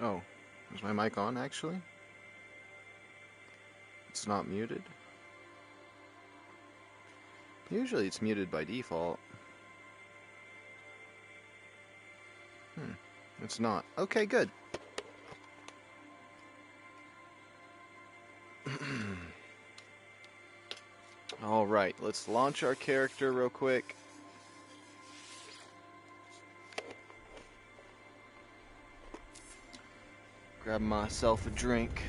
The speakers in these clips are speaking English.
Oh, is my mic on actually? It's not muted? Usually it's muted by default. It's not. Okay, good. Alright, let's launch our character real quick. Grab myself a drink.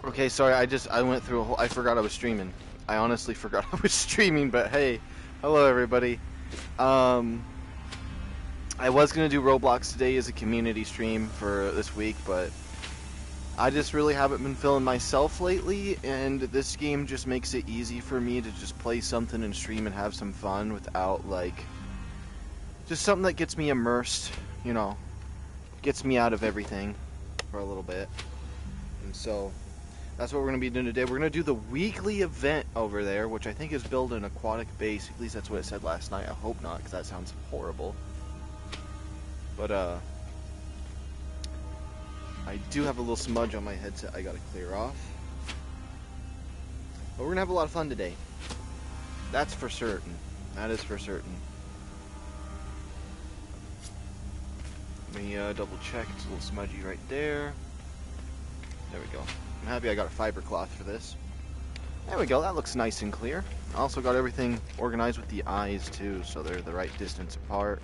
Okay, sorry, I went through a whole, I forgot I was streaming. I honestly forgot I was streaming, but hey, hello everybody. I was gonna do Roblox today as a community stream for this week, but I just really haven't been feeling myself lately, and this game just makes it easy for me to just play something and stream and have some fun without, like, just something that gets me immersed, you know, gets me out of everything for a little bit. And so that's what we're going to be doing today. We're going to do the weekly event over there, which I think is build an aquatic base. At least that's what it said last night. I hope not, because that sounds horrible. But, I do have a little smudge on my headset I got to clear off. But we're going to have a lot of fun today. That's for certain. That is for certain. Let me double check. It's a little smudgy right there. There we go. I'm happy I got a fiber cloth for this. There we go, that looks nice and clear. I also got everything organized with the eyes too, so they're the right distance apart.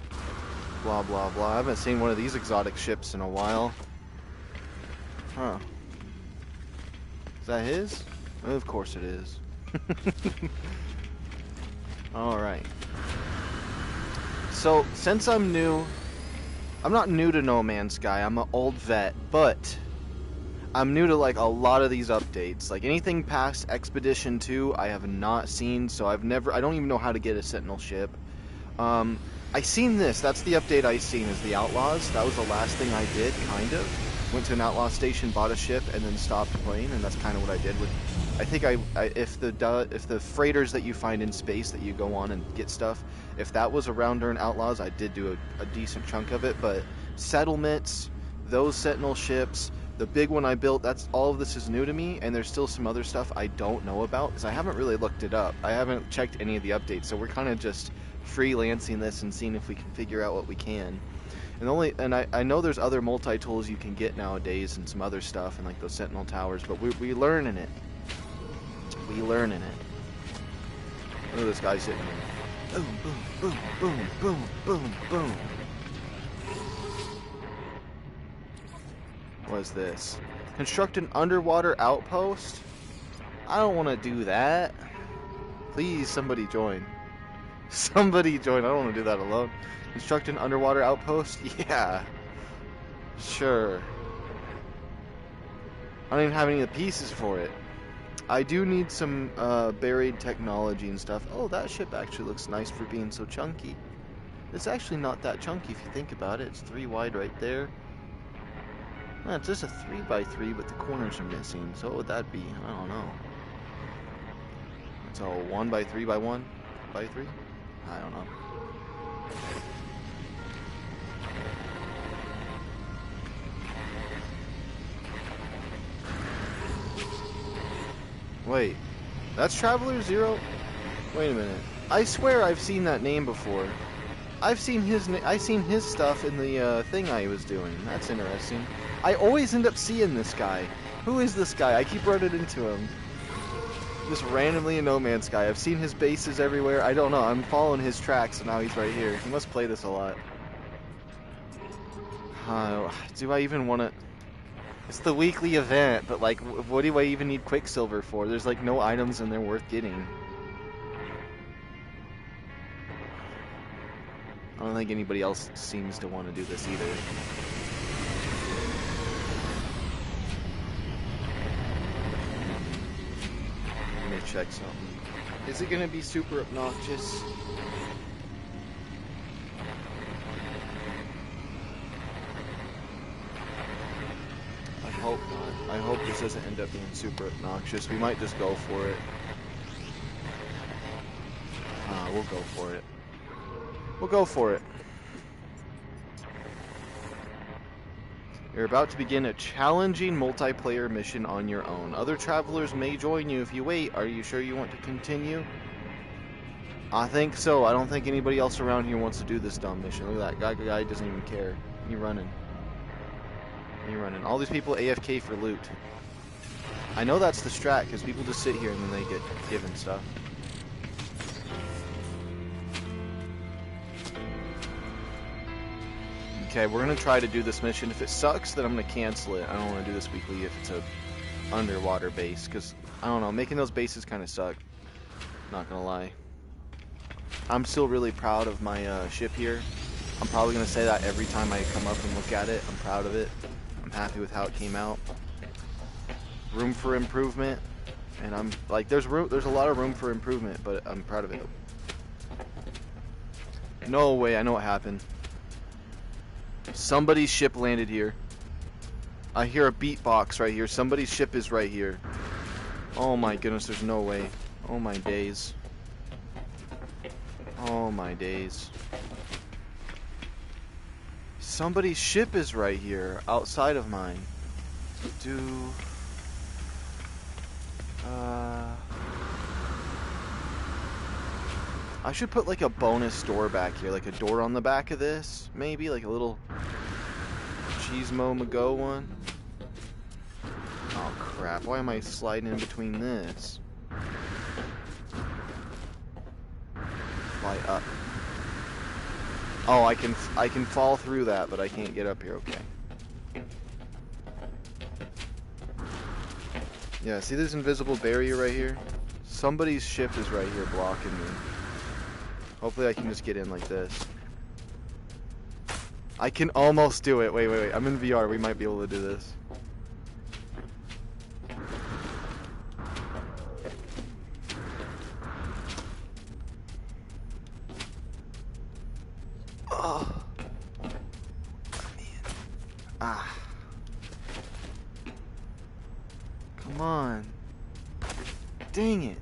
Blah, blah, blah. I haven't seen one of these exotic ships in a while. Huh. Is that his? Of course it is. Alright. So, since I'm new, I'm not new to No Man's Sky, I'm an old vet, but I'm new to, like, a lot of these updates. Like, anything past Expedition 2, I have not seen, so I don't even know how to get a Sentinel ship. I seen this, that's the update I seen, is the Outlaws. That was the last thing I did, kind of. Went to an Outlaw station, bought a ship, and then stopped playing, and that's kind of what I did with... I think if the freighters that you find in space that you go on and get stuff, if that was around during Outlaws, I did do a decent chunk of it, but settlements, those Sentinel ships... The big one I built, all of this is new to me, and there's still some other stuff I don't know about, because I haven't really looked it up. I haven't checked any of the updates, so we're kind of just freelancing this and seeing if we can figure out what we can. And I know there's other multi-tools you can get nowadays and some other stuff, and like those Sentinel towers, but we learning it. We learning it. Look at this guy sitting here. Boom, boom, boom, boom, boom, boom, boom. What is this? Construct an underwater outpost? I don't want to do that. Please, somebody join. Somebody join. I don't want to do that alone. Construct an underwater outpost? Yeah. Sure. I don't even have any of the pieces for it. I do need some buried technology and stuff. Oh, that ship actually looks nice for being so chunky. It's actually not that chunky if you think about it. It's 3 wide right there. Well, it's just a 3x3, but the corners are missing. So what would that be? I don't know. It's a 1x3x1 by 3? I don't know. Wait, that's Traveler Zero? Wait a minute. I swear I've seen that name before. I've seen his stuff in the thing I was doing. That's interesting. I always end up seeing this guy. Who is this guy? I keep running into him. Just randomly in No Man's Sky. I've seen his bases everywhere. I don't know. I'm following his tracks, and now he's right here. He must play this a lot. Do I even want to... It's the weekly event, but like, what do I even need Quicksilver for? There's like no items in there worth getting. I don't think anybody else seems to want to do this either. Let me check something. Is it gonna be super obnoxious? I hope not. I hope this doesn't end up being super obnoxious. We might just go for it. We'll go for it. We'll go for it. You're about to begin a challenging multiplayer mission on your own. Other travelers may join you if you wait. Are you sure you want to continue? I think so. I don't think anybody else around here wants to do this dumb mission. Look at that. Guy doesn't even care. He running. He running. All these people AFK for loot. I know that's the strat, because people just sit here and then they get given stuff. Okay, we're going to try to do this mission. If it sucks, then I'm going to cancel it. I don't want to do this weekly if it's a underwater base, because, I don't know, making those bases kind of suck. Not going to lie. I'm still really proud of my ship here. I'm probably going to say that every time I come up and look at it. I'm proud of it. I'm happy with how it came out. Room for improvement. And I'm, like, there's a lot of room for improvement, but I'm proud of it. No way, I know what happened. Somebody's ship landed here. I hear a beatbox right here. Somebody's ship is right here. Oh my goodness, there's no way. Oh my days. Oh my days. Somebody's ship is right here, outside of mine. I should put like a bonus door back here, like a door on the back of this, maybe, like a little Cheesemo Mago one. Oh crap, why am I sliding in between this? Fly up. Oh, I can fall through that, but I can't get up here, okay. Yeah, see this invisible barrier right here? Somebody's ship is right here blocking me. Hopefully I can just get in like this. I can almost do it. Wait. I'm in VR. We might be able to do this. Oh. Man. Ah. Come on. Dang it.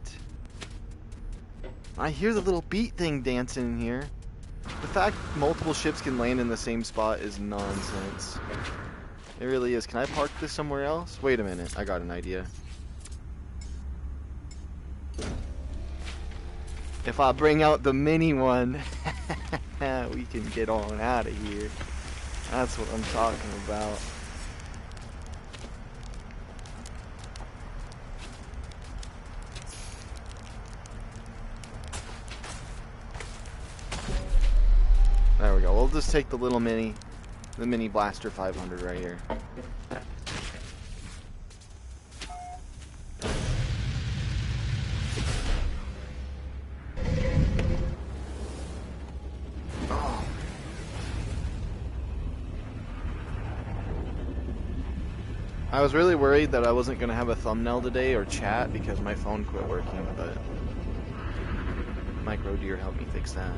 I hear the little beat thing dancing in here. The fact multiple ships can land in the same spot is nonsense. It really is. Can I park this somewhere else? Wait a minute. I got an idea. If I bring out the mini one, we can get on out of here. That's what I'm talking about. There we go. We'll just take the little mini, the mini Blaster 500 right here. Oh. I was really worried that I wasn't going to have a thumbnail today or chat because my phone quit working, but Micro Deer helped me fix that.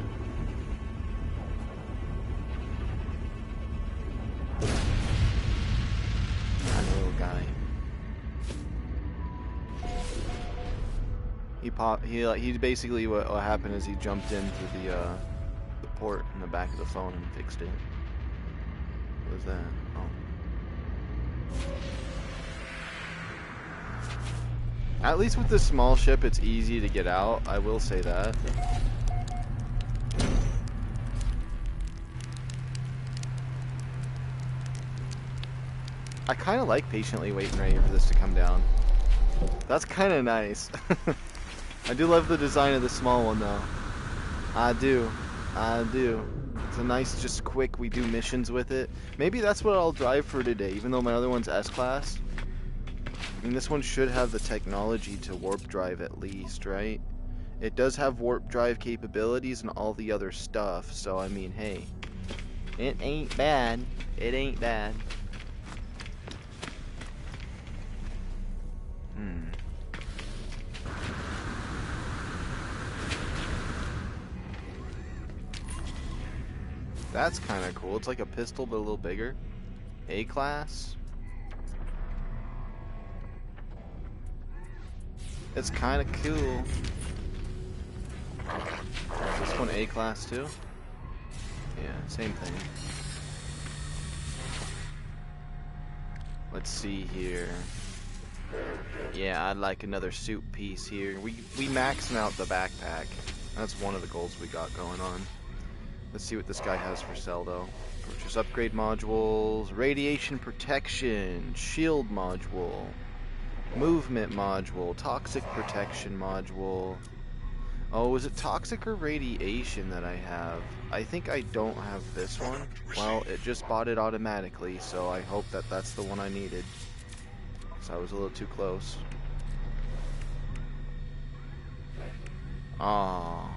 He basically what happened is he jumped into the port in the back of the phone and fixed it. What was that? Oh. At least with this small ship, it's easy to get out. I will say that. I kind of like patiently waiting right here for this to come down. That's kind of nice. I do love the design of the small one though. I do. It's a nice, just quick, we do missions with it. Maybe that's what I'll drive for today, even though my other one's S-Class. I mean, this one should have the technology to warp drive at least, right? It does have warp drive capabilities and all the other stuff, so I mean, hey. It ain't bad. It ain't bad. That's kind of cool. It's like a pistol, but a little bigger. A-Class. It's kind of cool. Is this one A-Class too? Yeah, same thing. Let's see here. Yeah, I'd like another suit piece here. We maxing out the backpack. That's one of the goals we got going on. Let's see what this guy has for sale though. Purchase upgrade modules, radiation protection, shield module, movement module, toxic protection module. Oh, is it toxic or radiation that I have? I think I don't have this one. Well, it just bought it automatically, so I hope that that's the one I needed. So I was a little too close. Ah.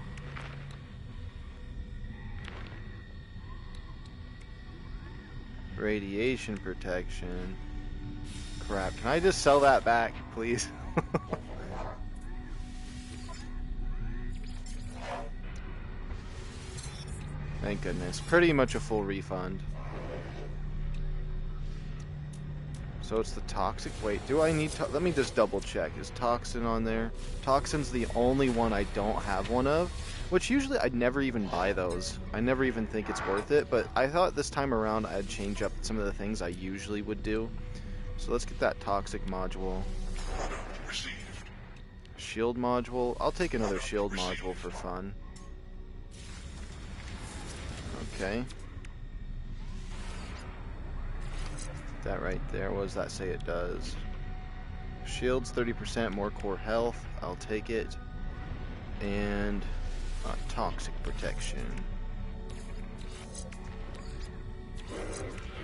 Radiation protection. Crap. Can I just sell that back, please? Thank goodness. Pretty much a full refund. So it's the toxic. Wait, do I need to? Let me just double check. Is toxin on there? Toxin's the only one I don't have one of. Which usually I'd never even buy those. I never even think it's worth it, but I thought this time around I'd change up some of the things I usually would do. So let's get that toxic module. Shield module. I'll take another shield module for fun. Okay. That right there. What does that say it does? Shields 30% more core health. I'll take it. And toxic protection.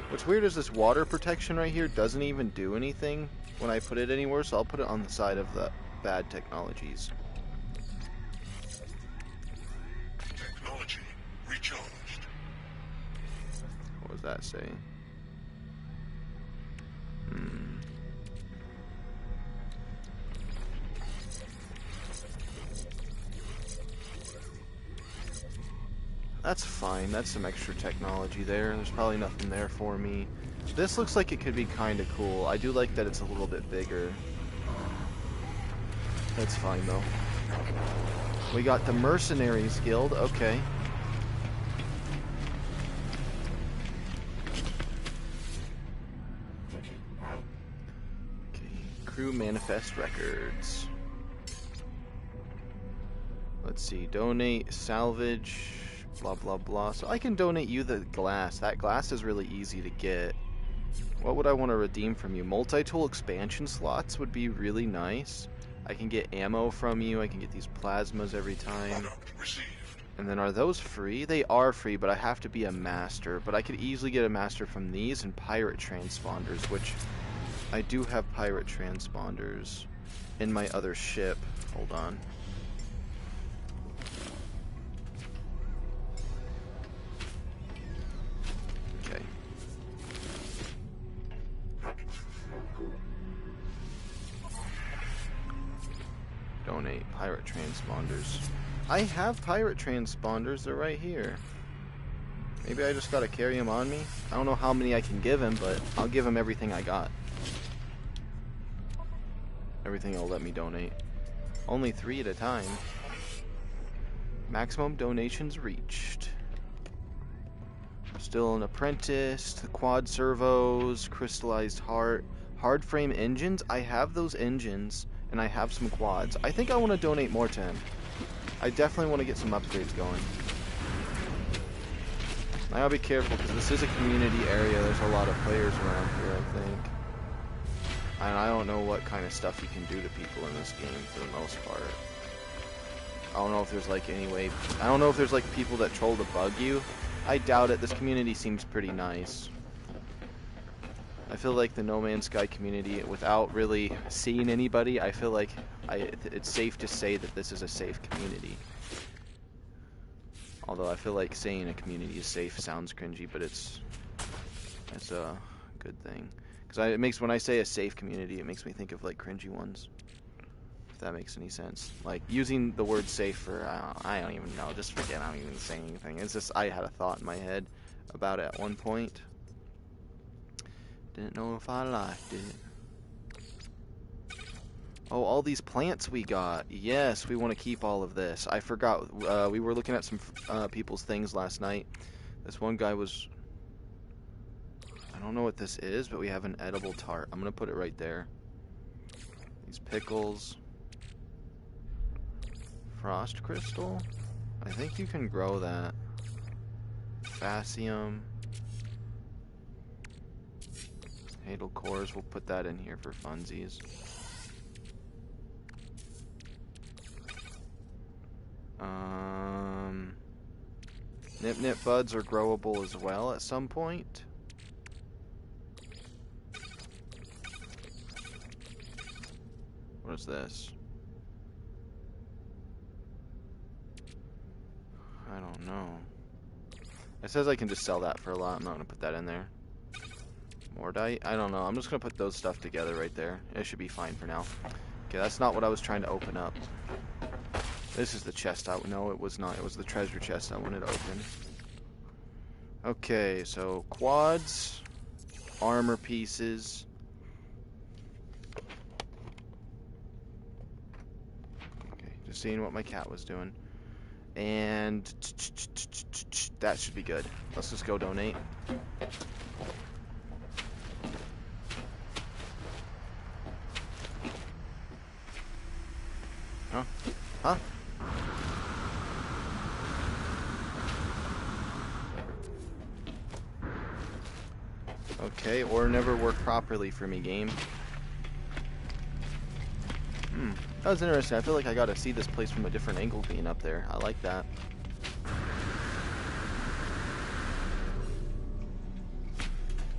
What's weird is this water protection right here doesn't even do anything when I put it anywhere, so I'll put it on the side of the bad technologies. Technology recharged. What does that say? That's fine. That's some extra technology there. There's probably nothing there for me. This looks like it could be kind of cool. I do like that it's a little bit bigger. That's fine though. We got the Mercenaries Guild. Okay. Okay. Crew manifest records. Let's see. Donate, salvage. Blah blah blah. So I can donate you the glass. That glass is really easy to get. What would I want to redeem from you? Multi-tool expansion slots would be really nice. I can get ammo from you. I can get these plasmas every time. And then are those free? They are free, but I have to be a master. But I could easily get a master from these and pirate transponders, which I do have pirate transponders in my other ship. Hold on. Donate pirate transponders. I have pirate transponders, they're right here. Maybe I just gotta carry them on me. I don't know how many I can give him, but I'll give him everything I got. Everything he'll let me donate. Only 3 at a time. Maximum donations reached. Still an apprentice, the quad servos, crystallized heart, hard frame engines. I have those engines. And I have some quads. I think I want to donate more to him. I definitely want to get some upgrades going. I gotta be careful because this is a community area. There's a lot of players around here, I think. And I don't know what kind of stuff you can do to people in this game for the most part. I don't know if there's like any way. I don't know if there's like people that troll to bug you. I doubt it. This community seems pretty nice. I feel like the No Man's Sky community, without really seeing anybody, I feel like it's safe to say that this is a safe community. Although I feel like saying a community is safe sounds cringy, but it's a good thing. Because when I say a safe community, it makes me think of like cringy ones. If that makes any sense. Like using the word safe for, I don't even know, just forget I'm even saying anything. It's just, I had a thought in my head about it at one point. Didn't know if I liked it. Oh, all these plants we got. Yes, we want to keep all of this. I forgot. We were looking at some people's things last night. This one guy was... I don't know what this is, but we have an edible tart. I'm going to put it right there. These pickles. Frost crystal? I think you can grow that. Phacium. Hadal cores, we'll put that in here for funsies. Nip buds are growable as well at some point. What is this? I don't know. It says I can just sell that for a lot. I'm not going to put that in there. Mordite? I don't know. I'm just going to put those stuff together right there. It should be fine for now. Okay, that's not what I was trying to open up. This is the chest no, it was not. It was the treasure chest I wanted to open. Okay, so quads, armor pieces. Okay, just seeing what my cat was doing. And that should be good. Let's just go donate. Huh? Huh? Okay, or never work properly for me, game. That was interesting. I feel like I gotta see this place from a different angle being up there. I like that.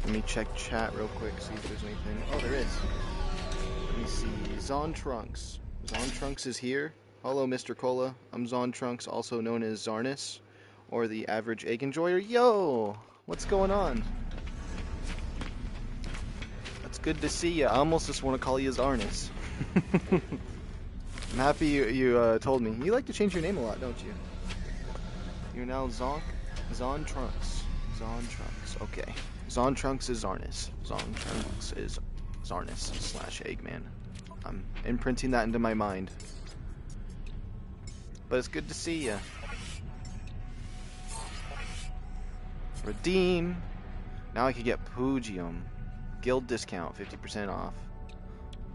Let me check chat real quick, see if there's anything. Oh, there is. Let me see. Zon Trunks. Zon Trunks is here. Hello, Mr. Cola. I'm Zon Trunks, also known as Zarnus, or the average egg enjoyer. Yo! What's going on? It's good to see you. I almost just want to call you Zarnus. I'm happy you told me. You like to change your name a lot, don't you? You're now Zon Trunks. Zon Trunks. Okay. Zon Trunks is Zarnus. Zon Trunks is Zarnus / Eggman. I'm imprinting that into my mind. But it's good to see you. Redeem. Now I can get Pugium. Guild discount, 50% off.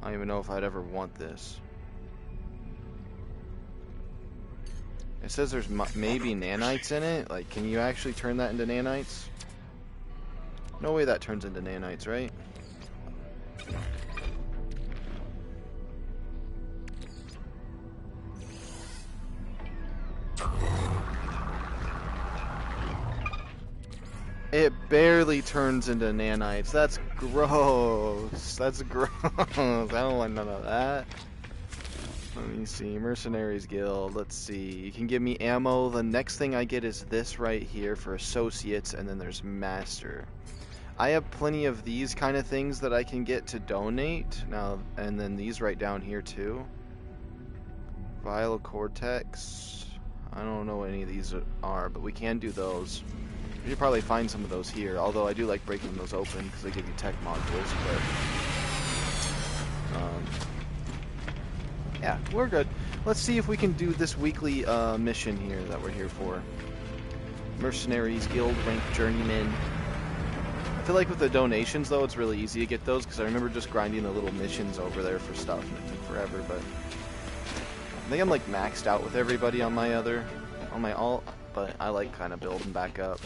I don't even know if I'd ever want this. It says there's maybe nanites in it. Like, can you actually turn that into nanites? No way that turns into nanites, right? It barely turns into nanites. That's gross. That's gross. I don't want none of that. Let me see. Mercenaries Guild. Let's see. You can give me ammo. The next thing I get is this right here for associates, and then there's master. I have plenty of these kind of things that I can get to donate now, and then these right down here too. Vial Cortex. I don't know what any of these are, but we can do those. You should probably find some of those here, although I do like breaking those open because they give you tech modules, but yeah, we're good. Let's see if we can do this weekly mission here that we're here for. Mercenaries Guild, Rank Journeyman. I feel like with the donations though, it's really easy to get those because I remember just grinding the little missions over there for stuff and it took forever, but I think I'm like maxed out with everybody on my alt, but I like kind of building back up.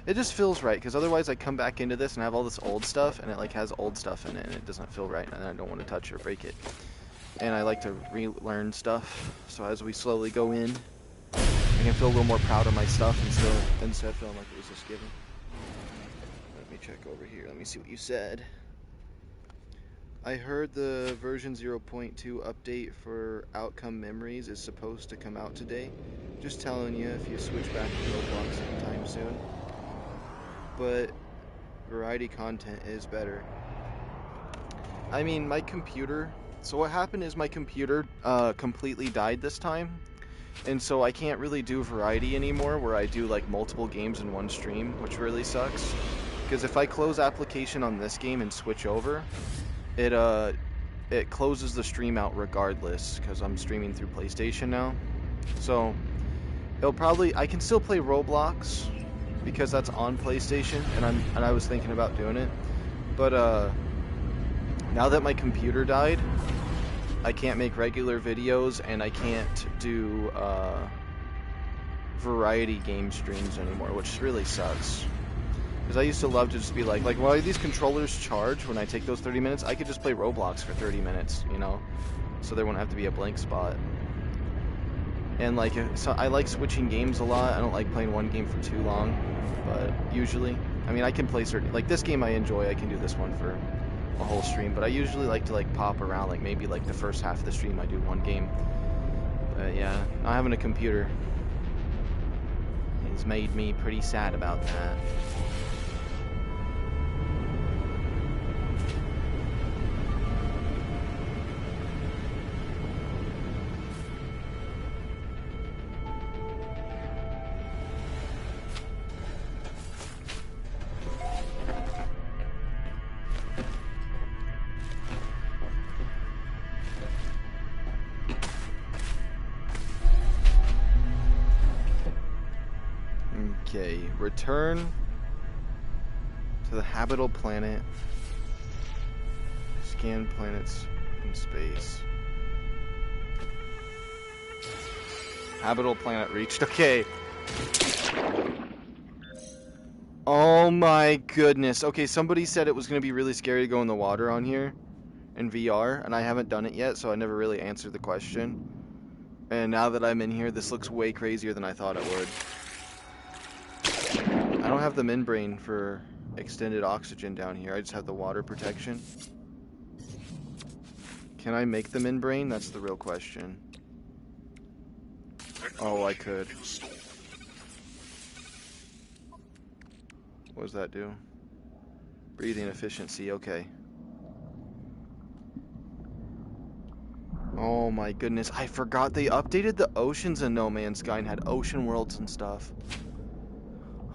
It just feels right, because otherwise I come back into this and have all this old stuff, and it like has old stuff in it, and it doesn't feel right, and I don't want to touch or break it. And I like to relearn stuff, so as we slowly go in and can feel a little more proud of my stuff instead of feeling like it was just given. Let me check over here. Let me see what you said. I heard the version 0.2 update for outcome memories is supposed to come out today. Just telling you if you switch back to Roblox anytime soon. But variety content is better. I mean, my computer... So what happened is my computer completely died this time. And so I can't really do variety anymore where I do like multiple games in one stream, which really sucks. Because if I close application on this game and switch over, it closes the stream out regardless because I'm streaming through PlayStation now. So I can still play Roblox because that's on PlayStation and I was thinking about doing it. But now that my computer died, I can't make regular videos and I can't do variety game streams anymore, which really sucks. Because I used to love to just be like, why do these controllers charge when I take those 30 minutes? I could just play Roblox for 30 minutes, you know? So there wouldn't have to be a blank spot. And so I like switching games a lot. I don't like playing one game for too long, but usually, I mean, I can play certain, like this game I enjoy, I can do this one for a whole stream, but I usually like to pop around, maybe the first half of the stream I do one game. But yeah, not having a computer has made me pretty sad about that. Okay, return to the habitable planet. Scan planets in space. Habitable planet reached. Okay. Oh my goodness. Okay, somebody said it was going to be really scary to go in the water on here in VR, and I haven't done it yet, so I never really answered the question. And now that I'm in here, this looks way crazier than I thought it would. I don't have the membrane for extended oxygen down here. I just have the water protection. Can I make the membrane? That's the real question. Oh, I could. What does that do? Breathing efficiency, okay. Oh my goodness, I forgot they updated the oceans in No Man's Sky and had ocean worlds and stuff.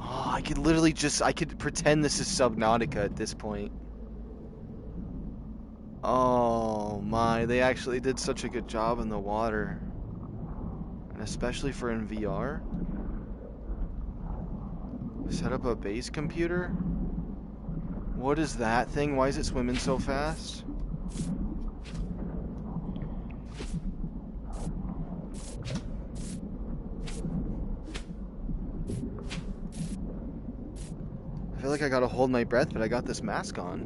Oh, I could pretend this is Subnautica at this point. Oh my, they actually did such a good job in the water. And especially for in VR. Set up a base computer? What is that thing? Why is it swimming so fast? I feel like I gotta hold my breath, but I got this mask on.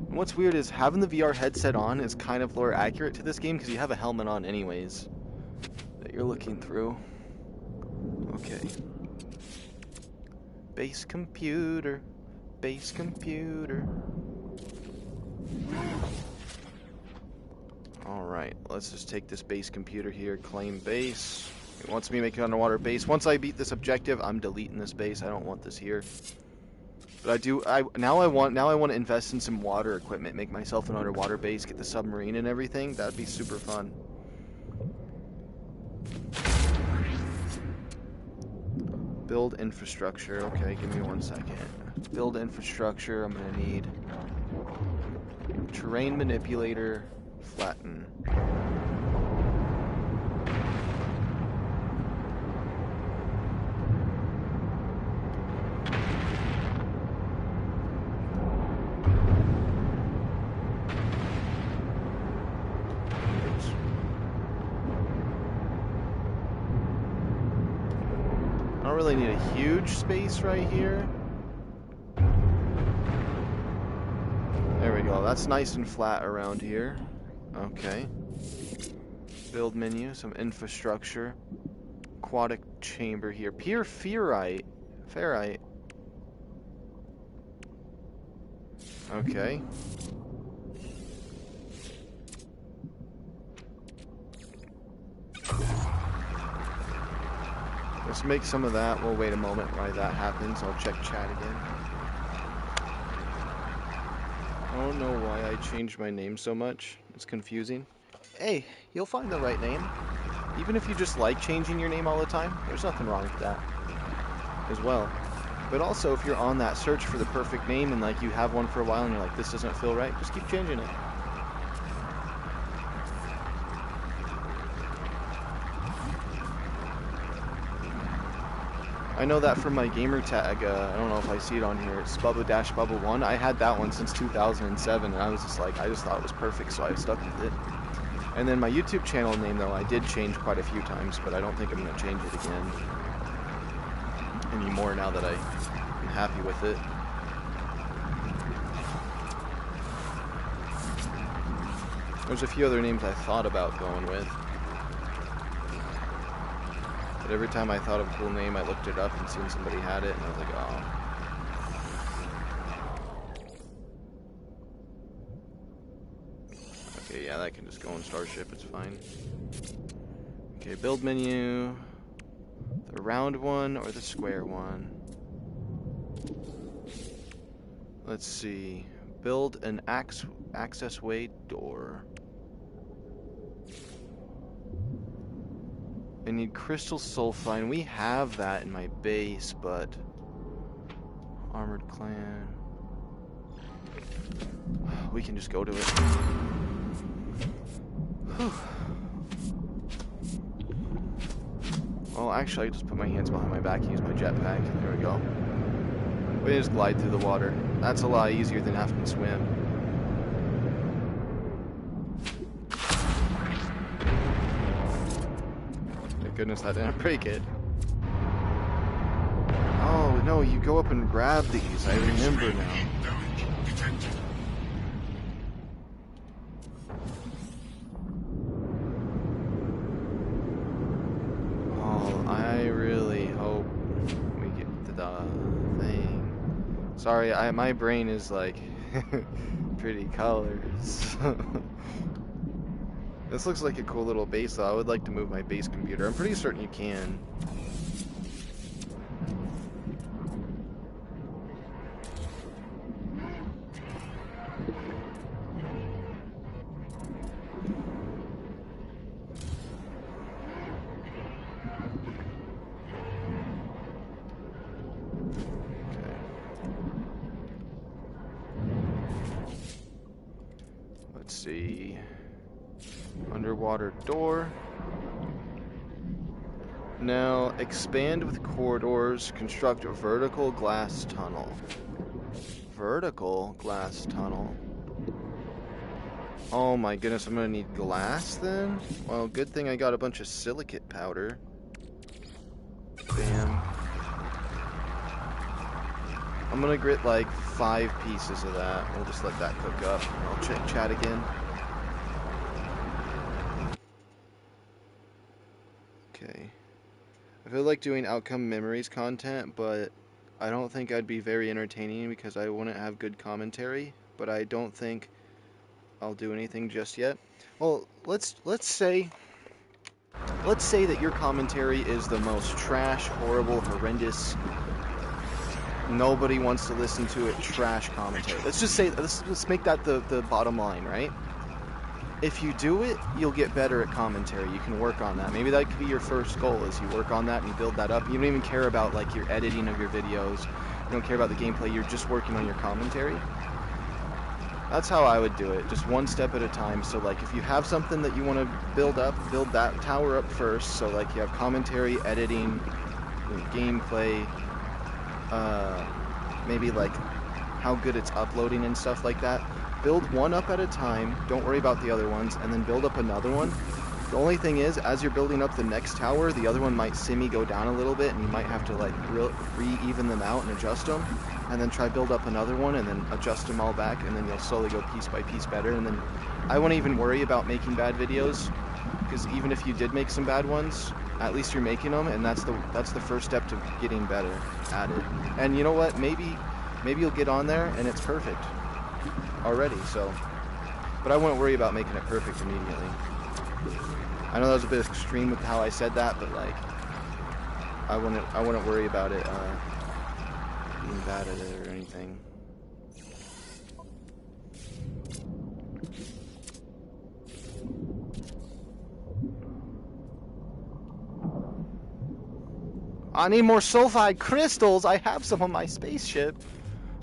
And what's weird is having the VR headset on is kind of lore accurate to this game because you have a helmet on anyways that you're looking through. Okay. Base computer. Base computer. Alright, let's just take this base computer here, claim base. It wants me to make an underwater base. Once I beat this objective, I'm deleting this base. I don't want this here. But now I want to invest in some water equipment, make myself an underwater base, get the submarine and everything. That'd be super fun. Build infrastructure. Okay, give me 1 second. Build infrastructure. I'm gonna need terrain manipulator, flatten. I don't really need a huge space right here. There we go. That's nice and flat around here. Okay. Build menu, some infrastructure. Aquatic chamber here. Pure ferrite. Ferrite. Okay. Let's make some of that. We'll wait a moment while that happens. I'll check chat again. I don't know why I changed my name so much. It's confusing. Hey, you'll find the right name. Even if you just like changing your name all the time, there's nothing wrong with that as well. But also, if you're on that search for the perfect name and like you have one for a while and you're like, this doesn't feel right, just keep changing it. I know that from my gamer tag, I don't know if I see it on here, it's Bubba-Bubba1. I had that one since 2007, and I was just like, I just thought it was perfect, so I stuck with it. And then my YouTube channel name, though, I did change quite a few times, but I don't think I'm going to change it again anymore now that I'm happy with it. There's a few other names I thought about going with. But every time I thought of a cool name, I looked it up and seen somebody had it, and I was like, oh. Okay, yeah, that can just go in Starship, it's fine. Okay, build menu. The round one or the square one? Let's see. Build an access way door. I need crystal sulfide. We have that in my base, but armored clan. We can just go to it. Whew. Well, actually, I just put my hands behind my back and use my jetpack. There we go. We just glide through the water. That's a lot easier than having to swim. Thank goodness I didn't break it. Oh, no, you go up and grab these. I remember now. Oh, I really hope we get to the thing. Sorry, my brain is like pretty colors. This looks like a cool little base, though. I would like to move my base computer. I'm pretty certain you can. Let's see. Underwater door. Now, expand with corridors. Construct a vertical glass tunnel. Vertical glass tunnel. Oh my goodness, I'm gonna need glass then? Well, good thing I got a bunch of silicate powder. Bam. I'm gonna grit like 5 pieces of that. We'll just let that cook up. I'll check chat again. Okay. I feel like doing outcome memories content, but I don't think I'd be very entertaining because I wouldn't have good commentary, but I don't think I'll do anything just yet. Well, let's say that your commentary is the most trash, horrible, horrendous, nobody wants to listen to it, trash commentary. Let's just say, let's make that the bottom line, right? If you do it, you'll get better at commentary. You can work on that. Maybe that could be your first goal, is you work on that and you build that up. You don't even care about like your editing of your videos. You don't care about the gameplay. You're just working on your commentary. That's how I would do it, just one step at a time. So like if you have something that you want to build up, build that tower up first. So like you have commentary, editing, gameplay, maybe like how good it's uploading and stuff like that. Build one up at a time, don't worry about the other ones, and then build up another one. The only thing is, as you're building up the next tower, the other one might go down a little bit, and you might have to like re-even them out and adjust them, and then try build up another one, and then adjust them all back, and then you'll slowly go piece by piece better. And then I won't even worry about making bad videos, Because even if you did make some bad ones, at least you're making them, and that's the first step to getting better at it. And you know what? Maybe you'll get on there and it's perfect already. So, but I wouldn't worry about making it perfect immediately. I know that was a bit extreme with how I said that, but like, I wouldn't worry about it being bad at it or anything. I need more sulfide crystals. I have some on my spaceship.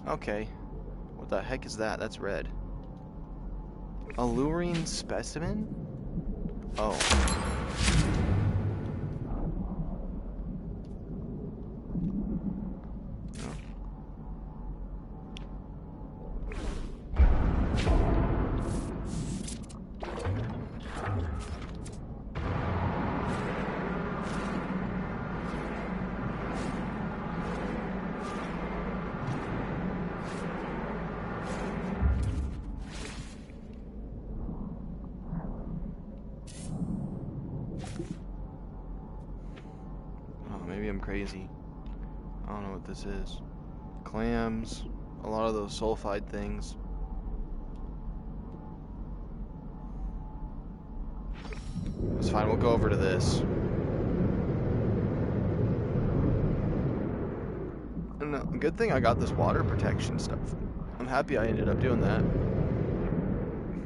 Okay. What the heck is that? That's red. Alluring specimen? Oh. Maybe I'm crazy. I don't know what this is. Clams, a lot of those sulfide things. It's fine, we'll go over to this. And good thing I got this water protection stuff. I'm happy I ended up doing that.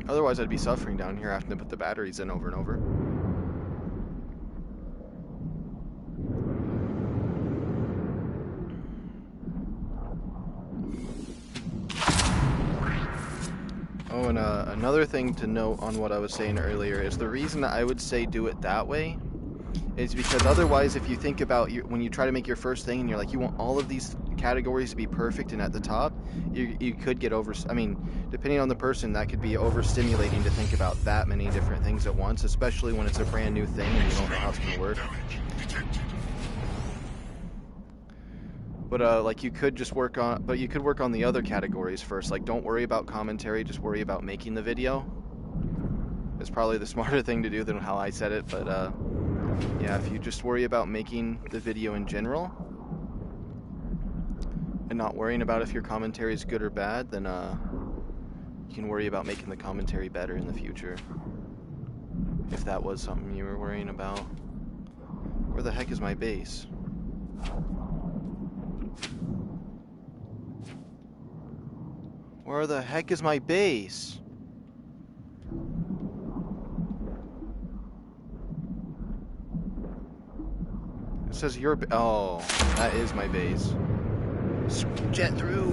Otherwise I'd be suffering down here having to put the batteries in over and over. Oh, and another thing to note on what I was saying earlier is the reason I would say do it that way is because otherwise, if you think about when you try to make your first thing and you're like, you want all of these categories to be perfect and at the top, you could get I mean, depending on the person, that could be overstimulating to think about that many different things at once, especially when it's a brand new thing and you don't know how it's going to work. But like you could just work on the other categories first. Like, don't worry about commentary, just worry about making the video. It's probably the smarter thing to do than how I said it, but yeah, if you just worry about making the video in general and not worrying about if your commentary is good or bad, then you can worry about making the commentary better in the future. If that was something you were worrying about. Where the heck is my base? Where the heck is my base? It says your oh, that is my base. Jet through.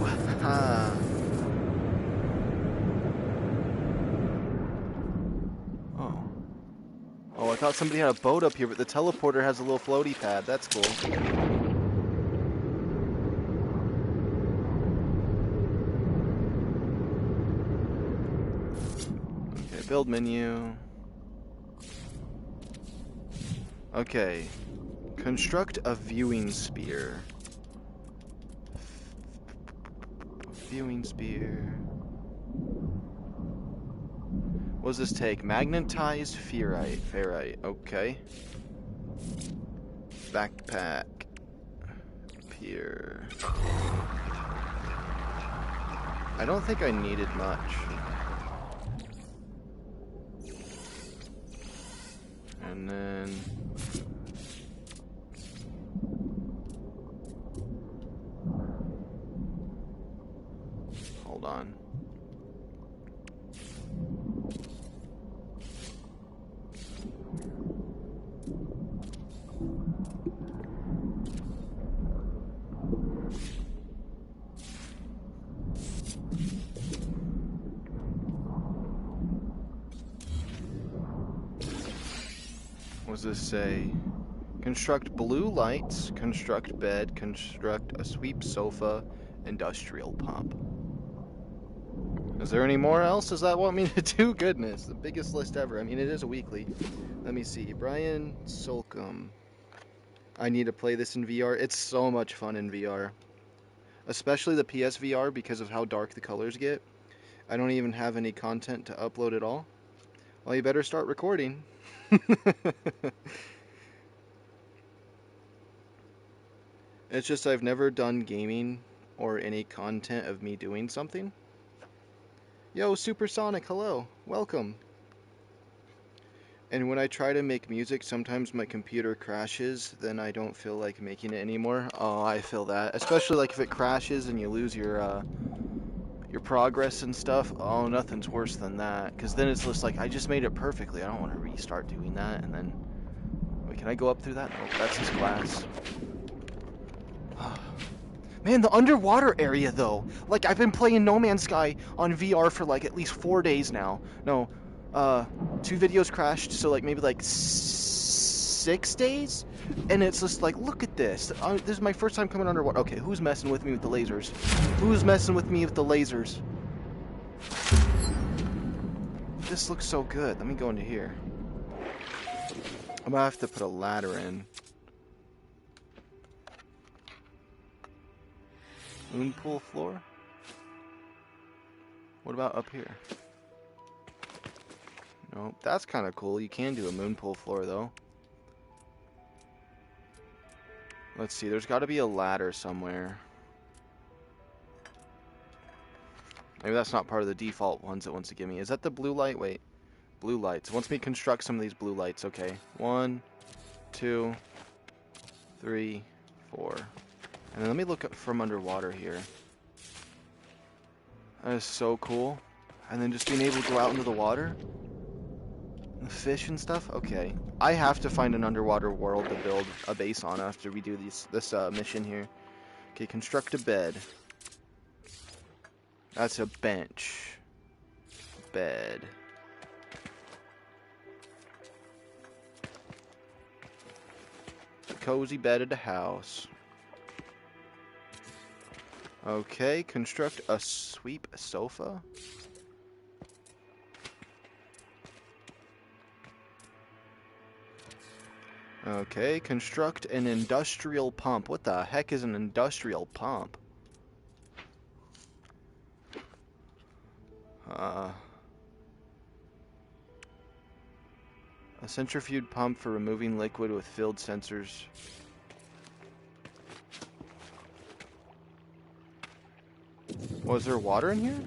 Oh. Oh, I thought somebody had a boat up here, but the teleporter has a little floaty pad. That's cool. Okay, build menu. Okay. Construct a viewing spear. Viewing spear. What does this take? Magnetized ferrite. Okay. Backpack. Pier. I don't think I needed much. And then hold on. What does this say? Construct blue lights, construct bed, construct a sweep sofa, industrial pump. Is there any more else? Does that want me to do? Goodness, the biggest list ever. I mean, it is a weekly. Let me see. Brian Solcombe. I need to play this in VR. It's so much fun in VR. Especially the PSVR because of how dark the colors get. I don't even have any content to upload at all. Well, you better start recording. It's just I've never done gaming or any content of me doing something. Yo, Supersonic, hello. Welcome. And when I try to make music, sometimes my computer crashes, then I don't feel like making it anymore. Oh, I feel that. Especially like if it crashes and you lose your progress and stuff. Oh, nothing's worse than that. Because then it's just like, I just made it perfectly. I don't want to restart doing that. And then, wait, can I go up through that? No, that's his glass. Man, the underwater area though. Like, I've been playing No Man's Sky on VR for like at least 4 days now. No, 2 videos crashed, so like maybe like 6 days? And it's just like, look at this. This is my first time coming underwater. Okay, who's messing with me with the lasers? Who's messing with me with the lasers? This looks so good. Let me go into here. I'm gonna have to put a ladder in. Moon pool floor? What about up here? Nope, that's kind of cool. You can do a moon pool floor though. Let's see, there's got to be a ladder somewhere. Maybe that's not part of the default ones it wants to give me. Is that the blue light? Wait. Blue lights. It wants me to construct some of these blue lights. Okay. 1, 2, 3, 4. And then let me look up from underwater here. That is so cool. And then just being able to go out into the water. The fish and stuff? Okay. I have to find an underwater world to build a base on after we do this mission here. Okay, construct a bed. That's a bench. Bed. Cozy bed at a house. Okay, construct a sweep sofa. Okay, construct an industrial pump. What the heck is an industrial pump? A centrifuge pump for removing liquid with filled sensors. Was there water in here?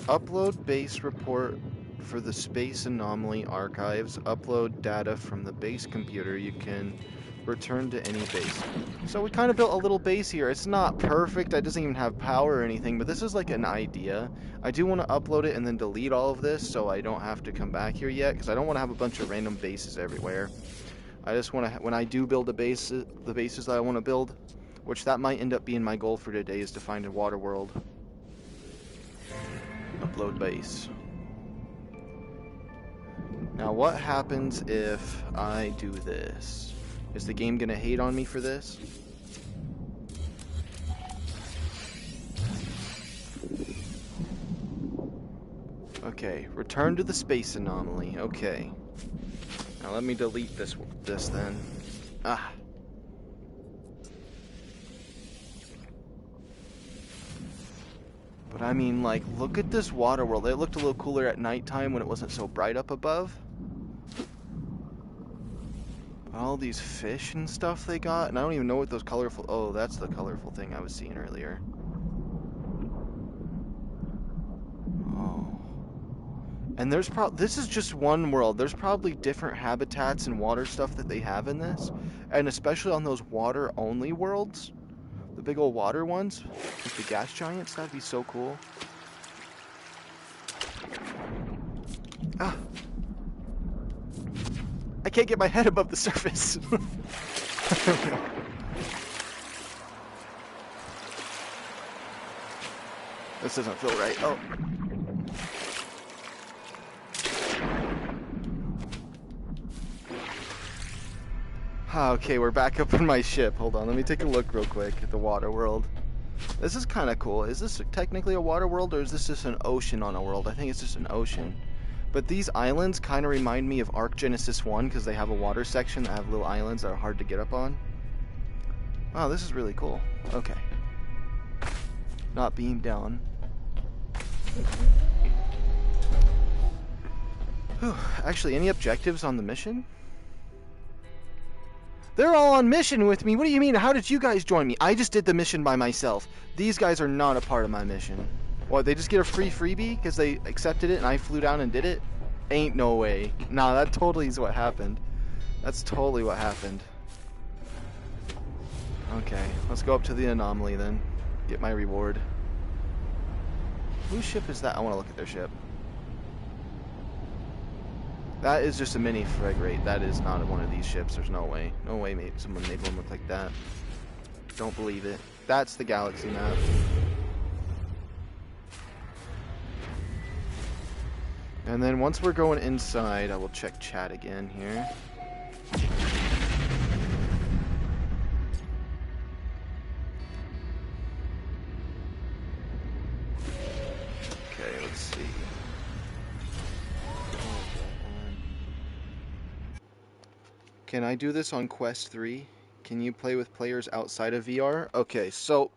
Upload base report for the space anomaly archives. Upload data from the base computer. You can return to any base. So we kind of built a little base here. It's not perfect. It doesn't even have power or anything, but this is like an idea. I do want to upload it and then delete all of this so I don't have to come back here yet, because I don't want to have a bunch of random bases everywhere. I just want to, when I do build the bases that I want to build, which that might end up being my goal for today, is to find a water world. Upload base. Now what happens if I do this? Is the game gonna hate on me for this? Okay, return to the space anomaly. Okay. Now let me delete this then. Ah. But I mean, like, look at this water world. It looked a little cooler at nighttime when it wasn't so bright up above. All these fish and stuff they got, and I don't even know what those colorful... Oh, that's the colorful thing I was seeing earlier. Oh. And there's this is just one world. There's probably different habitats and water stuff that they have in this. And especially on those water-only worlds. The big old water ones. With the gas giants, that'd be so cool. Ah. I can't get my head above the surface. This doesn't feel right. Oh. Okay, we're back up in my ship. Hold on, let me take a look real quick at the water world. This is kind of cool. Is this technically a water world, or is this just an ocean on a world? I think it's just an ocean. But these islands kind of remind me of Ark Genesis 1 because they have a water section that have little islands that are hard to get up on. Wow, this is really cool. Okay. not beam down. Whew. Actually, any objectives on the mission? They're all on mission with me. What do you mean? How did you guys join me? I just did the mission by myself. These guys are not a part of my mission. What, they just get a free freebie because they accepted it and I flew down and did it? Ain't no way. Nah, that totally is what happened. That's totally what happened. Okay, let's go up to the anomaly then. Get my reward. Whose ship is that? I want to look at their ship. That is just a mini frigate. That is not one of these ships. There's no way. No way someone made one look like that. Don't believe it. That's the galaxy map. And then once we're going inside, I will check chat again here. Okay, let's see. Can I do this on Quest 3? Can you play with players outside of VR? Okay, so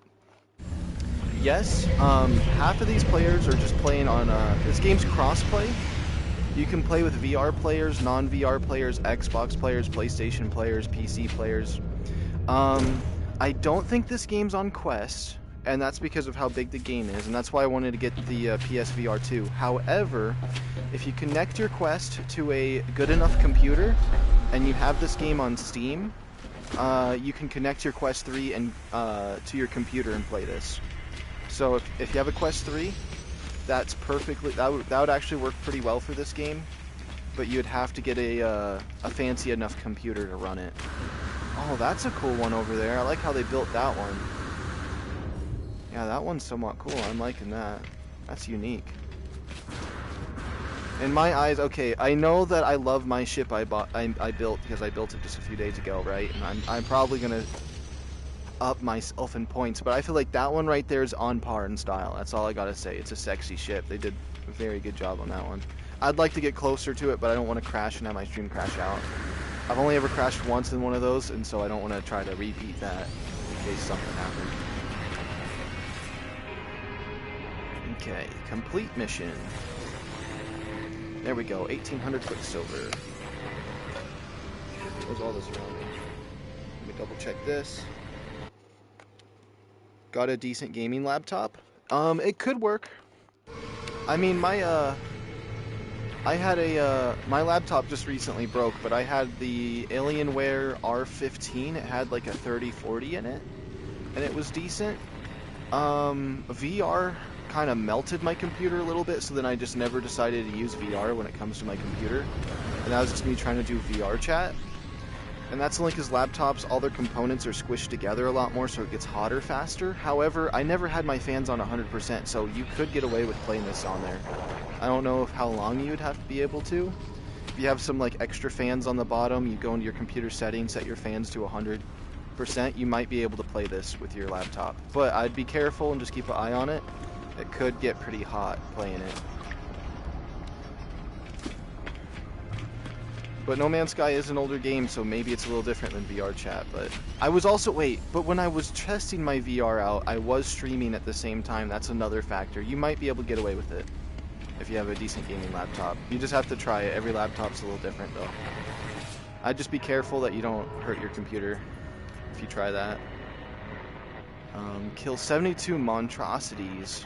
yes, half of these players are just playing on, this game's cross-play. You can play with VR players, non-VR players, Xbox players, PlayStation players, PC players. I don't think this game's on Quest, and that's because of how big the game is, and that's why I wanted to get the PSVR2. However, if you connect your Quest to a good enough computer, and you have this game on Steam, you can connect your Quest 3 and to your computer and play this. So if you have a Quest 3, that's perfectly, that would actually work pretty well for this game, but you'd have to get a fancy enough computer to run it. Oh, that's a cool one over there. I like how they built that one. Yeah, that one's somewhat cool. I'm liking that. That's unique. In my eyes, okay, I know that I love my ship I built because I built it just a few days ago, right? And I'm probably gonna up myself in points, but I feel like that one right there is on par in style. That's all I gotta say. It's a sexy ship. They did a very good job on that one. I'd like to get closer to it, but I don't want to crash and have my stream crash out. I've only ever crashed once in one of those, and so I don't want to try to repeat that in case something happened. Okay, complete mission. There we go, 1800 Quicksilver. What's all this around me? Let me double check this. Got a decent gaming laptop? It could work. I mean, my my laptop just recently broke, but I had the Alienware R15. It had like a 3040 in it, and it was decent. VR kind of melted my computer a little bit, so then I just never decided to use VR when it comes to my computer. And that was just me trying to do VR chat. And that's only because laptops, all their components are squished together a lot more, so it gets hotter faster. However, I never had my fans on 100%, so you could get away with playing this on there. I don't know how long you would have to be able to. If you have some like extra fans on the bottom, you go into your computer settings, set your fans to 100%, you might be able to play this with your laptop. But I'd be careful and just keep an eye on it. It could get pretty hot playing it. But No Man's Sky is an older game, so maybe it's a little different than VR chat. But I was also, but when I was testing my VR out, I was streaming at the same time. That's another factor. You might be able to get away with it if you have a decent gaming laptop. You just have to try it. Every laptop's a little different, though. I'd just be careful that you don't hurt your computer if you try that. Kill 72 monstrosities.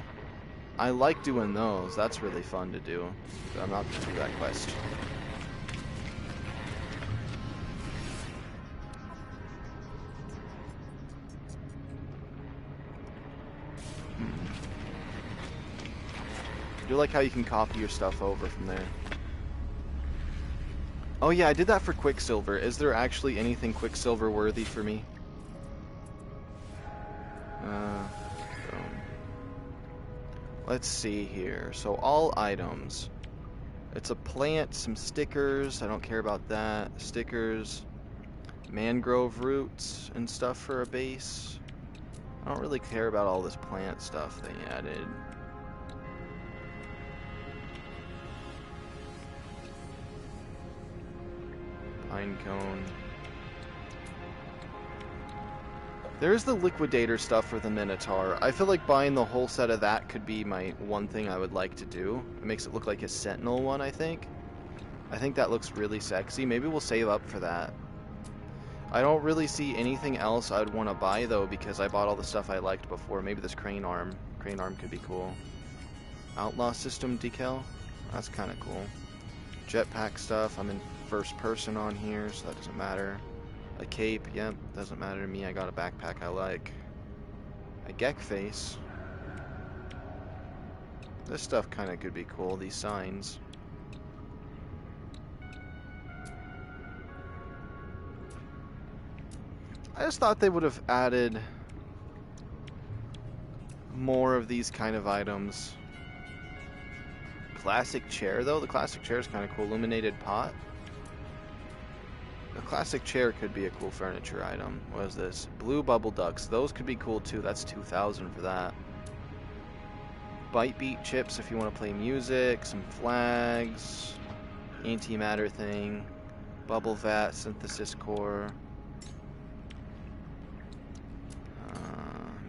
I like doing those. That's really fun to do. But I'm not going to do that quest. I do like how you can copy your stuff over from there. Oh yeah, I did that for Quicksilver. Is there actually anything Quicksilver worthy for me? Let's see here. So all items. It's a plant, some stickers. I don't care about that. Stickers. Mangrove roots and stuff for a base. I don't really care about all this plant stuff they added. Pine cone. There's the liquidator stuff for the Minotaur. I feel like buying the whole set of that could be my one thing I would like to do. It makes it look like a Sentinel one, I think. I think that looks really sexy. Maybe we'll save up for that. I don't really see anything else I'd want to buy, though, because I bought all the stuff I liked before. Maybe this crane arm. Crane arm could be cool. Outlaw system decal? That's kind of cool. Jetpack stuff. I'm in first person on here, so that doesn't matter. A cape, yep, doesn't matter to me. I got a backpack I like. A geck face. This stuff kind of could be cool, these signs. I just thought they would have added more of these kind of items. Classic chair, though. The classic chair is kind of cool. Illuminated pot. The classic chair could be a cool furniture item. What is this? Blue bubble ducks. Those could be cool too. That's 2,000 for that. Bite beat chips if you want to play music. Some flags. Antimatter thing. Bubble vat. Synthesis core.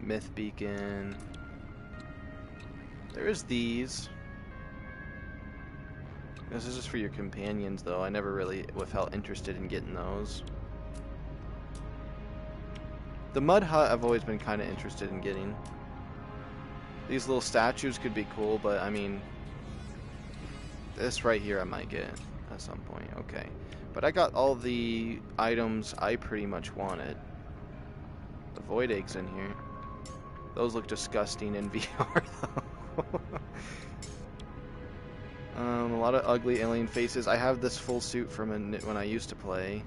Myth beacon. There's these. This is just for your companions, though. I never really felt interested in getting those. The mud hut I've always been kind of interested in getting. These little statues could be cool, but I mean, this right here I might get at some point. Okay. But I got all the items I pretty much wanted. The void eggs in here. Those look disgusting in VR, though. A lot of ugly alien faces. I have this full suit from when I used to play.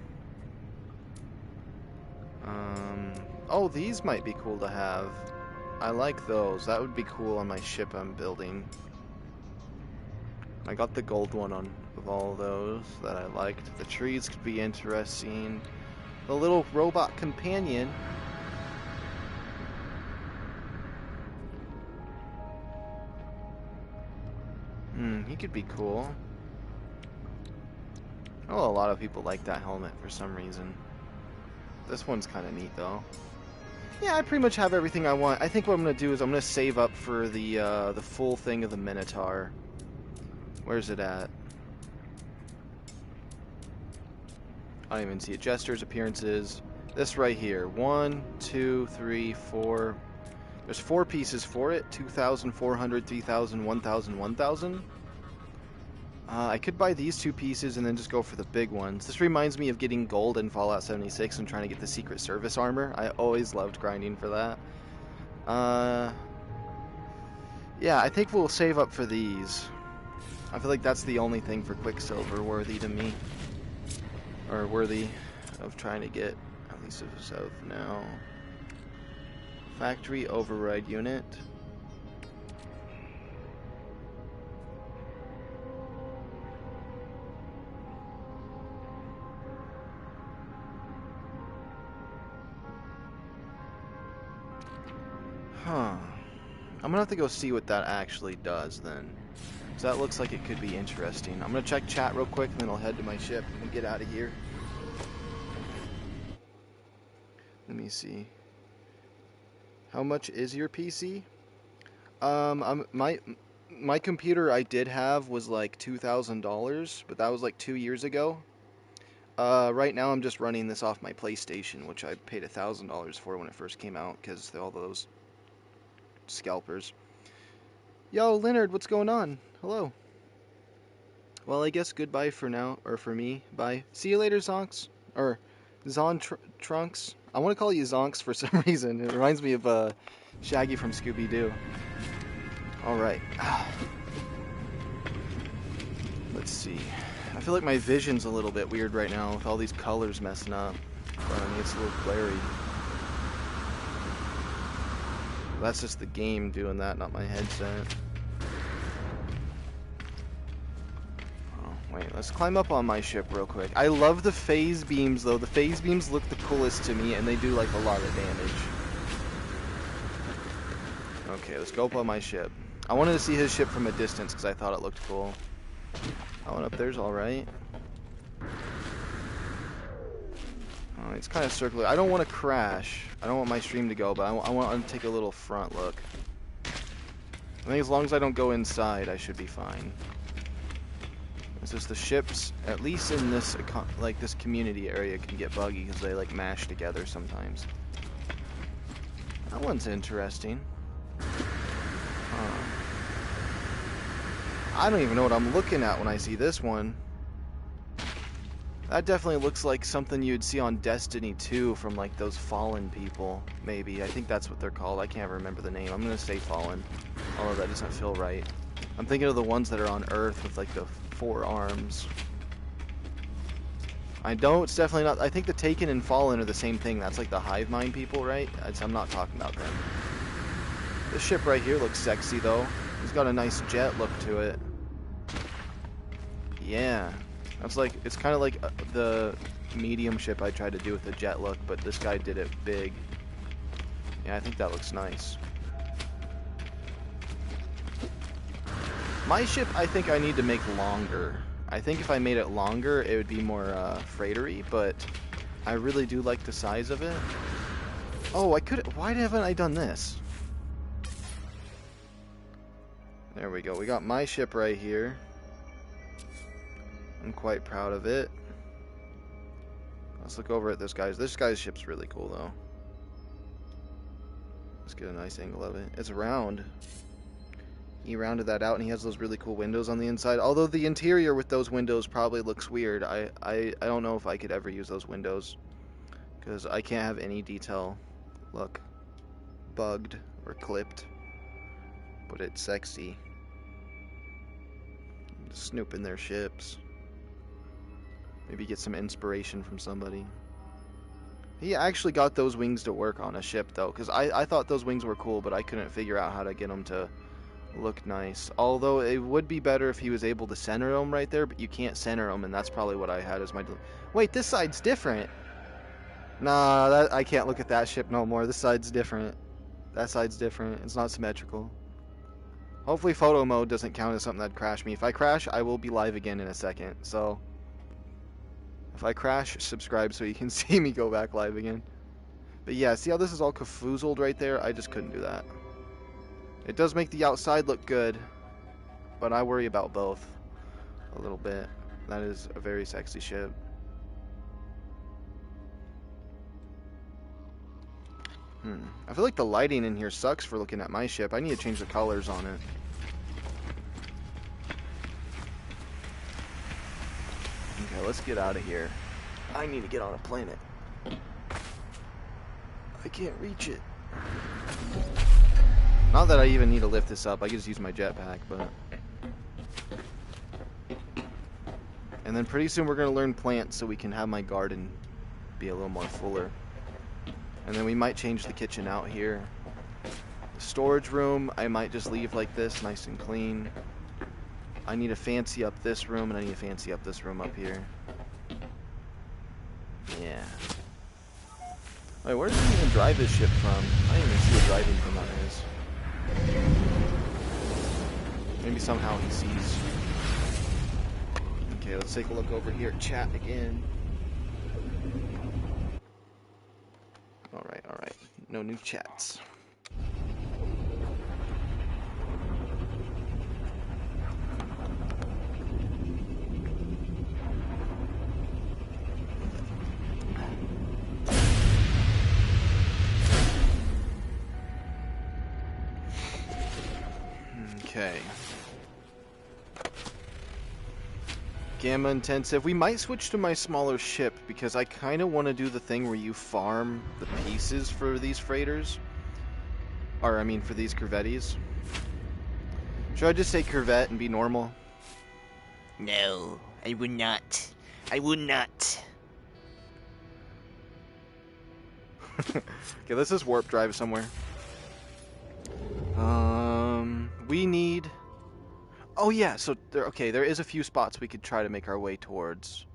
Oh, these might be cool to have. I like those. That would be cool on my ship I'm building. I got the gold one of all those that I liked. The trees could be interesting. The little robot companion. He could be cool. Oh, a lot of people like that helmet for some reason. This one's kind of neat, though. Yeah, I pretty much have everything I want. I think what I'm going to do is I'm going to save up for the full thing of the Minotaur. Where's it at? I don't even see it. Gestures, appearances. This right here. 1, 2, 3, 4. There's 4 pieces for it. 2,400, 3,000, 1,000, 1,000. I could buy these 2 pieces and then just go for the big ones. This reminds me of getting gold in Fallout 76 and trying to get the Secret Service armor. I always loved grinding for that. Yeah, I think we'll save up for these. I feel like that's the only thing for Quicksilver worthy to me. Or worthy of trying to get, at least as of now. Factory override unit. Huh. I'm gonna have to go see what that actually does then. So that looks like it could be interesting. I'm gonna check chat real quick and then I'll head to my ship and get out of here. Let me see. How much is your PC? My computer I did have was like $2,000, but that was like 2 years ago. Right now I'm just running this off my PlayStation, which I paid $1,000 for when it first came out because all those scalpers. Yo, Leonard, what's going on? Hello. Well, I guess goodbye for now, or for me. Bye. See you later, Zonks. Or Trunks. I want to call you Zonks for some reason. It reminds me of Shaggy from Scooby-Doo. Alright. Let's see. I feel like my vision's a little bit weird right now with all these colors messing up. I mean, it's a little glary. That's just the game doing that, not my headset. Oh, wait, let's climb up on my ship real quick. I love the phase beams, though. The phase beams look the coolest to me, and they do, like, a lot of damage. Okay, let's go up on my ship. I wanted to see his ship from a distance, because I thought it looked cool. That one up there's alright. It's kind of circular. I don't want to crash. I don't want my stream to go, but I want to take a little front look. I think as long as I don't go inside, I should be fine. It's just the ships, at least in this like this community area, can get buggy because they like mash together sometimes. That one's interesting. I don't even know what I'm looking at when I see this one. That definitely looks like something you'd see on Destiny 2 from like those Fallen people, maybe. I think that's what they're called. I can't remember the name. I'm gonna say Fallen, although that doesn't feel right. I'm thinking of the ones that are on Earth with like the 4 arms. It's definitely not. I think the Taken and Fallen are the same thing. That's like the hive mind people, right? I'm not talking about them. This ship right here looks sexy though. It's got a nice jet look to it. Yeah. That's like, it's kind of like the medium ship I tried to do with the jet look, but this guy did it big. Yeah, I think that looks nice. My ship, I think I need to make longer. I think if I made it longer, it would be more freighter-y, but I really do like the size of it. Oh, why haven't I done this? There we go. We got my ship right here. I'm quite proud of it. Let's look over at this guy's. This guy's ship's really cool, though. Let's get a nice angle of it. It's round. He rounded that out, and he has those really cool windows on the inside. Although the interior with those windows probably looks weird. I don't know if I could ever use those windows, because I can't have any detail look bugged or clipped. But it's sexy. Snooping their ships. Maybe get some inspiration from somebody. He actually got those wings to work on a ship, though, because I thought those wings were cool, but I couldn't figure out how to get them to look nice. Although it would be better if he was able to center them right there, but you can't center them, and that's probably what I had as my... Wait, this side's different. Nah, I can't look at that ship no more. This side's different. That side's different. It's not symmetrical. Hopefully photo mode doesn't count as something that'd crash me. If I crash, I will be live again in a second, so... If I crash, subscribe so you can see me go back live again. But yeah, see how this is all cafoozled right there? I just couldn't do that. It does make the outside look good, but I worry about both a little bit. That is a very sexy ship. I feel like the lighting in here sucks for looking at my ship. I need to change the colors on it. Okay, let's get out of here. I need to get on a planet. I can't reach it. Not that I even need to lift this up. I can just use my jetpack, but... And then pretty soon we're going to learn plants so we can have my garden be a little more fuller. And then we might change the kitchen out here. The storage room, I might just leave like this, nice and clean. I need to fancy up this room, and I need to fancy up this room up here. Yeah. Wait, where does he even drive his ship from? I didn't even see what driving from that is. Maybe somehow he sees. Okay, let's take a look over here at chat again. Alright, alright. No new chats. Okay. Gamma intensive. We might switch to my smaller ship because I kind of want to do the thing where you farm the pieces for these freighters. Or, I mean, for these Corvettes. Should I just say Corvette and be normal? No, I would not. I would not. Okay, let's just warp drive somewhere. We need... Oh yeah, so there is a few spots we could try to make our way towards.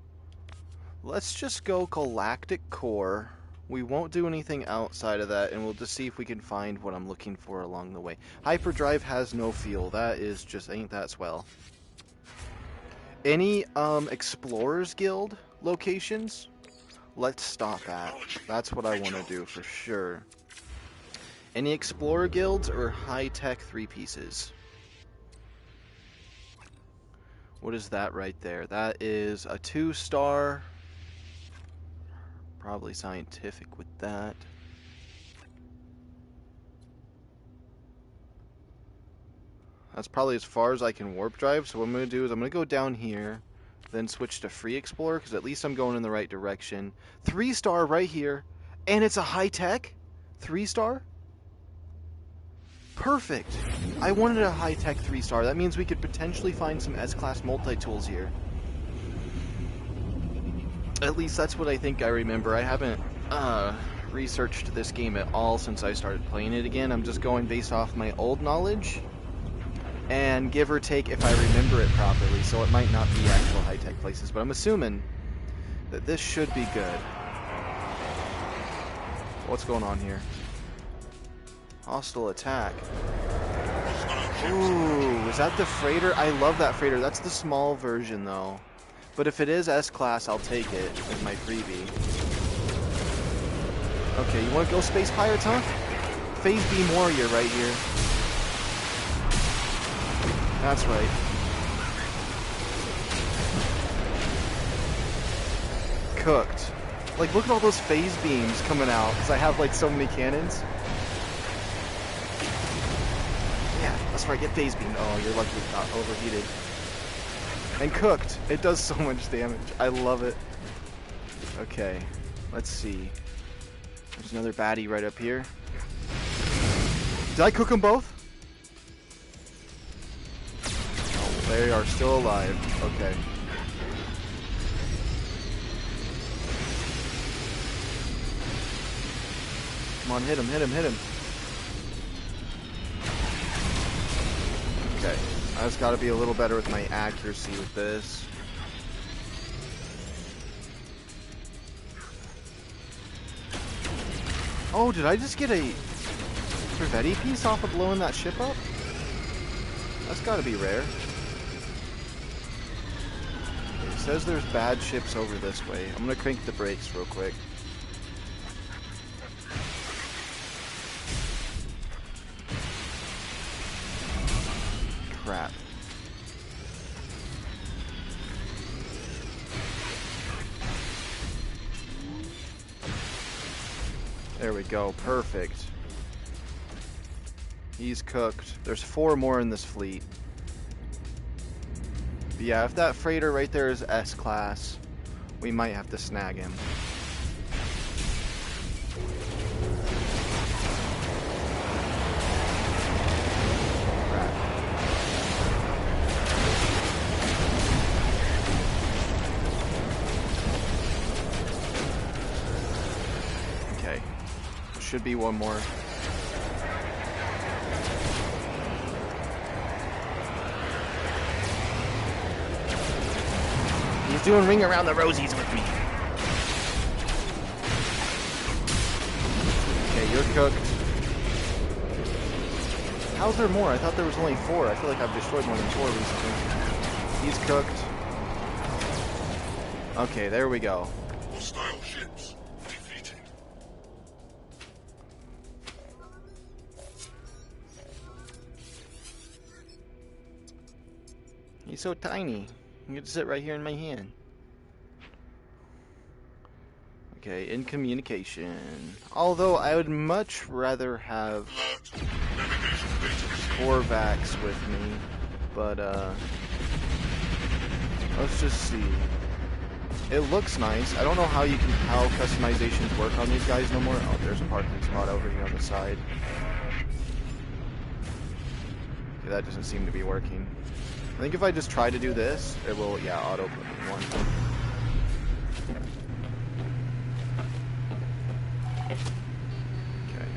Let's just go Galactic Core. We won't do anything outside of that, and we'll just see if we can find what I'm looking for along the way. Hyperdrive has no fuel. That is just, ain't that swell. Any Explorers Guild locations? let's stop at. That's what I want to do for sure. Any Explorer guilds or high-tech 3-pieces? What is that right there? That is a 2-star. Probably scientific with that. That's probably as far as I can warp drive, so what I'm going to do is I'm going to go down here, then switch to Free Explorer, because at least I'm going in the right direction. 3-star right here, and it's a high-tech 3-star? Perfect! I wanted a high-tech 3-star. That means we could potentially find some S-Class multi-tools here. At least that's what I think I remember. I haven't researched this game at all since I started playing it again. I'm just going based off my old knowledge. And give or take if I remember it properly, so it might not be actual high-tech places, but I'm assuming that this should be good. What's going on here? Hostile attack. Ooh, is that the freighter? I love that freighter. That's the small version, though. But if it is S-Class, I'll take it as my freebie. Okay, you want to go Space Pirates, huh? Phase Beam Warrior right here. That's right. Cooked. Like, look at all those phase beams coming out, because I have, like, so many cannons. Yeah, that's right, get phase beamed. Oh, you're lucky it's not overheated. And cooked. It does so much damage. I love it. Okay, let's see. There's another baddie right up here. Did I cook them both? They are still alive. Okay. Come on, hit him, hit him, hit him. Okay. I just gotta be a little better with my accuracy with this. Oh, did I just get a Corvette piece off of blowing that ship up? That's gotta be rare. It says there's bad ships over this way. I'm gonna crank the brakes real quick. Crap. There we go. Perfect. He's cooked. There's 4 more in this fleet. But yeah, if that freighter right there is S-Class, we might have to snag him. Crap. Okay. Should be one more. He's doing Ring Around the Rosies with me. Okay, you're cooked. How's there more? I thought there was only 4. I feel like I've destroyed more than 4 recently. He's cooked. Okay, there we go. Hostile ships defeated. He's so tiny. You can sit right here in my hand. Okay, in communication. Although I would much rather have Corvax with me. But, let's just see. It looks nice. I don't know how customizations work on these guys no more. Oh, there's a parking spot over here on the side. Okay, that doesn't seem to be working. I think if I just try to do this, it will, yeah, auto put me in one. Okay.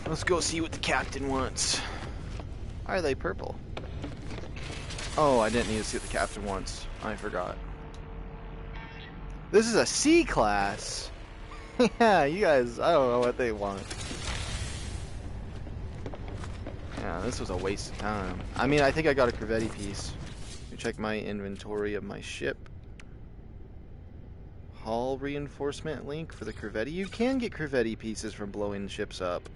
Let's go see what the captain wants. Why are they purple? Oh, I didn't need to see what the captain wants. I forgot. This is a C-class! Yeah, you guys, I don't know what they want. Yeah, this was a waste of time. I mean, I think I got a Corvette piece. Let me check my inventory of my ship. Hull reinforcement link for the Corvette. You can get Corvette pieces from blowing ships up.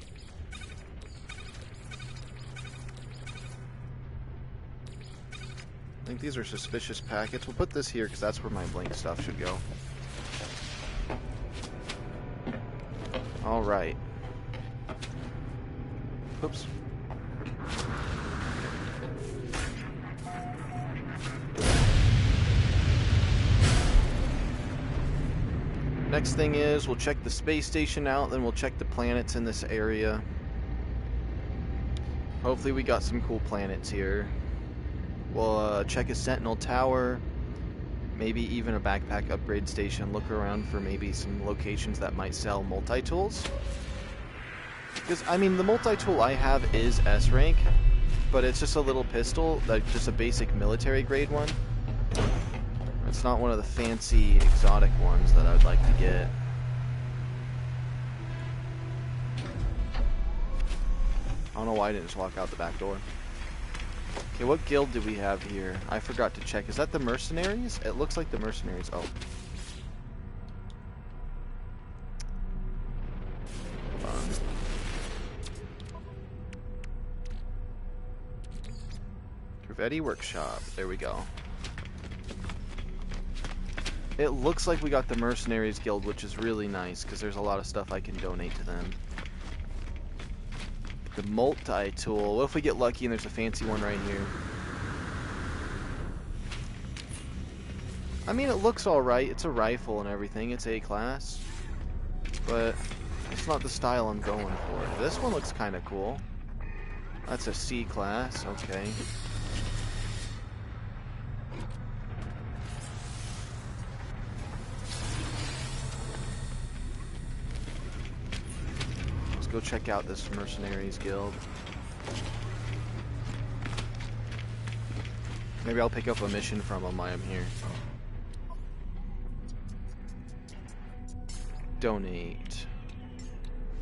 I think these are suspicious packets. We'll put this here because that's where my blink stuff should go. Alright. Oops. Next thing is, we'll check the space station out, then we'll check the planets in this area. Hopefully we got some cool planets here. We'll check a Sentinel Tower, maybe even a backpack upgrade station, look around for maybe some locations that might sell multi-tools. Because, I mean, the multi-tool I have is S-rank, but it's just a little pistol, like just a basic military grade one. It's not one of the fancy exotic ones that I would like to get. I don't know why I didn't just walk out the back door. Okay, what guild do we have here? I forgot to check. Is that the mercenaries? It looks like the mercenaries. Oh. Hold on. Corvette Workshop. There we go. It looks like we got the Mercenaries Guild, which is really nice, because there's a lot of stuff I can donate to them. The multi-tool. What if we get lucky and there's a fancy one right here? I mean, it looks alright. It's a rifle and everything. It's A-class. But it's not the style I'm going for. This one looks kind of cool. That's a C-class. Okay. Go check out this Mercenaries Guild. Maybe I'll pick up a mission from them while I'm here. Donate.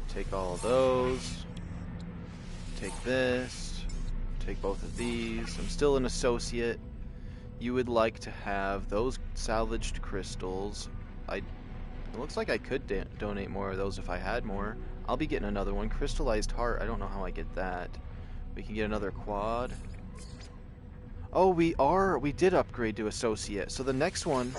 Take all of those. Take this. Take both of these. I'm still an associate. You would like to have those salvaged crystals. It looks like I could donate more of those if I had more. I'll be getting another one. Crystallized heart. I don't know how I get that. We can get another quad. Oh, we did upgrade to associate. So the next one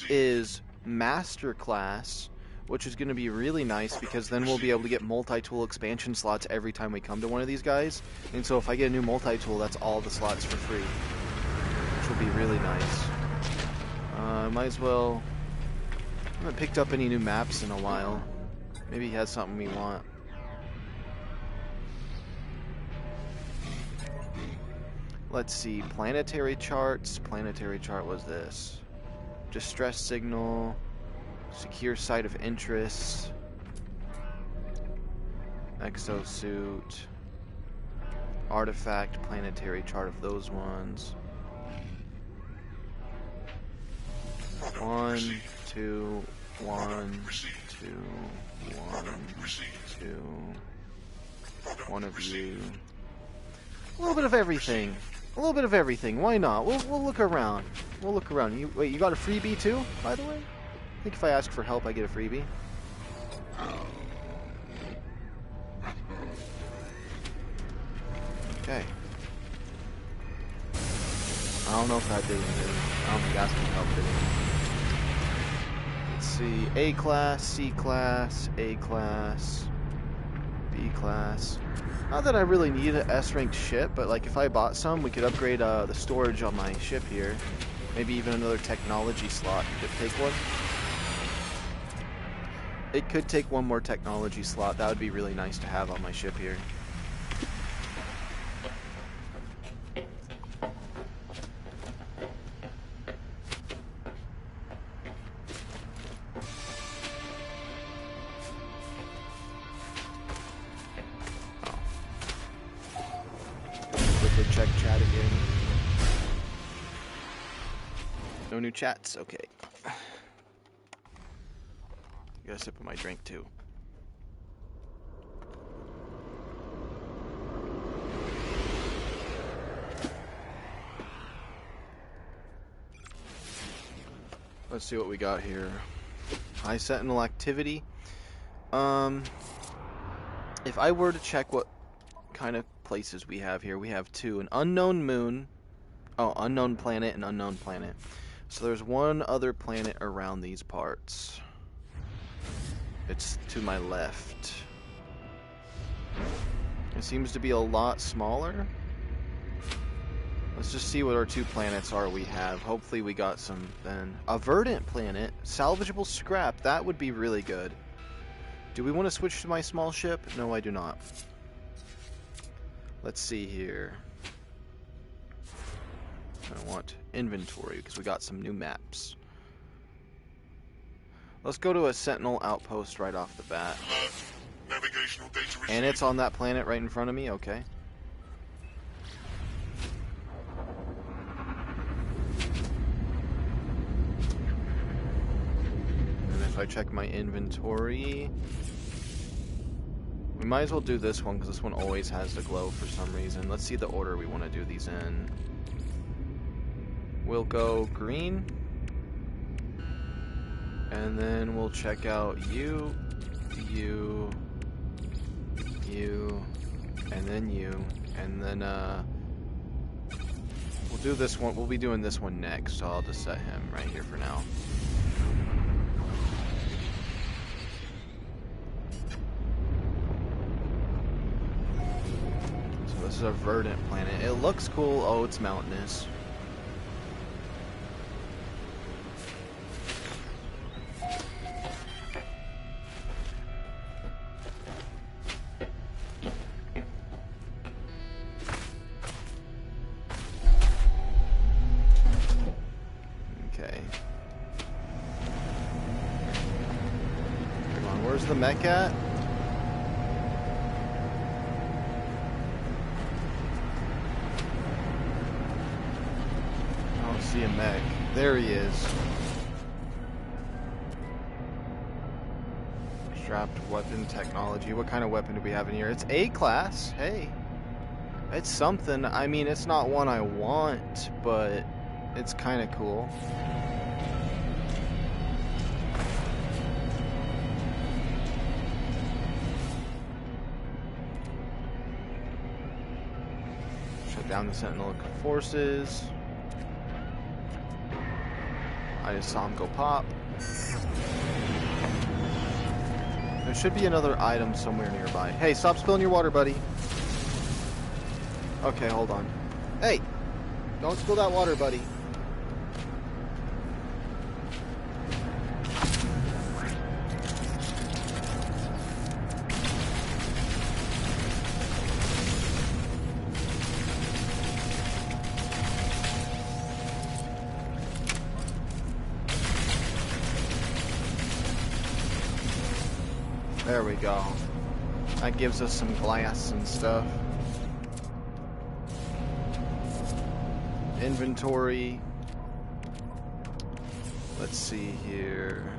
is master class, which is going to be really nice because then we'll be able to get multi-tool expansion slots every time we come to one of these guys. And so if I get a new multi-tool, that's all the slots for free, which will be really nice. Might as well. I haven't picked up any new maps in a while. Maybe he has something we want. Let's see. Planetary charts. Planetary chart was this. Distress signal. Secure site of interest. Exosuit. Artifact. Planetary chart of those ones. 1, 2, 1, 2, 1, 2. One of you. A little bit of everything. A little bit of everything. Why not? We'll look around. We'll look around. Wait, you got a freebie too, by the way? I think if I ask for help, I get a freebie. Okay. I don't know if that did anything. I don't think asking for help did anything. Let's see. A class, C class, A class, B class. Not that I really need an S-ranked ship, but like if I bought some, we could upgrade the storage on my ship here. Maybe even another technology slot could take one. It could take one more technology slot. That would be really nice to have on my ship here. Check chat again. No new chats? Okay. Got a sip of my drink too. Let's see what we got here. High Sentinel activity. If I were to check what kind of places we have here, we have two. An unknown moon. Oh, unknown planet and unknown planet. So there's one other planet around these parts. It's to my left. It seems to be a lot smaller. Let's just see what our two planets are we have. Hopefully we got some then. A verdant planet. Salvageable scrap. That would be really good. Do we want to switch to my small ship? No, I do not. Let's see here. I want inventory because we got some new maps. Let's go to a Sentinel outpost right off the bat. Navigational data received. And it's on that planet right in front of me? Okay. And if I check my inventory... We might as well do this one because this one always has the glow for some reason. Let's see the order we want to do these in. We'll go green. And then we'll check out you, and then you. And then we'll do this one. We'll be doing this one next, so I'll just set him right here for now. So this is a verdant planet. It looks cool. Oh, it's mountainous. Where's the mech at? I don't see a mech. There he is. Strapped weapon technology. What kind of weapon do we have in here? It's A-class. Hey. It's something. I mean, it's not one I want, but it's kind of cool. Down the Sentinel forces. I just saw him go pop. There should be another item somewhere nearby. Hey, stop spilling your water, buddy. Okay, hold on. Hey! Don't spill that water, buddy. There we go. That gives us some glass and stuff. Inventory. Let's see here.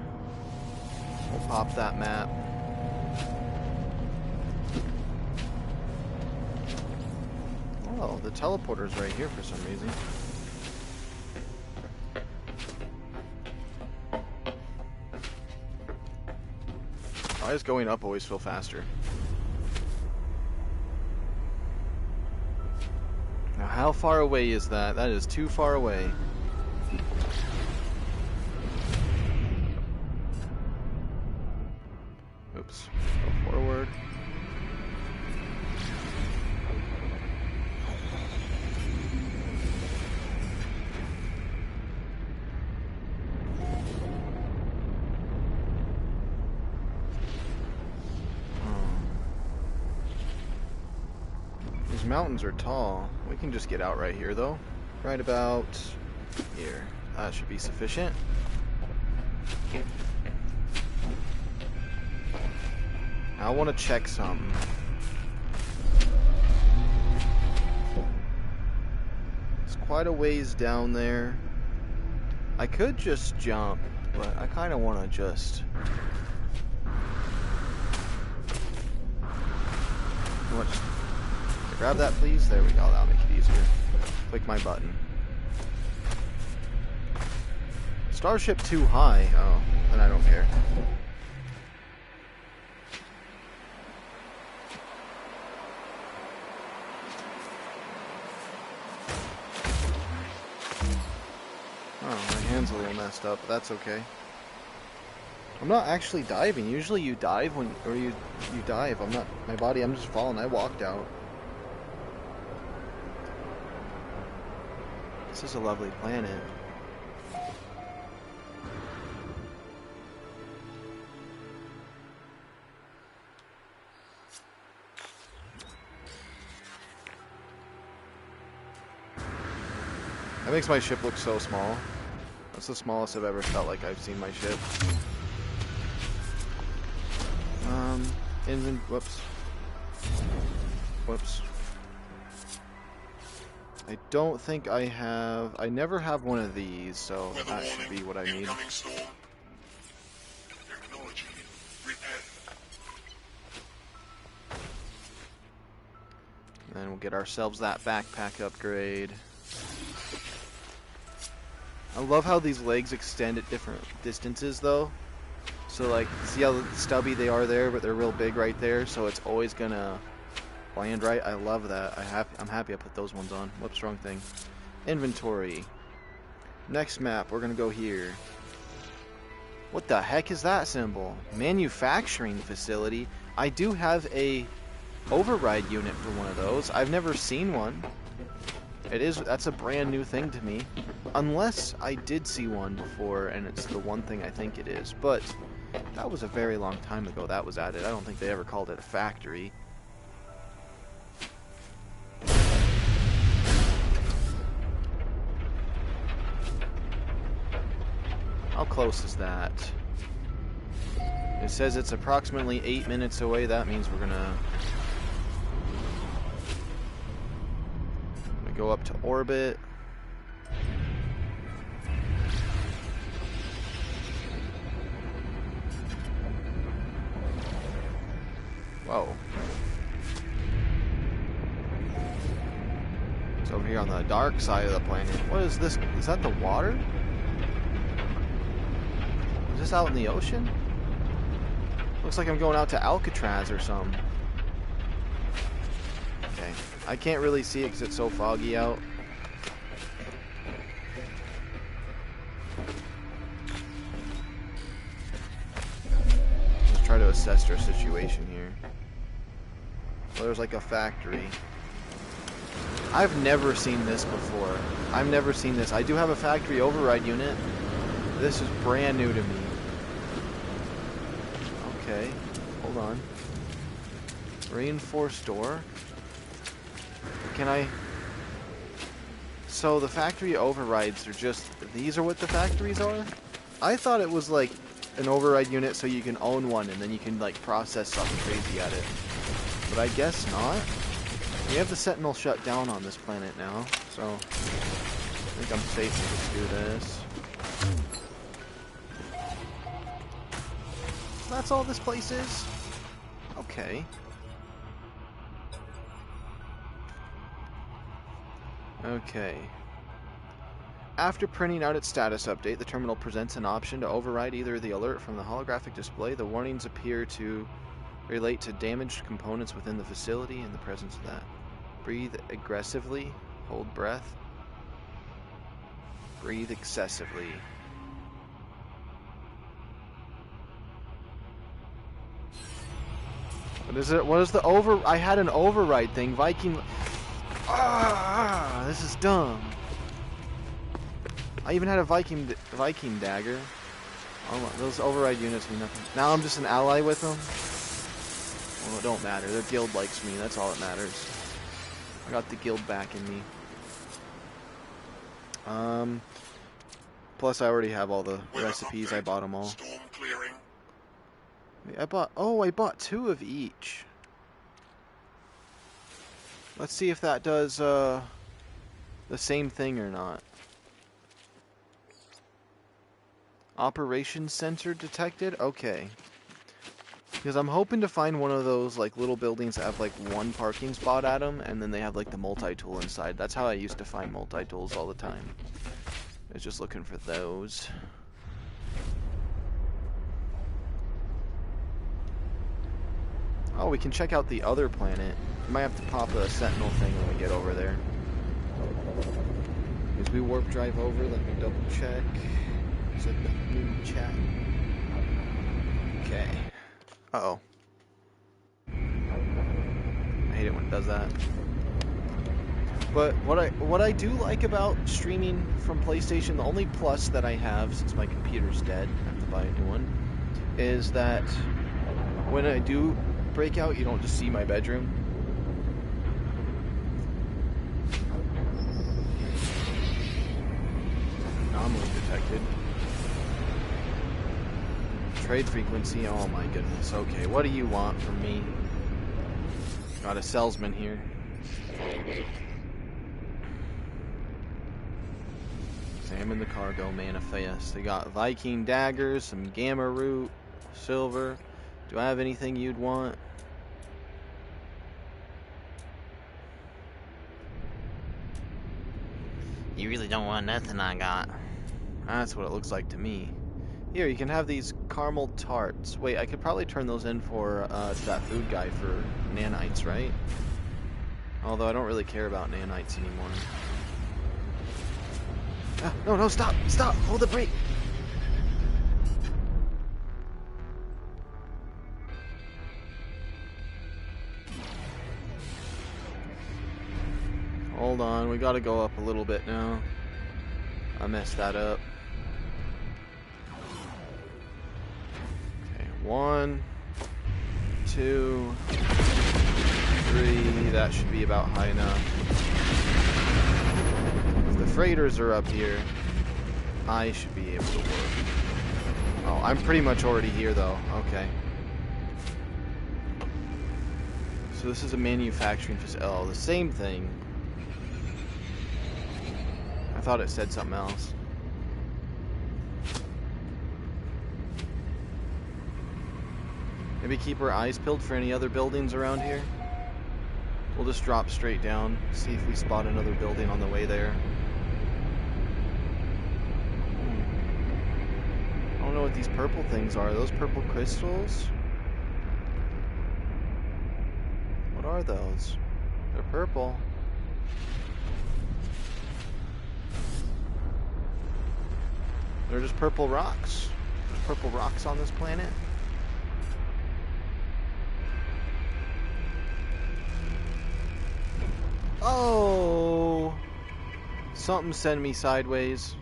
We'll pop that map. Oh, the teleporter's right here for some reason. Why does going up always feel faster? Now, how far away is that? That is too far away. Oops. Go forward. Mountains are tall. We can just get out right here though. Right about here. That should be sufficient. Now I want to check something. It's quite a ways down there. I could just jump, but I kind of want to just... Grab that, please. There we go. That'll make it easier. Click my button. Starship too high. Oh, then I don't care. Oh, my hand's a little messed up, but that's okay. I'm not actually diving. Usually you dive when, or you dive. I'm not, my body, I'm just falling. I walked out. This is a lovely planet. That makes my ship look so small. That's the smallest I've ever felt like I've seen my ship. Whoops. Whoops. I don't think I have... I never have one of these, so that should be what I need. And then we'll get ourselves that backpack upgrade. I love how these legs extend at different distances, though. So, like, see how stubby they are there, but they're real big right there, so it's always gonna land right. I love that. I'm happy I put those ones on. Whoops, wrong thing. Inventory. Next map, we're gonna go here. What the heck is that symbol? Manufacturing facility. I do have a override unit for one of those. I've never seen one. That's a brand new thing to me. Unless I did see one before, and it's the one thing I think it is. But that was a very long time ago that was added. I don't think they ever called it a factory. How close is that? It says it's approximately 8 minutes away. That means we're gonna go up to orbit. Whoa. It's over here on the dark side of the planet. What is this? Is that the water? Is this out in the ocean? Looks like I'm going out to Alcatraz or something. Okay. I can't really see it because it's so foggy out. Let's try to assess our situation here. Well, there's like a factory. I've never seen this before. I've never seen this. I do have a factory override unit. This is brand new to me. Okay, hold on. Reinforced door. Can I... So the factory overrides are just... These are what the factories are? I thought it was like an override unit so you can own one and then you can like process something crazy at it. But I guess not. We have the Sentinel shut down on this planet now, so I think I'm safe to just do this. That's all this place is? Okay. Okay. After printing out its status update, the terminal presents an option to override either the alert from the holographic display. The warnings appear to relate to damaged components within the facility in the presence of that. Breathe aggressively. Hold breath. Breathe excessively. What is it? What is the over... I had an override thing. Viking... Ah, this is dumb. I even had a Viking dagger. Oh, those override units mean nothing. Now I'm just an ally with them? Well, it don't matter. Their guild likes me. That's all that matters. I got the guild back in me. Plus I already have all the recipes. I bought them all. Storm clearing. I bought 2 of each. Let's see if that does the same thing or not. Operations sensor detected? Okay. Because I'm hoping to find one of those like little buildings that have like one parking spot at them, and then they have like the multi-tool inside. That's how I used to find multi-tools all the time. I was just looking for those. Oh, we can check out the other planet. We might have to pop a sentinel thing when we get over there. As we warp drive over, let me double check. Is it the new chat? Okay. Uh-oh. I hate it when it does that. But what I do like about streaming from PlayStation, the only plus that I have since my computer's dead, I have to buy a new one, is that when I do break out, you don't just see my bedroom. Anomaly detected. Trade frequency, oh my goodness. Okay, what do you want from me? Got a salesman here. Examine the cargo manifest. They got Viking daggers, some gamma root, silver. Do I have anything you'd want? You really don't want nothing I got. That's what it looks like to me. Here, you can have these caramel tarts. Wait, I could probably turn those in for that food guy for nanites, right? Although I don't really care about nanites anymore. Ah, no, stop! Stop! Hold the brake! Hold on, we gotta go up a little bit now. I messed that up. Okay, 1, 2, 3. That should be about high enough. If the freighters are up here, I should be able to work. Oh, I'm pretty much already here though. Okay. So this is a manufacturing facility. Oh, the same thing. I thought it said something else. Maybe keep our eyes peeled for any other buildings around here. We'll just drop straight down, see if we spot another building on the way there. I don't know what these purple things are. Are those purple crystals? What are those? They're purple. They're just purple rocks. There's purple rocks on this planet. Oh! Something sent me sideways.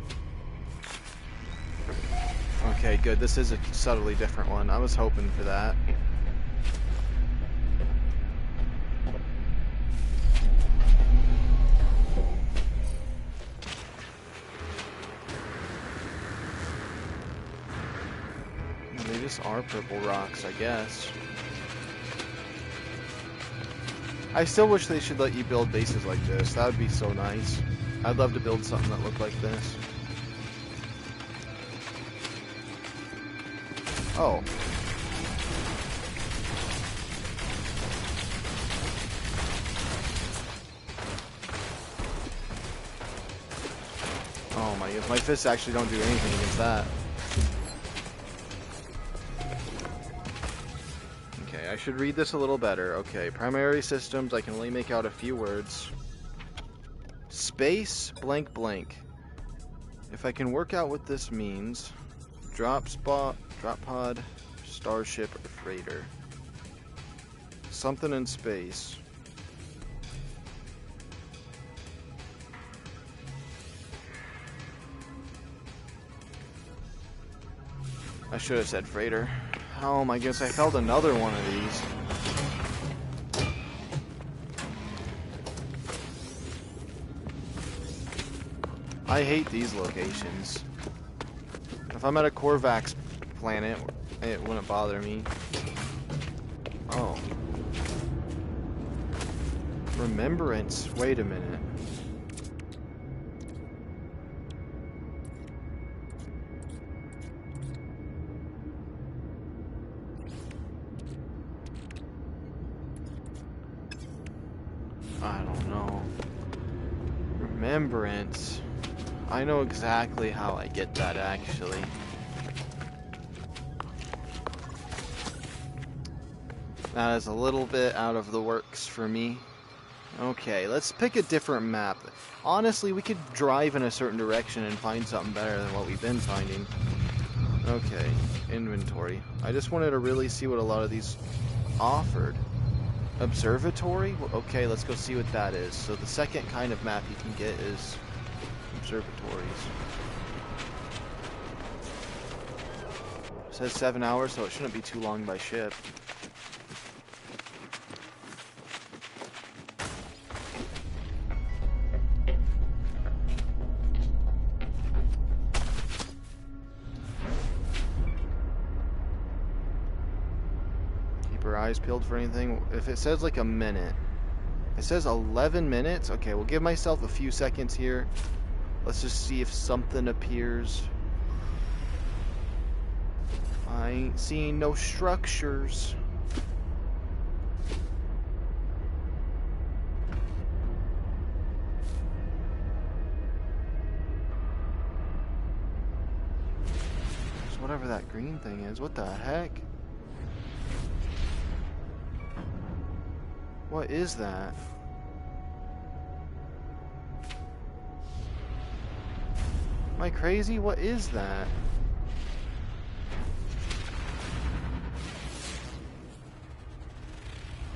Okay, good. This is a subtly different one. I was hoping for that. They just are purple rocks, I guess. I still wish they should let you build bases like this. That would be so nice. I'd love to build something that looked like this. Oh. Oh my goodness, my fists actually don't do anything against that. Okay, I should read this a little better. Okay, primary systems, I can only make out a few words. Space blank blank. If I can work out what this means, drop spot, drop pod, starship, or freighter. Something in space. I should have said freighter. Oh my goodness, I failed another one of these. I hate these locations. If I'm at a Corvax planet, it wouldn't bother me. Oh. Remembrance. Wait a minute. I don't know. Remembrance. I know exactly how I get that, actually. That is a little bit out of the works for me. Okay, let's pick a different map. Honestly, we could drive in a certain direction and find something better than what we've been finding. Okay, inventory. I just wanted to really see what a lot of these offered. Observatory? Okay, let's go see what that is. So the second kind of map you can get is observatories. It says 7 hours, so it shouldn't be too long by ship. Eyes peeled for anything. If it says like a minute, it says 11 minutes. Okay, we'll give myself a few seconds here. Let's just see if something appears. I ain't seeing no structures. So whatever that green thing is, what the heck? What is that? Am I crazy? What is that?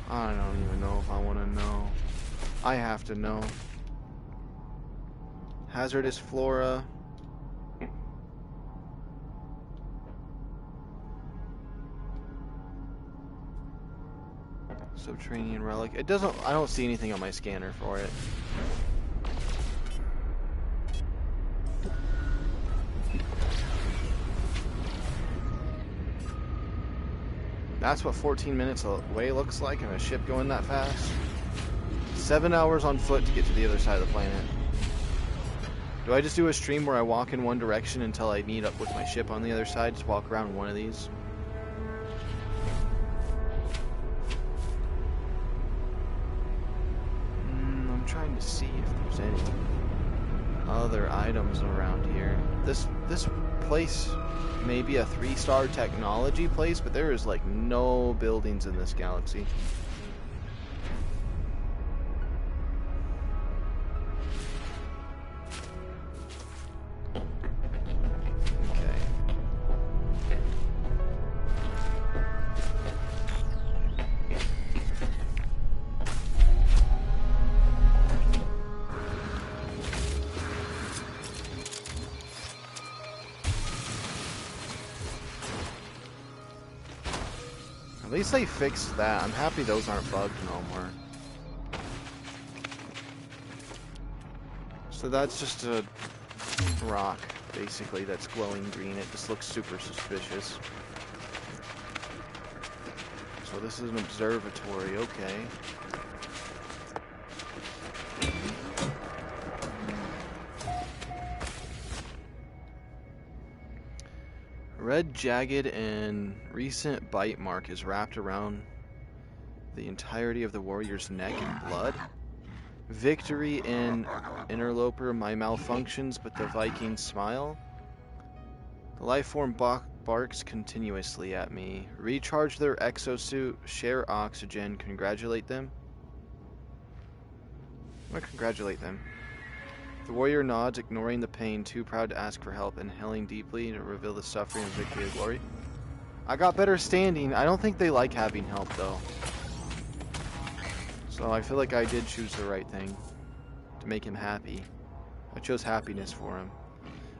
I don't even know if I want to know. I have to know. Hazardous flora. Subterranean relic. It doesn't. I don't see anything on my scanner for it. That's what 14 minutes away looks like in a ship going that fast. 7 hours on foot to get to the other side of the planet. Do I just do a stream where I walk in one direction until I meet up with my ship on the other side? Just walk around one of these? I'm trying to see if there's any other items around here. This place may be a 3-star technology place, but there is like no buildings in this galaxy. At least they fixed that. I'm happy those aren't bugged no more. So that's just a rock, basically, that's glowing green. It just looks super suspicious. So this is an observatory, okay. Red, jagged, and recent bite mark is wrapped around the entirety of the warrior's neck in blood. Victory in interloper, my malfunctions, but the Vikings smile. The lifeform barks continuously at me. Recharge their exosuit, share oxygen, congratulate them. I'm gonna congratulate them. The warrior nods, ignoring the pain, too proud to ask for help, inhaling deeply to reveal the suffering and victory of glory. I got better standing. I don't think they like having help, though. So I feel like I did choose the right thing to make him happy. I chose happiness for him.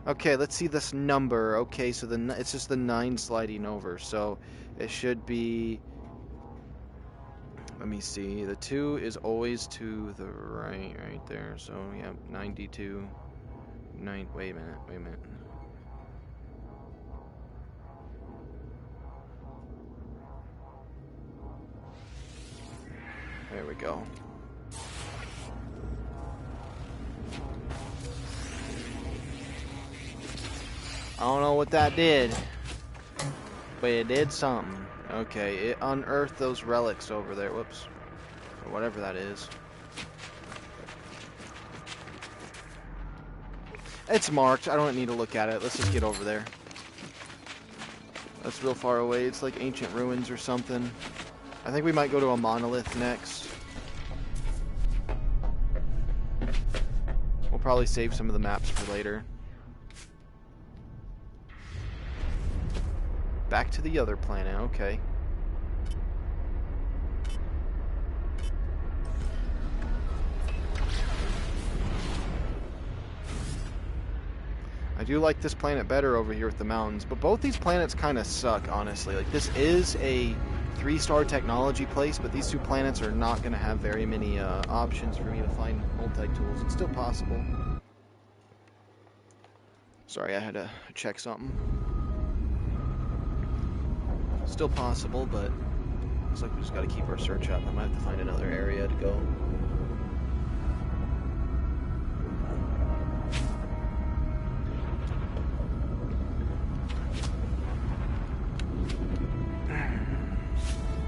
Okay, let's see this number. Okay, so it's just the 9 sliding over, so it should be... Let me see. The 2 is always to the right there. So, yeah, 92. Wait a minute. There we go. I don't know what that did, but it did something. Okay, it unearthed those relics over there. Whoops. Or whatever that is. It's marked. I don't need to look at it. Let's just get over there. That's real far away. It's like ancient ruins or something. I think we might go to a monolith next. We'll probably save some of the maps for later. Back to the other planet, okay. I do like this planet better over here with the mountains, but both these planets kind of suck, honestly. Like, this is a 3-star technology place, but these two planets are not going to have very many options for me to find multi-tools. It's still possible. Sorry, I had to check something. Still possible, but looks like we just got to keep our search up. I might have to find another area to go.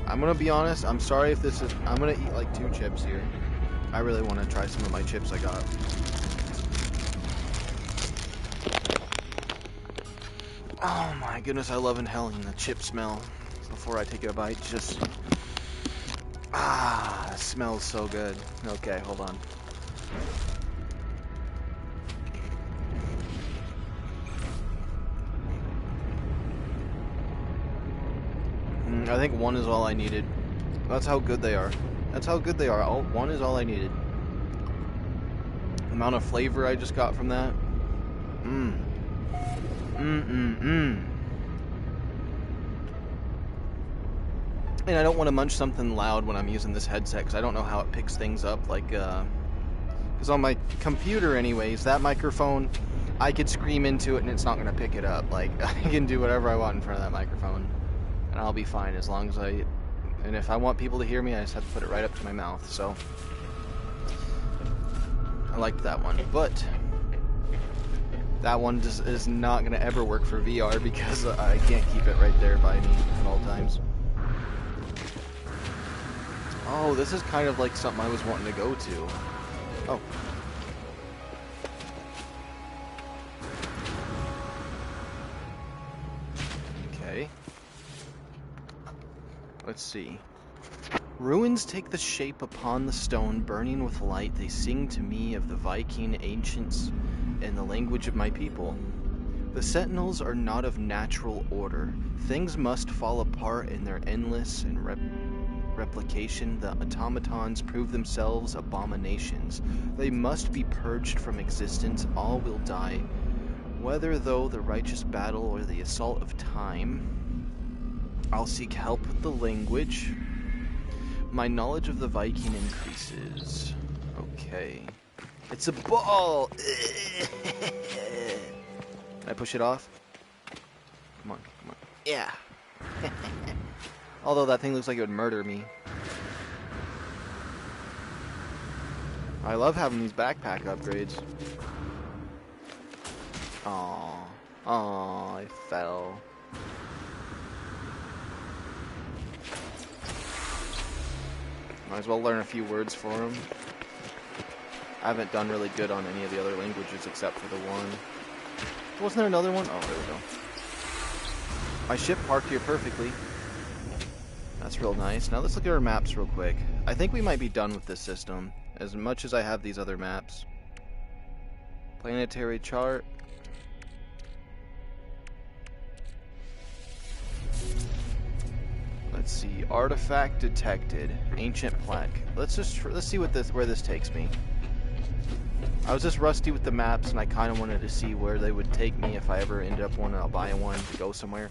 I'm gonna be honest, I'm sorry if this is... I'm gonna eat like 2 chips here. I really want to try some of my chips I got. Oh my goodness, I love inhaling the chip smell before I take a bite. Just... ah, it smells so good. Okay, hold on. I think 1 is all I needed. That's how good they are. That's how good they are. 1 is all I needed. The amount of flavor I just got from that. And I don't want to munch something loud when I'm using this headset because I don't know how it picks things up. Like, because on my computer anyways, that microphone, I could scream into it and it's not going to pick it up. Like, I can do whatever I want in front of that microphone. And I'll be fine as long as and if I want people to hear me, I just have to put it right up to my mouth, so. I liked that one, but that one just is not going to ever work for VR because I can't keep it right there by me at all times. Oh, this is kind of like something I was wanting to go to. Oh. Okay. Let's see. Ruins take the shape upon the stone, burning with light. They sing to me of the Viking ancients and the language of my people. The sentinels are not of natural order. Things must fall apart in their endless and replication. The automatons prove themselves abominations. They must be purged from existence. All will die. Whether though the righteous battle or the assault of time, I'll seek help with the language. My knowledge of the Viking increases. Okay. It's a ball! Can I push it off? Come on, come on. Yeah. Although that thing looks like it would murder me. I love having these backpack upgrades. Aww. Aww, I fell. Might as well learn a few words for him. I haven't done really good on any of the other languages except for the one. Wasn't there another one? Oh, there we go. My ship parked here perfectly. That's real nice. Now let's look at our maps real quick. I think we might be done with this system, as much as I have these other maps. Planetary chart. Let's see. Artifact detected. Ancient plaque. Let's see what where this takes me. I was just rusty with the maps, and I kind of wanted to see where they would take me if I ever ended up wanting to buy one to go somewhere.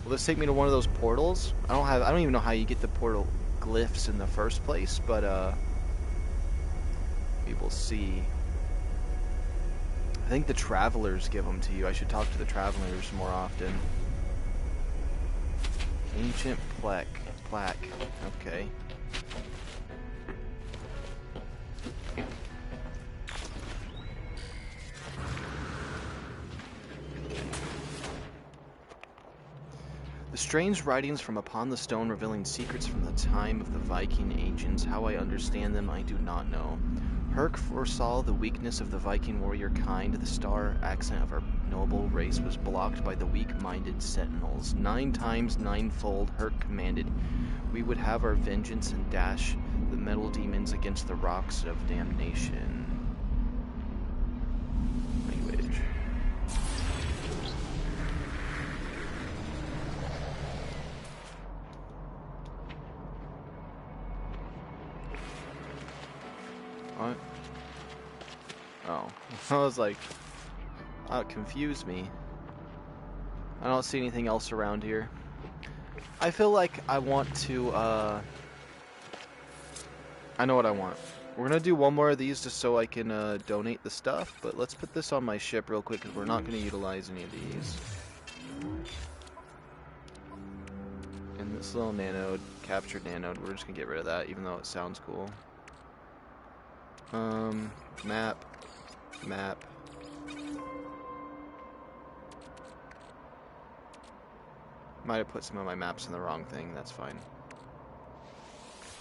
Will this take me to one of those portals? I don't even know how you get the portal glyphs in the first place, but we will see. I think the travelers give them to you. I should talk to the travelers more often. Ancient plaque. Okay. The strange writings from upon the stone revealing secrets from the time of the Viking ancients. How I understand them, I do not know. Herc foresaw the weakness of the Viking warrior kind. The star accent of our noble race was blocked by the weak-minded sentinels. 9 times ninefold Herc commanded. we would have our vengeance and dash the metal demons against the rocks of damnation. Language. What? Oh, I was like, oh, it confused me. I don't see anything else around here. I feel like I want to, I know what I want. We're gonna do one more of these just so I can donate the stuff, but let's put this on my ship real quick because we're not gonna utilize any of these. And this little nanode, captured nanode, we're just gonna get rid of that even though it sounds cool. Map. Might have put some of my maps in the wrong thing, that's fine.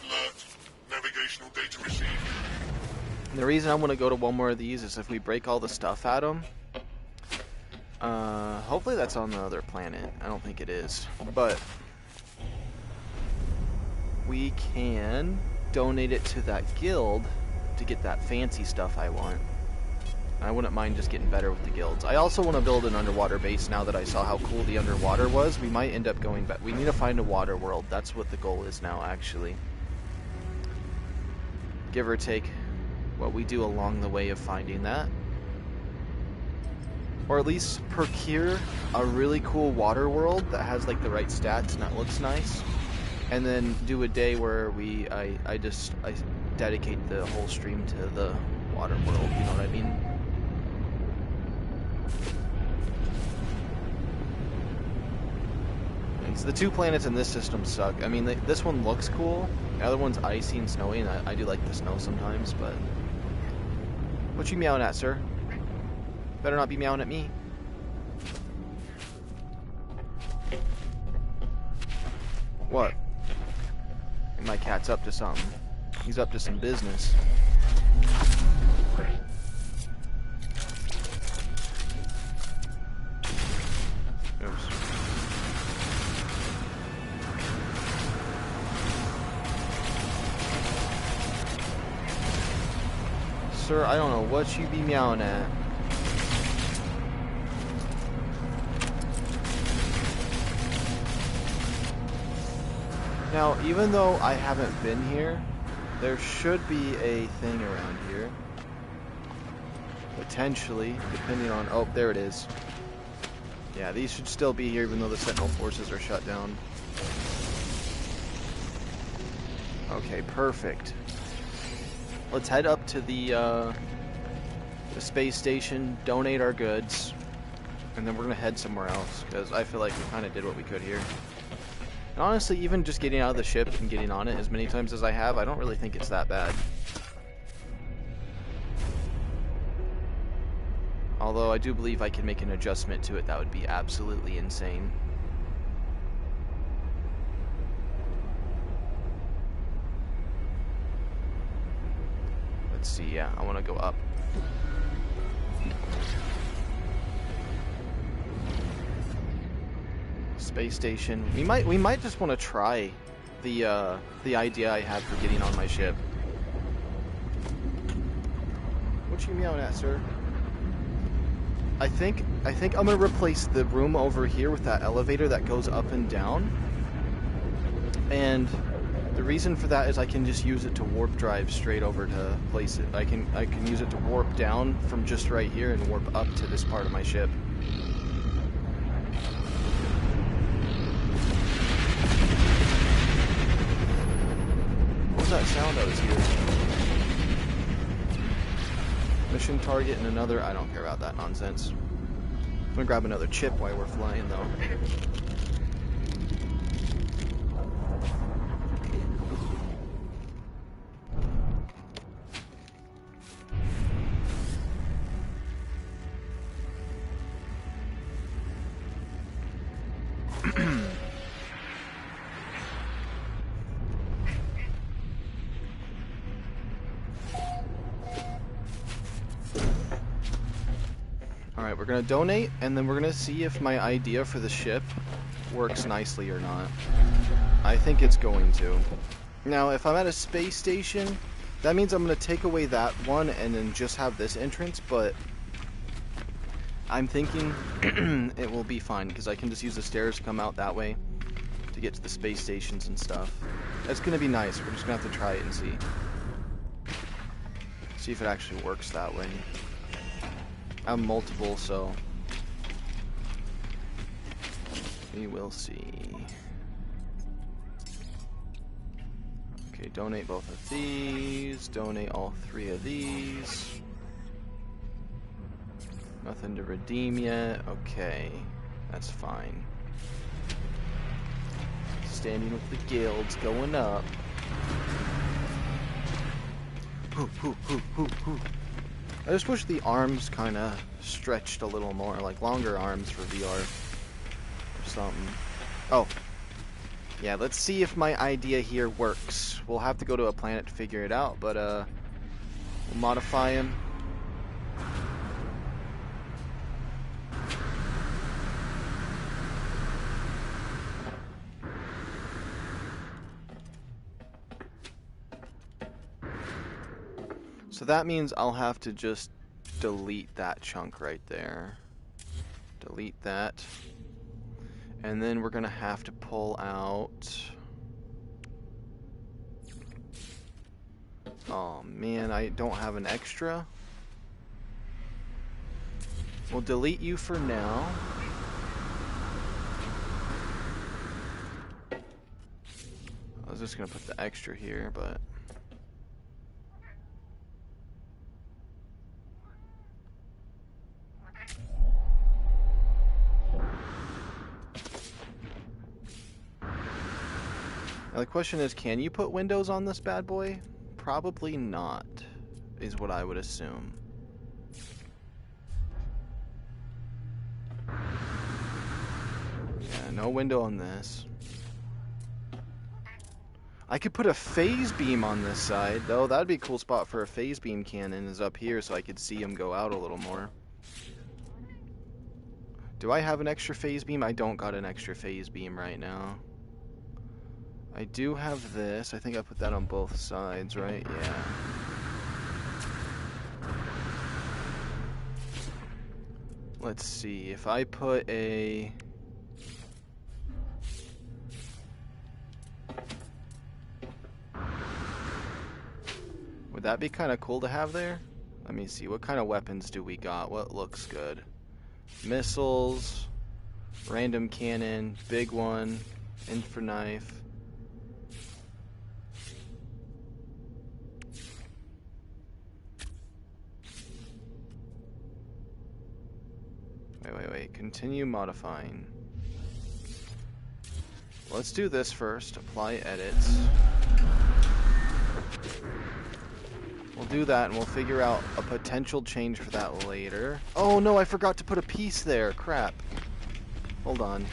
Alert. Navigational data received. And the reason I want to go to one more of these is if we break all the stuff at them. Hopefully that's on the other planet. I don't think it is. But we can donate it to that guild to get that fancy stuff I want. I wouldn't mind just getting better with the guilds. I also want to build an underwater base now that I saw how cool the underwater was. We might end up going back. We need to find a water world. That's what the goal is now, actually. Give or take what we do along the way of finding that. Or at least procure a really cool water world that has like the right stats and that looks nice. And then do a day where I dedicate the whole stream to the water world, you know what I mean? So the two planets in this system suck. I mean, this one looks cool. The other one's icy and snowy, and I do like the snow sometimes, but... What you meowing at, sir? Better not be meowing at me. What? My cat's up to something. He's up to some business. Oops. Sir, I don't know what you be meowing at. Now, even though I haven't been here, there should be a thing around here. Potentially, depending on... Oh, there it is. Yeah, these should still be here even though the Sentinel forces are shut down. Okay, perfect. Let's head up to the space station, donate our goods, and then we're going to head somewhere else, because I feel like we kind of did what we could here. And honestly, even just getting out of the ship and getting on it as many times as I have, I don't really think it's that bad. Although I do believe I can make an adjustment to it that would be absolutely insane. Let's see, yeah, I want to go up. Space station. We might just want to try the idea I have for getting on my ship. What you meowing at, sir? I think I'm gonna replace the room over here with that elevator that goes up and down. And the reason for that is I can just use it to warp drive straight over to place it. I can use it to warp down from just right here and warp up to this part of my ship. What was that sound I was hearing? Mission target and another... I don't care about that nonsense. I'm gonna grab another chip while we're flying, though. Alright, we're gonna donate, and then we're gonna see if my idea for the ship works nicely or not. I think it's going to. Now, if I'm at a space station, that means I'm going to take away that one and then just have this entrance, but I'm thinking it will be fine, because I can just use the stairs to come out that way to get to the space stations and stuff. That's going to be nice. We're just going to have to try it and see. See if it actually works that way. I have multiple, so we will see. Okay, donate both of these. Donate all 3 of these. Nothing to redeem yet. Okay, that's fine. Standing with the guilds, going up. I just wish the arms kind of stretched a little more, like longer arms for VR or something. Oh. Yeah, let's see if my idea here works. We'll have to go to a planet to figure it out, but we'll modify him. So that means I'll have to just delete that chunk right there. Delete that. And then we're going to have to pull out... Oh man, I don't have an extra. We'll delete you for now. I was just going to put the extra here, but... Now the question is, can you put windows on this bad boy? Probably not, is what I would assume. Yeah, no window on this. I could put a phase beam on this side, though. That'd be a cool spot for a phase beam cannon, is up here, so I could see him go out a little more. Do I have an extra phase beam? I don't got an extra phase beam right now. I do have this. I think I put that on both sides, right? Yeah. Let's see. If I put a... Would that be kind of cool to have there? Let me see. What kind of weapons do we got? What looks good? Missiles, random cannon, big one, infra knife. Wait. Continue modifying. Let's do this first. Apply edits. We'll do that and we'll figure out a potential change for that later. Oh no, I forgot to put a piece there. Crap. Hold on.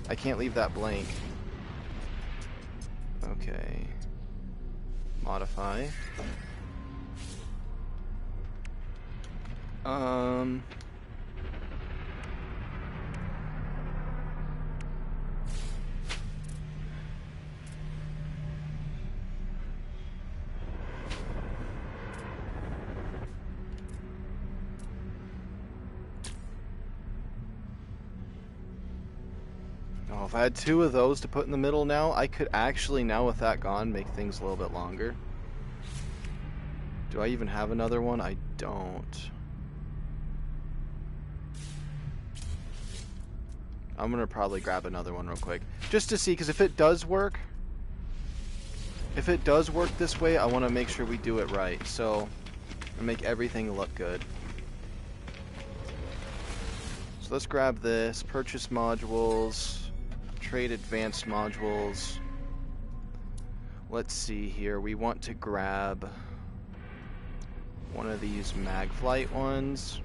I can't leave that blank. Okay. Modify. Oh, if I had 2 of those to put in the middle now, I could actually, now with that gone, make things a little bit longer. Do I even have another one? I don't. I'm gonna probably grab another one real quick, just to see, because if it does work this way, I want to make sure we do it right, so make everything look good. So let's grab this, purchase modules, trade advanced modules. Let's see here, we want to grab one of these mag flight ones.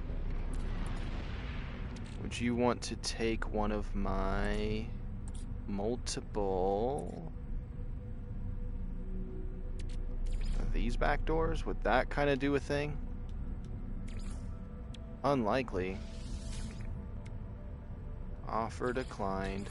Would you want to take one of my multiple of these back doors? Would that kind of do a thing? Unlikely. Offer declined.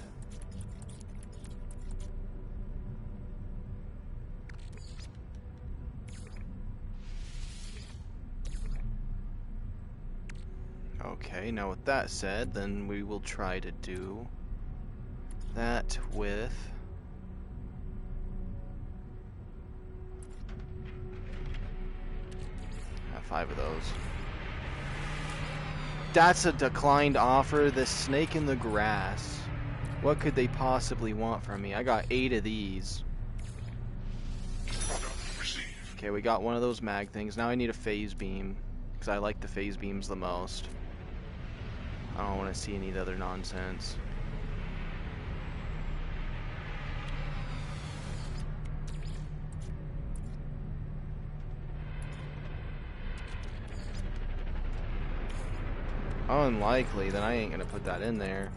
Okay, now with that said, then we will try to do that with have 5 of those. That's a declined offer. The snake in the grass. What could they possibly want from me? I got 8 of these. Okay, we got one of those mag things. Now I need a phase beam, because I like the phase beams the most. I don't want to see any other nonsense. Unlikely, then I ain't gonna put that in there.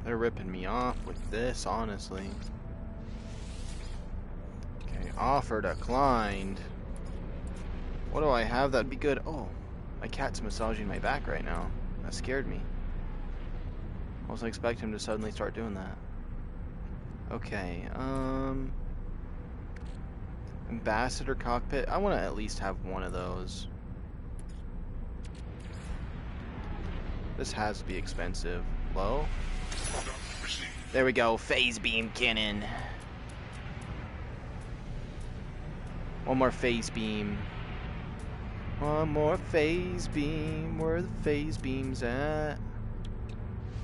They're ripping me off with this, honestly. Okay, offer declined. What do I have that'd be good? Oh, my cat's massaging my back right now. That scared me. I wasn't expecting him to suddenly start doing that. Okay, Ambassador cockpit. I want to at least have one of those. This has to be expensive. Low? There we go, phase beam cannon. One more phase beam. One more phase beam. Where are the phase beams at?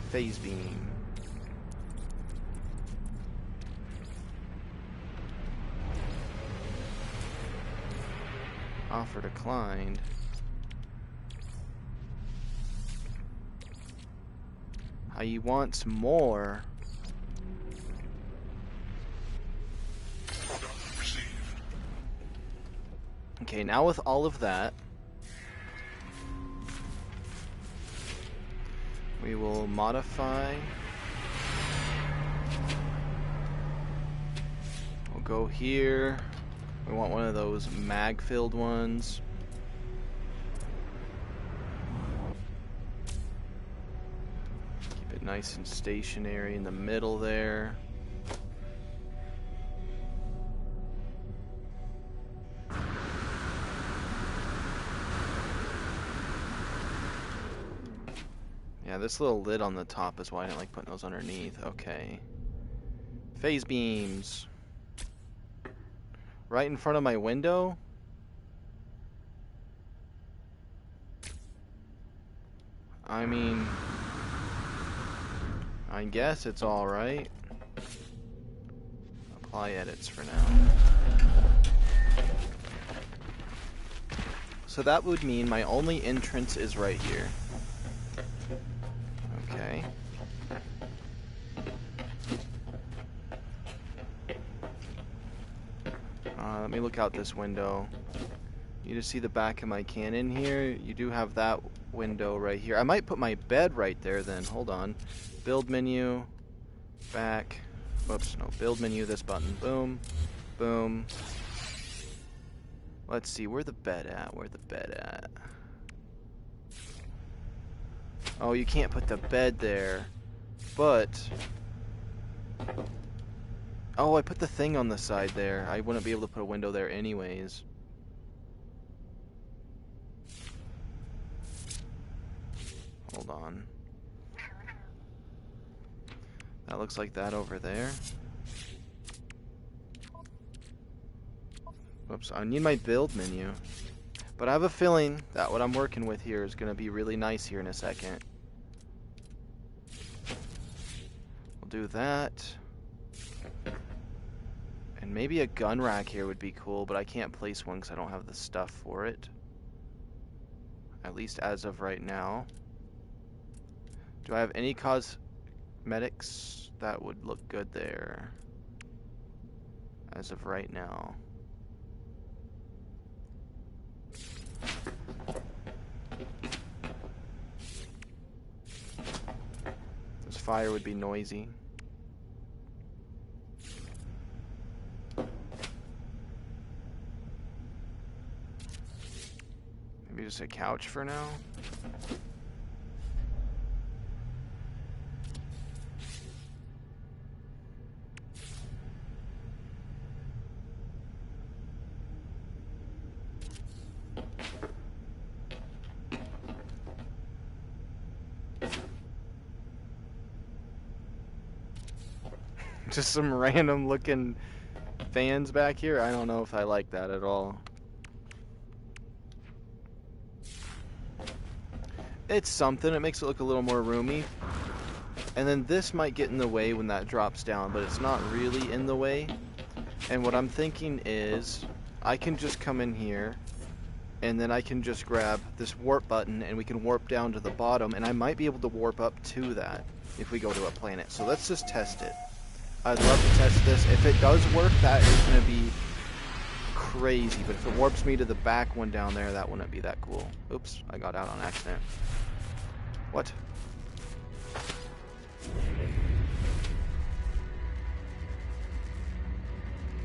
Phase beam. Offer declined. He wants more. Okay, now with all of that, we will modify. We'll go here. We want one of those mag-filled ones. Keep it nice and stationary in the middle there. Yeah, this little lid on the top is why I didn't like putting those underneath. Okay. Phase beams. Right in front of my window? I mean, I guess it's alright. Apply edits for now. So that would mean my only entrance is right here. Okay. Let me look out this window. You just see the back of my cannon here. You do have that window right here. I might put my bed right there then. Hold on. Build menu. Back. Whoops, no. Build menu, this button. Boom. Boom. Let's see. Where the bed at? Where the bed at? Oh, you can't put the bed there. But... oh, I put the thing on the side there. I wouldn't be able to put a window there anyways. Hold on. That looks like that over there. Whoops, I need my build menu. But I have a feeling that what I'm working with here is going to be really nice here in a second. We'll do that. And maybe a gun rack here would be cool, but I can't place one because I don't have the stuff for it. at least as of right now. Do I have any cosmetics? That would look good there. As of right now. This fire would be noisy. Maybe just a couch for now. Just some random looking fans back here. I don't know if I like that at all. It's something. It makes it look a little more roomy. And then this might get in the way when that drops down, but it's not really in the way. And what I'm thinking is I can just come in here and then I can just grab this warp button and we can warp down to the bottom, and I might be able to warp up to that if we go to a planet. So let's just test it. I'd love to test this. If it does work, that is going to be crazy. But if it warps me to the back one down there, that wouldn't be that cool. Oops, I got out on accident. What?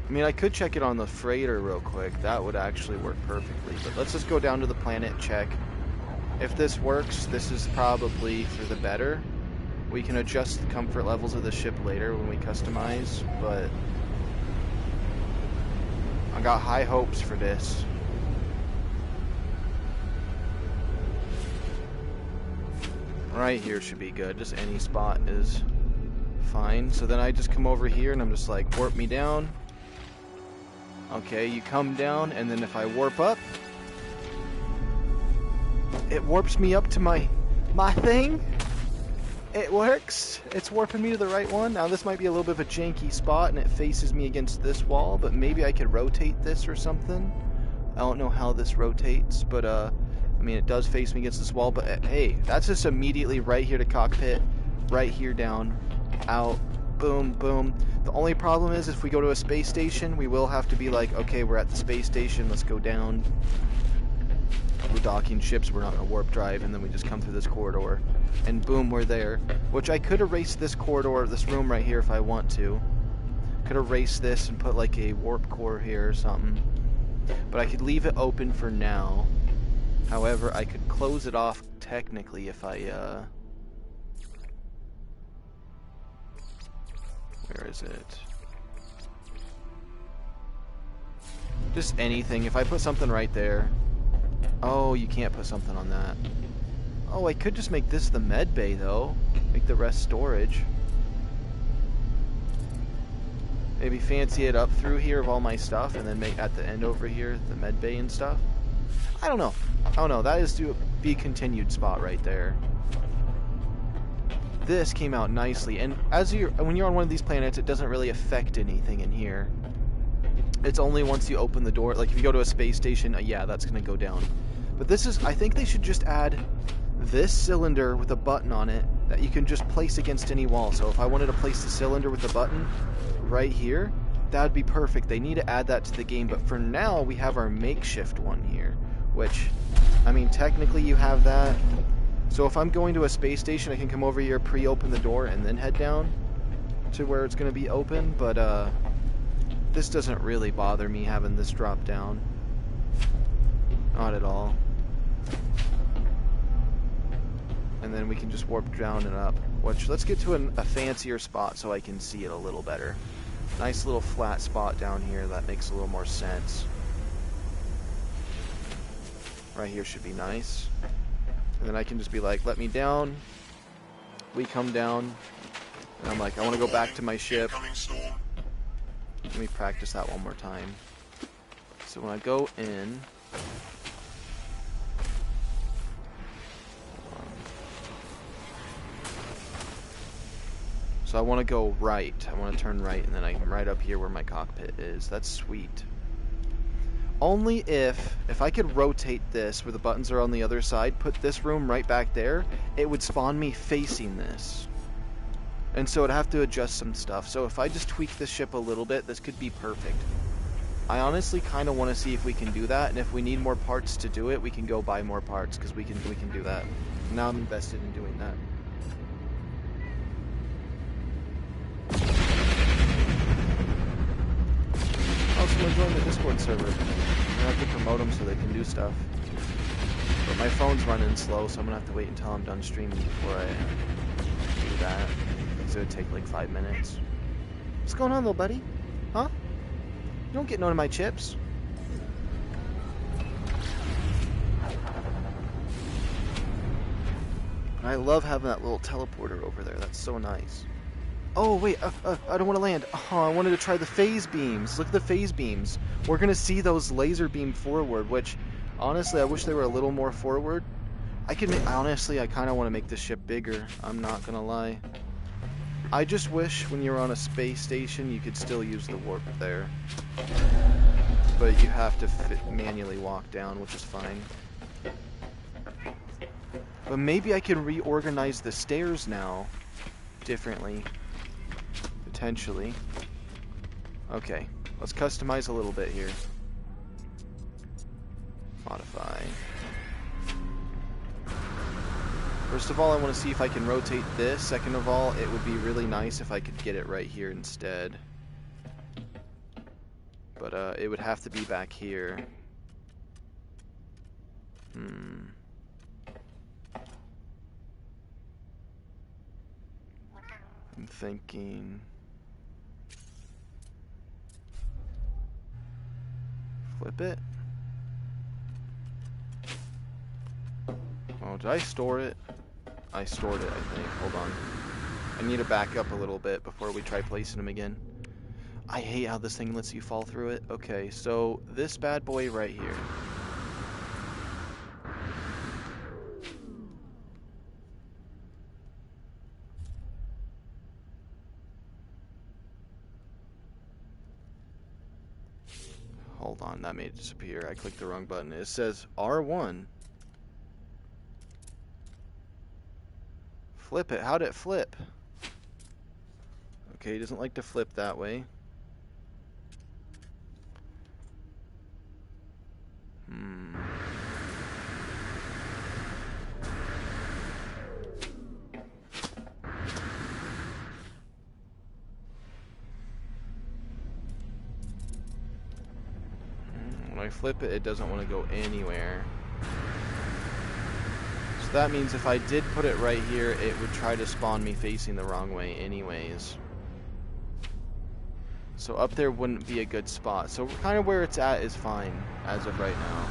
I mean, I could check it on the freighter real quick. That would actually work perfectly. But let's just go down to the planet, check. If this works, this is probably for the better. We can adjust the comfort levels of the ship later when we customize, but I got high hopes for this. Right here should be good. Just any spot is fine. So then I just come over here and I'm just like, warp me down. Okay, you come down, and then if I warp up, it warps me up to my thing. It works. It's warping me to the right one. Now this might be a little bit of a janky spot and it faces me against this wall, but maybe I could rotate this or something. I don't know how this rotates, but I mean, it does face me against this wall, but hey, that's just immediately right here to cockpit, right here down, out, boom, boom. The only problem is if we go to a space station, we will have to be like, okay, we're at the space station, let's go down. We're docking ships, we're not in a warp drive, and then we just come through this corridor. And boom, we're there. Which I could erase this corridor, this room right here if I want to. Could erase this and put like a warp core here or something. But I could leave it open for now. However, I could close it off technically if I, where is it? Just anything. If I put something right there. Oh, you can't put something on that. Oh, I could just make this the med bay though. Make the rest storage. Maybe fancy it up through here of all my stuff and then make at the end over here the med bay and stuff. I don't know. I don't know. That is to be continued spot right there. This came out nicely, and when you're on one of these planets, it doesn't really affect anything in here. It's only once you open the door, like if you go to a space station, yeah, that's gonna go down. But this is, I think they should just add this cylinder with a button on it that you can just place against any wall. So if I wanted to place the cylinder with the button right here, that would be perfect. They need to add that to the game, but for now we have our makeshift one here, which, I mean, technically you have that. So if I'm going to a space station, I can come over here, pre-open the door, and then head down to where it's going to be open, but this doesn't really bother me having this drop down. Not at all. And then we can just warp down and up. Which, let's get to a fancier spot so I can see it a little better. Nice little flat spot down here, that makes a little more sense. Right here should be nice. And then I can just be like, let me down. We come down. And I'm like, I want to go back to my ship. Let me practice that one more time. So when I go in... So I want to go right. I want to turn right, and then I'm right up here where my cockpit is. That's sweet. Only if I could rotate this where the buttons are on the other side, put this room right back there, it would spawn me facing this. And so I'd have to adjust some stuff. So if I just tweak this ship a little bit, this could be perfect. I honestly kind of want to see if we can do that, and if we need more parts to do it, we can go buy more parts, because we can do that. Now I'm invested in doing that. Oh, someone joined the Discord server. I have to promote them so they can do stuff. But my phone's running slow, so I'm gonna have to wait until I'm done streaming before I do that. So it'd take like 5 minutes. What's going on, little buddy? Huh? You don't get none of my chips. I love having that little teleporter over there. That's so nice. Oh, wait. I don't want to land. Oh, I wanted to try the phase beams. Look at the phase beams. We're going to see those laser beam forward, which, honestly, I wish they were a little more forward. Honestly, I kind of want to make this ship bigger. I'm not going to lie. I just wish when you're on a space station, you could still use the warp there. But you have to manually walk down, which is fine. But maybe I can reorganize the stairs now differently. Potentially. Okay, let's customize a little bit here. Modify. First of all, I want to see if I can rotate this. Second of all, it would be really nice if I could get it right here instead. But it would have to be back here. I'm thinking... flip it? Oh, did I store it? I stored it, I think. Hold on. I need to back up a little bit before we try placing them again. I hate how this thing lets you fall through it. Okay, so this bad boy right here. Hold on, that made it disappear. I clicked the wrong button. It says R1. Flip it. How'd it flip? Okay, he doesn't like to flip that way. When I flip it, it doesn't want to go anywhere. So that means if I did put it right here, it would try to spawn me facing the wrong way anyways. So up there wouldn't be a good spot. So kind of where it's at is fine as of right now.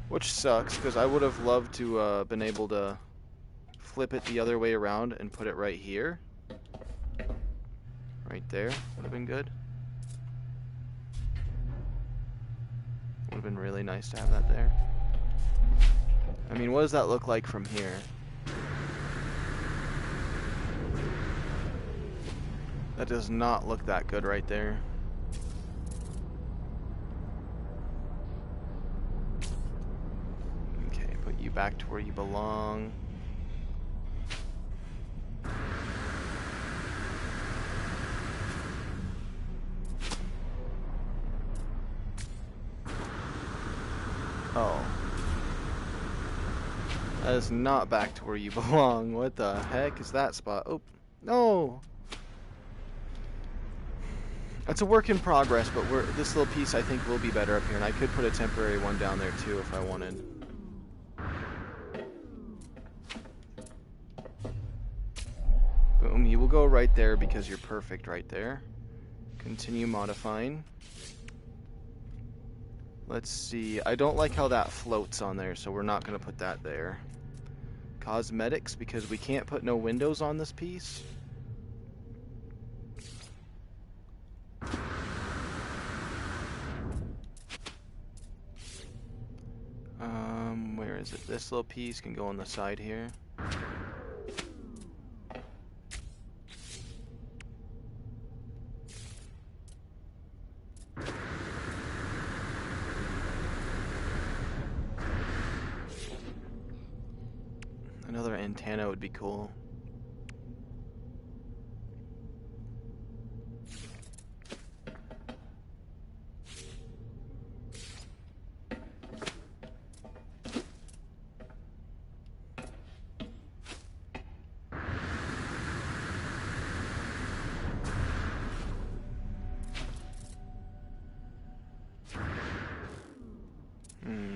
Which sucks, because I would have loved to been able to flip it the other way around and put it right here. Right there. Would have been good. Would have been really nice to have that there. I mean, what does that look like from here? That does not look that good right there. Okay, put you back to where you belong. Oh. That is not back to where you belong. What the heck is that spot? Oh, no! It's a work in progress, but this little piece I think will be better up here, and I could put a temporary one down there too if I wanted. Boom, you will go right there because you're perfect right there. Continue modifying. Let's see, I don't like how that floats on there, so we're not going to put that there. Cosmetics, because we can't put no windows on this piece. Where is it? This little piece can go on the side here. antenna would be cool.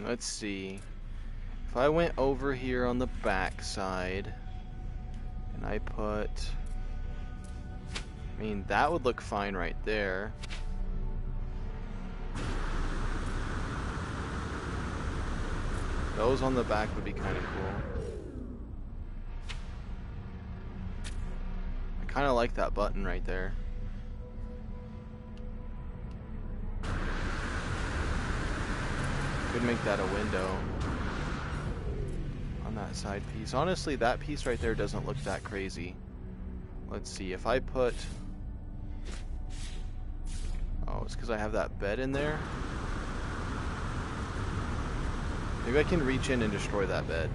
Let's see. If I went over here on the back side and I put, I mean, that would look fine right there. Those on the back would be kind of cool. I kind of like that button right there. Could make that a window on that side piece. Honestly, that piece right there doesn't look that crazy. Let's see, if I put... Oh, it's because I have that bed in there. Maybe I can reach in and destroy that bed.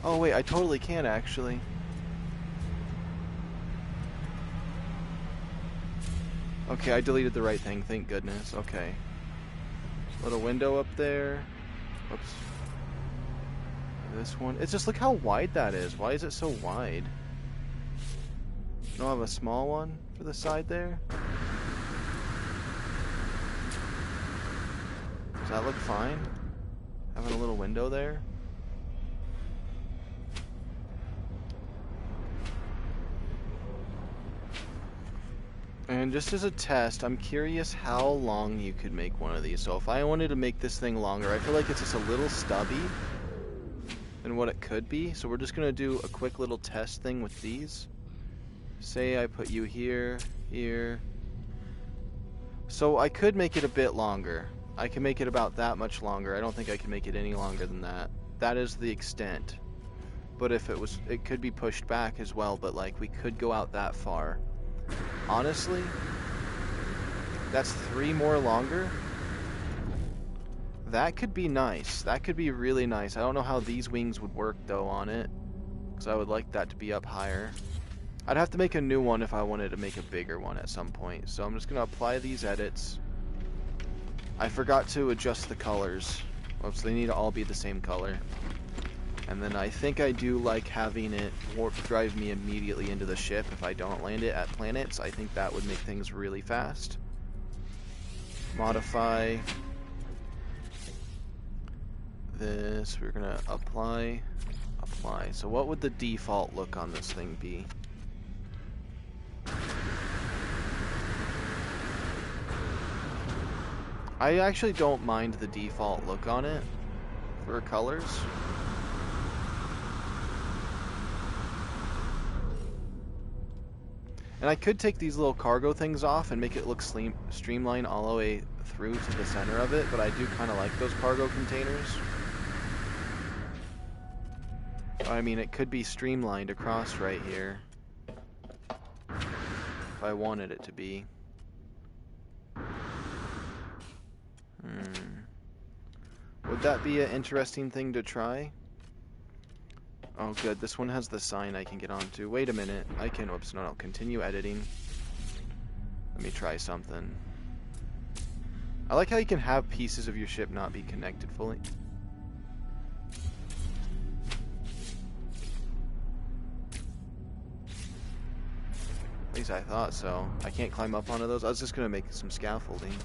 Oh wait, I totally can actually. Okay, I deleted the right thing, thank goodness. Okay. Little window up there. Oops. This one. It's just, look how wide that is. Why is it so wide? You don't have a small one for the side there? Does that look fine? Having a little window there? And just as a test, I'm curious how long you could make one of these. So if I wanted to make this thing longer, I feel like it's just a little stubby than what it could be. So we're just going to do a quick little test thing with these. Say I put you here, here. So I could make it a bit longer. I can make it about that much longer. I don't think I can make it any longer than that. That is the extent. But if it was, it could be pushed back as well, but like we could go out that far. Honestly, that's 3 more longer. That could be nice. That could be really nice. I don't know how these wings would work though on it, because I would like that to be up higher. I'd have to make a new one if I wanted to make a bigger one at some point. So I'm just going to apply these edits. I forgot to adjust the colors. Oops, they need to all be the same color. And then I think I do like having it warp drive me immediately into the ship if I don't land it at planets. I think that would make things really fast. Modify this. We're gonna apply. So what would the default look on this thing be? I actually don't mind the default look on it for colors. And I could take these little cargo things off and make it look streamlined all the way through to the center of it, but I do kind of like those cargo containers. I mean, it could be streamlined across right here if I wanted it to be. Would that be an interesting thing to try? Oh good, this one has the sign I can get onto. Wait a minute, I can, whoops, no, continue editing. Let me try something. I like how you can have pieces of your ship not be connected fully. At least I thought so. I can't climb up onto those. I was just gonna make some scaffolding.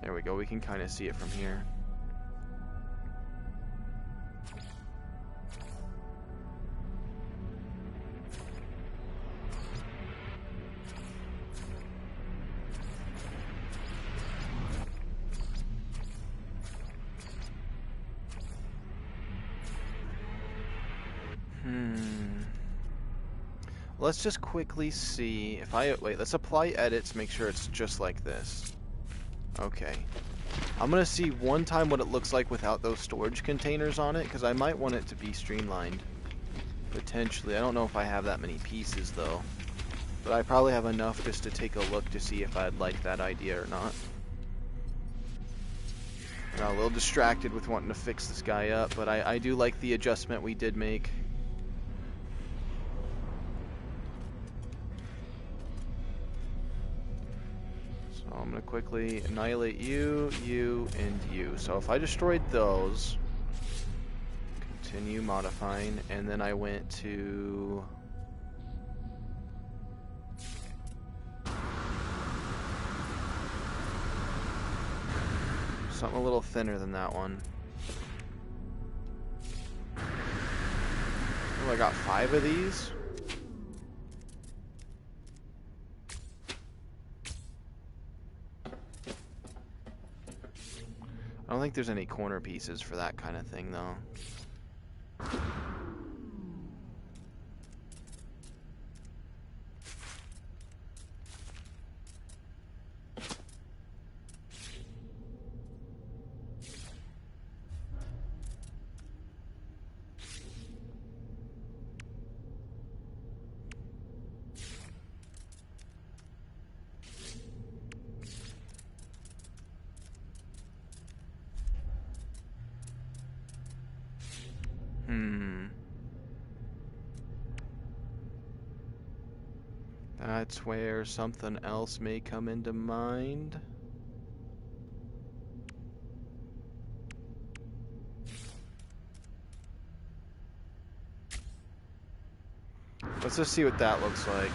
There we go, we can kind of see it from here. Let's just quickly see if wait, let's apply edits, make sure it's just like this. Okay. I'm gonna see one time what it looks like without those storage containers on it, because I might want it to be streamlined. Potentially. I don't know if I have that many pieces though. But I probably have enough just to take a look to see if I'd like that idea or not. Got a little distracted with wanting to fix this guy up, but I do like the adjustment we did make. So I'm going to quickly annihilate you, you, and you. So if I destroyed those, continue modifying, and then I went to... something a little thinner than that one. Oh, I got 5 of these? I don't think there's any corner pieces for that kind of thing, though. That's where something else may come into mind. Let's just see what that looks like.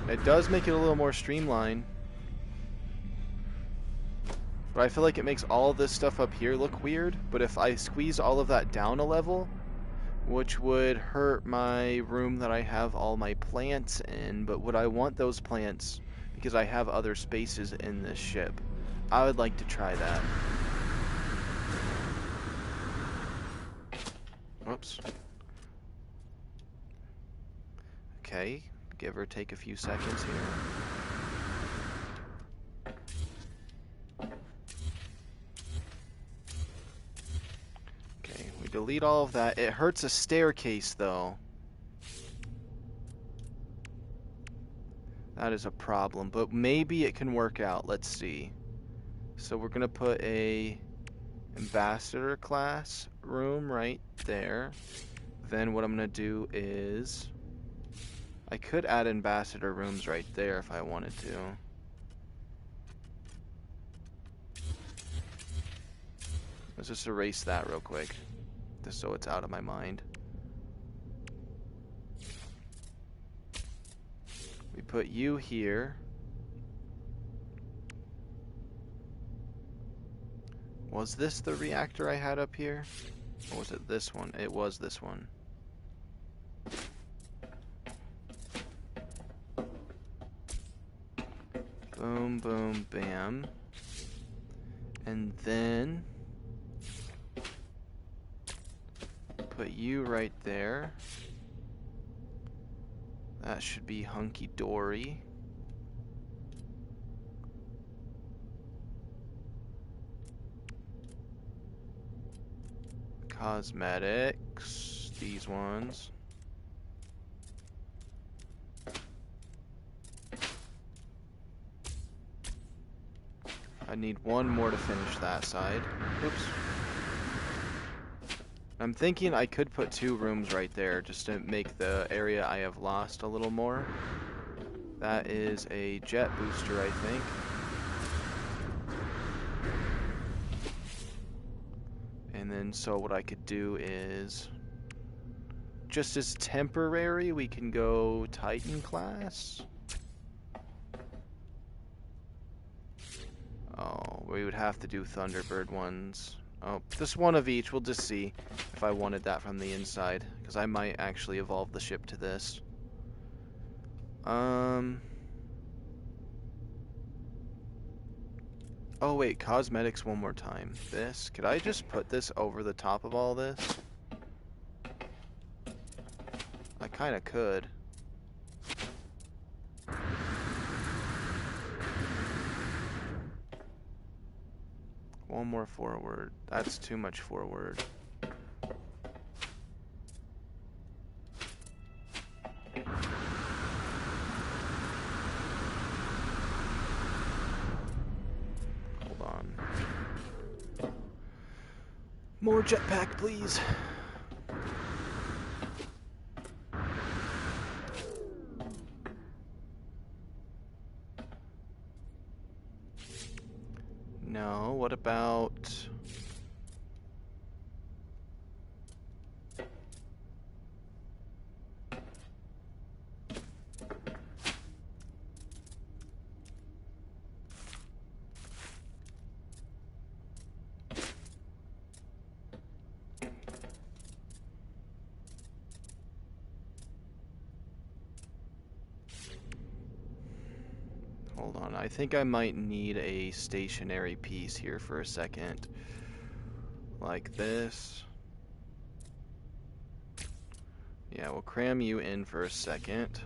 It does make it a little more streamlined. But I feel like it makes all of this stuff up here look weird. But if I squeeze all of that down a level, which would hurt my room that I have all my plants in, but would I want those plants because I have other spaces in this ship? I would like to try that. Whoops. Okay, give or take a few seconds here. Delete all of that. It hurts a staircase, though. That is a problem, but maybe it can work out. Let's see. So we're gonna put a ambassador class room right there. Then what I'm gonna do is I could add ambassador rooms right there if I wanted to. Let's just erase that real quick, just so it's out of my mind. We put you here. Was this the reactor I had up here? Or was it this one? It was this one. Boom, boom, bam. And then put you right there. That should be hunky-dory. Cosmetics, these ones. I need one more to finish that side. Oops. I'm thinking I could put 2 rooms right there just to make the area I have lost a little more. That is a jet booster, I think. And then so what I could do is, just as temporary, we can go Titan class. Oh, we would have to do Thunderbird ones. Oh, just one of each. We'll just see if I wanted that from the inside, because I might actually evolve the ship to this. Oh wait, cosmetics one more time. This, could I just put this over the top of all this? I kinda could. One more forward. That's too much forward. More jetpack, please. No, what about... Hold on, I think I might need a stationary piece here for a second. Like this. Yeah, we'll cram you in for a second.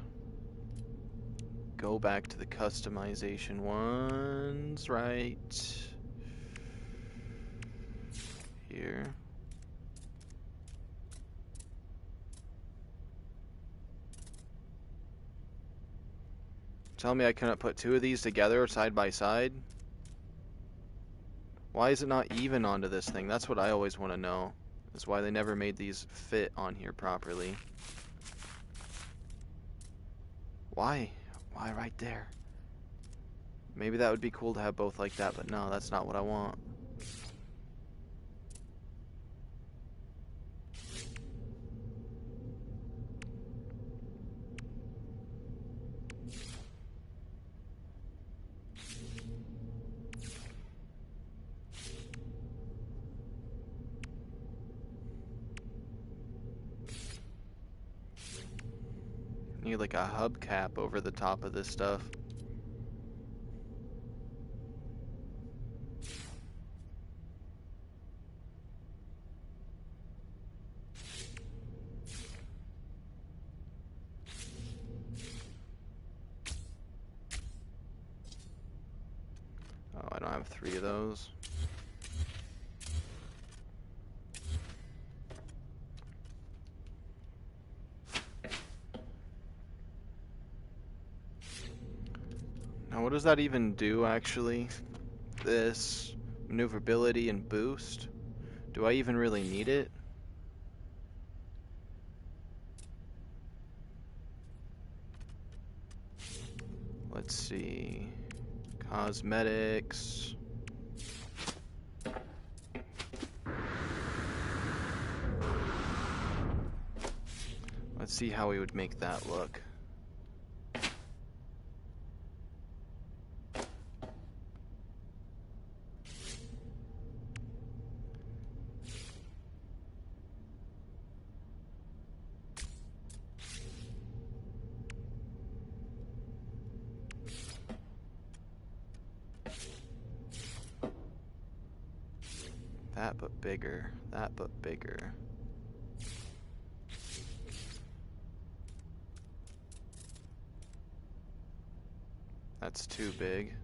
Go back to the customization ones, right here. Tell me I couldn't put two of these together side by side? Why is it not even onto this thing? That's what I always want to know. That's why they never made these fit on here properly. Why? Why right there? Maybe that would be cool to have both like that, but no, that's not what I want. Need like a hubcap over the top of this stuff. Oh, I don't have 3 of those. Now, what does that even do, actually? This maneuverability and boost? Do I even really need it? Let's see. Cosmetics. Let's see how we would make that look. That but bigger. That but bigger. That's too big.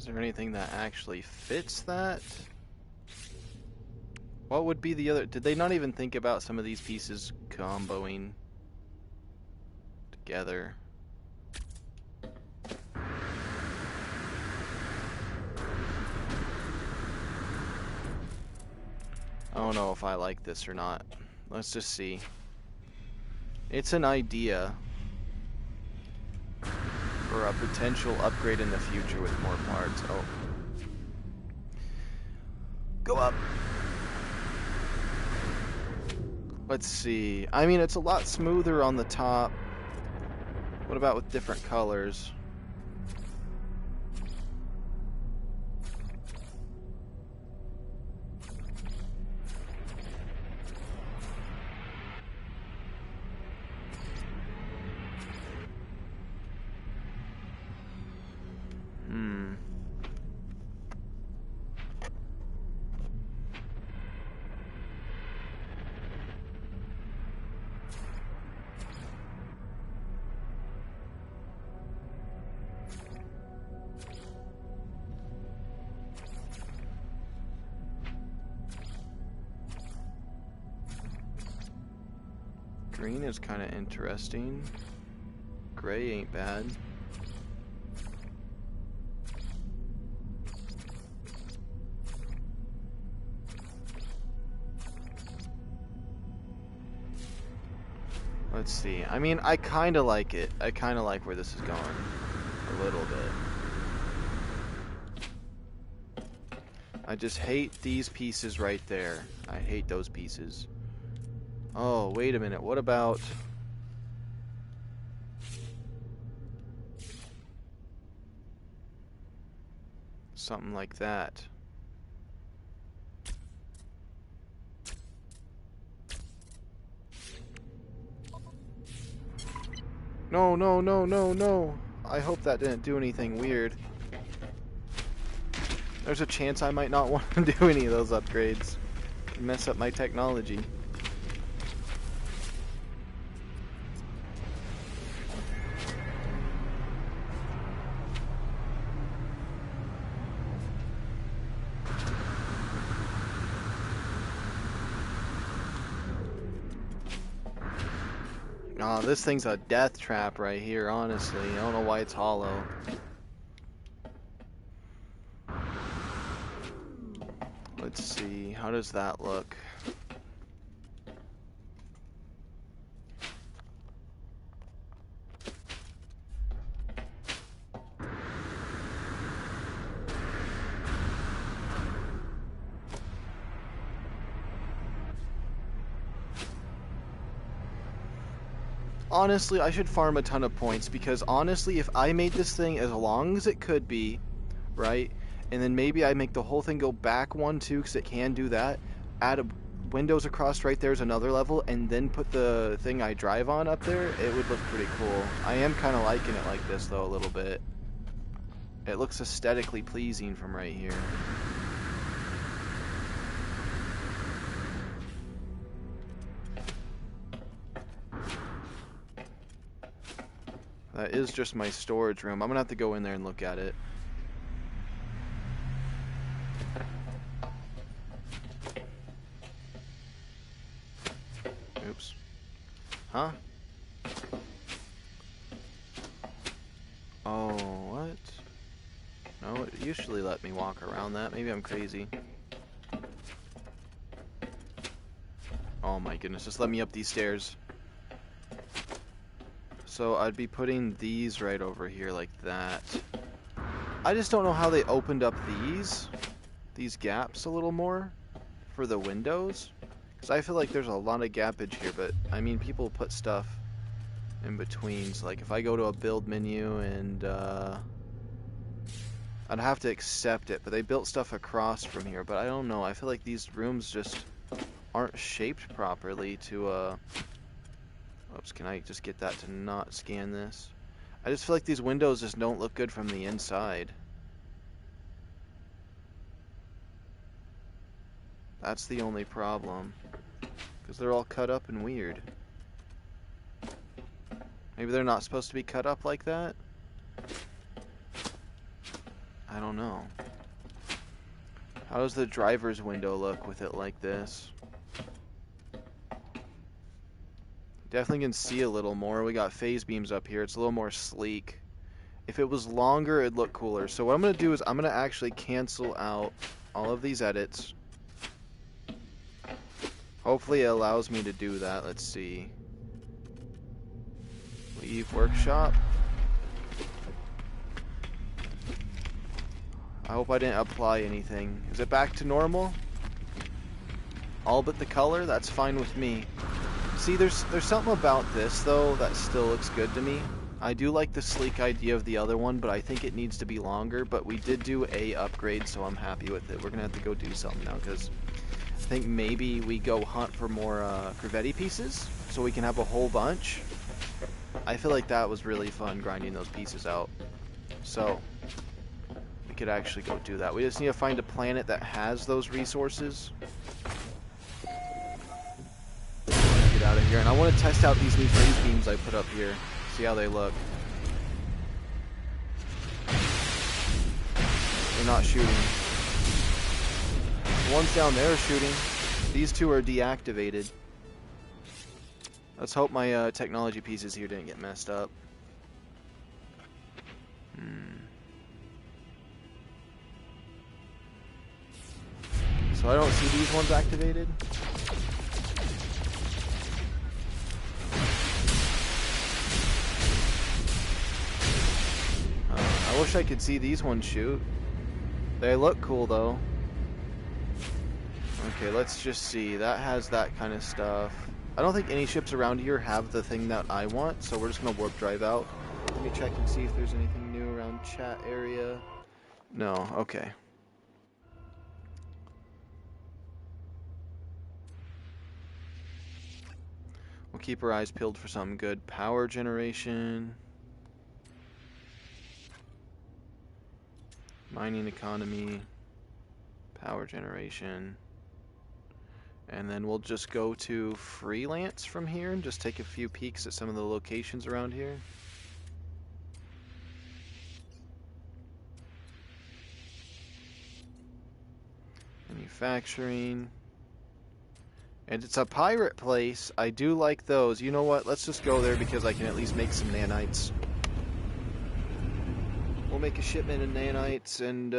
Is there anything that actually fits that? What would be the other... Did they not even think about some of these pieces comboing together? I don't know if I like this or not. Let's just see. It's an idea for a potential upgrade in the future with more parts. Oh. Go up. Let's see. I mean, it's a lot smoother on the top. What about with different colors? Green is kind of interesting. Gray ain't bad. Let's see. I mean, I kind of like it. I kind of like where this is going. A little bit. I just hate these pieces right there. I hate those pieces. Oh, wait a minute. What about... something like that? No, no, no, no, no. I hope that didn't do anything weird. There's a chance I might not want to do any of those upgrades. Mess up my technology. Oh, this thing's a death trap right here, honestly. I don't know why it's hollow. Let's see, how does that look? Honestly, I should farm a ton of points because honestly, if I made this thing as long as it could be, right, and then maybe I make the whole thing go back one too because it can do that, add a windows across right there's another level, and then put the thing I drive on up there, it would look pretty cool. I am kind of liking it like this though a little bit. It looks aesthetically pleasing from right here. That is just my storage room. I'm gonna have to go in there and look at it. Oops. Huh? Oh, what? No, it usually let me walk around that. Maybe I'm crazy. Oh my goodness, just let me up these stairs. So I'd be putting these right over here like that. I just don't know how they opened up these gaps a little more for the windows. Because I feel like there's a lot of gappage here, but I mean people put stuff in between. So like if I go to a build menu and I'd have to accept it, but they built stuff across from here, but I don't know. I feel like these rooms just aren't shaped properly to oops, can I just get that to not scan this? I just feel like these windows just don't look good from the inside. That's the only problem. Because they're all cut up and weird. Maybe they're not supposed to be cut up like that? I don't know. How does the driver's window look with it like this? Definitely can see a little more. We got phase beams up here. It's a little more sleek. If it was longer, it'd look cooler. So what I'm going to do is I'm going to actually cancel out all of these edits. Hopefully it allows me to do that. Let's see. Leave workshop. I hope I didn't apply anything. Is it back to normal? All but the color? That's fine with me. See, there's something about this, though, that still looks good to me. I do like the sleek idea of the other one, but I think it needs to be longer. But we did do a upgrade, so I'm happy with it. We're going to have to go do something now, because I think maybe we go hunt for more Corvette pieces, so we can have a whole bunch. I feel like that was really fun, grinding those pieces out. So we could actually go do that. We just need to find a planet that has those resources. Get out of here. And I want to test out these new phase beams I put up here. See how they look. They're not shooting. The ones down there are shooting. These two are deactivated. Let's hope my technology pieces here didn't get messed up. So I don't see these ones activated. I wish I could see these ones shoot. They look cool though. Okay, let's just see. That has that kind of stuff. I don't think any ships around here have the thing that I want, so we're just gonna warp drive out. Let me check and see if there's anything new around chat area. No, okay. We'll keep our eyes peeled for something good. Power generation. Mining economy. Power generation. And then we'll just go to freelance from here and just take a few peeks at some of the locations around here. Manufacturing. And it's a pirate place. I do like those. You know what? Let's just go there because I can at least make some nanites. We'll make a shipment of nanites and,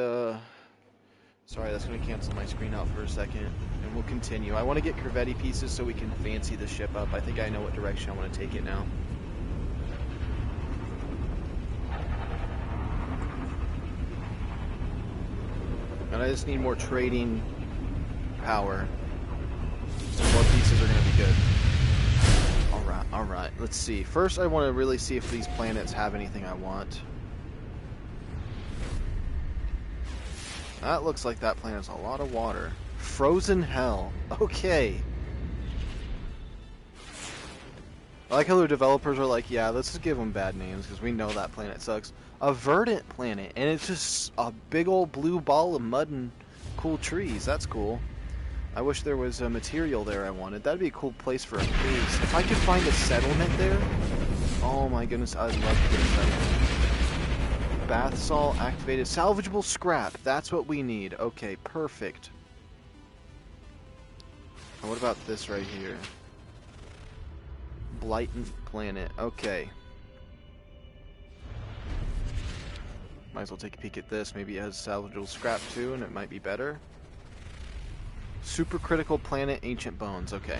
sorry, that's going to cancel my screen out for a second. And we'll continue. I want to get Corvette pieces so we can fancy the ship up. I think I know what direction I want to take it now. And I just need more trading power. Some more pieces are going to be good. Alright, let's see. First, I want to really see if these planets have anything I want. That looks like that planet's a lot of water. Frozen Hell. Okay. I like how the developers are like, yeah, let's just give them bad names because we know that planet sucks. A verdant planet, and it's just a big old blue ball of mud and cool trees. That's cool. I wish there was a material there I wanted. That'd be a cool place for a base. If I could find a settlement there, oh my goodness, I'd love to get a settlement. Bath salt activated. Salvageable scrap. That's what we need. Okay, perfect. And what about this right here? Blightant planet. Okay. Might as well take a peek at this. Maybe it has salvageable scrap too, and it might be better. Supercritical planet, ancient bones. Okay.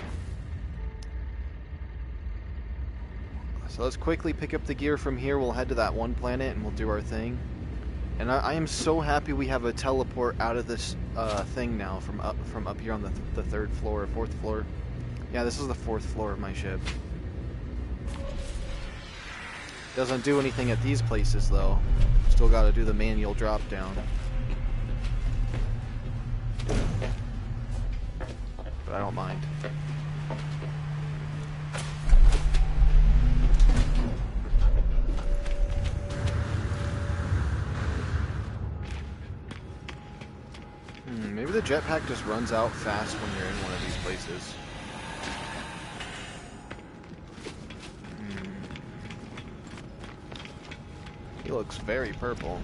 So let's quickly pick up the gear from here. We'll head to that one planet and we'll do our thing. And I am so happy we have a teleport out of this thing now from up here on the third floor or fourth floor. Yeah, this is the fourth floor of my ship. Doesn't do anything at these places though. Still got to do the manual drop down. But I don't mind. Maybe the jetpack just runs out fast when you're in one of these places. He looks very purple.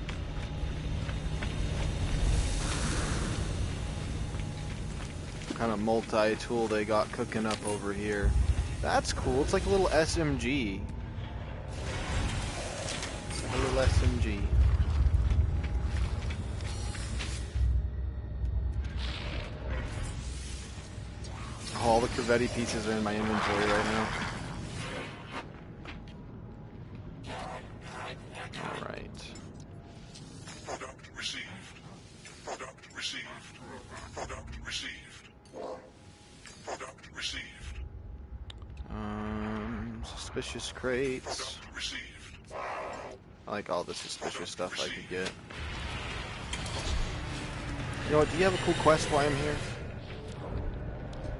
Kind of multi-tool they got cooking up over here. That's cool. It's like a little SMG. A little SMG. All the Corvette pieces are in my inventory right now. Suspicious crates. Product received. I like all the suspicious stuff I could get. You know what, do you have a cool quest while I'm here?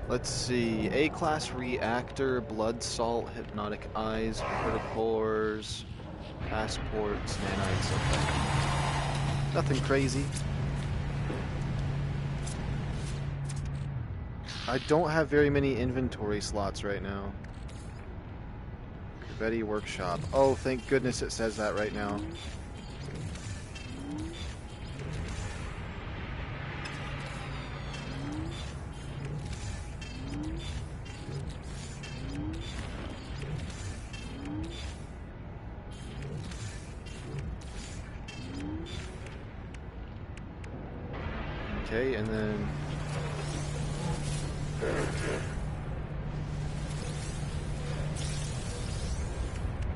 Let's see, A-class reactor, blood salt, hypnotic eyes, vertipores, passports, nanites, okay. Nothing crazy. I don't have very many inventory slots right now. Corvette workshop. Oh, thank goodness it says that right now. Okay, and then...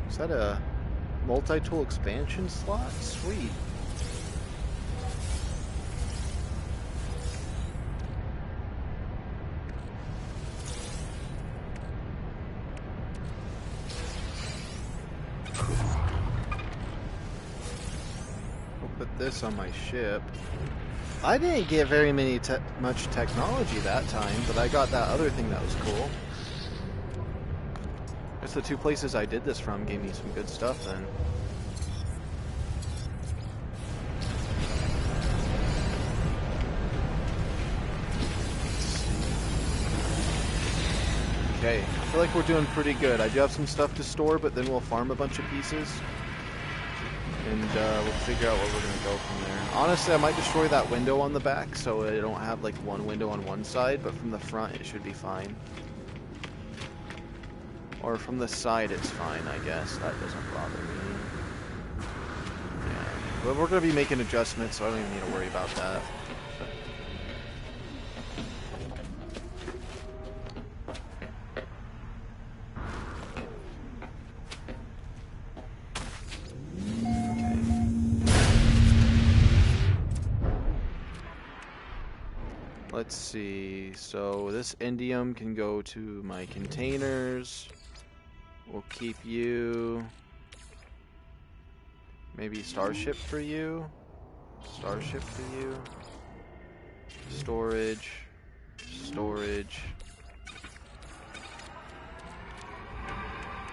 Is that a multi-tool expansion slot? Sweet. I'll put this on my ship. I didn't get very much technology that time, but I got that other thing that was cool. Guess the two places I did this from gave me some good stuff then. Okay, I feel like we're doing pretty good. I do have some stuff to store, but then we'll farm a bunch of pieces. And we'll figure out where we're going to go from there. Honestly, I might destroy that window on the back so I don't have like one window on one side, but from the front it should be fine. Or from the side it's fine, I guess. That doesn't bother me. Yeah. But we're going to be making adjustments, so I don't even need to worry about that. Let's see, so this indium can go to my containers. We'll keep you. Maybe starship for you. Starship for you. Storage. Storage.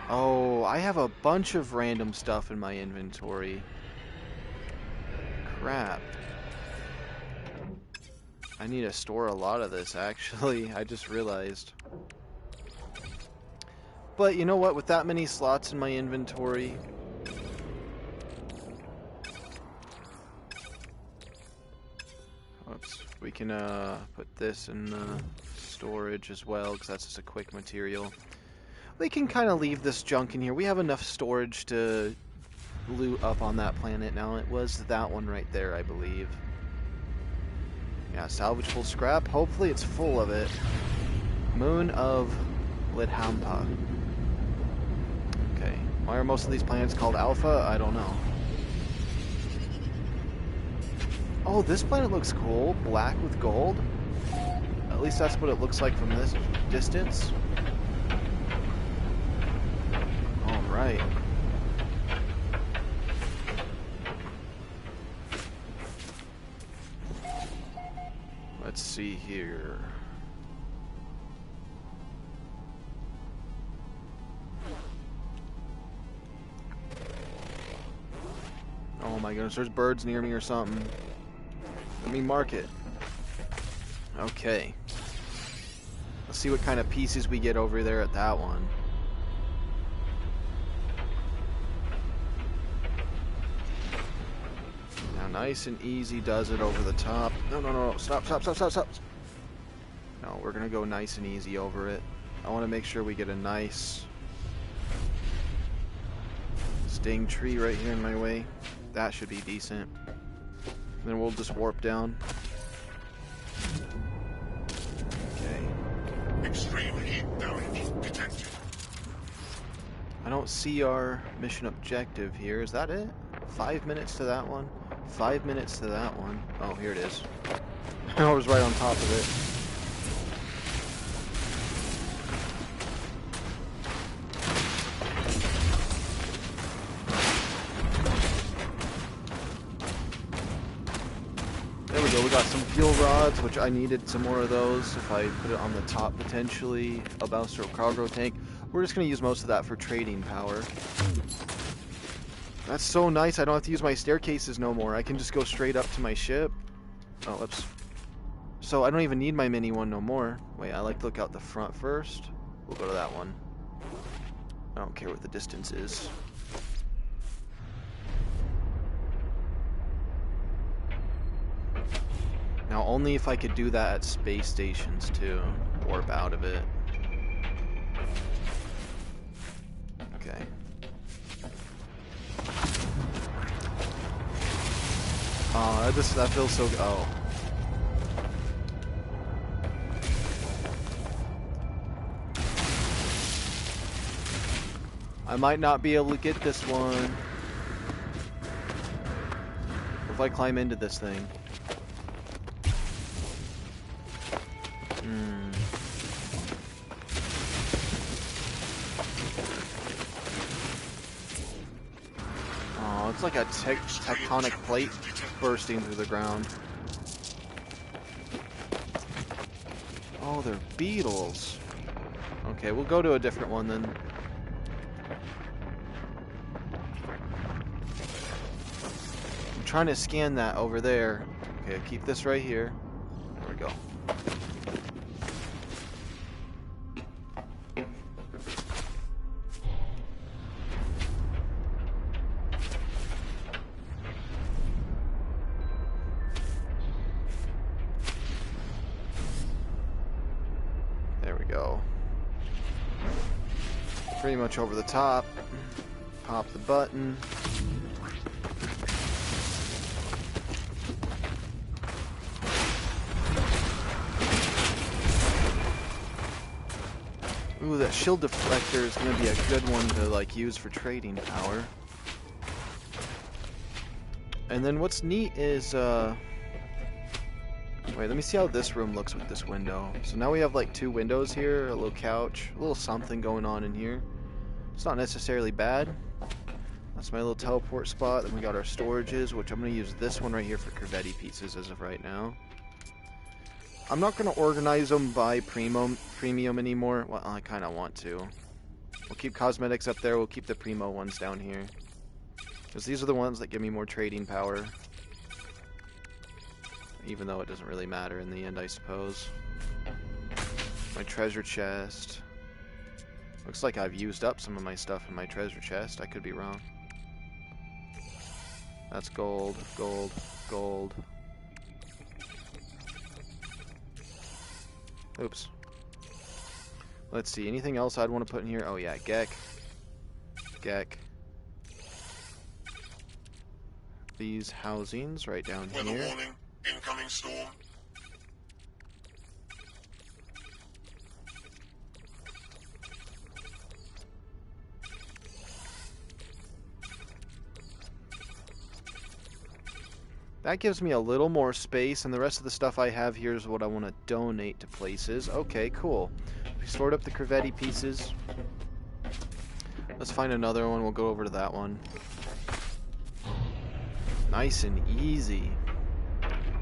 Oh, I have a bunch of random stuff in my inventory. Crap. I need to store a lot of this, actually. I just realized. But you know what? With that many slots in my inventory... Oops. We can put this in storage as well, because that's just a quick material. We can kind of leave this junk in here. We have enough storage to loot up on that planet now. It was that one right there, I believe. Yeah, salvageable scrap. Hopefully it's full of it. Moon of Lidhampa. Okay. Why are most of these planets called Alpha? I don't know. Oh, this planet looks cool. Black with gold. At least that's what it looks like from this distance. Alright. Let's see here. Oh my goodness, there's birds near me or something. Let me mark it. Okay. Let's see what kind of pieces we get over there at that one. Now nice and easy does it over the top. No, no, no, stop, stop, stop, stop, stop. No, we're gonna go nice and easy over it. I want to make sure we get a nice sting tree right here in my way. That should be decent. Then we'll just warp down. Okay. Extreme heat damage detected. I don't see our mission objective here. Is that it? 5 minutes to that one? 5 minutes to that one. Oh, here it is. I was right on top of it. got some fuel rods, which I needed some more of those if I put it on the top potentially. A bouncer cargo tank. We're just going to use most of that for trading power. That's so nice. I don't have to use my staircases no more. I can just go straight up to my ship. Oh, whoops. So I don't even need my mini one no more. Wait, I like to look out the front first. We'll go to that one. I don't care what the distance is. Now, only if I could do that at space stations, too. Warp out of it. Okay. Oh, that feels so... Oh. I might not be able to get this one. If I climb into this thing. Oh, it's like a tectonic plate bursting through the ground. Oh, they're beetles. Okay, we'll go to a different one then. I'm trying to scan that over there. Okay, keep this right here. There we go. There we go. Pretty much over the top. Pop the button. Ooh, that shield deflector is going to be a good one to like use for trading power. And then what's neat is wait, let me see how this room looks with this window. So now we have like two windows here, a little couch, a little something going on in here. It's not necessarily bad. That's my little teleport spot. Then we got our storages, which I'm going to use this one right here for Corvette pieces as of right now. I'm not going to organize them by premium anymore. Well, I kind of want to. We'll keep cosmetics up there. We'll keep the primo ones down here. Because these are the ones that give me more trading power. Even though it doesn't really matter in the end, I suppose. My treasure chest. Looks like I've used up some of my stuff in my treasure chest. I could be wrong. That's gold, gold, gold. Oops. Let's see, anything else I'd want to put in here? Oh yeah, Gek. Gek. These housings right down here. Weather warning, incoming storm. That gives me a little more space, and the rest of the stuff I have here is what I want to donate to places. Okay, cool. We stored up the Corvette pieces. Let's find another one. We'll go over to that one. Nice and easy.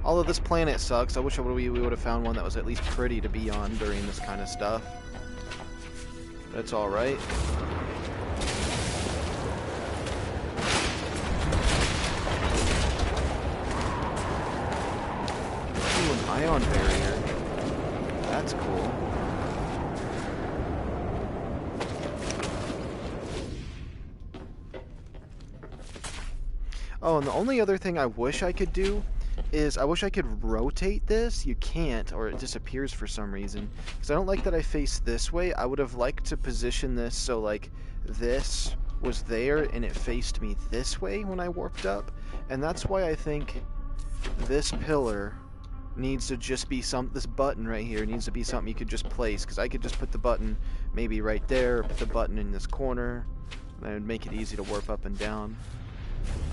Although this planet sucks, I wish we would have found one that was at least pretty to be on during this kind of stuff. That's alright. Ion barrier. That's cool. Oh, and the only other thing I wish I could do is I wish I could rotate this. You can't, or it disappears for some reason. Because I don't like that I face this way. I would have liked to position this so like this was there and it faced me this way when I warped up. And that's why I think this pillar needs to just be this button right here needs to be something you could just place, because I could just put the button maybe right there, put the button in this corner, and it would make it easy to warp up and down.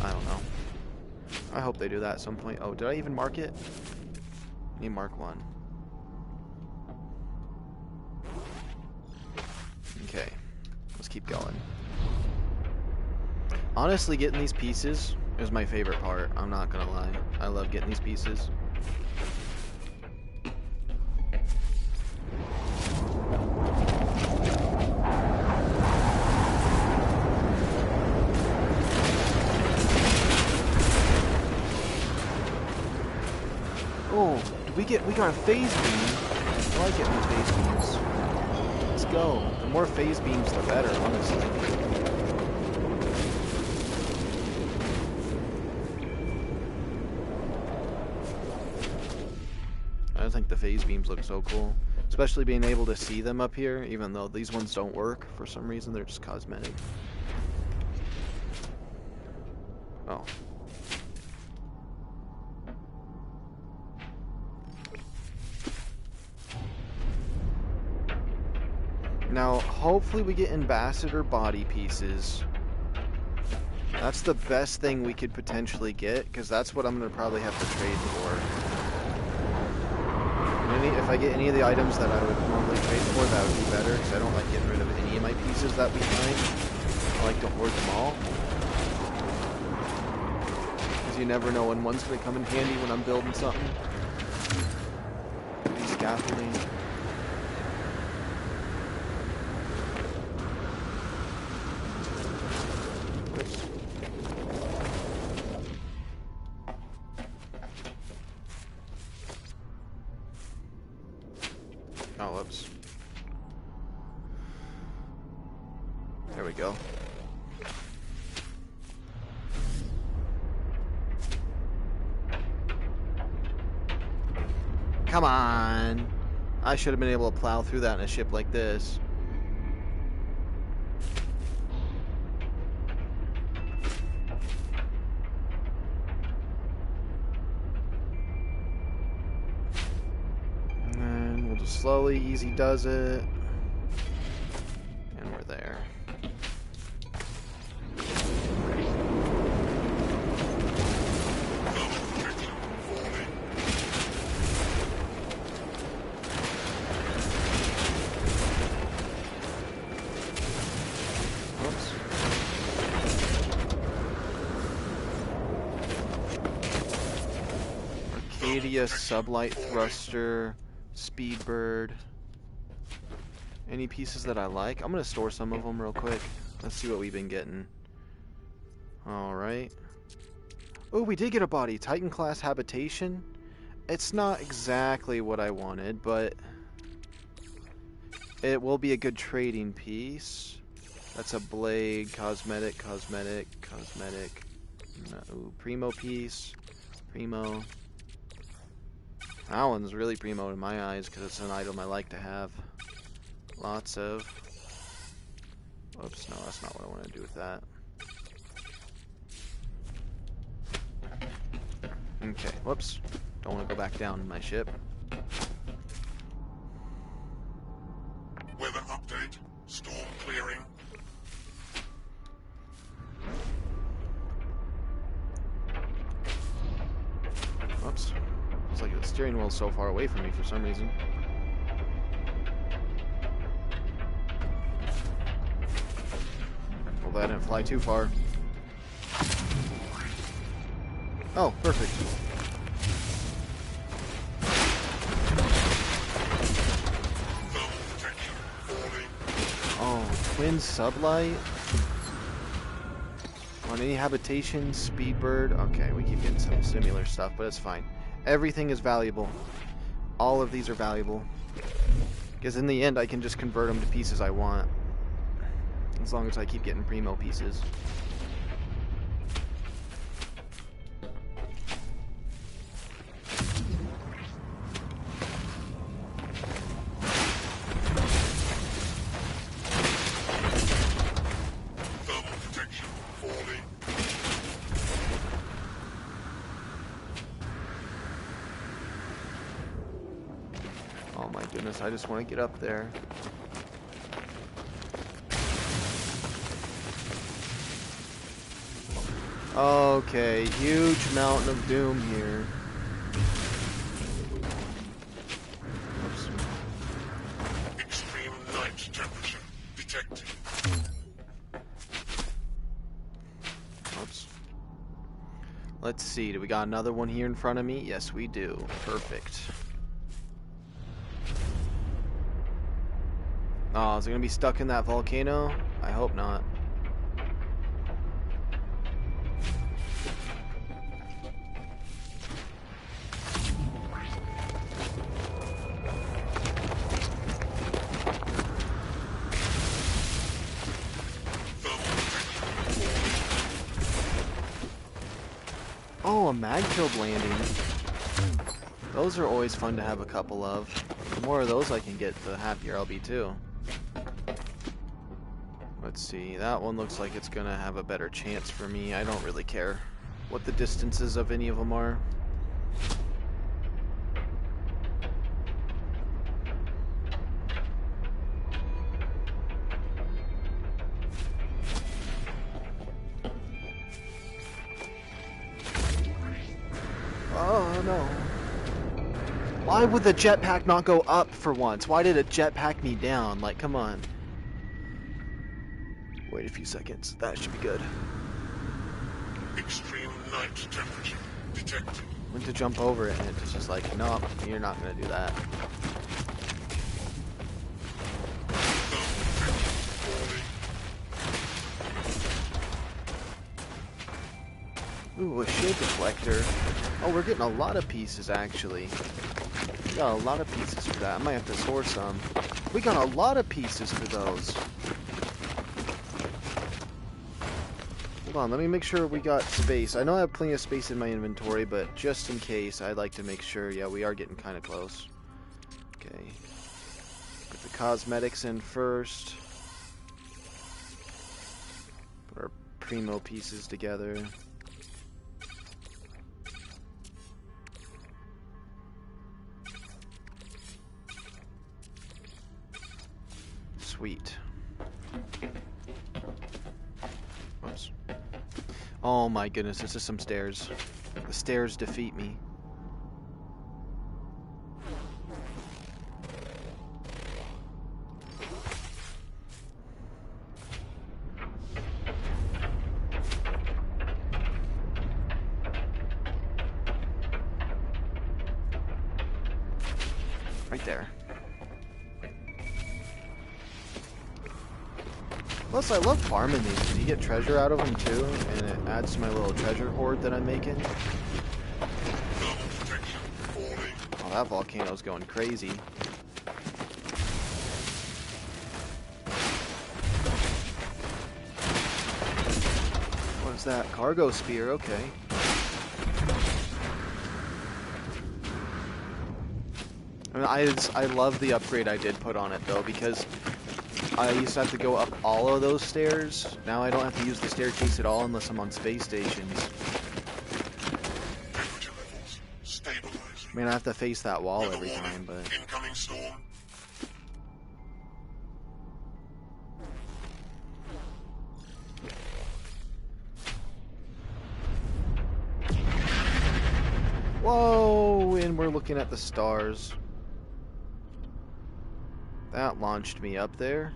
I don't know. I hope they do that at some point. Oh, did I even mark it? Let me mark one. Okay, let's keep going. Honestly, getting these pieces is my favorite part. I'm not gonna lie. I love getting these pieces. Oh, we got a phase beam. I like getting the phase beams. Let's go. The more phase beams, the better, honestly. I think the phase beams look so cool. Especially being able to see them up here, even though these ones don't work for some reason, they're just cosmetic. Oh. Now, hopefully we get ambassador body pieces. That's the best thing we could potentially get, because that's what I'm going to probably have to trade for. If I get any of the items that I would normally trade for, that would be better, because I don't like getting rid of any of my pieces that we find. I like to hoard them all. Because you never know when one's going to come in handy when I'm building something. Scaffolding. Oh, whoops. There we go. Come on! I should have been able to plow through that in a ship like this. Slowly, easy does it. And we're there. Oops. Arcadia sublight thruster. Speedbird. Any pieces that I like? I'm gonna store some of them real quick. Let's see what we've been getting. Alright. Oh, we did get a body. Titan class habitation. It's not exactly what I wanted, but it will be a good trading piece. That's a blade. Cosmetic, cosmetic, cosmetic. Ooh, primo piece. Primo. That one's really primo in my eyes because it's an item I like to have. Lots of. Oops, no, that's not what I want to do with that. Okay, whoops. Don't want to go back down in my ship. Weather update. Storm clearing. Whoops. It's like the steering wheel's so far away from me for some reason. Well, that didn't fly too far. Oh, perfect. Oh, twin sublight? On any habitation, Speedbird. Okay, we keep getting some similar stuff, but it's fine. Everything is valuable. All of these are valuable. Because in the end, I can just convert them to pieces I want. As long as I keep getting primo pieces. Oh my goodness, I just want to get up there. Okay, huge mountain of doom here. Oops. Extreme night temperature detected. Oops. Let's see, do we got another one here in front of me? Yes, we do. Perfect. Oh, is it gonna be stuck in that volcano? I hope not. Oh, a mag-filled landing. Those are always fun to have a couple of. The more of those I can get, the happier I'll be too. Let's see, that one looks like it's gonna have a better chance for me. I don't really care what the distances of any of them are. Oh no. Why would the jetpack not go up for once? Why did it jetpack me down? Like, come on. Wait a few seconds. That should be good. Extreme night temperature detected. Went to jump over it and it's just like, nope, you're not gonna do that. Ooh, a shade deflector. Oh, we're getting a lot of pieces actually. We got a lot of pieces for that. I might have to source some. We got a lot of pieces for those. Hold on, let me make sure we got space. I know I have plenty of space in my inventory, but just in case, I'd like to make sure. Yeah, we are getting kind of close. Okay. Put the cosmetics in first. Put our primo pieces together. Sweet. Whoops. Oh my goodness, this is some stairs. The stairs defeat me. Right there. Plus, I love farming these because you get treasure out of them too, and it adds to my little treasure hoard that I'm making. Oh, that volcano's going crazy. What is that? Cargo spear, okay. I mean, I love the upgrade I did put on it though, because I used to have to go up all of those stairs. Now I don't have to use the staircase at all unless I'm on space stations. I mean, I have to face that wall every time, but... Incoming storm. Whoa! And we're looking at the stars. That launched me up there.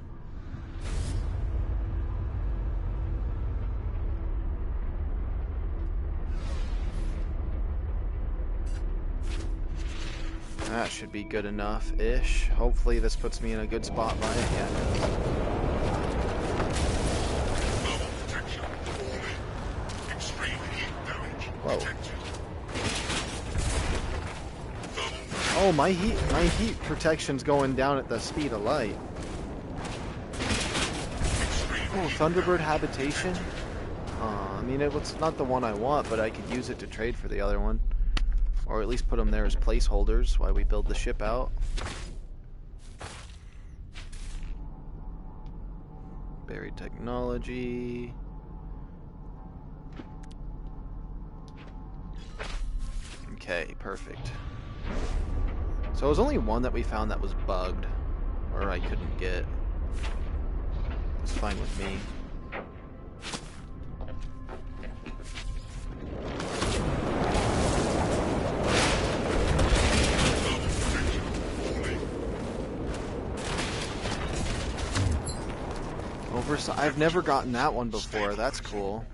That should be good enough-ish. Hopefully this puts me in a good spot by it. Yeah, it does. Whoa. Oh, my heat protection's going down at the speed of light. Oh, Thunderbird habitation? I mean, it's not the one I want, but I could use it to trade for the other one. Or at least put them there as placeholders while we build the ship out. Buried technology. Okay, perfect. So it was only one that we found that was bugged, or I couldn't get. It's fine with me. I've never gotten that one before. That's cool.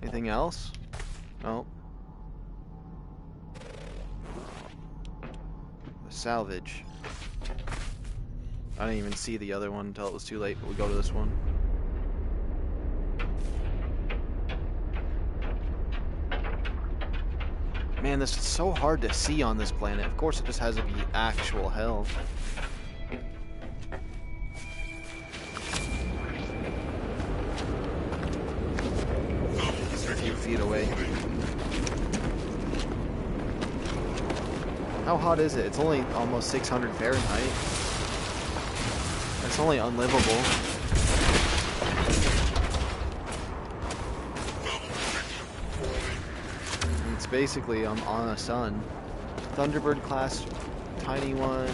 Anything else? Oh. The salvage. I didn't even see the other one until it was too late, but we go to this one. Man, this is so hard to see on this planet. Of course it just has to be actual hell. It's a few feet away. How hot is it? It's only almost 600 Fahrenheit. It's only unlivable. It's basically on a sun. Thunderbird class, tiny one.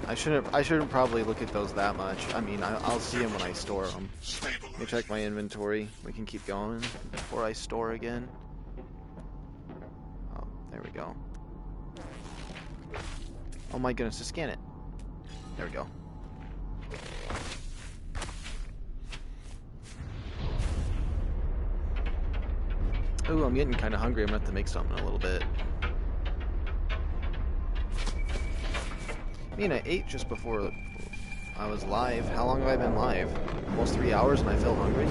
I shouldn't probably look at those that much. I mean, I'll see them when I store them. Let me check my inventory. We can keep going before I store again. Oh, there we go. Oh my goodness, just scan it. There we go. Ooh, I'm getting kind of hungry. I'm gonna have to make something in a little bit. I mean, I ate just before I was live. How long have I been live? Almost 3 hours and I feel hungry?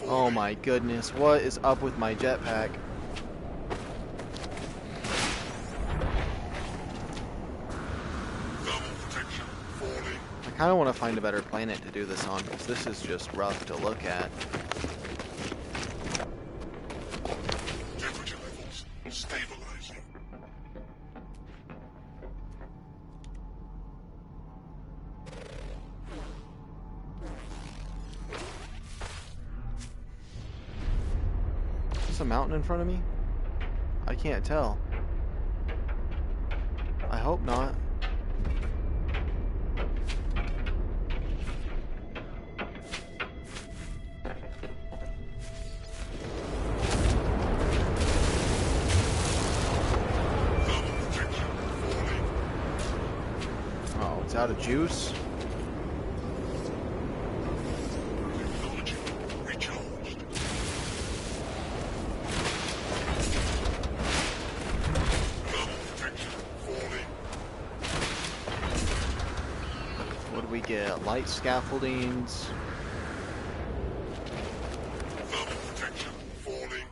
Oh my goodness, what is up with my jetpack? I kind of want to find a better planet to do this on, because this is just rough to look at. Temperature levels stabilizing. Is a mountain in front of me? I can't tell. I hope not. Oh, it's out of juice. Technology recharged. Thermal protection falling. What do we get? Light scaffoldings. Thermal protection falling.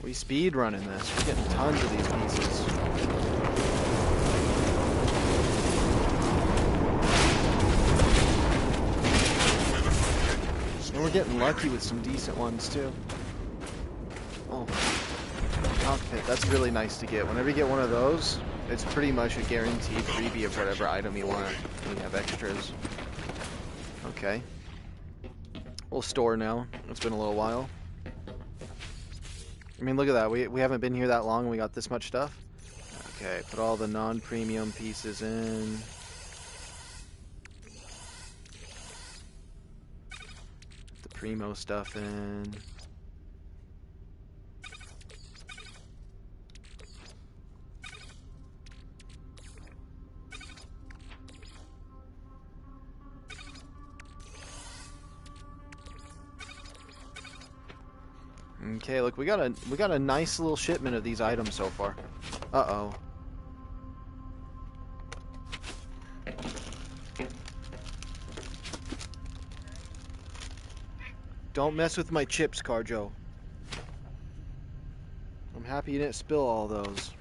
We speed running this. We're getting tons of these pieces. And we're getting lucky with some decent ones too. Oh, cockpit. That's really nice to get. Whenever you get one of those, it's pretty much a guaranteed freebie of whatever item you want. We have extras. Okay. We'll store now. It's been a little while. I mean, look at that. We haven't been here that long and we got this much stuff. Okay, put all the non-premium pieces in. Put the primo stuff in. Okay, look, we got a nice little shipment of these items so far. Uh-oh. Don't mess with my chips, Carjo. I'm happy you didn't spill all those.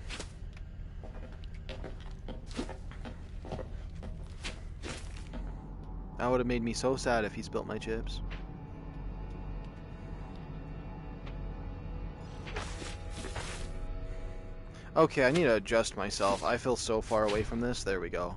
That would have made me so sad if he spilt my chips. Okay, I need to adjust myself. I feel so far away from this. There we go.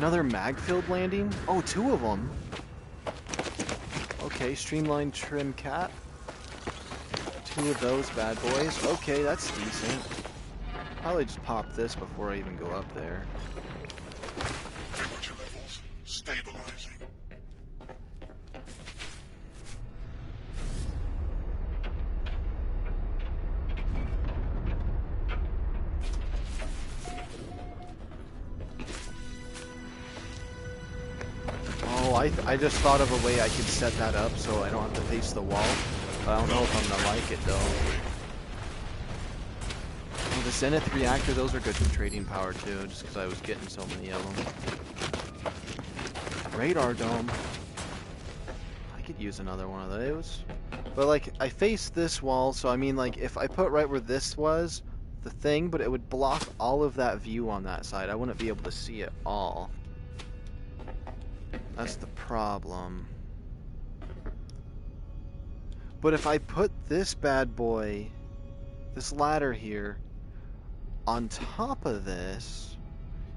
Another mag-filled landing? Oh, two of them. Okay, streamlined trim cap. Two of those bad boys. Okay, that's decent. Probably just pop this before I even go up there. Temperature levels stabilizing. Oh, I just thought of a way I could set that up so I don't have to face the wall. But I don't know if I'm gonna like it though. Oh, the Zenith reactor, those are good for trading power too, just because I was getting so many of them. Radar dome. I could use another one of those. But like, I face this wall, so I mean like, if I put right where this was, the thing, but it would block all of that view on that side. I wouldn't be able to see it all. That's the problem. But if I put this bad boy, this ladder here, on top of this,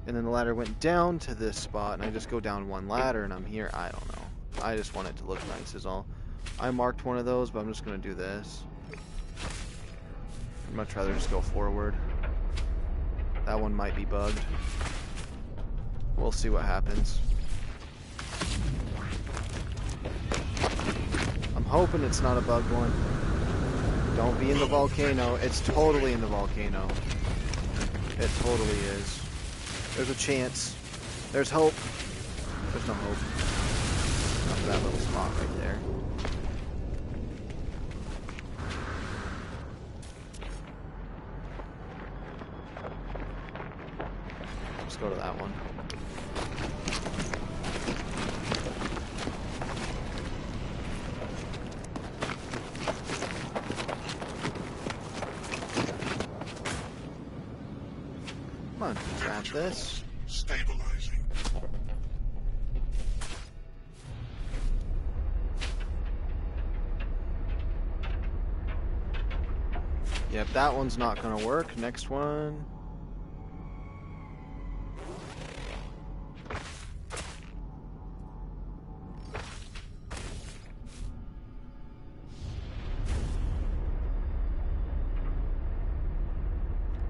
and then the ladder went down to this spot, and I just go down one ladder and I'm here, I don't know. I just want it to look nice is all. I marked one of those, but I'm just going to do this. I'd much rather just go forward. That one might be bugged. We'll see what happens. I'm hoping it's not a bugged one. Don't be in the volcano. It's totally in the volcano. It totally is. There's a chance. There's hope. There's no hope. Not for that little spot right there. Let's go to that one. Come on, grab this. Stabilizing. Yep, that one's not gonna work. Next one.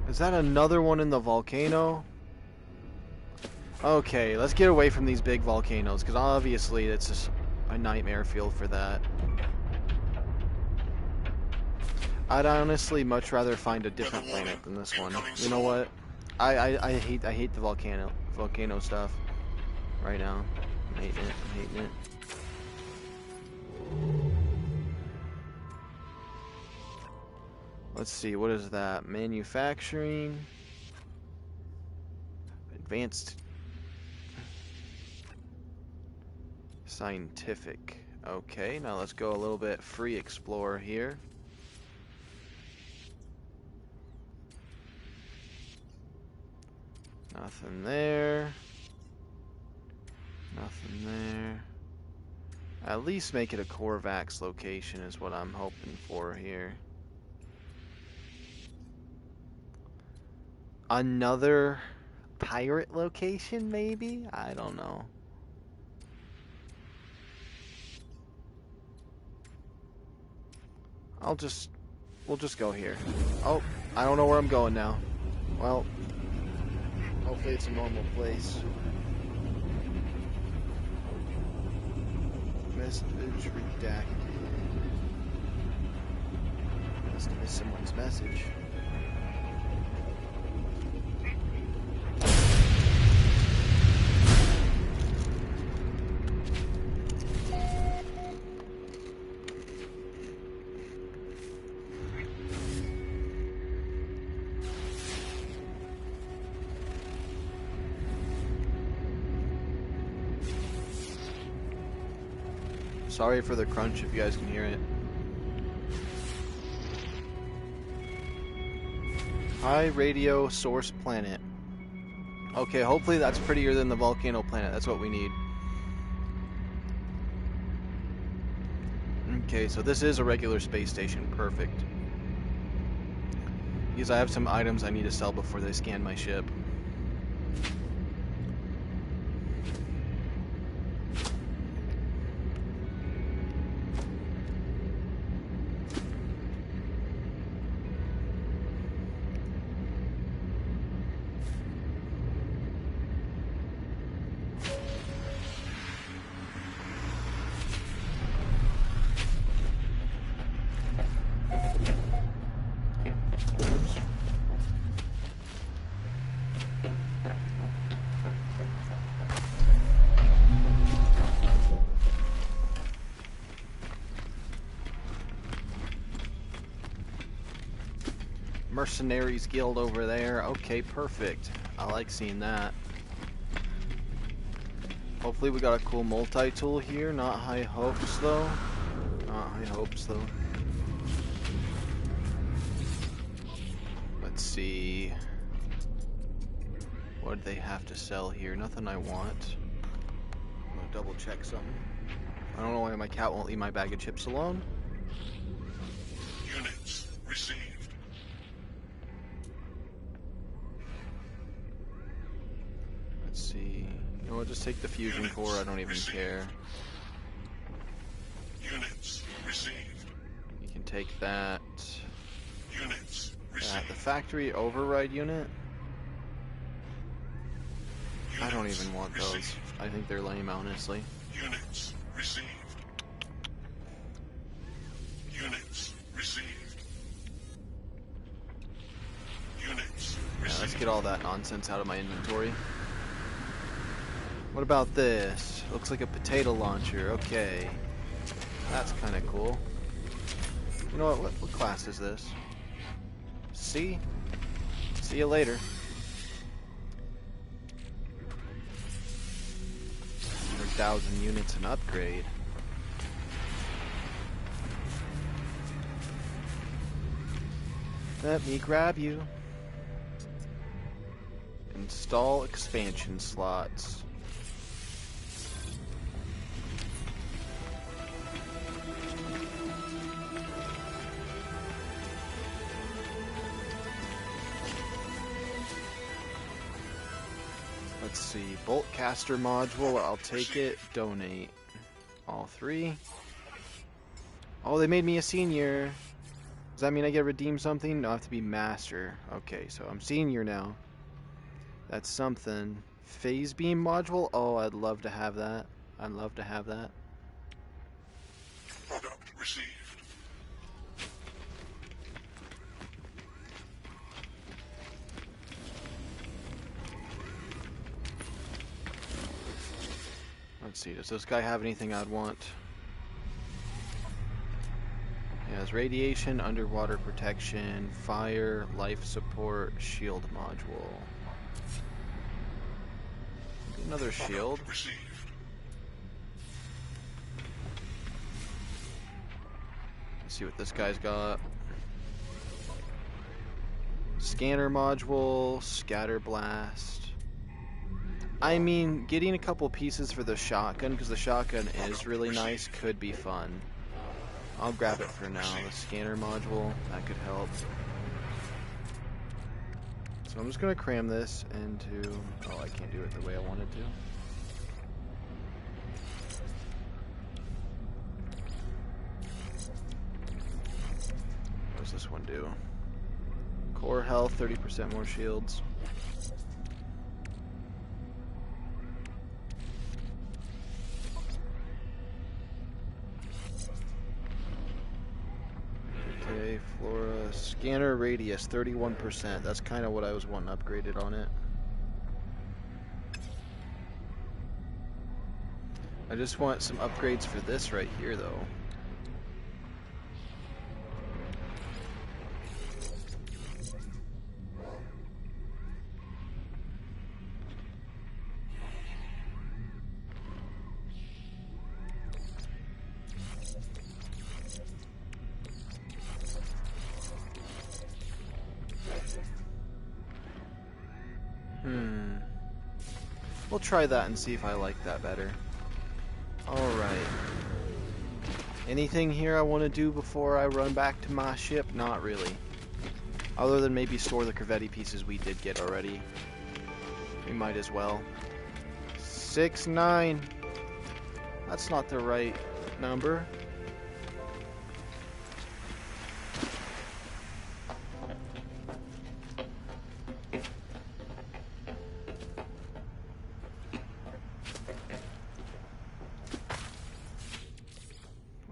Is that another one in the volcano? Okay, let's get away from these big volcanoes, because obviously it's just a nightmare field for that. I'd honestly much rather find a different planet than this one. You know what? I hate the volcano stuff right now. I'm hating it. I'm hating it. Let's see, what is that? Manufacturing. Advanced. Scientific. Okay, now let's go a little bit free explore here. Nothing there. Nothing there. At least make it a Corvax location is what I'm hoping for here. Another pirate location, maybe? I don't know. We'll just go here. Oh, I don't know where I'm going now. Well, hopefully it's a normal place. Message redacted. Must have missed someone's message. Sorry for the crunch if you guys can hear it. High radio source planet. Okay, hopefully that's prettier than the volcano planet. That's what we need. Okay, so this is a regular space station. Perfect. Because I have some items I need to sell before they scan my ship. Mercenaries Guild over there. Okay, perfect. I like seeing that. Hopefully we got a cool multi-tool here. Not high hopes though. Not high hopes though. Let's see. What do they have to sell here? Nothing I want. I'm gonna double check something. I don't know why my cat won't leave my bag of chips alone. Units received. Let's see. You know what? Just take the fusion core. I don't even care. Units received. You can take that. Units The received. factory override unit. I don't even want those. I think they're lame, honestly. Units received. Units received. Units Yeah, let's received. get all that nonsense out of my inventory. What about this? Looks like a potato launcher. Okay. That's kind of cool. You know what class is this? C? See you later. 100,000 units an upgrade. Let me grab you. Install expansion slots. Let's see, bolt caster module, I'll take it, donate. All three. Oh, they made me a senior. Does that mean I get to redeem something? No, I have to be master. Okay, so I'm senior now. That's something. Phase beam module? Oh, I'd love to have that. I'd love to have that. Product received. Let's see, does this guy have anything I'd want? He has radiation, underwater protection, fire, life support, shield module. Maybe another shield. Product received. Let's see what this guy's got. Scanner module, scatter blast. I mean, getting a couple pieces for the shotgun, because the shotgun is really nice, could be fun. I'll grab it for now. The scanner module, that could help. So I'm just going to cram this into... Oh, I can't do it the way I wanted to. What does this one do? Core health, 30% more shields. Okay, Flora. Scanner radius, 31%. That's kind of what I was wanting upgraded on it. I just want some upgrades for this right here, though. We'll try that and see if I like that better. Alright. Anything here I want to do before I run back to my ship? Not really. Other than maybe store the Corvette pieces we did get already. We might as well. 6-9. That's not the right number.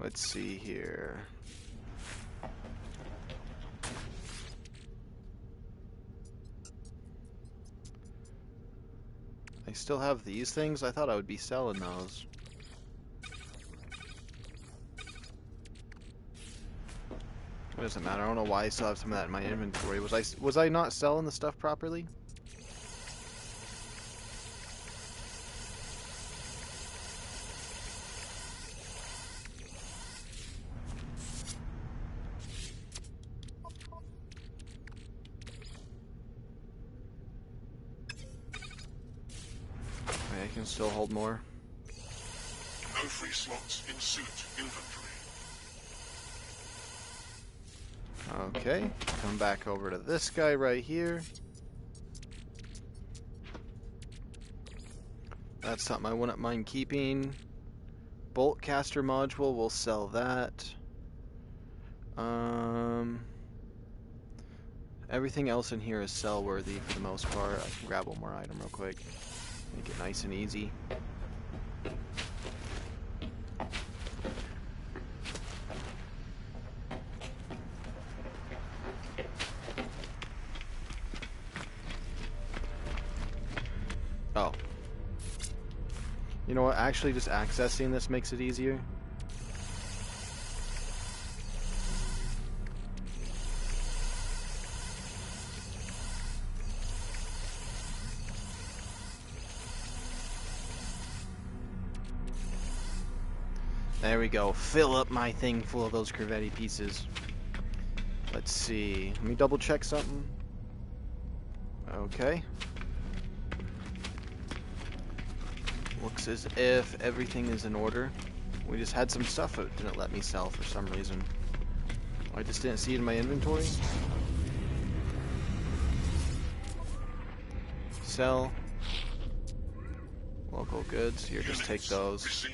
Let's see here. I still have these things? I thought I would be selling those. doesn't matter. I don't know why I still have some of that in my inventory. Was I not selling the stuff properly? Okay, I can still hold more. No free slots in suit inventory. Okay, come back over to this guy right here. That's something I wouldn't mind keeping. Bolt caster module, we'll sell that. Everything else in here is sell worthy for the most part. I can grab one more item real quick. Make it nice and easy. Oh. You know what? Actually, just accessing this makes it easier. There we go. Fill up my thing full of those Corvette pieces. Let's see. Let me double check something. Okay. Looks as if everything is in order. We just had some stuff that didn't let me sell for some reason. I just didn't see it in my inventory. Sell. Local goods. Here, just take those.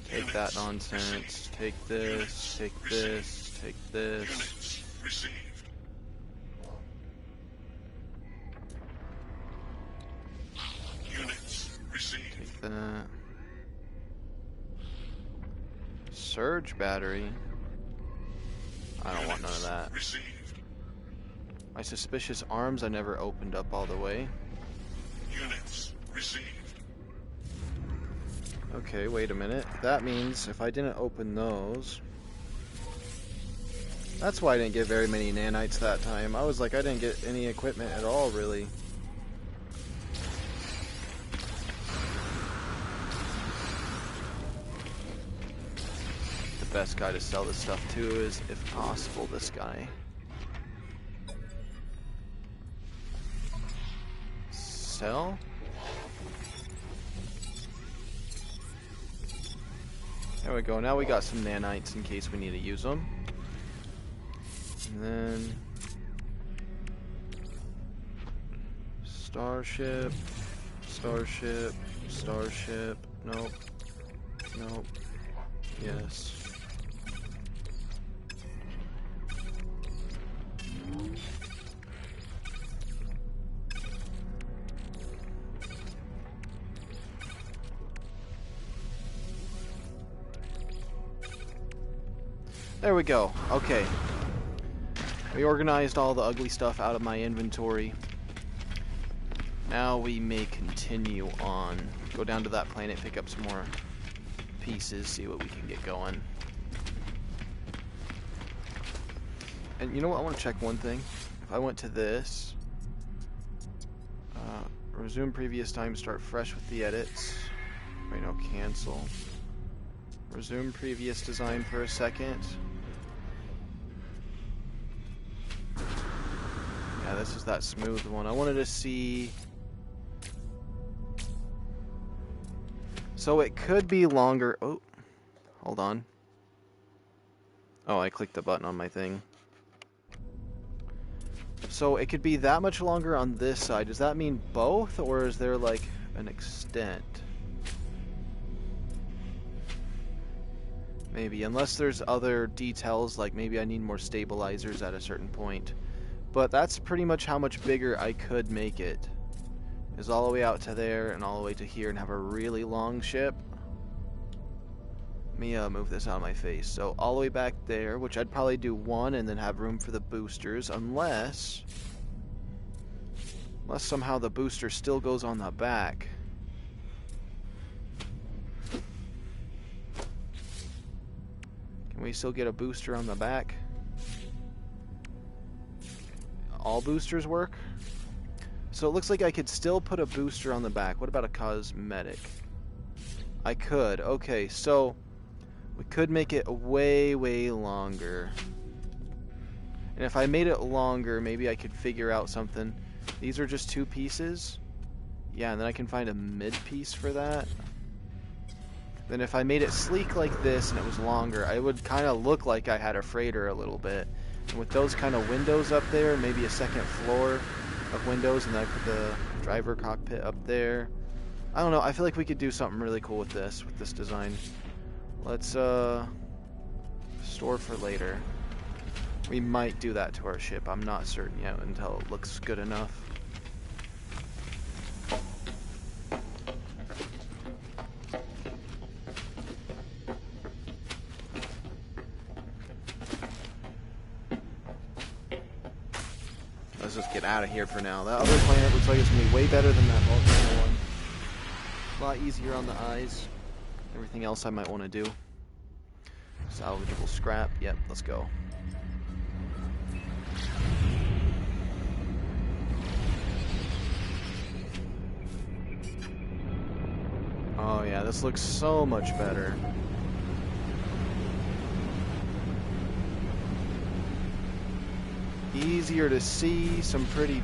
Take that nonsense. Take this. Take this. Take this. Units received. Units received. Take that. Surge battery. I don't want none of that. Received. My suspicious arms I never opened up all the way. Units received. Okay, wait a minute. That means if I didn't open those... That's why I didn't get very many nanites that time. I was like, I didn't get any equipment at all, really. The best guy to sell this stuff to is, if possible, this guy. Sell? There we go. Now we got some nanites in case we need to use them. And then... Starship. Starship. Starship. Nope. Nope. Yes. There we go. Okay. We organized all the ugly stuff out of my inventory. Now we may continue on. Go down to that planet, pick up some more pieces, see what we can get going. And you know what? I want to check one thing. If I went to this, resume previous time, start fresh with the edits. Wait, no, cancel. Resume previous design for a second. Yeah, this is that smooth one. I wanted to see... So it could be longer... Oh, hold on. Oh, I clicked the button on my thing. So it could be that much longer on this side. Does that mean both, or is there like an extent? Maybe, unless there's other details, like maybe I need more stabilizers at a certain point. But that's pretty much how much bigger I could make it. Is all the way out to there and all the way to here and have a really long ship. Let me move this out of my face. So all the way back there, which I'd probably do one and then have room for the boosters, unless somehow the booster still goes on the back. Can we still get a booster on the back? all boosters work. So it looks like I could still put a booster on the back. What about a cosmetic? I could. Okay, so we could make it way, way longer. And if I made it longer, maybe I could figure out something. These are just 2 pieces. Yeah, and then I can find a mid piece for that. Then if I made it sleek like this and it was longer, I would kind of look like I had a freighter a little bit. And with those kind of windows up there, maybe a second floor of windows, and then I put the driver cockpit up there. I don't know, I feel like we could do something really cool with this design. Let's store for later. We might do that to our ship. I'm not certain yet until it looks good enough. Let's just get out of here for now. That other planet looks like it's going to be way better than that volcano one. A lot easier on the eyes. Everything else I might want to do. Salvageable scrap. Yep, let's go. Oh yeah, this looks so much better. Easier to see, some pretty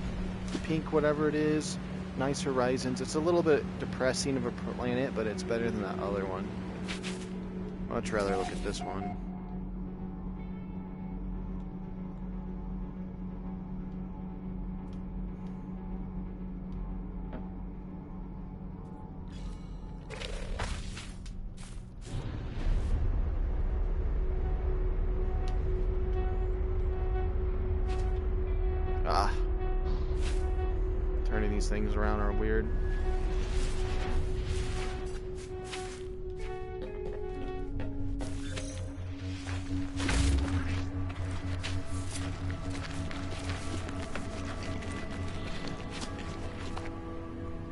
pink whatever it is. Nice horizons. It's a little bit depressing of a planet, but it's better than that other one. Much rather look at this one. Ah. Turning these things around are weird.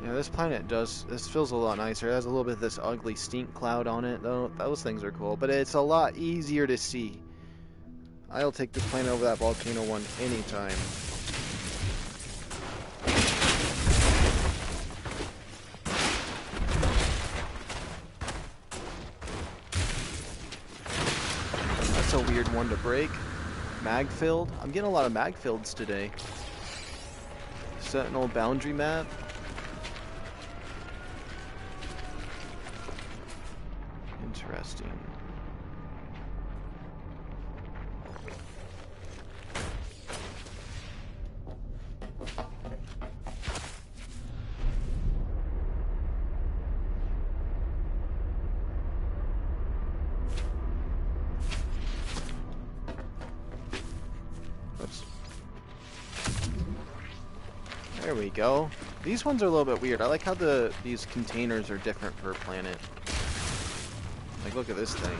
Yeah, this planet this feels a lot nicer. It has a little bit of this ugly stink cloud on it, though. Those things are cool, but it's a lot easier to see. I'll take this planet over that volcano one anytime. That's a weird one to break. Mag filled. I'm getting a lot of mag fields today. Sentinel boundary map. Interesting. Oops. There we go. These ones are a little bit weird. I like how these containers are different per planet. Like, look at this thing.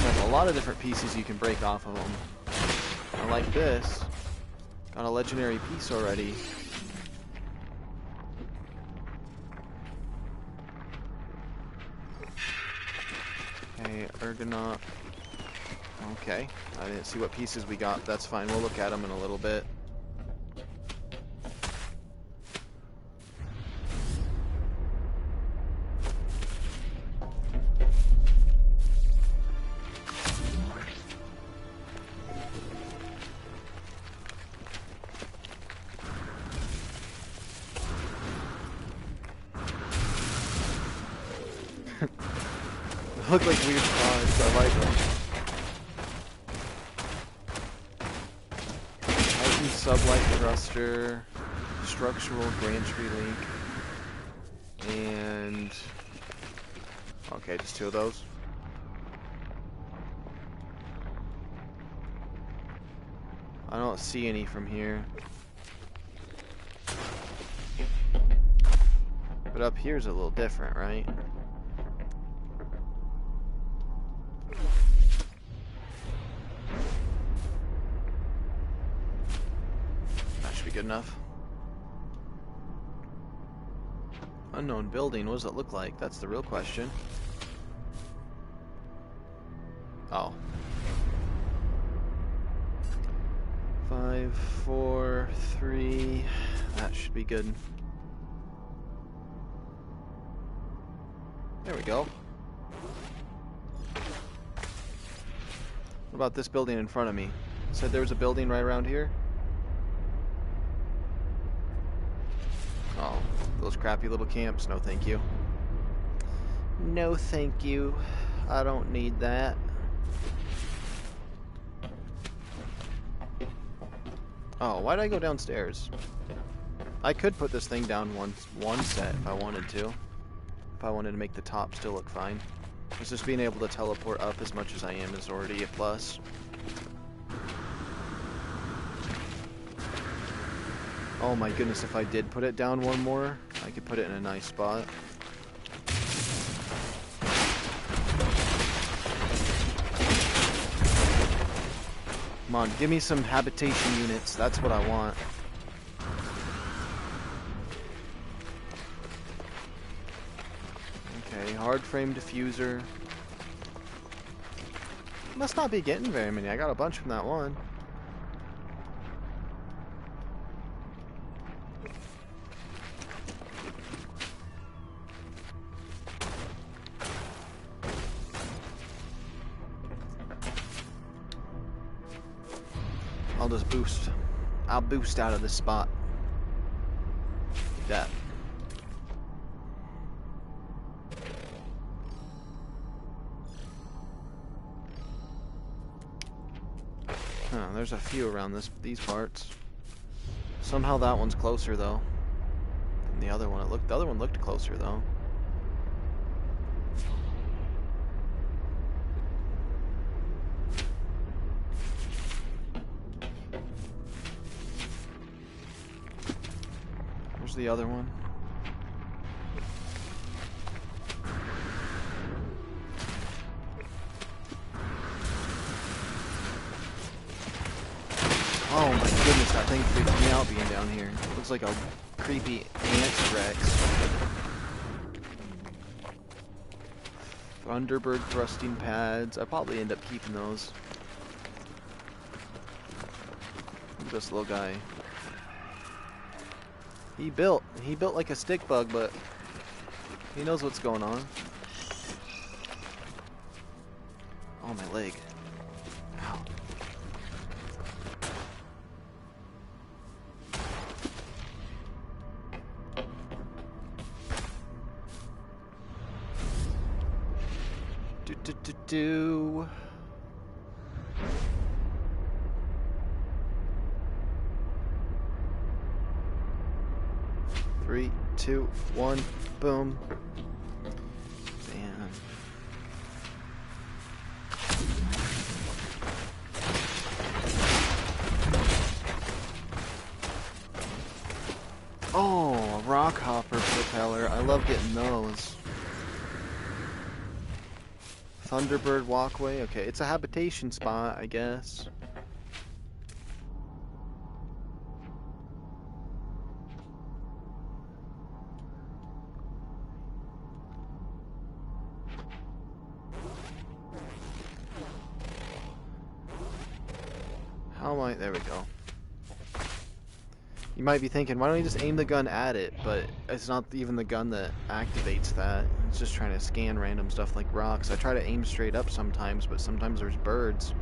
There's a lot of different pieces you can break off of them. I like this. Got a legendary piece already. Okay, Ergonaut. Okay, I didn't see what pieces we got. That's fine. We'll look at them in a little bit. They look like weird pods. I like them. Heightened sublight thruster, structural gantry link, and okay, just 2 of those. I don't see any from here. But up here's a little different, right? That should be good enough. Unknown building, what does it look like? That's the real question. Oh, 5, 4, 3. That should be good. There we go. What about this building in front of me? Said there was a building right around here? Oh, those crappy little camps. No thank you. No thank you. I don't need that. Oh, why did I go downstairs? I could put this thing down one set if I wanted to. If I wanted to make the top still look fine. It's just being able to teleport up as much as I am is already a plus. Oh my goodness, if I did put it down one more, I could put it in a nice spot. Come on, give me some habitation units. That's what I want. Okay, hard frame diffuser. Must not be getting very many. I got a bunch from that one. I'll just boost. I'll boost out of this spot. Like that. Huh, there's a few around these parts. Somehow that one's closer though than the other one. The other one looked closer though. Where's the other one? Oh my goodness, that thing freaked me out being down here. Looks like a creepy ant rex. Thunderbird thrusting pads. I probably end up keeping those. Look at this little guy. He built like a stick bug, but he knows what's going on. Oh, my leg. Ow. Do. 3, 2, 1, boom. Bam. Oh, a rock hopper propeller. I love getting those. Thunderbird walkway. Okay, it's a habitation spot, I guess. How am I? There we go. You might be thinking, why don't you just aim the gun at it? But it's not even the gun that activates that. It's just trying to scan random stuff like rocks. I try to aim straight up sometimes, but sometimes there's birds.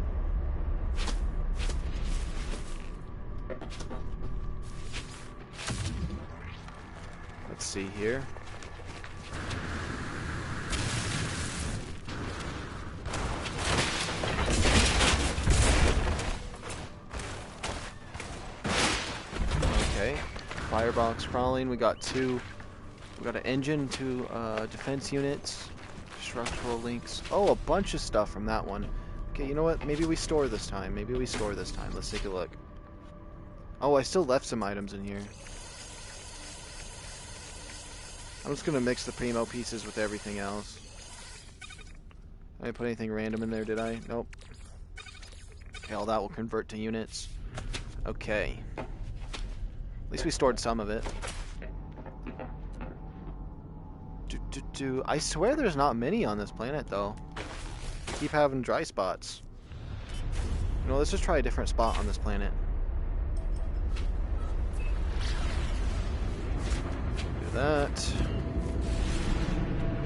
Let's see here. Okay, firebox crawling. We got two. We got an engine, two defense units, structural links. Oh, a bunch of stuff from that one. Okay, you know what? Maybe we store this time. Maybe we store this time. Let's take a look. Oh, I still left some items in here. I'm just gonna mix the primo pieces with everything else. I didn't put anything random in there, did I? Nope. Okay, all that will convert to units. Okay. At least we stored some of it. I swear there's not many on this planet, though. I keep having dry spots. You know, let's just try a different spot on this planet. that.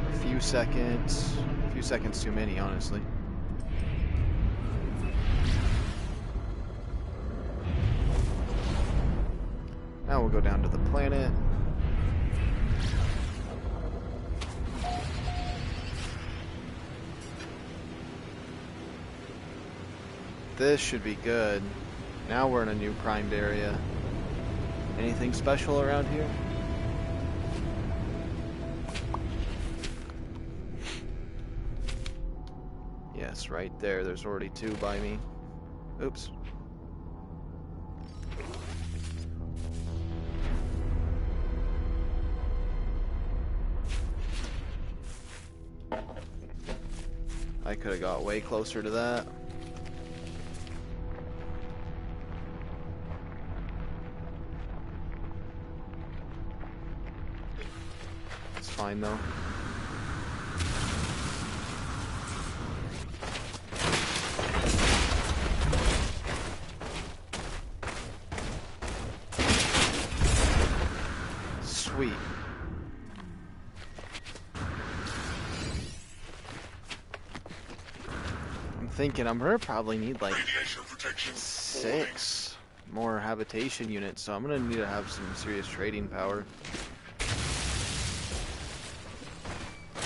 A few seconds. A few seconds too many, honestly. Now we'll go down to the planet. This should be good. Now we're in a new primed area. Anything special around here? Yes, right there. There's already two by me. Oops. I could have got way closer to that. It's fine though. Sweet. I'm thinking I'm gonna probably need like 6 more habitation units, so I'm gonna need to have some serious trading power.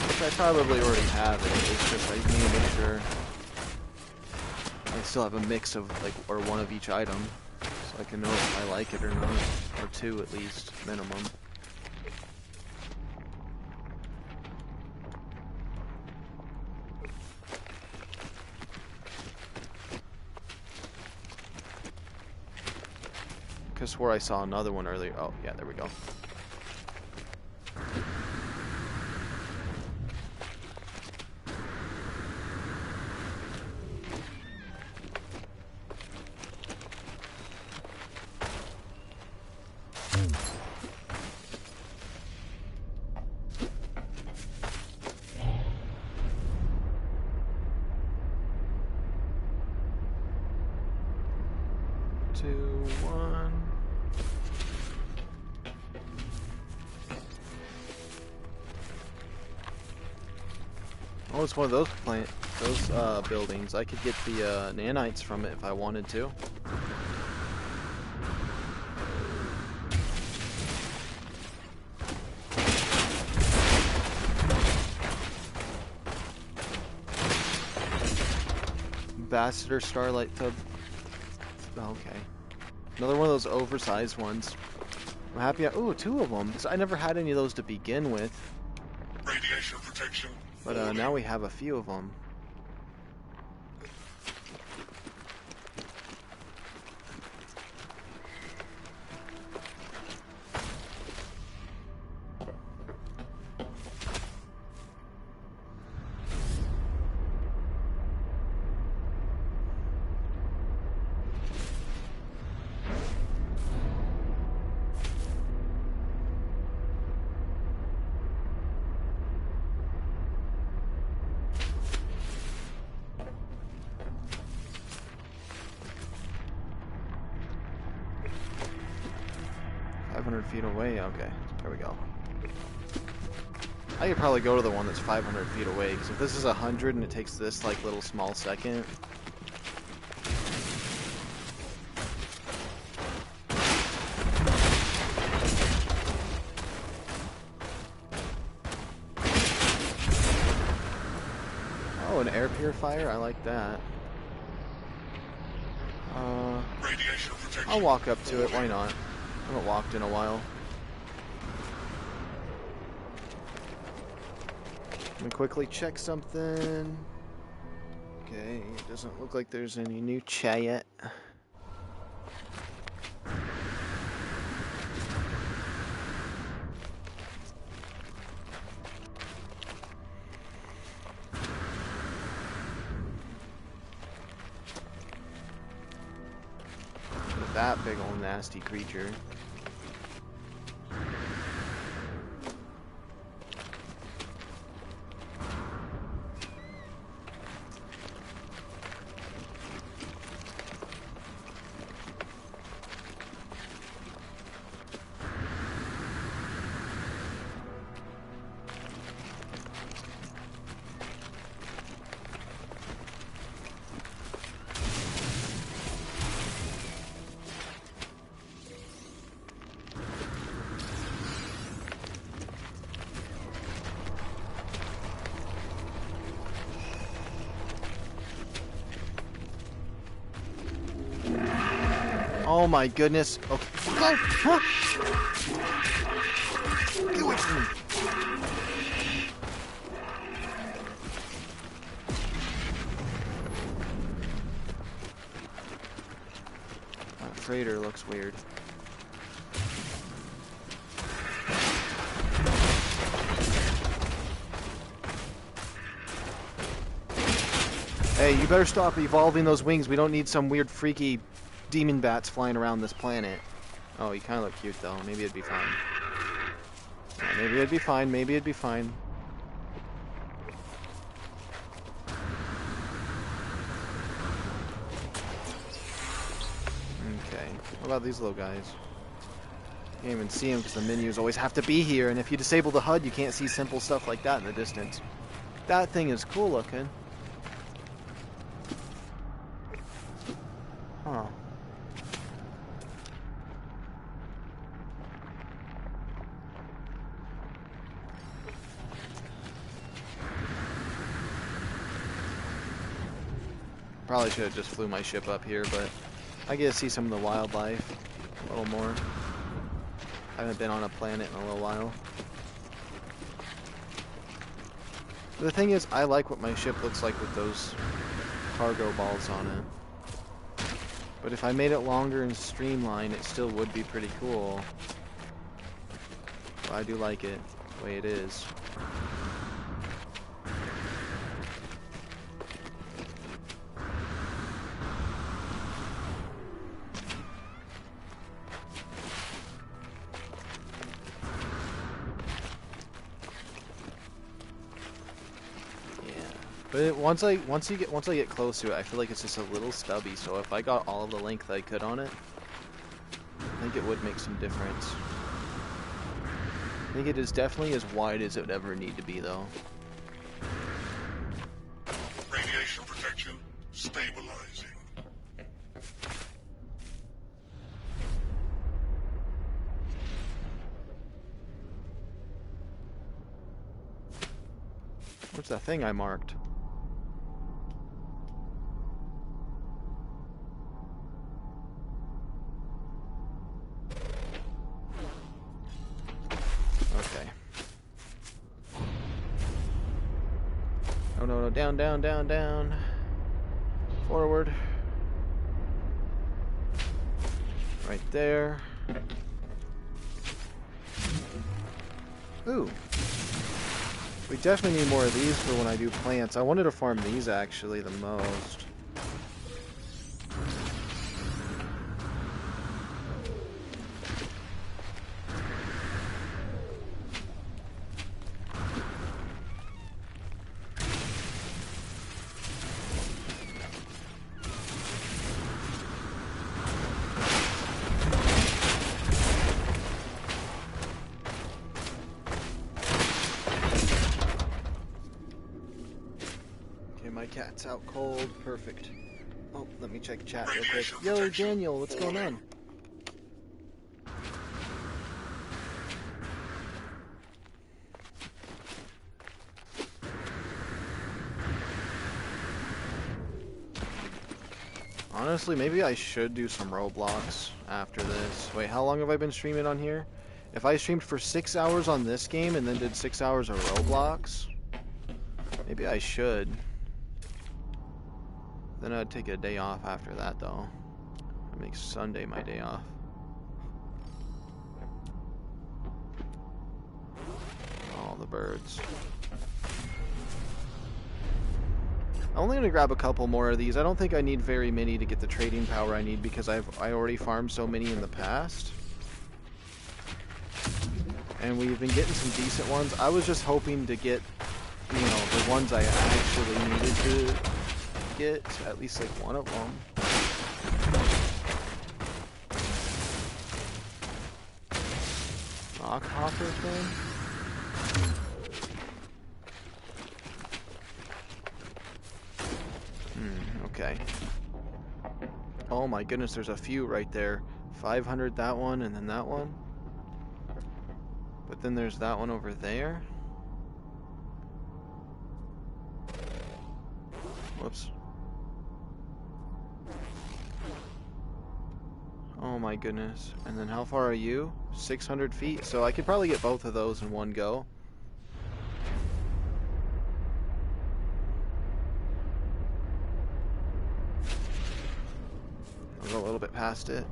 Which I probably already have it. It's just I need to make sure I still have a mix of like, or one of each item, so I can know if I like it or not, or 2 at least, minimum. I swore I saw another one earlier. Oh, yeah, there we go. Two, one. Oh, it's one of those buildings. I could get the nanites from it if I wanted to. Ambassador Starlight Tub. Okay. Another one of those oversized ones. I'm happy. Ooh, 2 of them. I never had any of those to begin with. Radiation protection. But now we have a few of them. Feet away. Okay, there we go. I could probably go to the one that's 500 feet away, because if this is 100 and it takes this like little small second. Oh, an air purifier? I like that. I'll walk up to it, why not? I haven't walked in a while. Let me quickly check something. Okay, it doesn't look like there's any new chat yet. That big old nasty creature. Oh my goodness. Okay. Go! Huh? Get away from me. That freighter looks weird. Hey, you better stop evolving those wings. We don't need some weird freaky demon bats flying around this planet. Oh, you kind of look cute though. Maybe it'd be fine. Yeah, maybe it'd be fine. Maybe it'd be fine. Okay. What about these little guys? You can't even see them because the menus always have to be here. And if you disable the HUD, you can't see simple stuff like that in the distance. That thing is cool looking. Huh. Probably should have just flew my ship up here, but I get to see some of the wildlife a little more. I haven't been on a planet in a little while. The thing is, I like what my ship looks like with those cargo balls on it. But if I made it longer and streamlined, it still would be pretty cool. But I do like it the way it is. But once I get close to it, I feel like it's just a little stubby. So if I got all of the length I could on it, I think it would make some difference. I think it is definitely as wide as it would ever need to be, though. Radiation protection stabilizing. What's that thing I marked? Okay. Oh no, no, down, down, down, down. Forward. Right there. Ooh. We definitely need more of these for when I do plants. I wanted to farm these actually the most. My cat's out cold. Perfect. Oh, let me check chat real quick. Yo, Daniel, what's going on? Honestly, maybe I should do some Roblox after this. Wait, how long have I been streaming on here? If I streamed for 6 hours on this game and then did 6 hours of Roblox, maybe I should. Then I'd take a day off after that, though. That makes Sunday my day off. All the birds. I'm only gonna grab a couple more of these. I don't think I need very many to get the trading power I need because I already farmed so many in the past. And we've been getting some decent ones. I was just hoping to get, you know, the ones I actually needed to get, at least like one of them. Rockhopper thing? Okay. Oh my goodness, there's a few right there. 500 that one, and then that one. But then there's that one over there. Whoops. Oh my goodness. And then how far are you? 600 feet? So I could probably get both of those in one go. I'll go a little bit past it.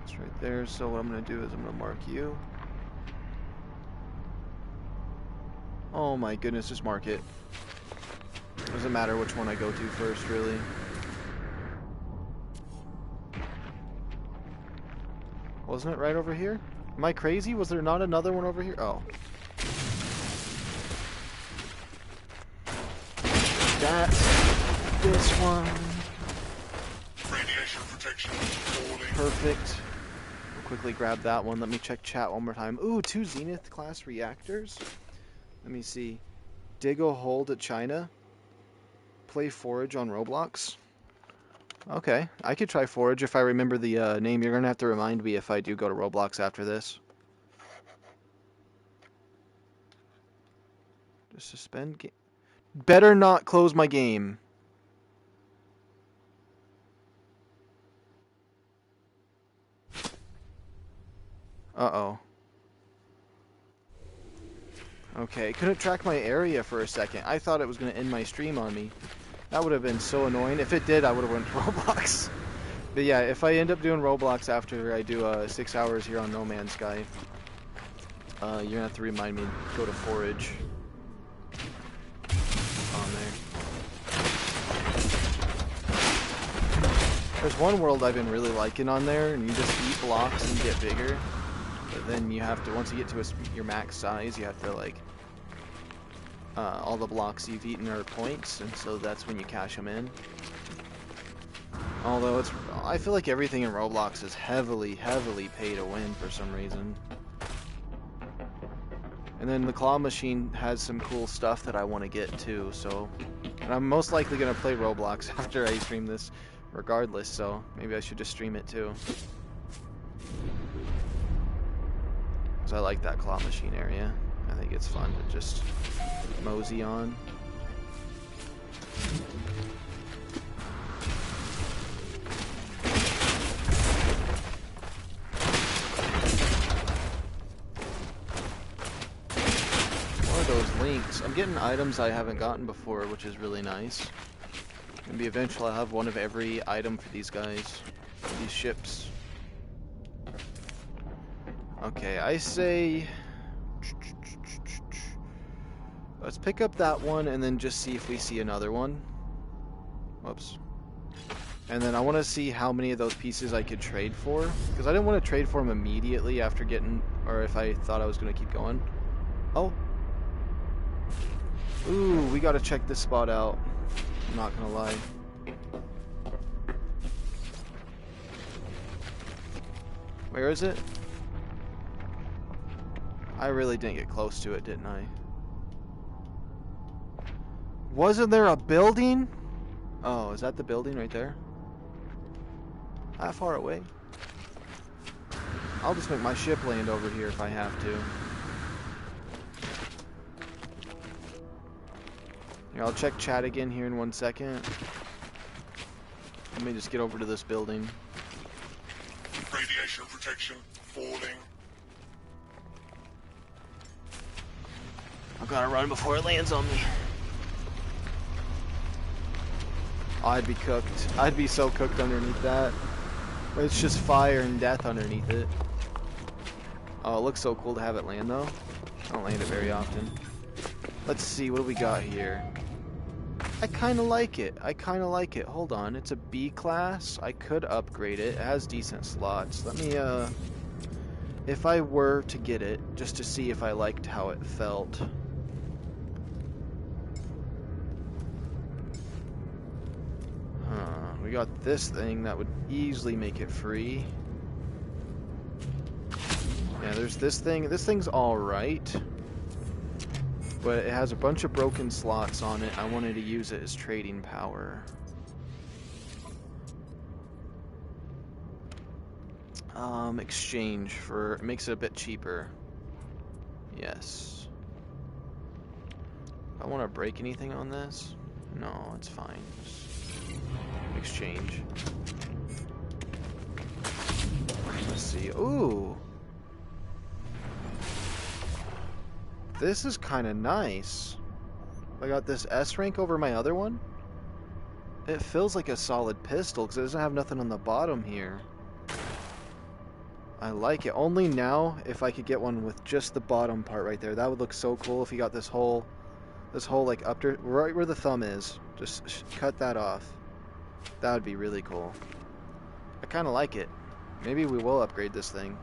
It's right there, so what I'm going to do is I'm going to mark you. Oh my goodness, just mark it. Doesn't matter which one I go to first, really. Wasn't it right over here? Am I crazy? Was there not another one over here? Oh. That's this one. Radiation protection falling. Perfect. We'll quickly grab that one. Let me check chat one more time. Ooh, 2 Zenith class reactors. Let me see. Dig a hole to China. Play Forage on Roblox. Okay, I could try Forage if I remember the name. You're gonna have to remind me if I do go to Roblox after this. Just suspend game. Better not close my game. Uh-oh. Okay, couldn't track my area for a second. I thought it was gonna end my stream on me. That would have been so annoying. If it did, I would have went to Roblox. But yeah, if I end up doing Roblox after I do 6 hours here on No Man's Sky, you're gonna have to remind me to go to Forage. On there. There's one world I've been really liking on there, and you just eat blocks and get bigger. But then you have to, once you get to your max size, you have to like, all the blocks you've eaten are points, and so that's when you cash them in. Although I feel like everything in Roblox is heavily pay to win for some reason. And then the claw machine has some cool stuff that I want to get too, so... And I'm most likely going to play Roblox after I stream this regardless, so maybe I should just stream it too. Because I like that claw machine area. I think it's fun to just mosey on. Those links. I'm getting items I haven't gotten before, which is really nice. Maybe eventually I'll have one of every item for these guys, for these ships. Okay, I say... Let's pick up that one and then just see if we see another one. Whoops. And then I want to see how many of those pieces I could trade for, because I didn't want to trade for them immediately after getting, or if I thought I was going to keep going. Oh. Ooh, we gotta check this spot out. I'm not gonna lie. Where is it? I really didn't get close to it, didn't I? Wasn't there a building? Oh, is that the building right there? That far away? I'll just make my ship land over here if I have to. Here, I'll check chat again here in 1 second. Let me just get over to this building. Radiation protection falling. I've gotta run before it lands on me. I'd be cooked. I'd be so cooked underneath that. It's just fire and death underneath it. Oh, it looks so cool to have it land though. I don't land it very often. Let's see, what do we got here? I kind of like it. I kind of like it. Hold on, it's a B class. I could upgrade it. It has decent slots. Let me, if I were to get it, just to see if I liked how it felt. We got this thing that would easily make it free. Yeah, there's this thing. This thing's alright. But it has a bunch of broken slots on it. I wanted to use it as trading power. Exchange for... It makes it a bit cheaper. Yes. I want to break anything on this? No, it's fine. Just exchange. Let's see. Ooh! This is kind of nice. I got this S rank over my other one. It feels like a solid pistol because it doesn't have nothing on the bottom here. I like it. Only now, if I could get one with just the bottom part right there, that would look so cool if you got this whole like up to right where the thumb is. Just cut that off. That would be really cool. I kind of like it. Maybe we will upgrade this thing.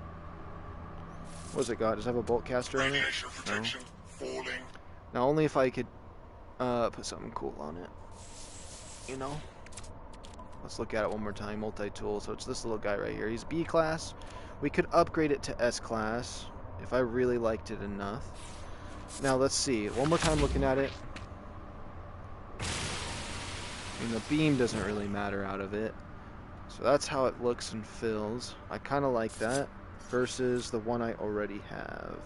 What's it got? Does it have a bolt caster on it? Radiation protection falling. Now only if I could put something cool on it. You know? Let's look at it one more time. Multi-tool. So it's this little guy right here. He's B class. We could upgrade it to S class if I really liked it enough. Now let's see. One more time looking at it. I mean, the beam doesn't really matter out of it. So that's how it looks and feels. I kind of like that versus the one I already have.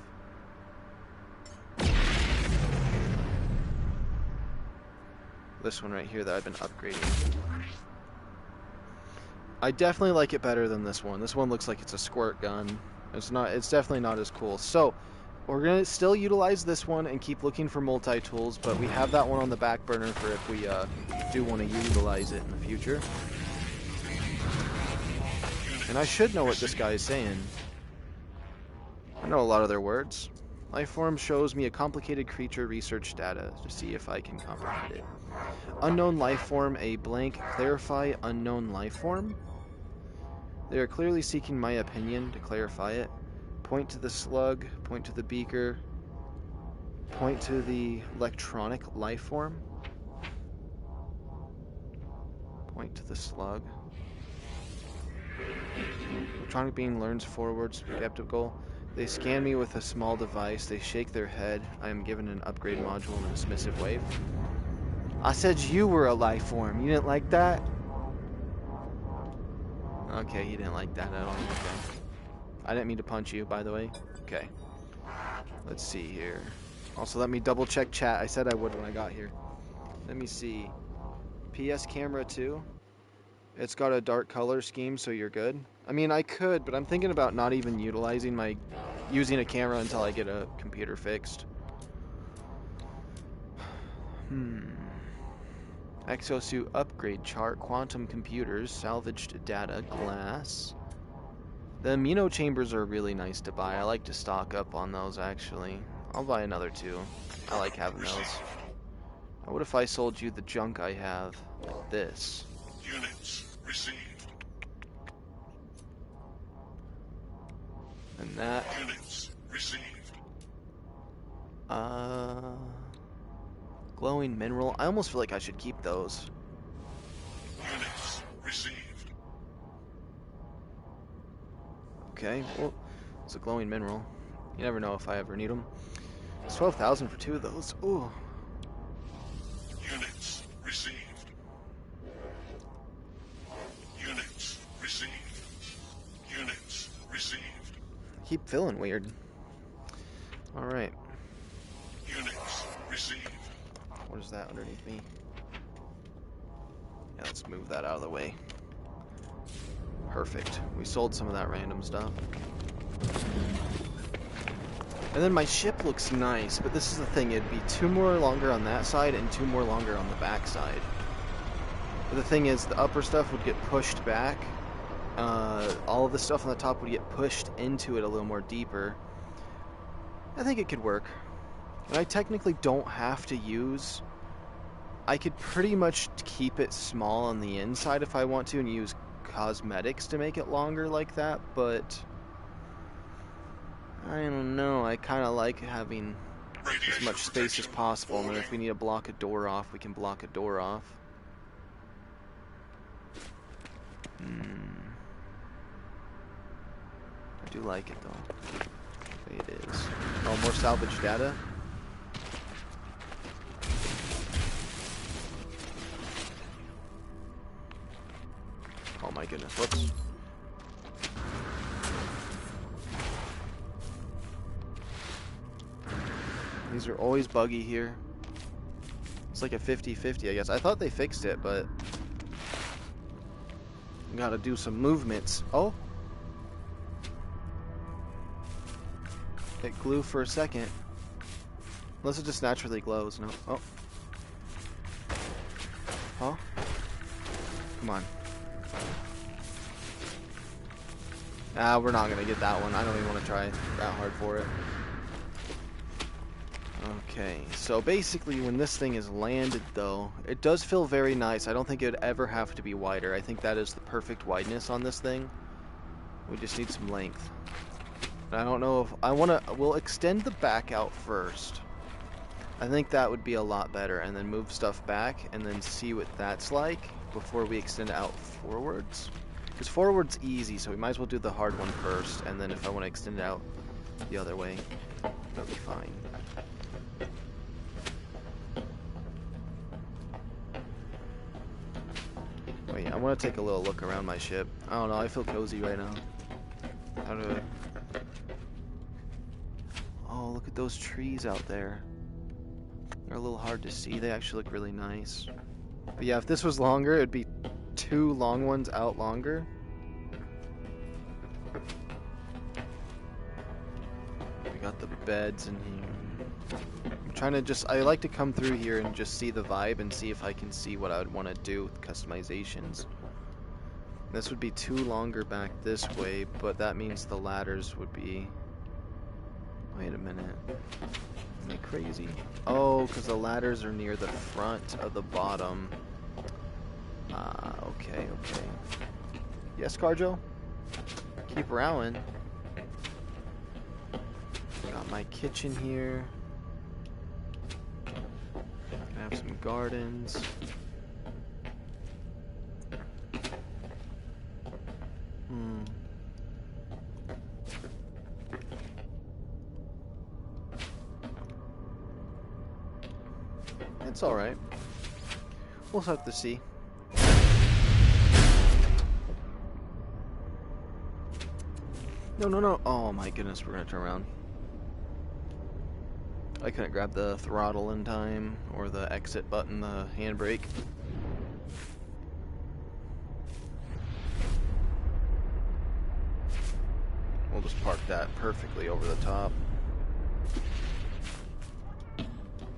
This one right here that I've been upgrading. I definitely like it better than this one. This one looks like it's a squirt gun. It's definitely not as cool. So we're gonna still utilize this one and keep looking for multi-tools, but we have that one on the back burner for if we do want to utilize it in the future. And I should know what this guy is saying. I know a lot of their words. Lifeform shows me a complicated creature research data to see if I can comprehend it. Unknown lifeform, a blank, clarify unknown lifeform. They are clearly seeking my opinion to clarify it. Point to the slug, point to the beaker, point to the electronic lifeform. Point to the slug. Electronic being learns forwards, skeptical. They scan me with a small device. They shake their head. I am given an upgrade module and a dismissive wave. I said you were a life form. You didn't like that? Okay, you didn't like that at all. Okay. I didn't mean to punch you, by the way. Okay. Let's see here. Also, let me double check chat. I said I would when I got here. Let me see. PS camera 2. It's got a dark color scheme, so you're good. I mean, I could, but I'm thinking about not even using a camera until I get a computer fixed. Exosuit upgrade chart, quantum computers, salvaged data, glass. The amino chambers are really nice to buy. I like to stock up on those, actually. I'll buy another 2. I like having those. Now, what if I sold you the junk I have? This. Units received. And that. Units received. Glowing mineral. I almost feel like I should keep those. Units received. Okay, well, it's a glowing mineral. You never know if I ever need them. It's 12,000 for 2 of those. Ooh. Units received. Units received. Units received. I keep feeling weird. Alright. Units received. What is that underneath me? Yeah, let's move that out of the way. Perfect. We sold some of that random stuff. And then my ship looks nice, but this is the thing. It'd be 2 more longer on that side and 2 more longer on the back side. But the thing is, the upper stuff would get pushed back. All of the stuff on the top would get pushed into it a little more deeper. I think it could work. And I technically don't have to use... I could pretty much keep it small on the inside if I want to and use cosmetics to make it longer like that, but... I don't know, I kind of like having as much space as possible, and then if we need to block a door off, we can block a door off. I do like it though. The way it is. Oh, more salvage data. Oh my goodness, whoops. These are always buggy here. It's like a 50-50, I guess. I thought they fixed it, but gotta do some movements. Oh, it glue for a second. Unless it just naturally glows. No. Oh. Huh? Come on. Ah, we're not gonna get that one. I don't even want to try that hard for it. Okay, so basically when this thing is landed though, it does feel very nice. I don't think it would ever have to be wider. I think that is the perfect wideness on this thing. We just need some length. I don't know if I want to, we'll extend the back out first. I think that would be a lot better, and then move stuff back and then see what that's like before we extend it out forwards. Because forward's easy, so we might as well do the hard one first, and then if I want to extend it out the other way, that'll be fine. Wait, I want to take a little look around my ship. I don't know, I feel cozy right now. How do I... Oh, look at those trees out there. They're a little hard to see. They actually look really nice. But yeah, if this was longer, it'd be 2 long ones out longer. We got the beds in here. I'm trying to just... I like to come through here and just see the vibe and see if I can see what I would want to do with customizations. This would be 2 longer back this way, but that means the ladders would be... Wait a minute. Am I crazy? Oh, because the ladders are near the front of the bottom. Okay, okay. Yes, Carjo? Keep rowing. Got my kitchen here. Gonna have some gardens. It's alright. We'll have to see. No, no, no. Oh my goodness, we're gonna turn around. I couldn't grab the throttle in time, or the exit button, the handbrake. We'll just park that perfectly over the top.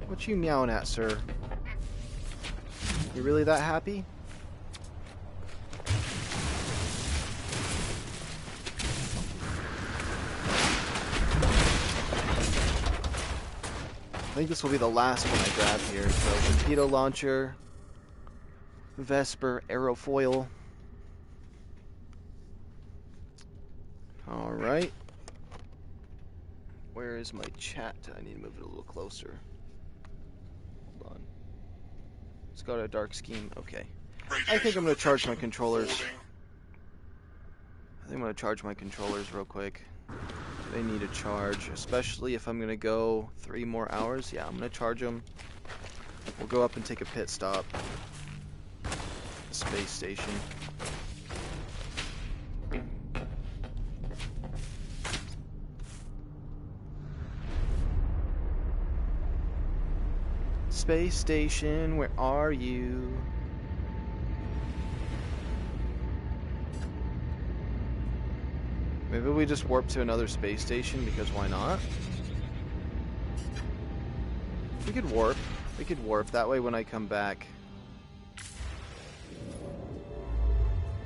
What you meowing at, sir? You really that happy? I think this will be the last one I grab here. So, torpedo launcher, Vesper, aerofoil. Alright. Where is my chat? I need to move it a little closer. Hold on. It's got a dark scheme. Okay. I think I'm going to charge my controllers. I think I'm going to charge my controllers real quick. They need a charge, especially if I'm going to go 3 more hours. Yeah, I'm going to charge them. We'll go up and take a pit stop. Space station. Space station, where are you? Maybe we just warp to another space station, because why not? We could warp. We could warp. That way when I come back,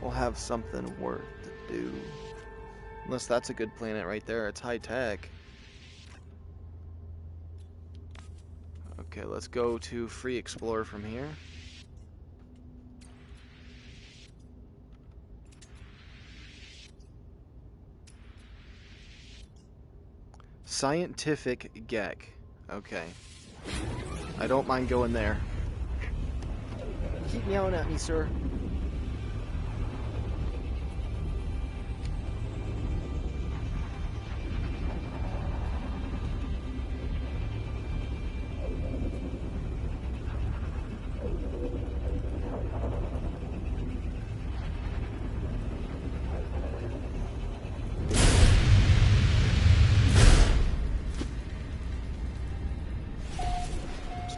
we'll have something worth to do. Unless that's a good planet right there. It's high tech. Okay, let's go to Free Explorer from here. Scientific Gek. Okay. I don't mind going there. Keep yelling at me, sir.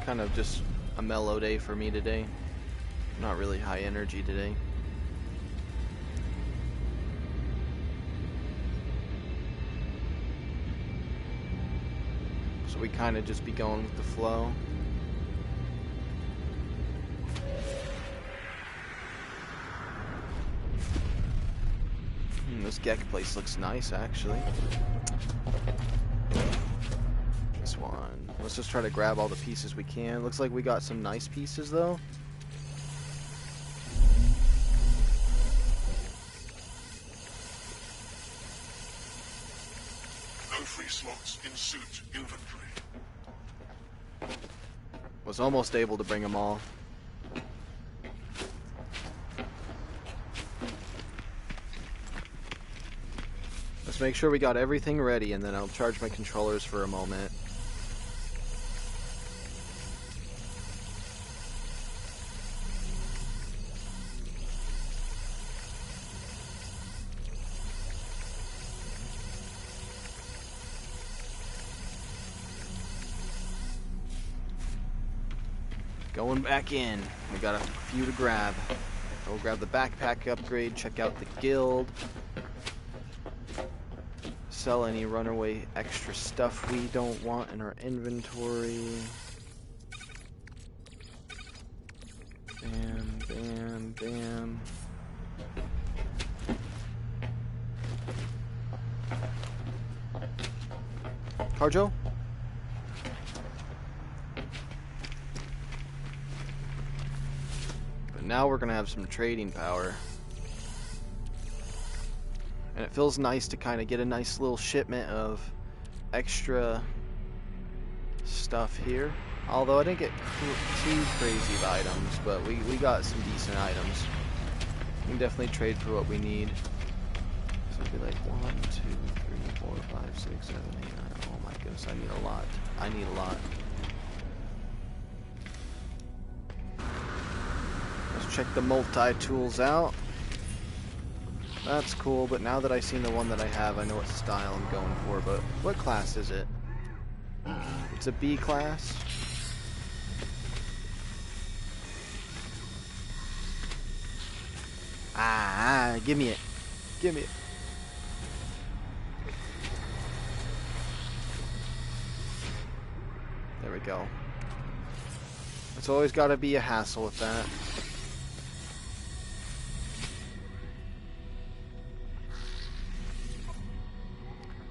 Kind of just a mellow day for me today. Not really high energy today. So we kind of just be going with the flow. This Gek place looks nice, actually. This one. Let's just try to grab all the pieces we can. Looks like we got some nice pieces, though. No free slots in suit inventory. Was almost able to bring them all. Let's make sure we got everything ready, and then I'll charge my controllers for a moment. Going back in. We got a few to grab. We'll grab the backpack upgrade, check out the guild. Sell any runaway extra stuff we don't want in our inventory. Bam, bam, bam. Carjo? But now we're gonna have some trading power. And it feels nice to kind of get a nice little shipment of extra stuff here. Although I didn't get too crazy of items, but we got some decent items. We can definitely trade for what we need. So it'd be like 1, 2, 3, 4, 5, 6, 7, 8, 9. Oh my goodness, I need a lot. I need a lot. Let's check the multi-tools out. That's cool, but now that I've seen the one that I have, I know what style I'm going for, but what class is it? It's a B class? Give me it. Give me it. There we go. It's always got to be a hassle with that.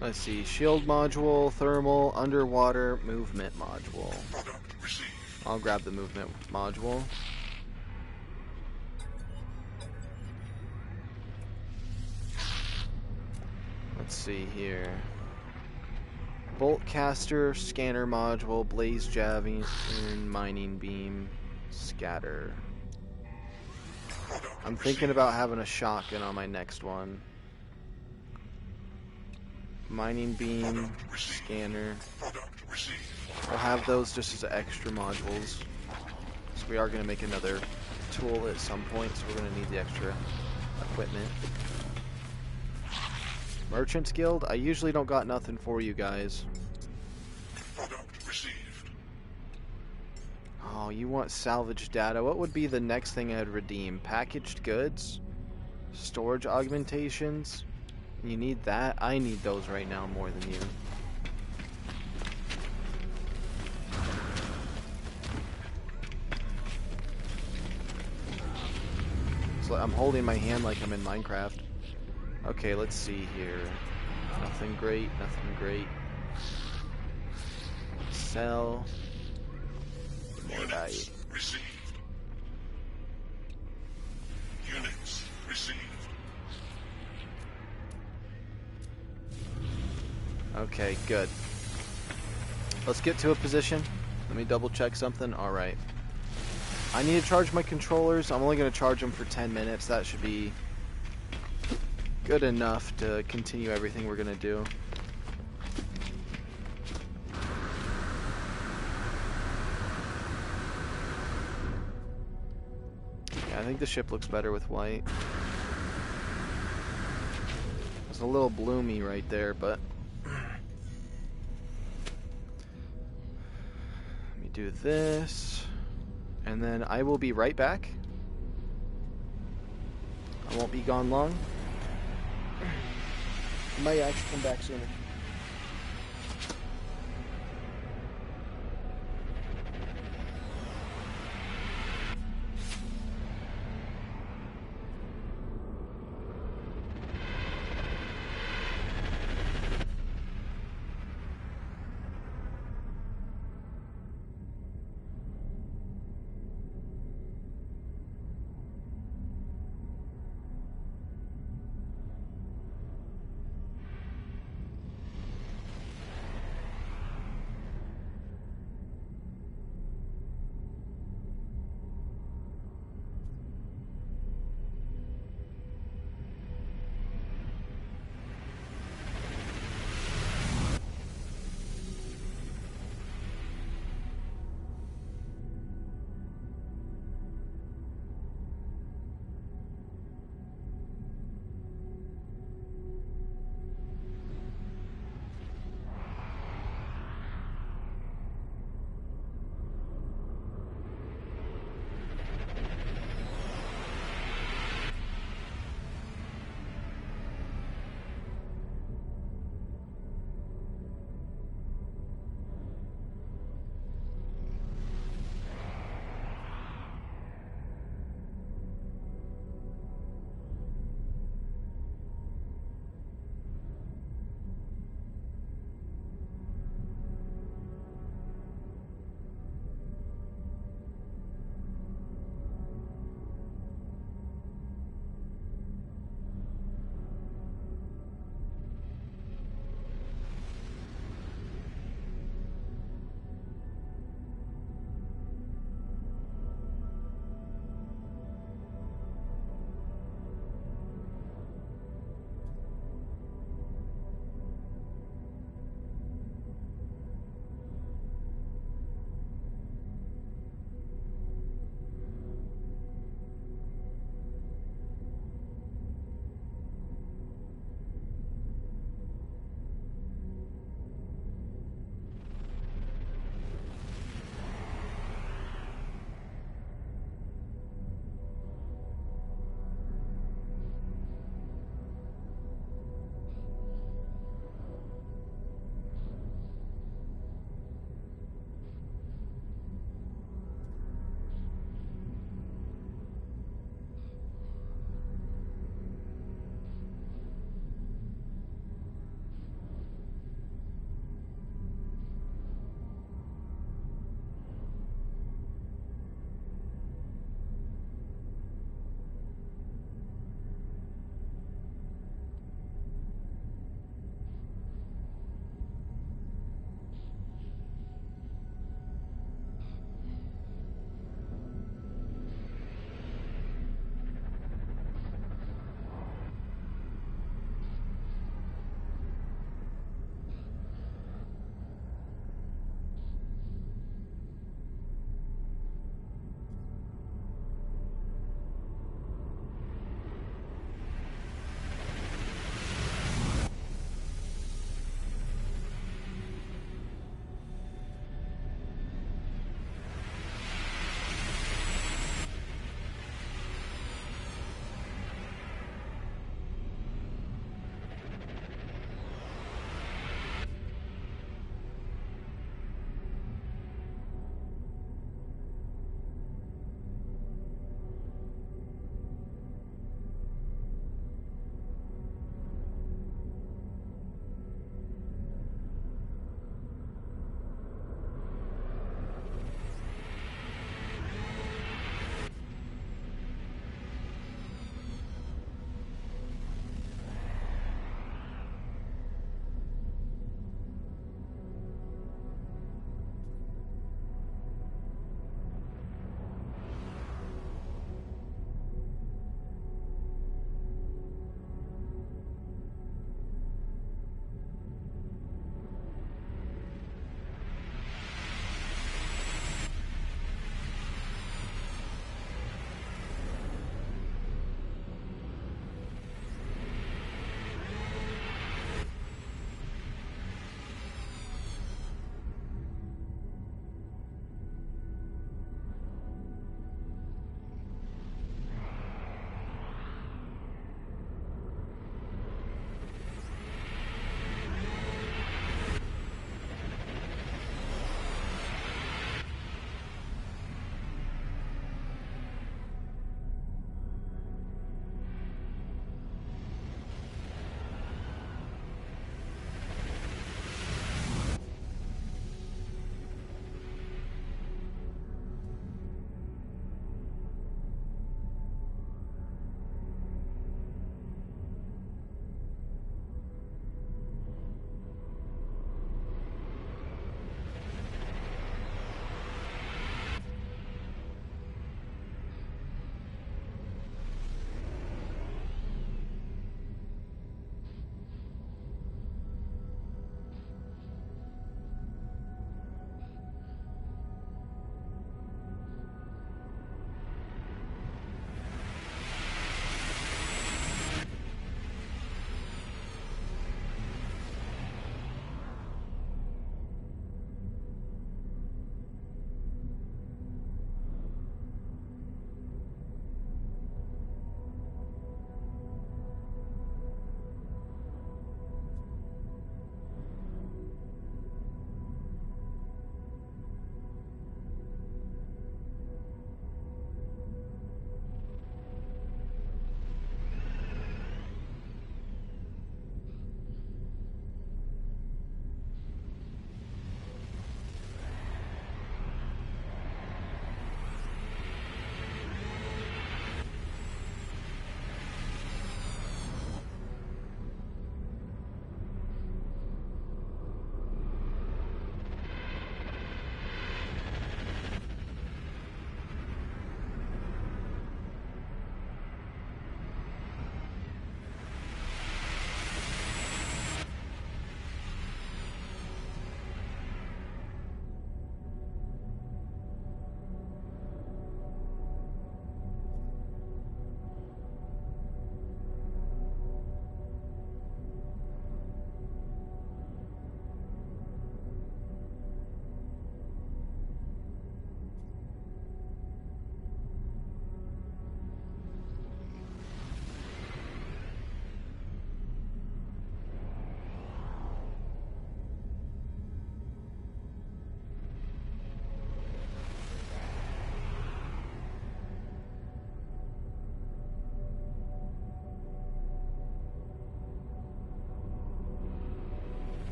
Let's see, shield module, thermal, underwater, movement module. I'll grab the movement module. Let's see here. Bolt caster, scanner module, blaze javelin, mining beam, scatter. I'm thinking about having a shotgun on my next one. Mining beam, scanner. We'll have those just as extra modules. So we are going to make another tool at some point, so we're going to need the extra equipment. Merchants Guild? I usually don't got nothing for you guys. Oh, you want salvage data. What would be the next thing I'd redeem? Packaged goods? Storage augmentations? You need that? I need those right now more than you. So I'm holding my hand like I'm in Minecraft. Okay, let's see here. Nothing great, nothing great. Sell. Units received. Units received. Okay, good. Let's get to a position. Let me double check something. Alright. I need to charge my controllers. I'm only going to charge them for 10 minutes. That should be good enough to continue everything we're going to do. Yeah, I think the ship looks better with white. It's a little bloomy right there, but let me do this. and then I will be right back. I won't be gone long. I might actually come back sooner.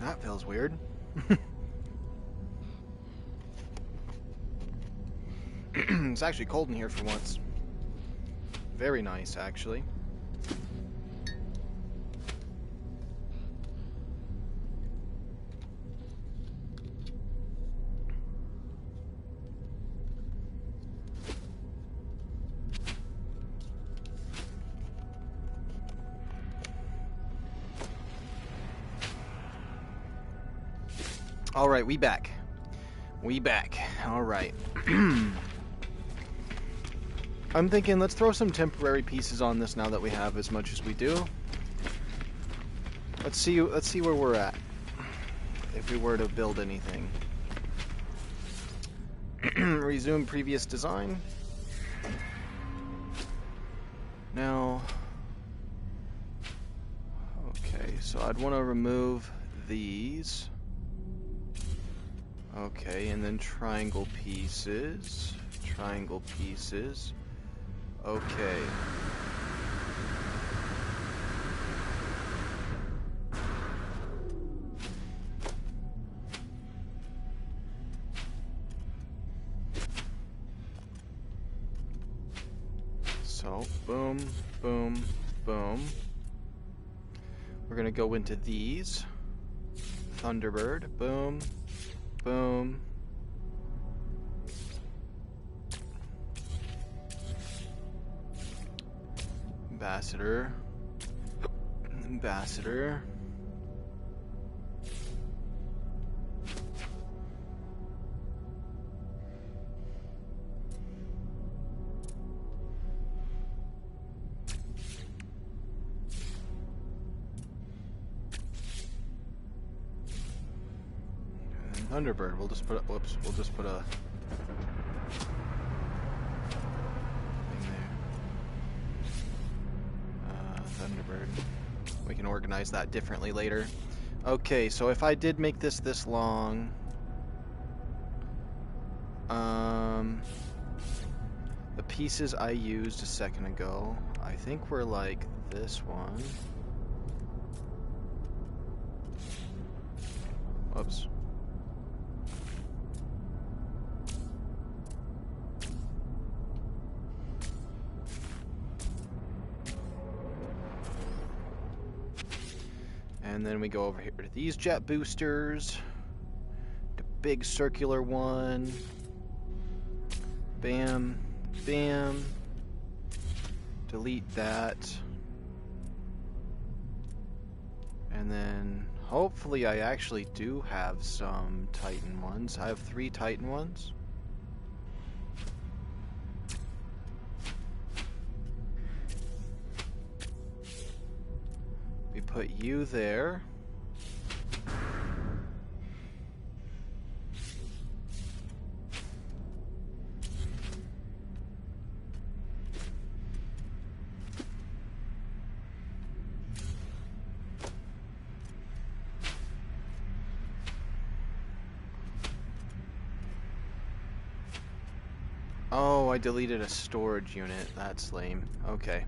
That feels weird. It's actually cold in here for once. Very nice, actually. All right, we back. We back. All right. I'm thinking let's throw some temporary pieces on this now that we have as much as we do. Let's see where we're at if we were to build anything. Resume previous design. Now, okay, so I'd want to remove these. Okay, and then triangle pieces. Triangle pieces. Okay. So, boom, boom, boom. We're gonna go into these. Thunderbird, boom, boom. Ambassador. Ambassador. And Thunderbird. We'll just put a, whoops, we'll just put a Thunderbird. We can organize that differently later. Okay, so if I did make this long, the pieces I used a second ago, I think were like this one. Whoops. And then we go over here to these jet boosters. The big circular one. Bam. Bam. Delete that. And then hopefully I actually do have some Titan ones. I have 3 Titan ones. We put you there. Oh, I deleted a storage unit. That's lame. Okay.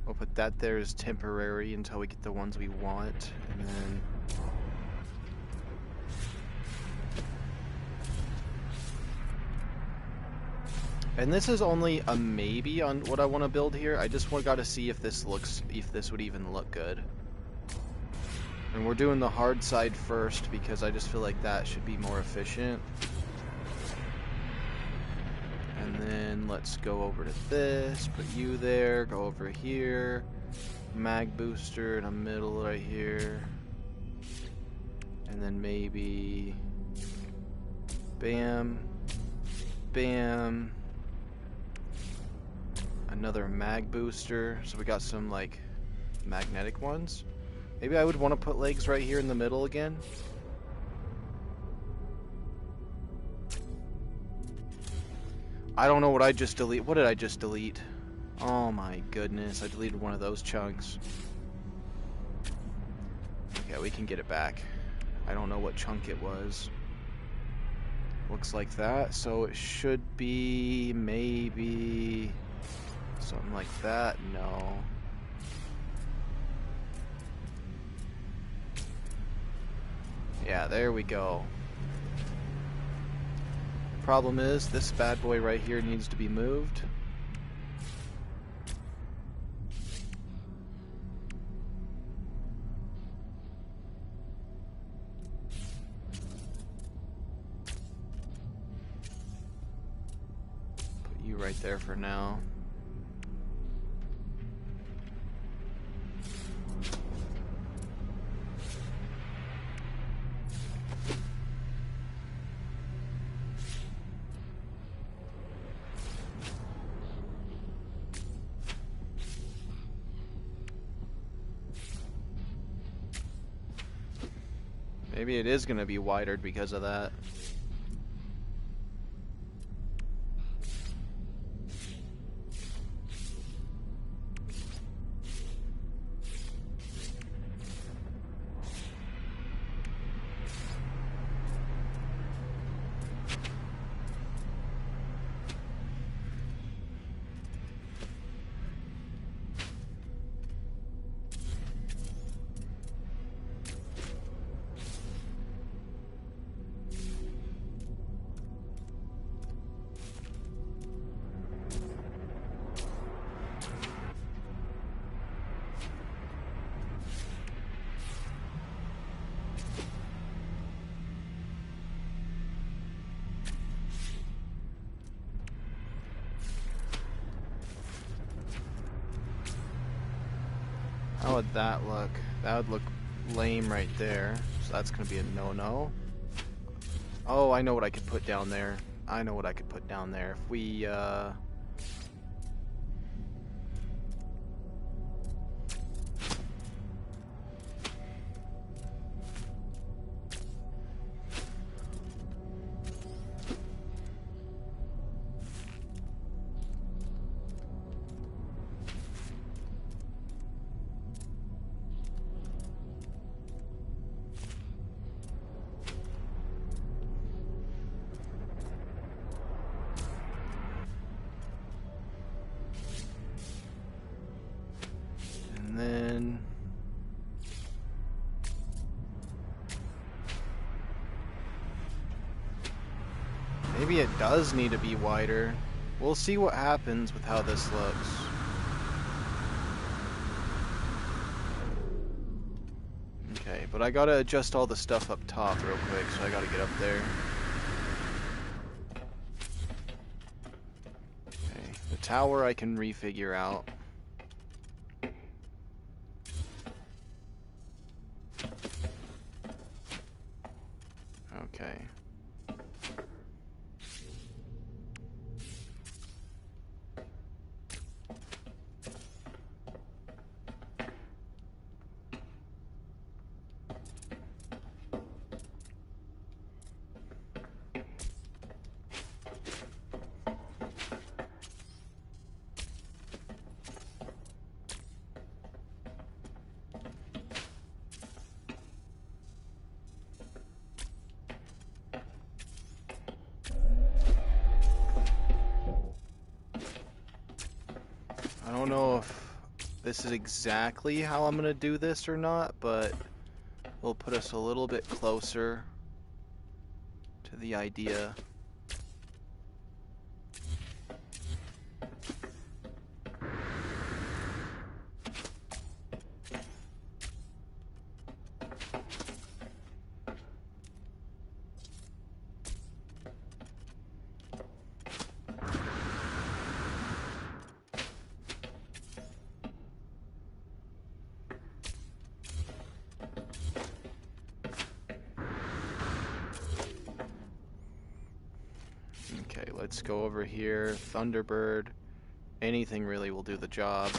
We'll put that there as temporary until we get the ones we want, and then and this is only a maybe on what I want to build here. I just got to see if this would even look good. And we're doing the hard side first because I just feel like that should be more efficient. And then let's go over to this, put you there, go over here, mag booster in the middle right here. And then maybe bam, bam. Another mag booster, so we got some like magnetic ones. Maybe I would want to put legs right here in the middle again. I don't know what I just delete. What did I just delete? Oh my goodness, I deleted one of those chunks. Okay, we can get it back. I don't know what chunk it was. Looks like that, so it should be maybe something like that. No. Yeah, there we go. Problem is, this bad boy right here needs to be moved. Put you right there for now. Maybe it is going to be widered because of that. How would that look? That would look lame right there. So that's going to be a no-no. Oh, I know what I could put down there. I know what I could put down there. If we, and then maybe it does need to be wider. We'll see what happens with how this looks. Okay, but I gotta adjust all the stuff up top real quick, so I gotta get up there. Okay, the tower I can refigure out. Okay. I don't know if this is exactly how I'm gonna do this or not, but it'll put us a little bit closer to the idea. Okay, let's go over here. Thunderbird. Anything really will do the job.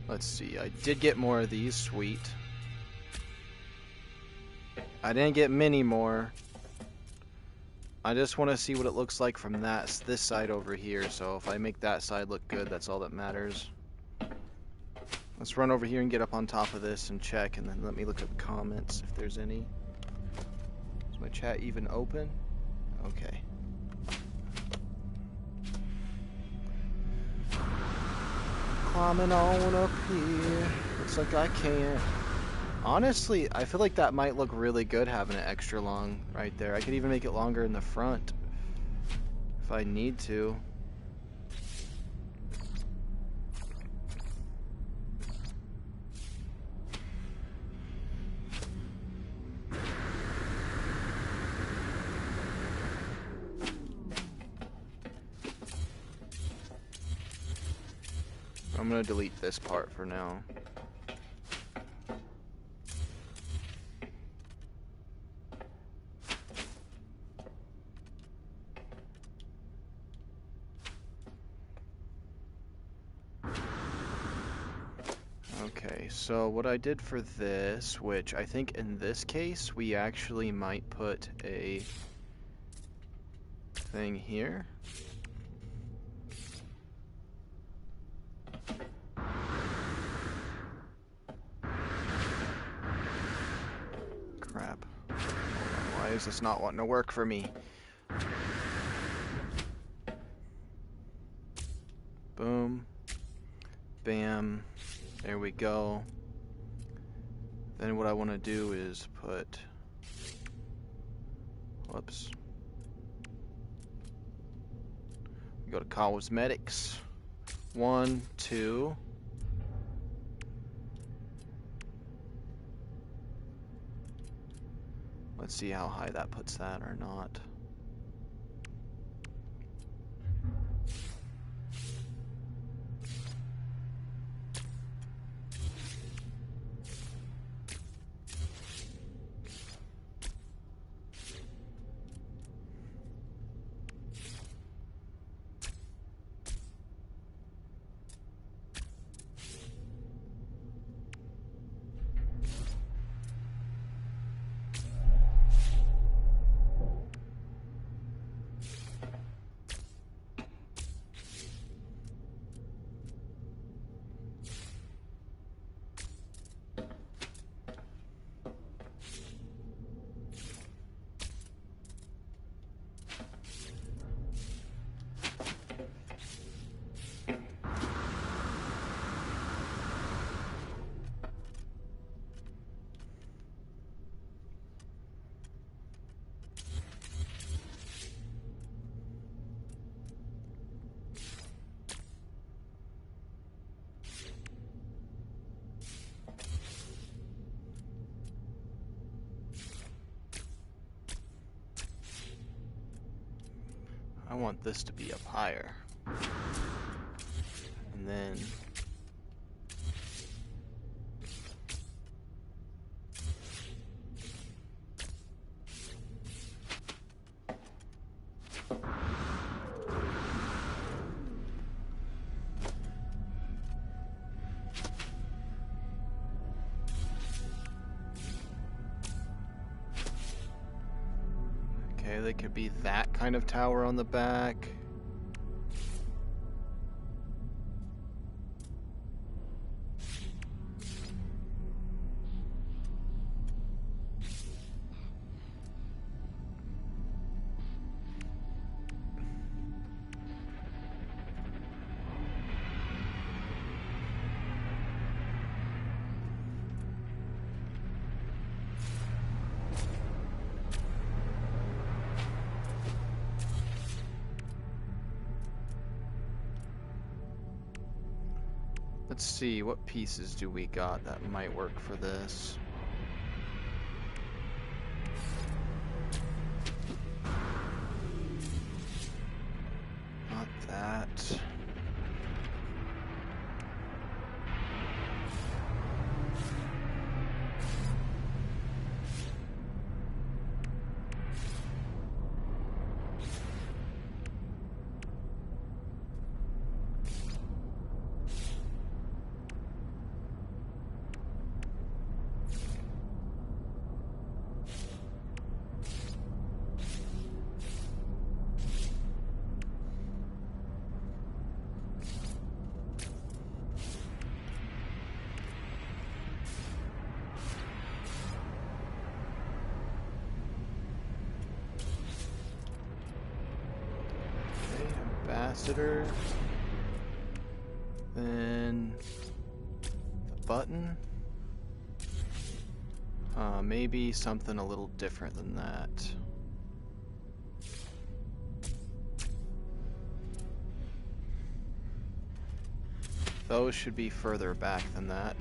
Let's see, I did get more of these, sweet. I didn't get many more. I just want to see what it looks like from this side over here. So if I make that side look good, that's all that matters. Let's run over here and get up on top of this and check, and then let me look at the comments if there's any. Is my chat even open? Okay. Climbing on up here. Looks like I can't. Honestly, I feel like that might look really good having it extra long right there. I could even make it longer in the front if I need to. I'm gonna delete this part for now. Okay, so what I did for this, which I think in this case we actually might put a thing here. Crap. Why is this not wanting to work for me? Boom. Bam. There we go. Then what I want to do is put... Whoops. We go to cosmetics. 1, 2. Let's see how high that puts that or not. I want this to be up higher. And then... Okay, they could be that kind of tower on the back. Let's see, what pieces do we got that might work for this? Not that. capacitor. Then the button. Maybe something a little different than that. Those should be further back than that.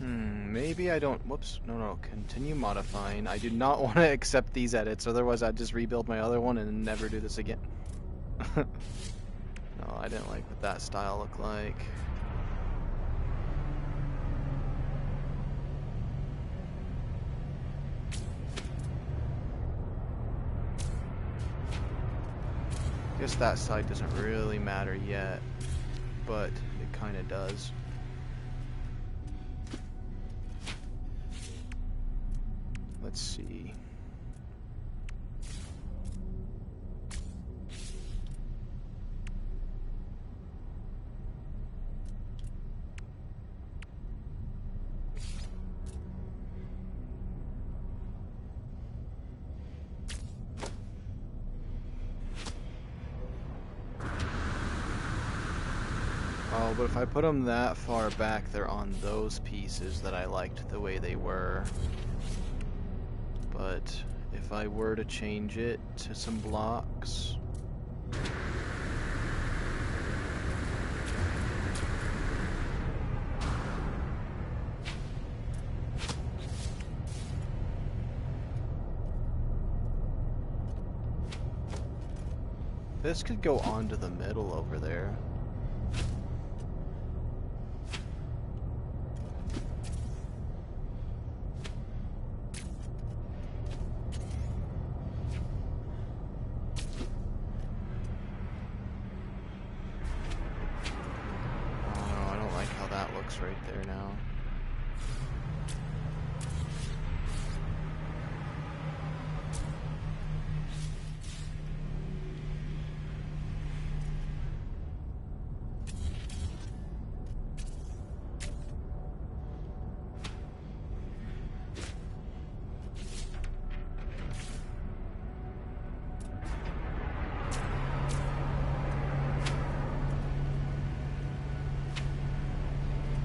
Maybe I don't, whoops, no, continue modifying. I do not want to accept these edits, otherwise I'd just rebuild my other one and never do this again. No, I didn't like what that style looked like. Guess that side doesn't really matter yet, but it kind of does. Let's see. Oh, but if I put them that far back, they're on those pieces that I liked the way they were. But if I were to change it to some blocks... This could go onto the middle over there. Right there now.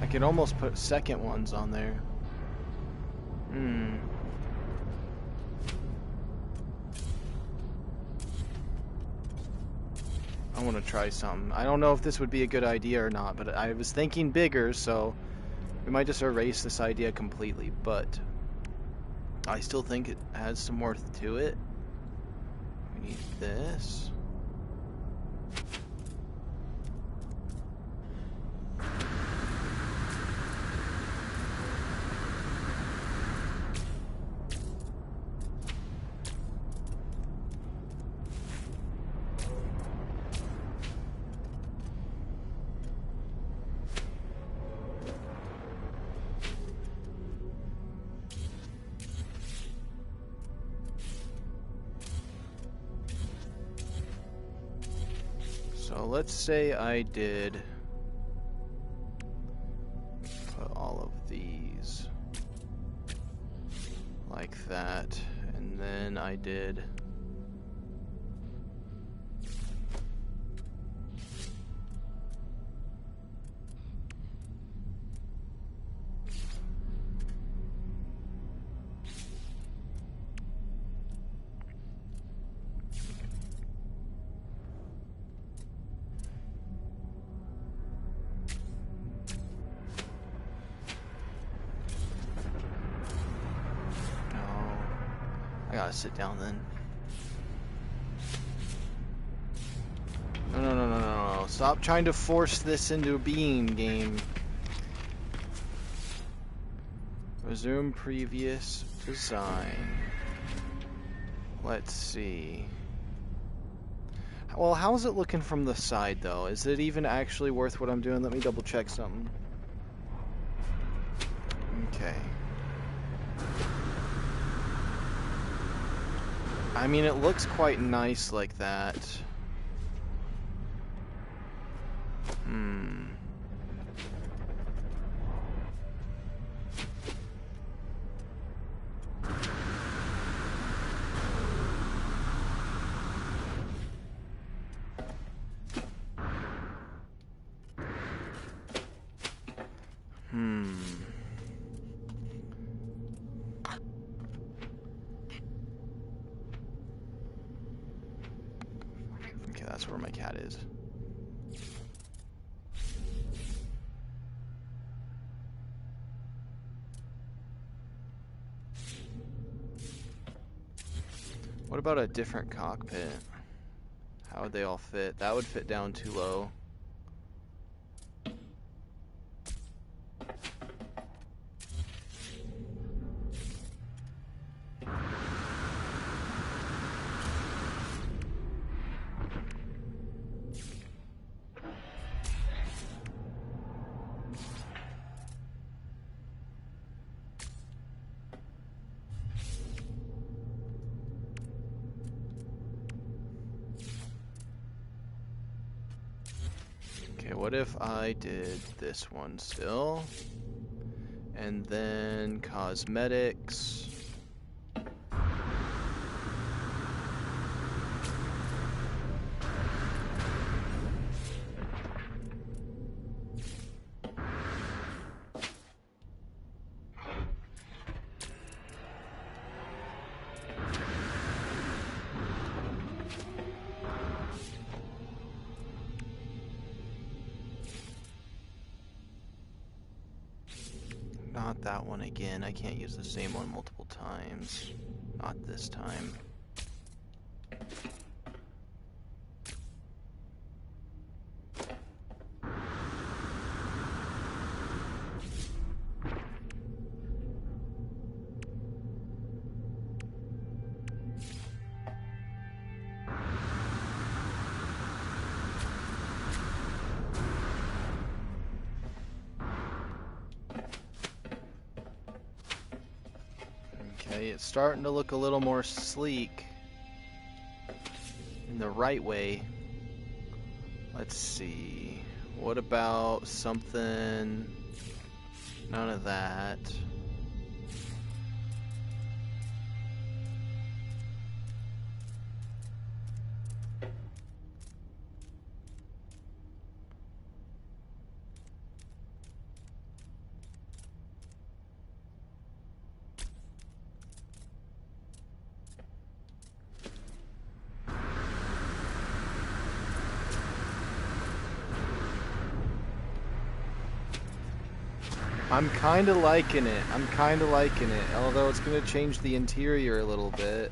I could almost put second ones on there. I want to try something. I don't know if this would be a good idea or not, but I was thinking bigger, so we might just erase this idea completely, but I still think it has some worth to it. We need this. So let's say I did put all of these like that, and then I did sit down then. No. Stop trying to force this into a being game. Resume previous design. Let's see. Well, how's it looking from the side though? Is it even actually worth what I'm doing? Let me double check something. Okay. I mean, it looks quite nice like that. Hmm. Okay, that's where my cat is. What about a different cockpit? How would they all fit? That would fit down too low. Okay, what if I did this one still? And then cosmetics. Not that one again. I can't use the same one multiple times. Not this time. Okay, it's starting to look a little more sleek in the right way. Let's see. What about something? None of that. I'm kind of liking it. I'm kind of liking it. Although it's going to change the interior a little bit.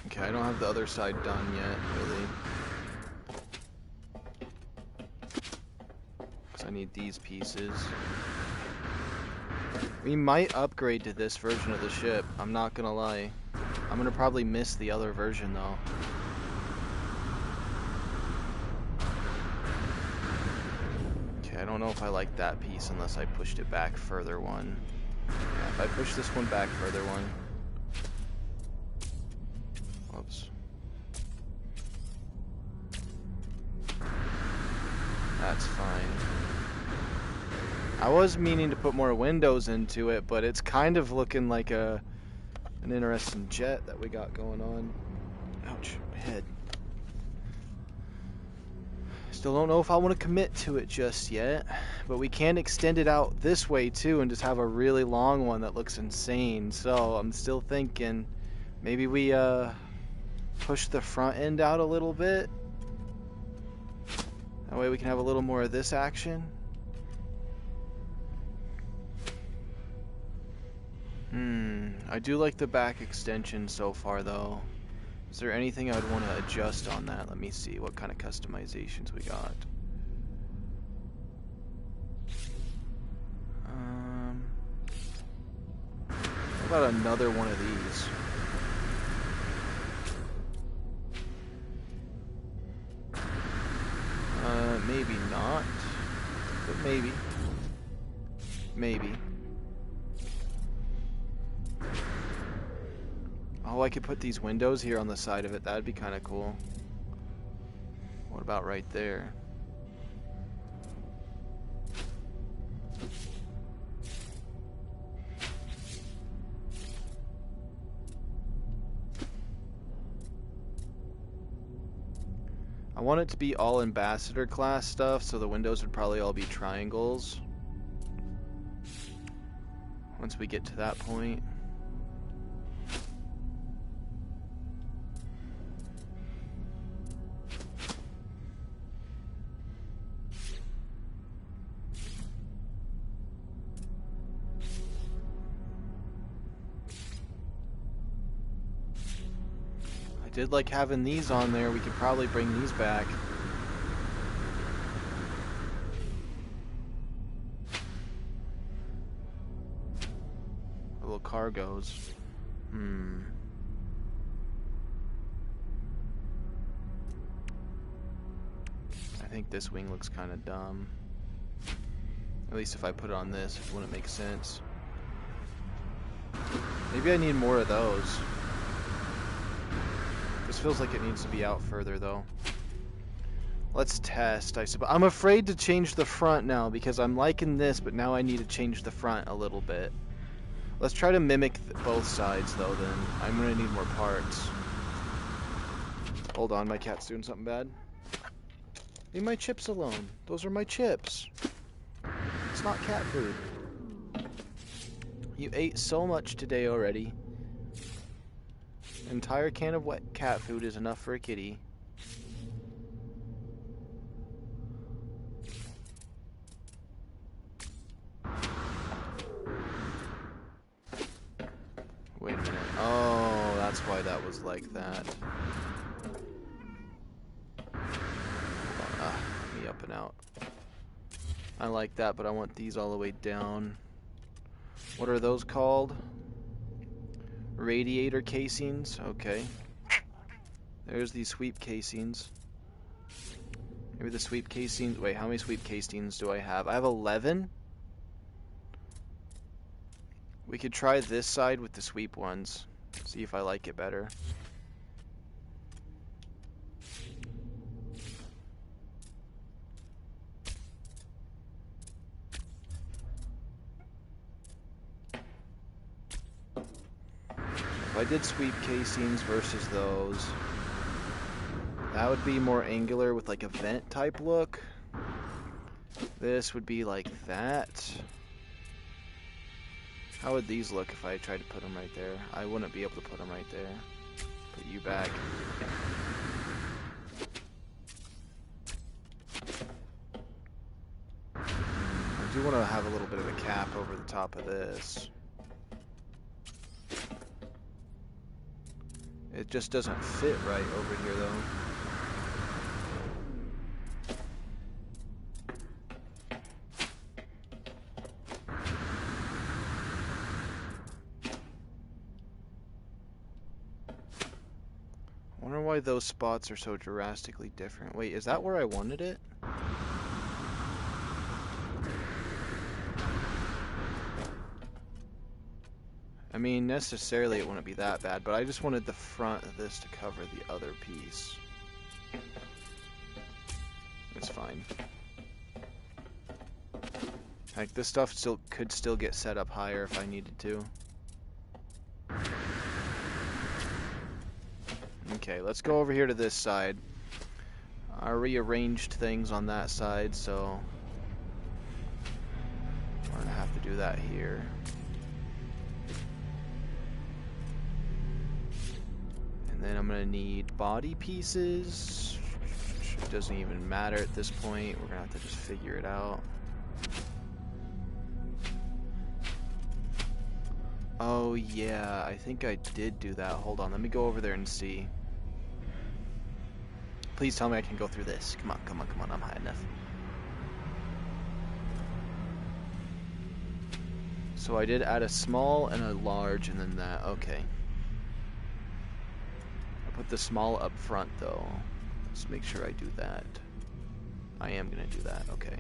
Okay, I don't have the other side done yet, really. Because I need these pieces. We might upgrade to this version of the ship. I'm not going to lie. I'm going to probably miss the other version, though. I don't know if I like that piece unless I pushed it back further one. Yeah, if I push this one back further one. Whoops. That's fine. I was meaning to put more windows into it, but it's kind of looking like an interesting jet that we got going on. Ouch, my head. Still don't know if I want to commit to it just yet, but we can extend it out this way too and just have a really long one that looks insane. So I'm still thinking maybe we push the front end out a little bit. That way we can have a little more of this action. I do like the back extension so far though. Is there anything I would want to adjust on that? Let me see what kind of customizations we got. What about another one of these? Maybe not, but maybe. Maybe. Oh, I could put these windows here on the side of it. That'd be kind of cool. What about right there? I want it to be all ambassador class stuff, so the windows would probably all be triangles. Once we get to that point. I did like having these on there. We could probably bring these back. Little cargos. I think this wing looks kind of dumb. At least if I put it on this, it wouldn't make sense. Maybe I need more of those. This feels like it needs to be out further, though. Let's test, I suppose. I'm afraid to change the front now because I'm liking this, but now I need to change the front a little bit. Let's try to mimic both sides, though, then. I'm going to need more parts. Hold on, my cat's doing something bad. Leave my chips alone. Those are my chips. It's not cat food. You ate so much today already. An entire can of wet cat food is enough for a kitty. Wait a minute. Oh, that's why that was like that. Me up and out. I like that, but I want these all the way down. What are those called? Radiator casings? Okay. There's these sweep casings. Maybe the sweep casings... Wait, how many sweep casings do I have? I have 11? We could try this side with the sweep ones. See if I like it better. If I did sweep casings versus those, that would be more angular with like a vent type look. This would be like that. How would these look if I tried to put them right there? I wouldn't be able to put them right there. Put you back. I do want to have a little bit of a cap over the top of this. It just doesn't fit right over here, though. I wonder why those spots are so drastically different. Wait, is that where I wanted it? I mean, necessarily it wouldn't be that bad, but I just wanted the front of this to cover the other piece. It's fine. Like, this stuff could still get set up higher if I needed to. Okay, let's go over here to this side. I rearranged things on that side, so we're gonna have to do that here. And then I'm gonna need body pieces. It doesn't even matter at this point. We're gonna have to just figure it out. Oh yeah, I think I did do that. Hold on, let me go over there and see. Please tell me I can go through this. Come on, come on, come on, I'm high enough. So I did add a small and a large and then that, okay. I put the small up front though. Let's make sure I do that. I am gonna do that, okay.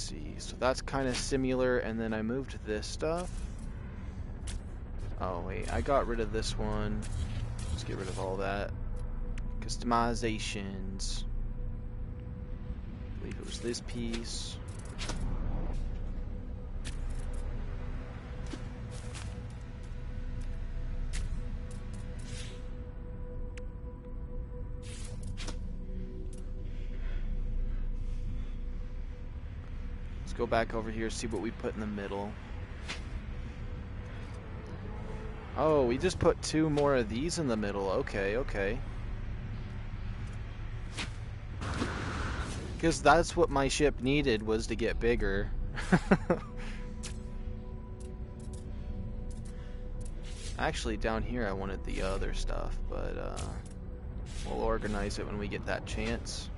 see. So that's kind of similar, and then I moved this stuff. Oh wait, I got rid of this one. Let's get rid of all that. Customizations. I believe it was this piece. Let's go back over here, see what we put in the middle. Oh, we just put 2 more of these in the middle. Okay, okay. Because that's what my ship needed, was to get bigger. Actually, down here I wanted the other stuff, but we'll organize it when we get that chance.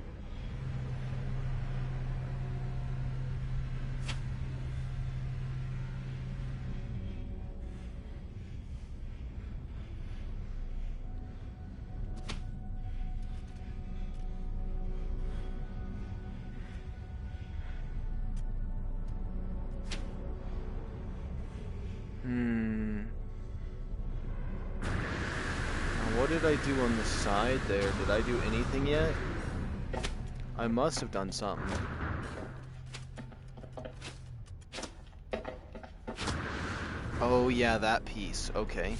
What did I do on the side there? Did I do anything yet? I must have done something. Oh yeah, that piece. Okay.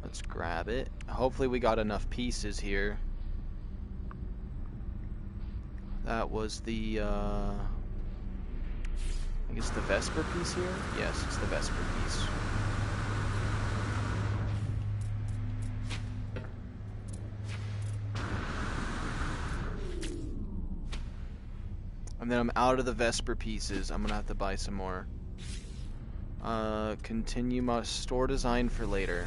Let's grab it. Hopefully we got enough pieces here. That was the, I guess the Vesper piece here? Yes, it's the Vesper piece. And then I'm out of the Vesper pieces. I'm gonna have to buy some more. Continue my store design for later.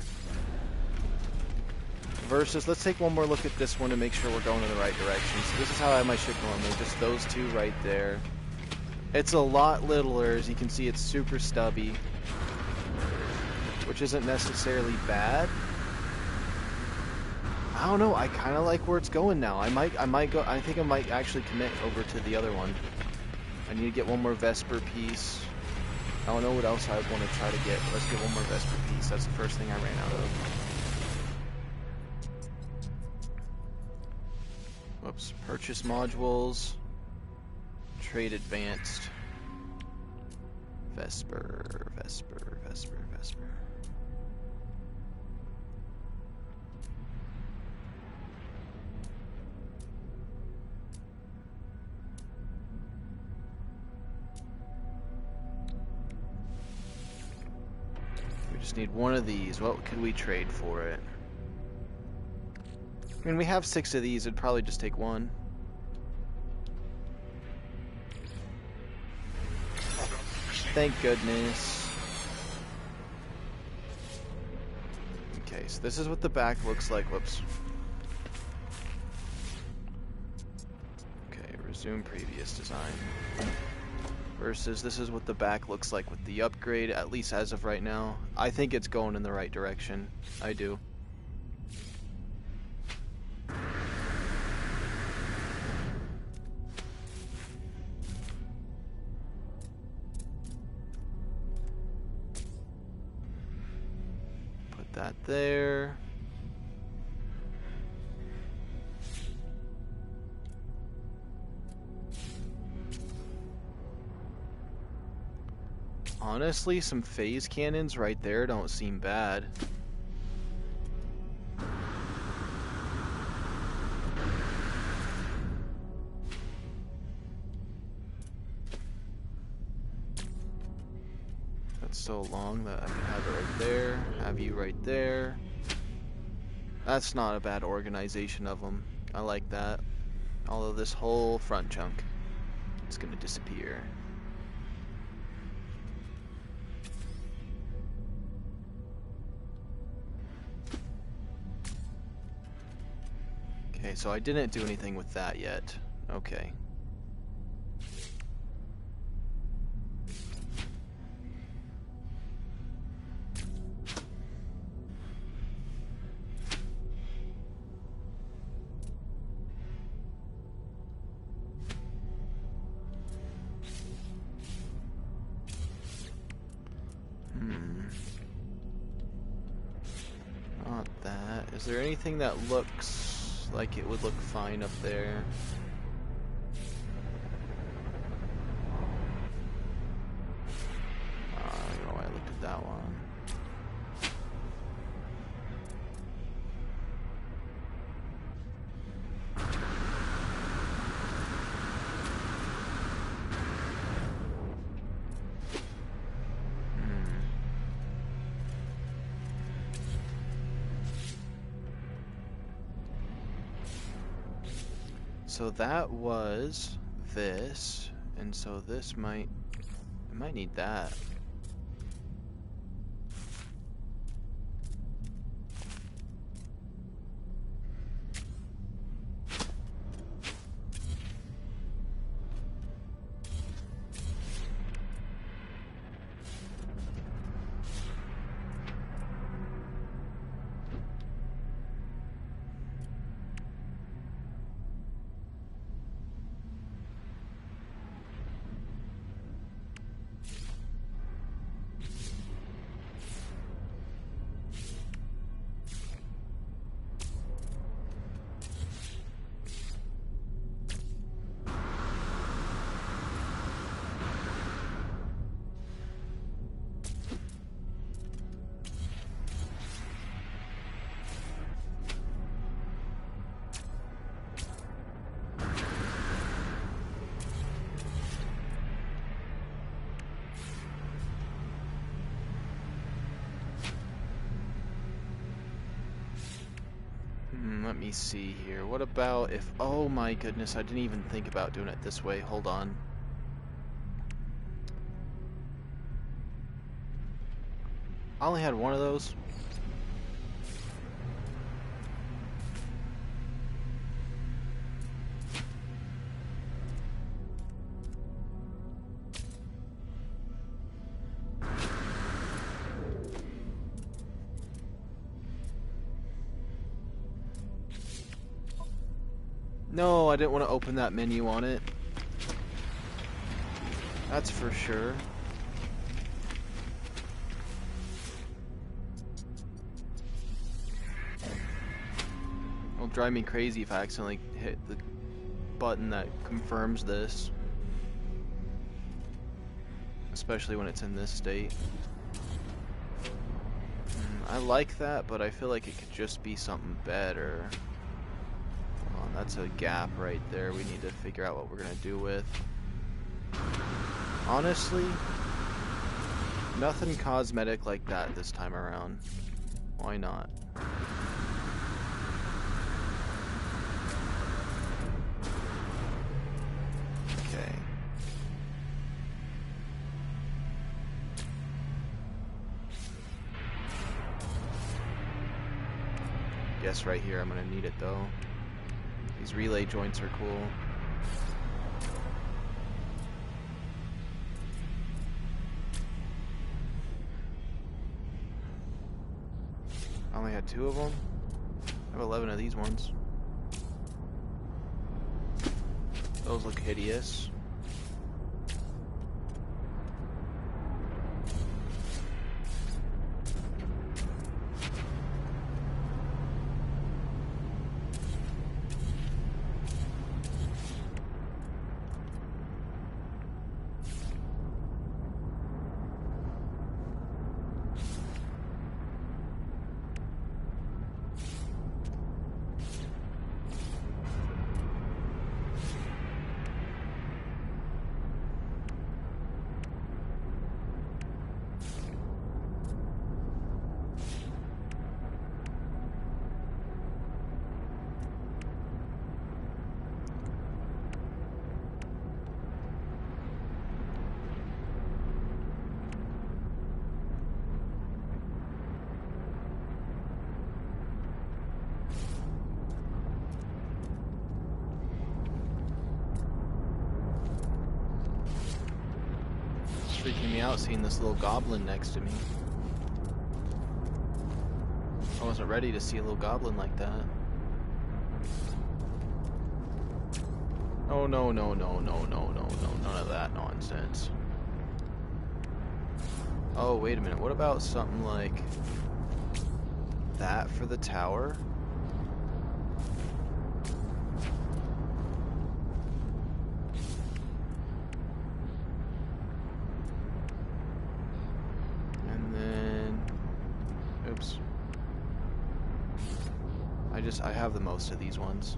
Versus, let's take one more look at this one to make sure we're going in the right direction. So this is how I have my ship normally, just those 2 right there. It's a lot littler, as you can see. It's super stubby, which isn't necessarily bad. I don't know, I kind of like where it's going now. I think I might actually commit over to the other one. I need to get one more Vesper piece. I don't know what else I want to try to get. Let's get one more Vesper piece. That's the first thing I ran out of. Whoops. Purchase modules. Trade advanced. Vesper. We just need one of these. What could we trade for it? I mean, we have 6 of these. It'd probably just take 1. Thank goodness. Okay, so this is what the back looks like. Whoops. Okay, resume previous design. Versus this is what the back looks like with the upgrade, at least as of right now. I think it's going in the right direction. I do. Put that there. Honestly, some phase cannons right there don't seem bad. That's so long that I can have it right there, have you right there. That's not a bad organization of them. I like that. Although this whole front chunk is gonna disappear. Okay, so I didn't do anything with that yet. Okay. Is there anything that looks like it would look fine up there? I don't know why I looked at that one. So that was this, and so this might need that. Let me see here. What about if... Oh my goodness, I didn't even think about doing it this way. Hold on. I only had one of those. No, I didn't want to open that menu on it. That's for sure. It'll drive me crazy if I accidentally hit the button that confirms this. Especially when it's in this state. I like that, but I feel like it could just be something better. That's a gap right there we need to figure out what we're going to do with. Honestly, nothing cosmetic like that this time around. Why not? Okay. Guess right here I'm going to need it though. These relay joints are cool. I only had 2 of them. I have 11 of these ones. Those look hideous. Freaking me out seeing this little goblin next to me. I wasn't ready to see a little goblin like that. Oh no, no, no, no, no, no, no, none of that nonsense. Oh, wait a minute, what about something like that for the tower? I have the most of these ones.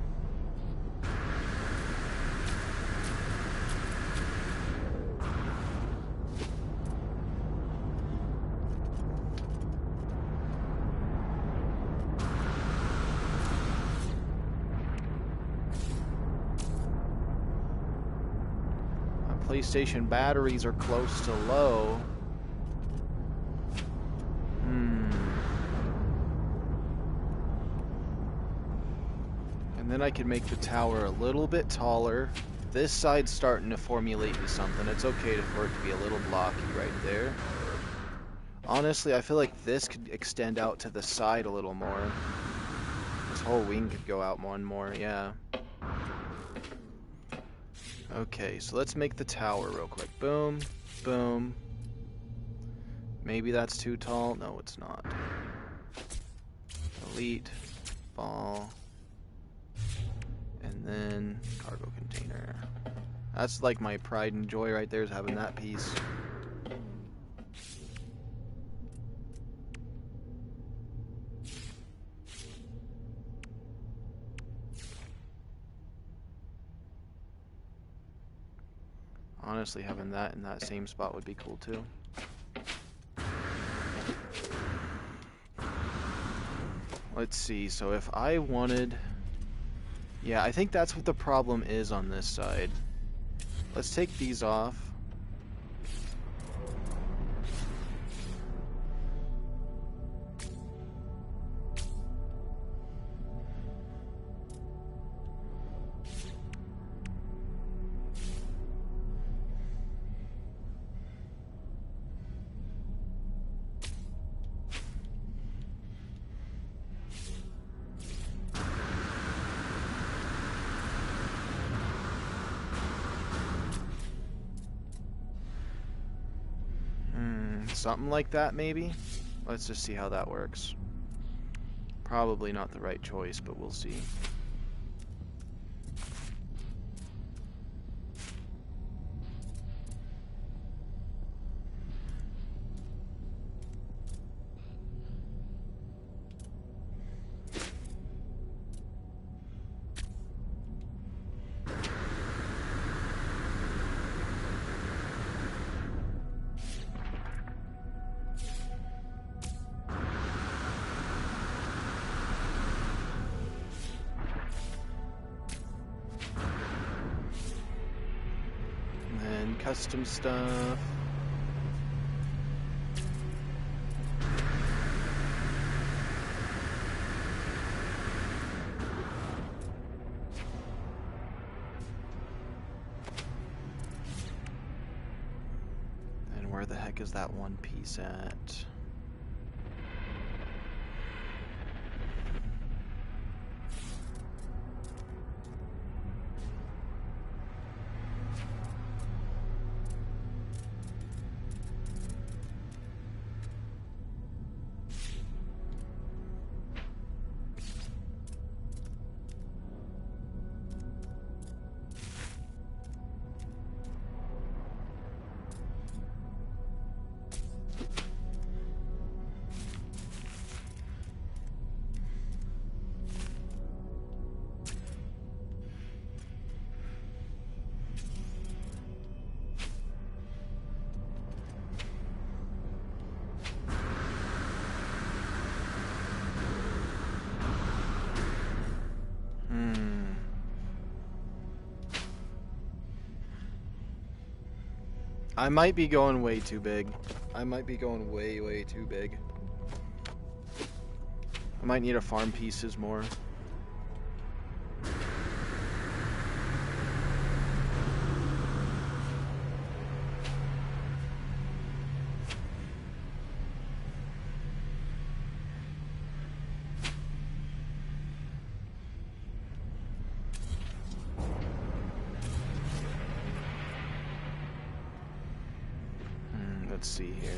PlayStation batteries are close to low. And then I could make the tower a little bit taller. This side's starting to formulate to something. It's okay for it to be a little blocky right there. Honestly, I feel like this could extend out to the side a little more. This whole wing could go out one more, yeah. Okay, so let's make the tower real quick. Boom, boom. Maybe that's too tall. No, it's not. Elite, ball, and then cargo container. That's like my pride and joy right there, is having that piece. Honestly, having that in that same spot would be cool too. Let's see, so if I wanted... Yeah, I think that's what the problem is on this side. Let's take these off. Something like that, maybe? Let's just see how that works. Probably not the right choice, but we'll see. Custom stuff. And where the heck is that one piece at? I might be going way too big. I might be going way too big. I might need to farm pieces more. Let's see here.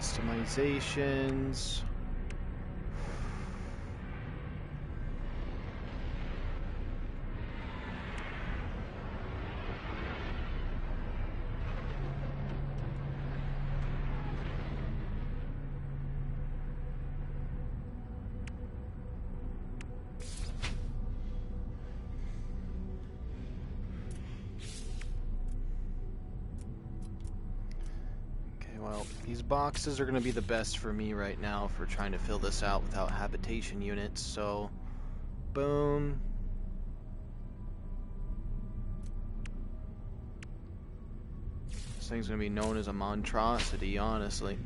Customizations. Well, these boxes are going to be the best for me right now for trying to fill this out without habitation units, so boom. This thing's going to be known as a monstrosity, honestly.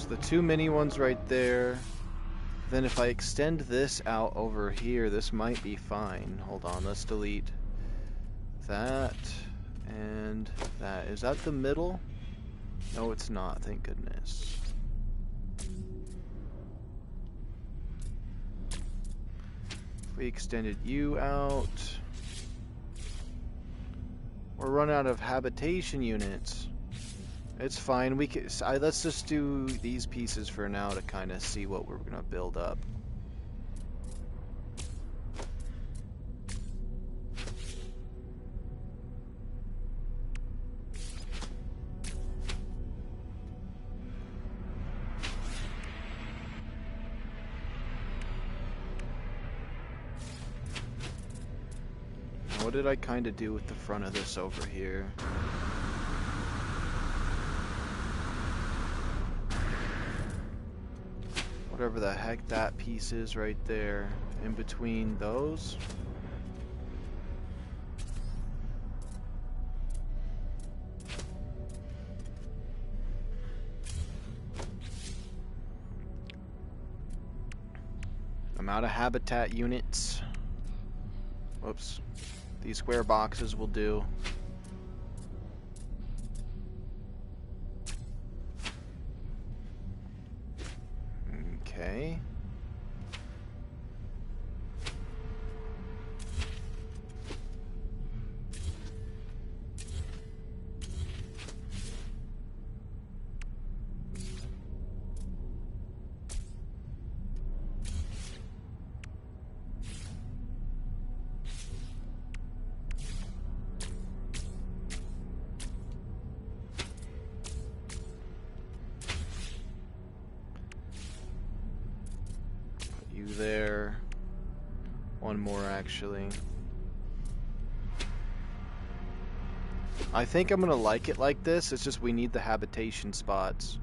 The two mini ones right there. Then if I extend this out over here, this might be fine. Hold on, let's delete that and that. Is that the middle? No, it's not, thank goodness. If we extended you out, we're running out of habitation units. It's fine. We can. Let's just do these pieces for now to kind of see what we're gonna build up. What did I kind of do with the front of this over here? Whatever the heck that piece is right there, in between those. I'm out of habitat units. Whoops. These square boxes will do. Okay. There. One more actually. I think I'm gonna like it like this. It's just we need the habitation spots.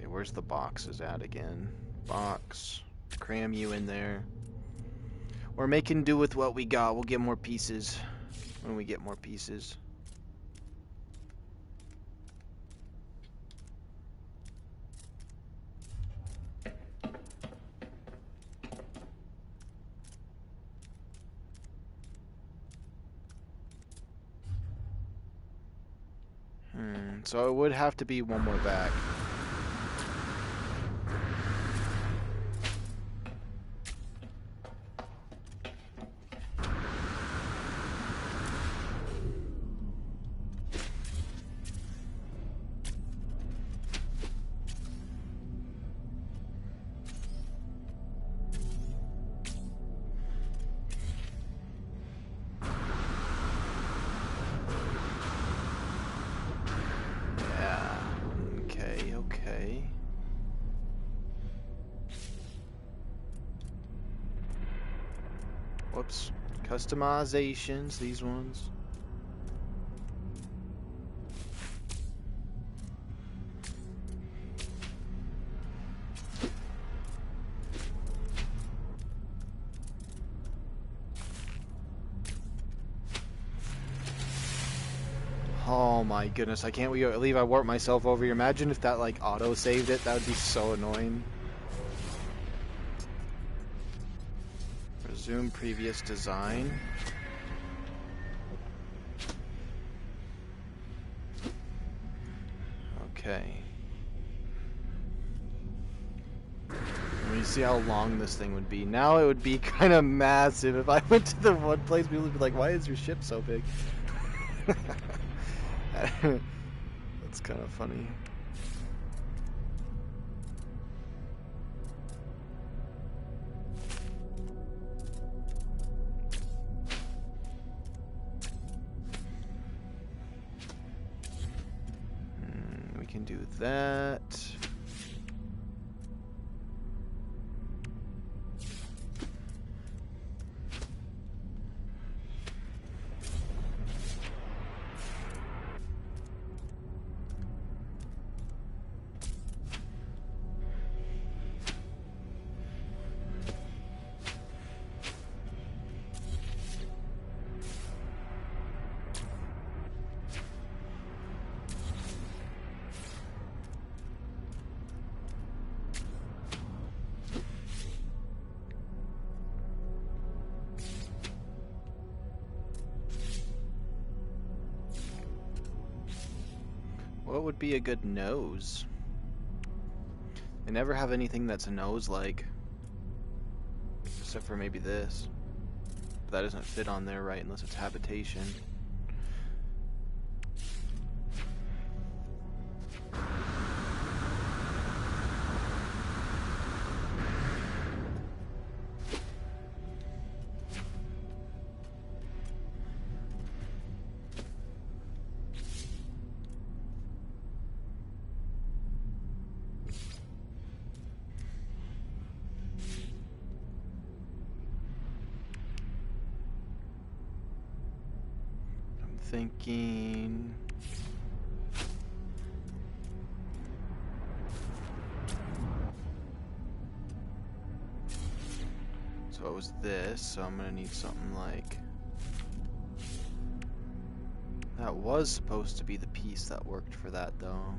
Where's the boxes at again? Box. Cram you in there. We're making do with what we got. We'll get more pieces when we get more pieces. So it would have to be one more back. Whoops. Customizations, these ones. Oh my goodness, I can't believe I warped myself over here. Imagine if that like auto-saved it, that would be so annoying. Resume previous design. Okay. Let me see how long this thing would be. Now it would be kind of massive. If I went to the one place, people would be like, why is your ship so big? That's kind of funny. We can do that. What would be a good nose? I never have anything that's a nose-like. Except for maybe this. But that doesn't fit on there, right? Unless it's habitation. Thinking so it was this, so I'm gonna need something like that. Was supposed to be the piece that worked for that though.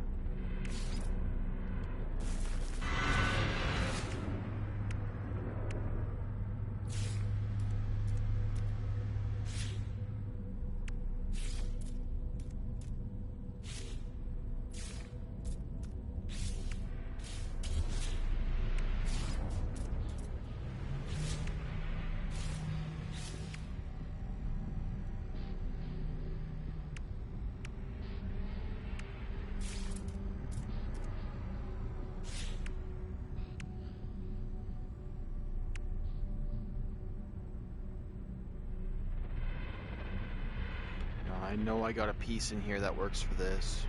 I know I got a piece in here that works for this.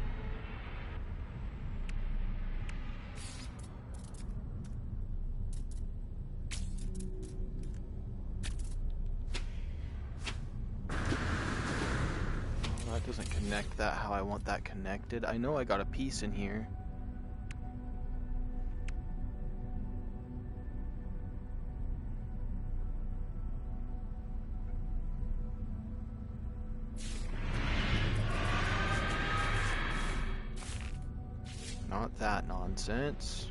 Well, that doesn't connect that how I want that connected. I know I got a piece in here. Not that nonsense.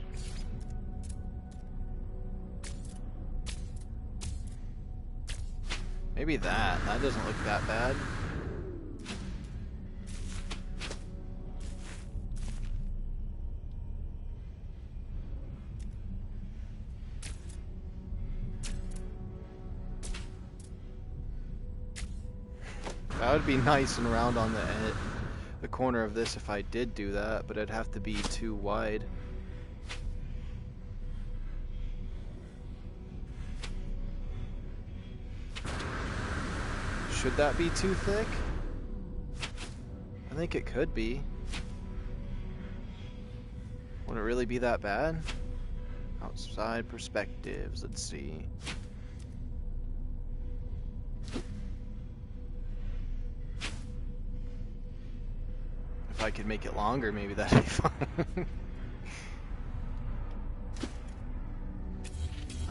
Maybe that. That doesn't look that bad. That would be nice and round on the corner of this if I did do that, but it'd have to be too wide. Should that be too thick? I think it could be. Would it really be that bad? Outside perspectives, let's see. I could make it longer, maybe that'd be fun.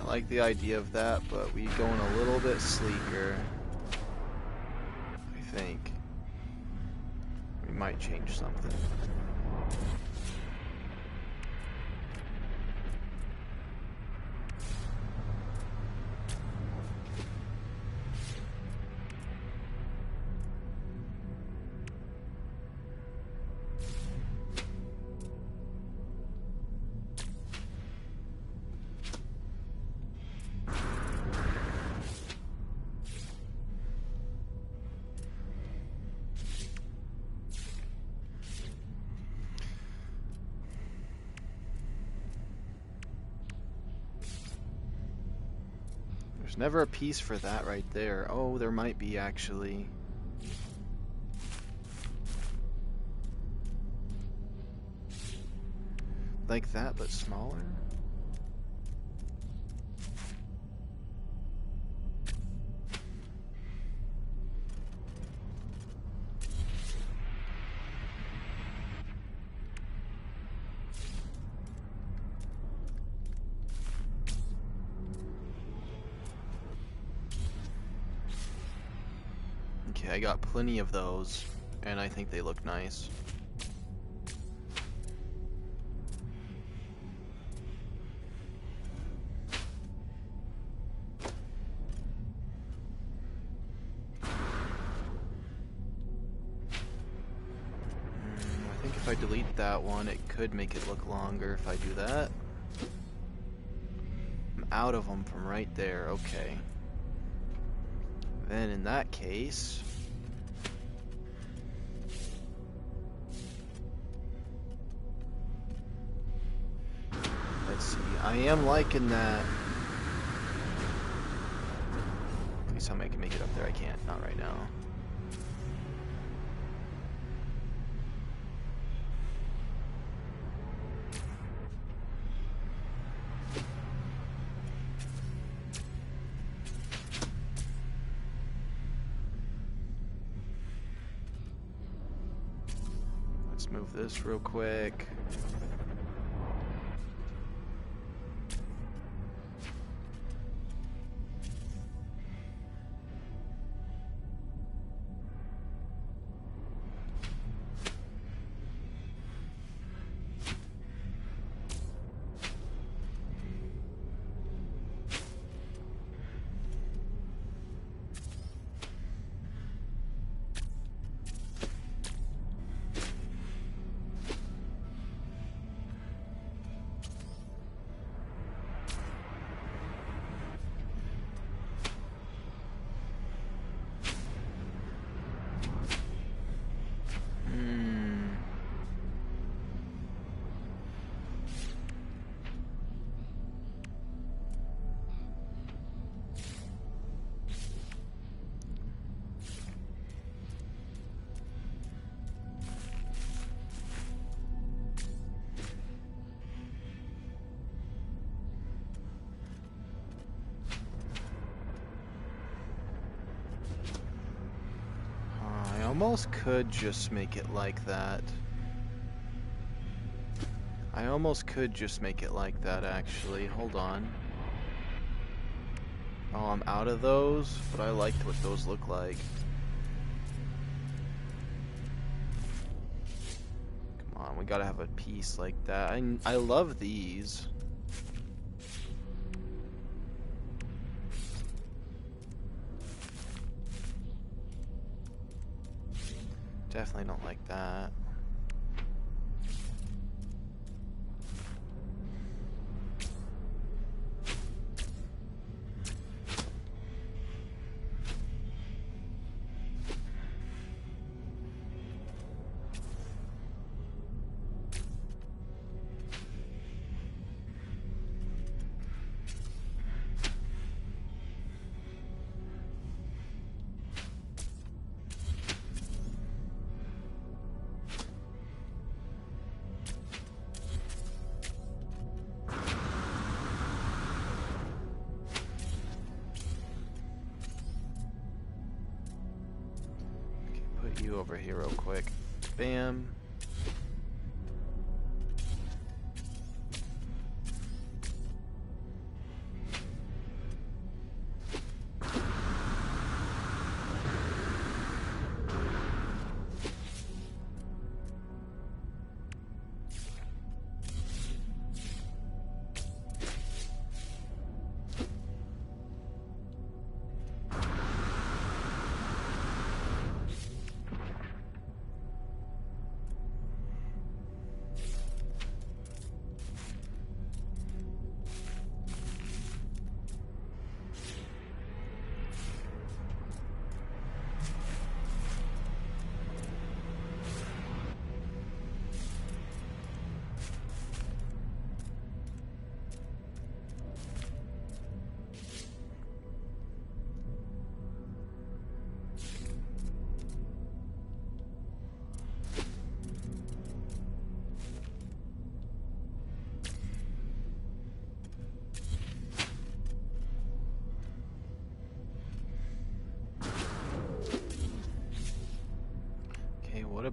I like the idea of that, but we going a little bit sleeker. I think we might change something. There's never a piece for that right there. Oh, there might be actually. Like that, but smaller? Okay, I got plenty of those, and I think they look nice. I think if I delete that one, it could make it look longer if I do that. I'm out of them from right there, okay. Then in that case, let's see, I am liking that. At least I can make it up there. I can't, not right now. Let's move this real quick. Almost could just make it like that. I almost could just make it like that, actually. Hold on. Oh, I'm out of those, but I liked what those look like. Come on, we gotta have a piece like that. I love these. Definitely don't like that. You over here real quick. Bam.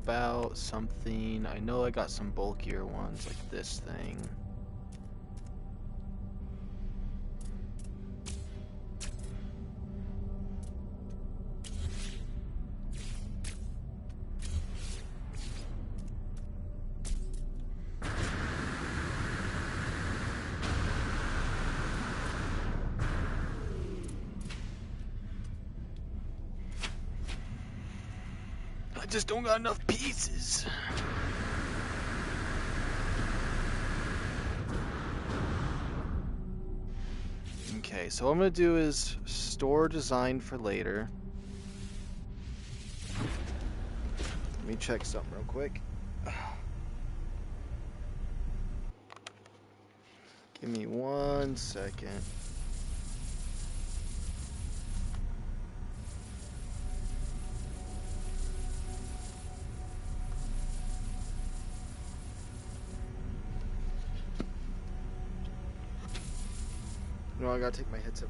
about something. I know I got some bulkier ones like this thing. I just don't got enough pieces. Okay, so what I'm gonna do is store design for later. Let me check something real quick. Give me 1 second. No, I gotta take my headset.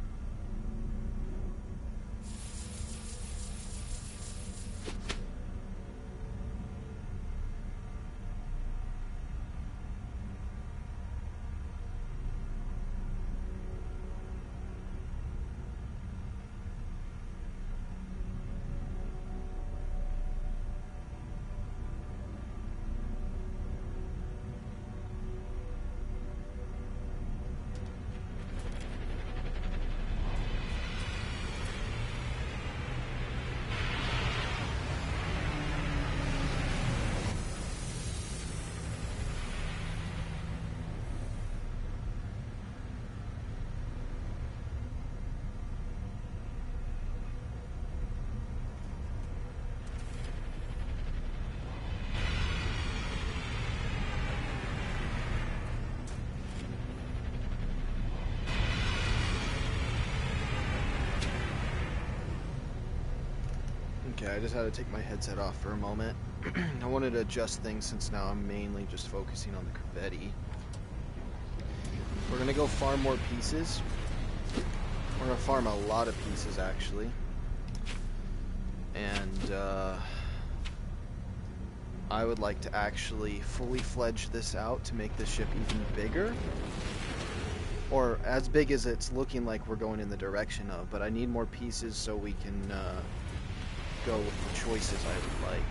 Okay, I just had to take my headset off for a moment. I wanted to adjust things since now I'm mainly just focusing on the Corvette. We're gonna go farm more pieces. We're gonna farm a lot of pieces actually. And I would like to actually fully fledge this out to make this ship even bigger. Or as big as it's looking like we're going in the direction of, but I need more pieces so we can go with the choices I would like.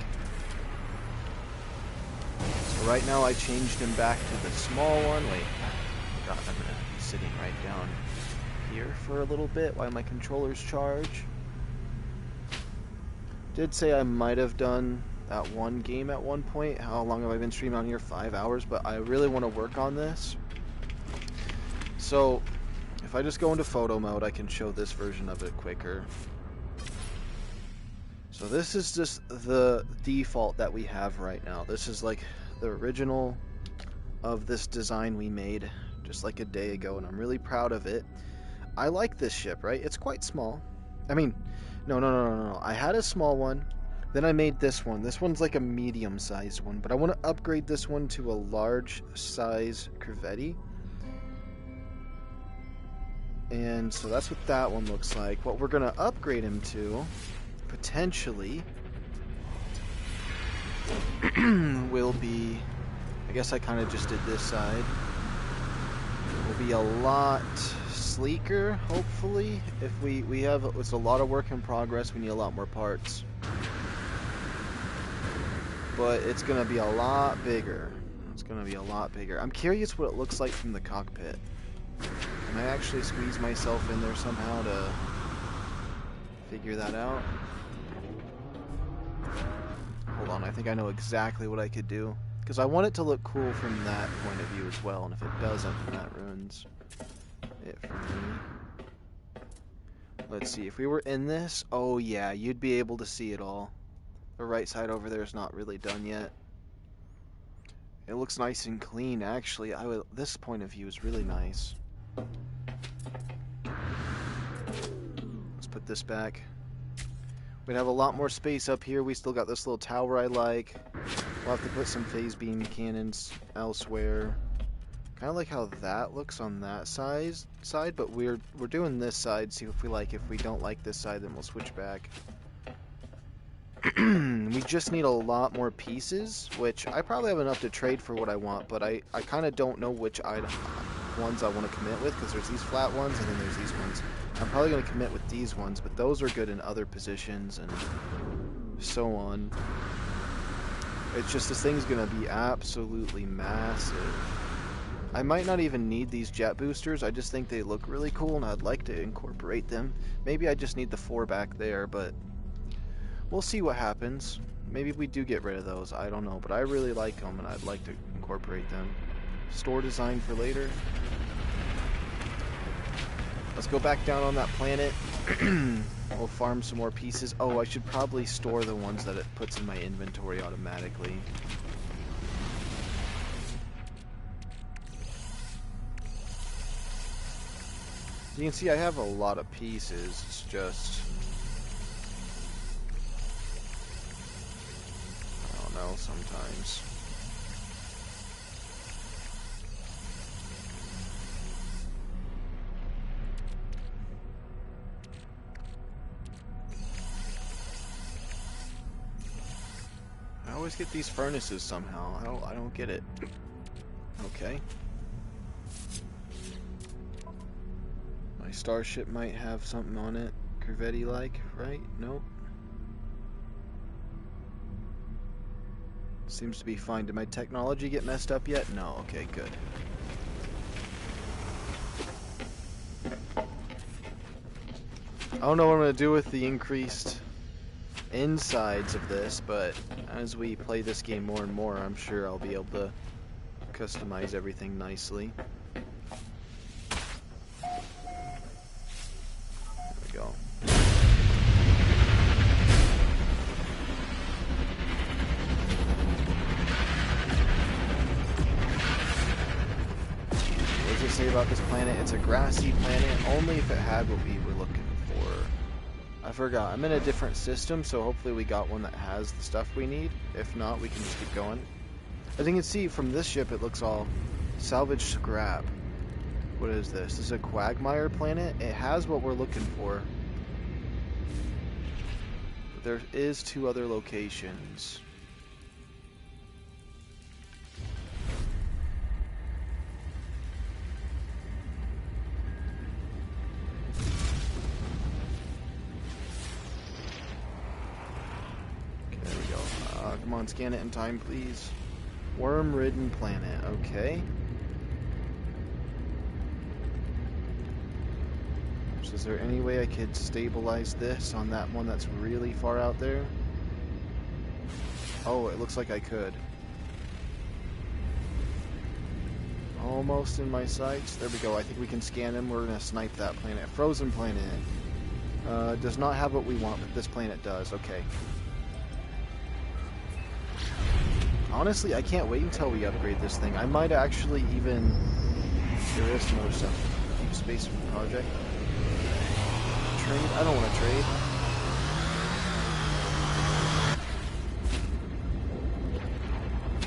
So right now I changed him back to the small one. Wait, I forgot I'm gonna be sitting right down here for a little bit while my controllers charge. Did say I might have done that one game at one point. How long have I been streaming on here? 5 hours, but I really want to work on this. So if I just go into photo mode, I can show this version of it quicker. So this is just the default that we have right now. This is like the original of this design we made just like a day ago, and I'm really proud of it. I like this ship, right? It's quite small. I mean, no. I had a small one, then I made this one. This one's like a medium-sized one, but I want to upgrade this one to a large-size Corvette. And so that's what that one looks like. What we're going to upgrade him to, potentially, will be, I guess I kind of just did this side, will be a lot sleeker, hopefully. If we have, it's a lot of work in progress, we need a lot more parts. But it's going to be a lot bigger. It's going to be a lot bigger. I'm curious what it looks like from the cockpit. Can I actually squeeze myself in there somehow to figure that out? Hold on, I think I know exactly what I could do. Because I want it to look cool from that point of view as well, and if it doesn't, then that ruins it for me. Let's see, if we were in this, oh yeah, you'd be able to see it all. The right side over there is not really done yet. It looks nice and clean, actually. This point of view is really nice. Let's put this back. We'd have a lot more space up here. We still got this little tower I like. We'll have to put some phase beam cannons elsewhere. Kind of like how that looks on that side, but we're doing this side, see if we like. If we don't like this side, then we'll switch back. We just need a lot more pieces, which I probably have enough to trade for what I want, but I kind of don't know which ones I want to commit with, because there's these flat ones and then there's these ones. I'm probably going to commit with these ones, but those are good in other positions and so on. It's just this thing's going to be absolutely massive. I might not even need these jet boosters, I just think they look really cool and I'd like to incorporate them. Maybe I just need the 4 back there, but we'll see what happens. Maybe we do get rid of those, I don't know, but I really like them and I'd like to incorporate them. Store design for later. Let's go back down on that planet. We'll farm some more pieces. Oh, I should probably store the ones that it puts in my inventory automatically. You can see I have a lot of pieces, it's just... I don't know, sometimes. I always get these furnaces somehow, I don't get it. Okay. My starship might have something on it, Corvette-like, right? Nope. Seems to be fine. Did my technology get messed up yet? No, okay, good. I don't know what I'm going to do with the increased insides of this, but as we play this game more and more, I'm sure I'll be able to customize everything nicely. Go. What does it say about this planet? It's a grassy planet, only if it had what we were looking for. I forgot. I'm in a different system, so hopefully we got one that has the stuff we need. If not, we can just keep going. As you can see from this ship, it looks all salvage scrap. What is this? This is a quagmire planet. It has what we're looking for. But there is 2 other locations. Okay, there we go. Come on, scan it in time, please. Worm-ridden planet. Okay. Is there any way I could stabilize this on that one that's really far out there? Oh, it looks like I could. Almost in my sights. There we go. I think we can scan him. We're going to snipe that planet. Frozen planet. Does not have what we want, but this planet does. Okay. Honestly, I can't wait until we upgrade this thing. I might actually even... There is some other stuff. Deep Space Project. Trade? I don't want to trade.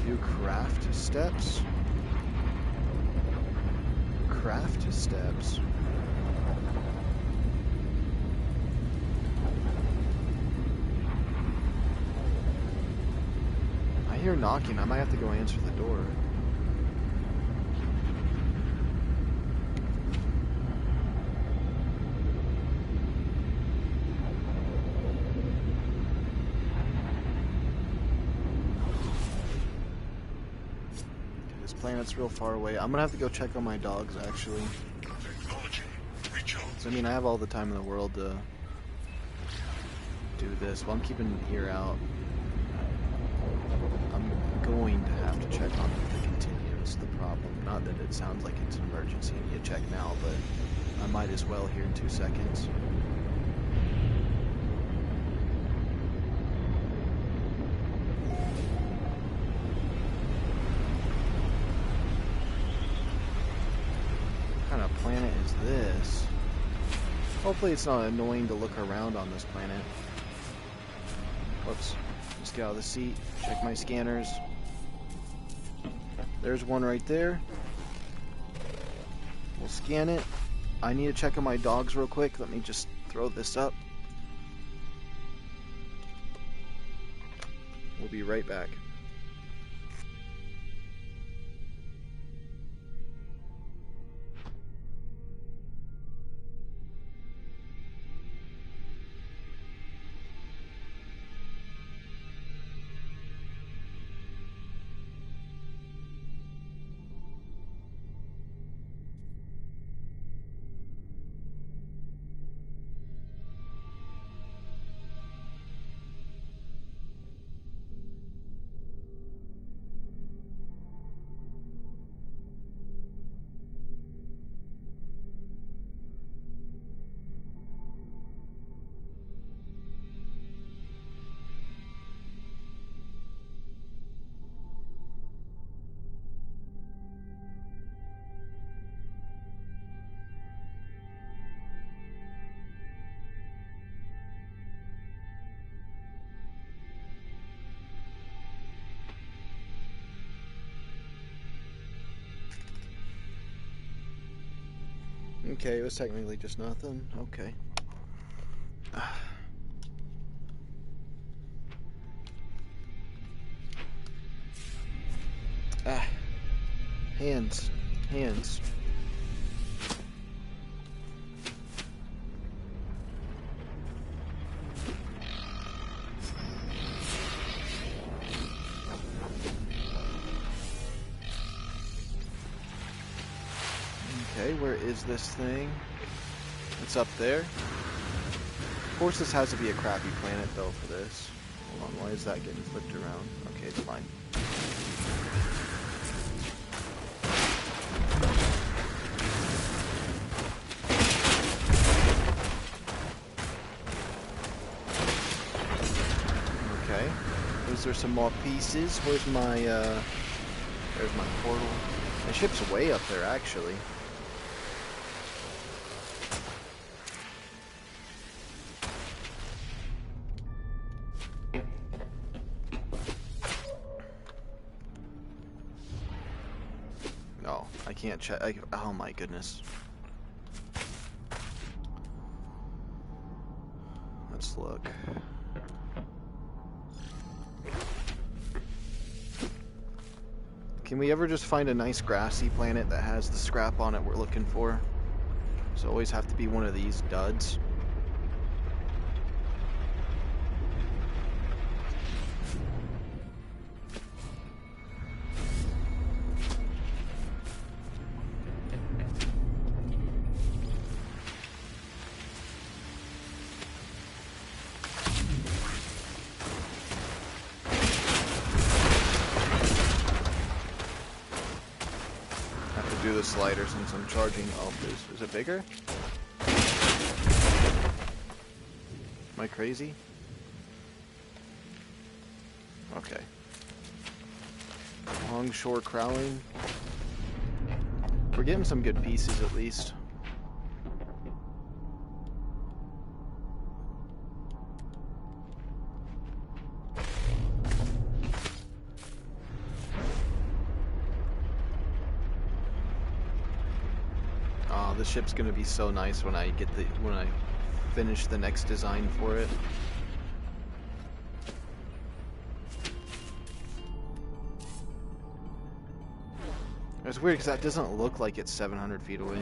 View craft steps. Craft steps. I hear knocking. I might have to go answer the door. Planet's real far away. I'm gonna have to go check on my dogs, actually. So, I mean, I have all the time in the world to do this. Well, I'm keeping an ear out. I'm going to have to check on if they continue. It's the problem. Not that it sounds like it's an emergency and you check now, but I might as well here in 2 seconds. Planet is this? Hopefully it's not annoying to look around on this planet. Whoops. Just get out of the seat. Check my scanners. There's one right there. We'll scan it. I need to check on my dogs real quick. Let me just throw this up. We'll be right back. Okay, it was technically just nothing. Okay. Ah. Hands. Hands. Okay, where is this thing? It's up there. Of course this has to be a crappy planet though for this. Hold on, why is that getting flipped around? Okay, it's fine. Okay. Is there some more pieces? Where's my, there's my portal. My ship's way up there, actually. No, I can't check. Oh my goodness. Let's look. Can we ever just find a nice grassy planet that has the scrap on it we're looking for? Does it always have to be one of these duds? Do the slider since I'm charging. Oh, is it bigger? Am I crazy? Okay. Longshore crawling. We're getting some good pieces at least. The ship's gonna be so nice when I finish the next design for it. It's weird because that doesn't look like it's 700 feet away.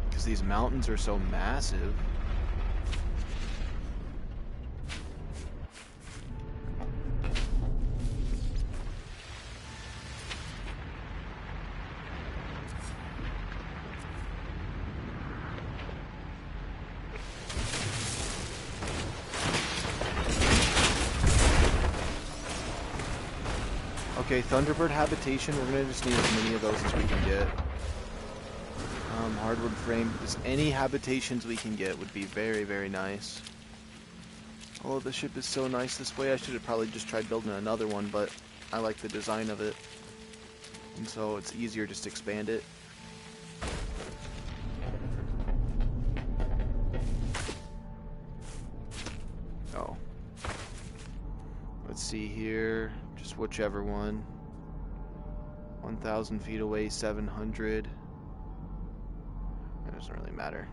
Because these mountains are so massive. Okay, Thunderbird habitation, we're gonna just need as many of those as we can get. Hardwood frame, just any habitations we can get would be very, very nice. Oh, the ship is so nice this way. I should have probably just tried building another one, but I like the design of it. And so it's easier just to expand it. Oh. Let's see here. Just whichever one. 1,000 feet away, 700. doesn't really matter.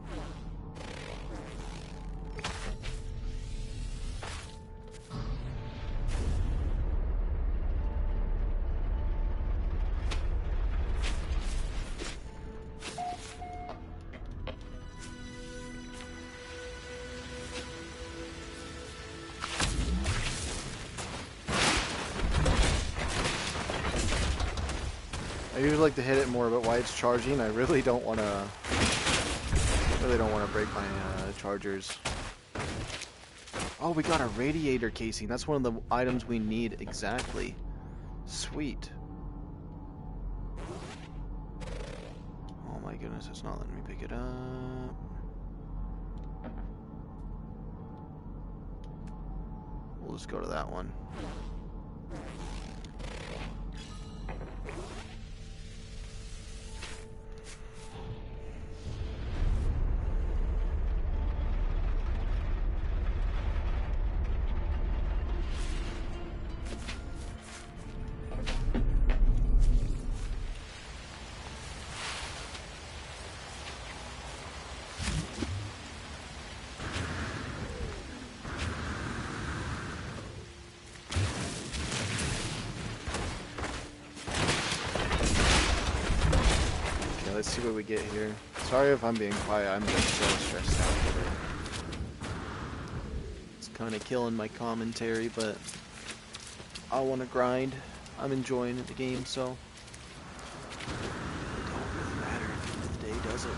I usually like to hit it more, but while it's charging, I really don't want to break my chargers. Oh, we got a radiator casing. That's one of the items we need exactly. Sweet. Oh my goodness, it's not letting me pick it up. We'll just go to that one. Let's see what we get here. Sorry if I'm being quiet, I'm just so stressed out today. It's kind of killing my commentary, but I want to grind. I'm enjoying the game, so it don't really matter at the end of the day, does it?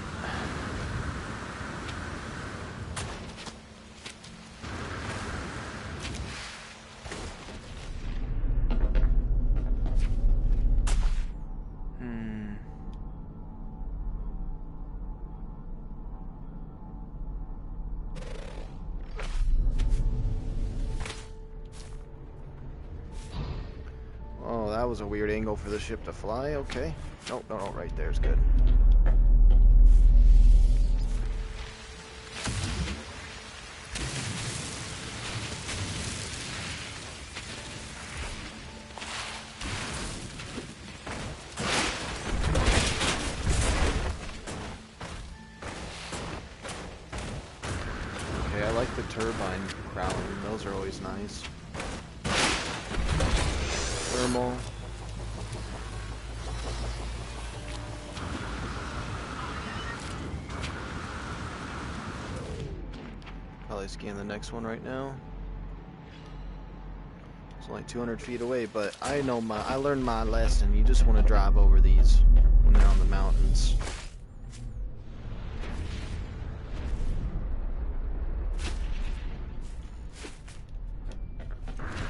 That was a weird angle for the ship to fly. Okay. Nope, no, right there's good. Okay, I like the turbine crowning. Those are always nice. Thermal. Probably scan the next one right now. It's only 200 feet away, but I learned my lesson. You just want to drive over these when they're on the mountains.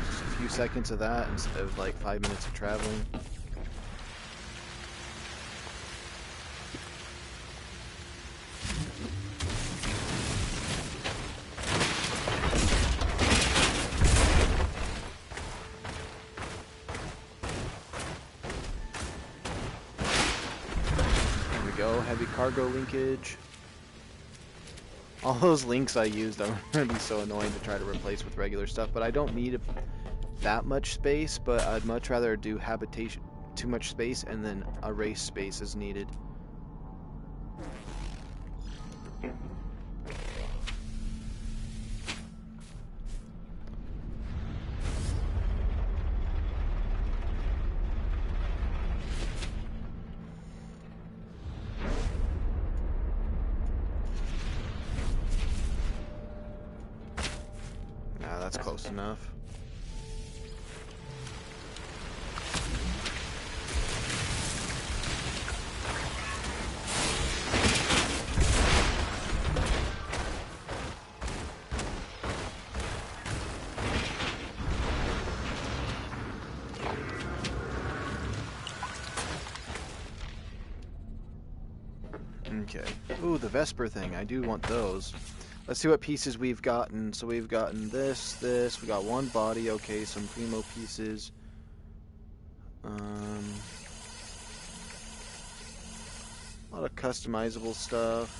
Just a few seconds of that instead of like 5 minutes of traveling. Heavy cargo linkage. All those links I used are going to be so annoying to try to replace with regular stuff, but I don't need that much space, but I'd much rather do habitation, too much space, and then a race space is needed. That's close enough. Okay. Ooh, the Vesper thing. I do want those. Let's see what pieces we've gotten. So we've gotten this. We got one body. Okay, some primo pieces. A lot of customizable stuff.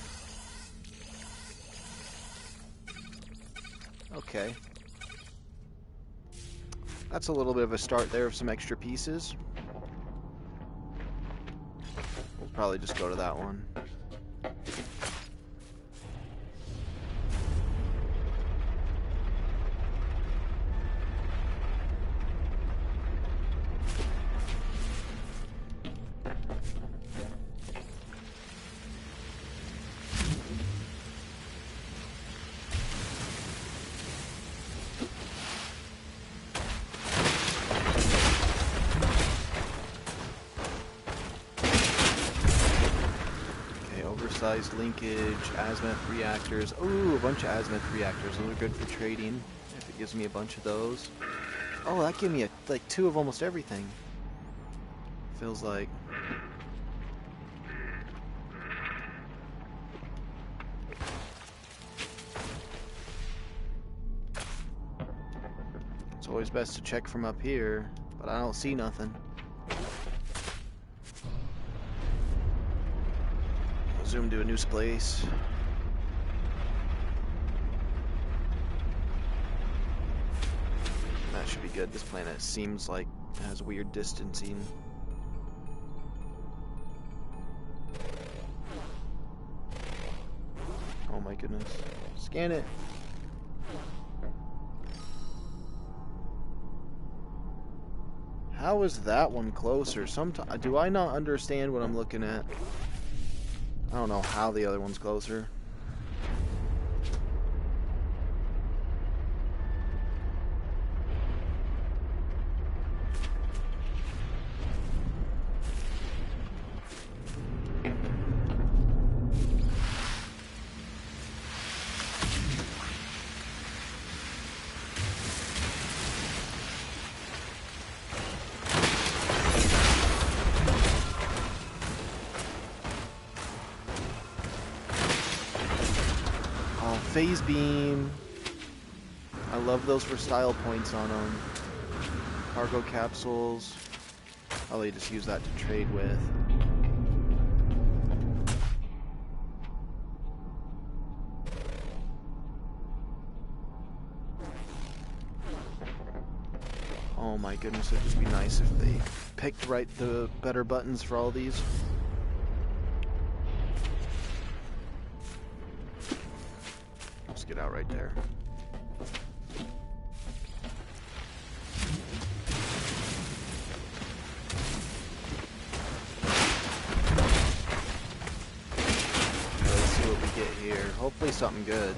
Okay. That's a little bit of a start there of some extra pieces. We'll probably just go to that one. oversized linkage, azimuth reactors. Ooh, a bunch of azimuth reactors. Those are good for trading, if it gives me a bunch of those. Oh, that gave me like 2 of almost everything. Feels like. It's always best to check from up here, but I don't see nothing. Zoom to a new place. That should be good. This planet seems like it has weird distancing. Oh my goodness. Scan it. How is that one closer? Do I not understand what I'm looking at? I don't know how the other one's closer. Phase beam. I love those for style points on them. Cargo capsules. Oh, they just use that to trade with. Oh my goodness, it'd just be nice if they picked the better buttons for all these. Get out right there. Let's see what we get here. Hopefully something good.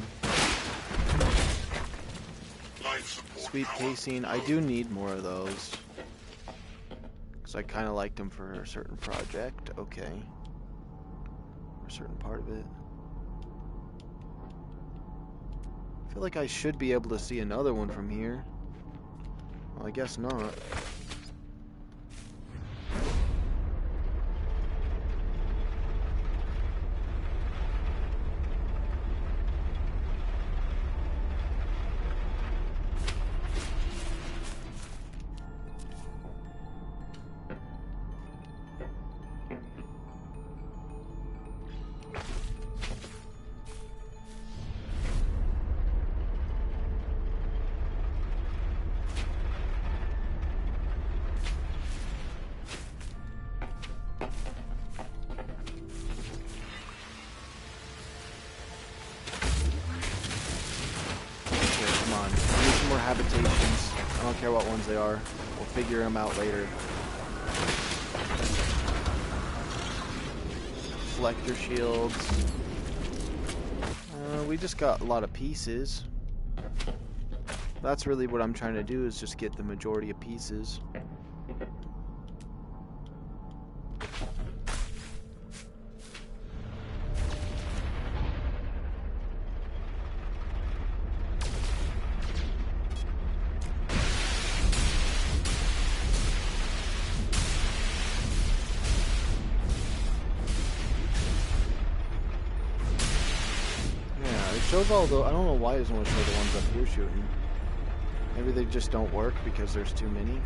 Sweep casing. I do need more of those. Because I kind of liked them for a certain project. Okay. For a certain part of it. I feel like I should be able to see another one from here. Well, I guess not. Habitations. I don't care what ones they are. We'll figure them out later. Deflector shields. We just got a lot of pieces. That's really what I'm trying to do, is just get the majority of pieces. Shows all the, I don't know why it doesn't want to show the ones up here shooting. Maybe they just don't work because there's too many.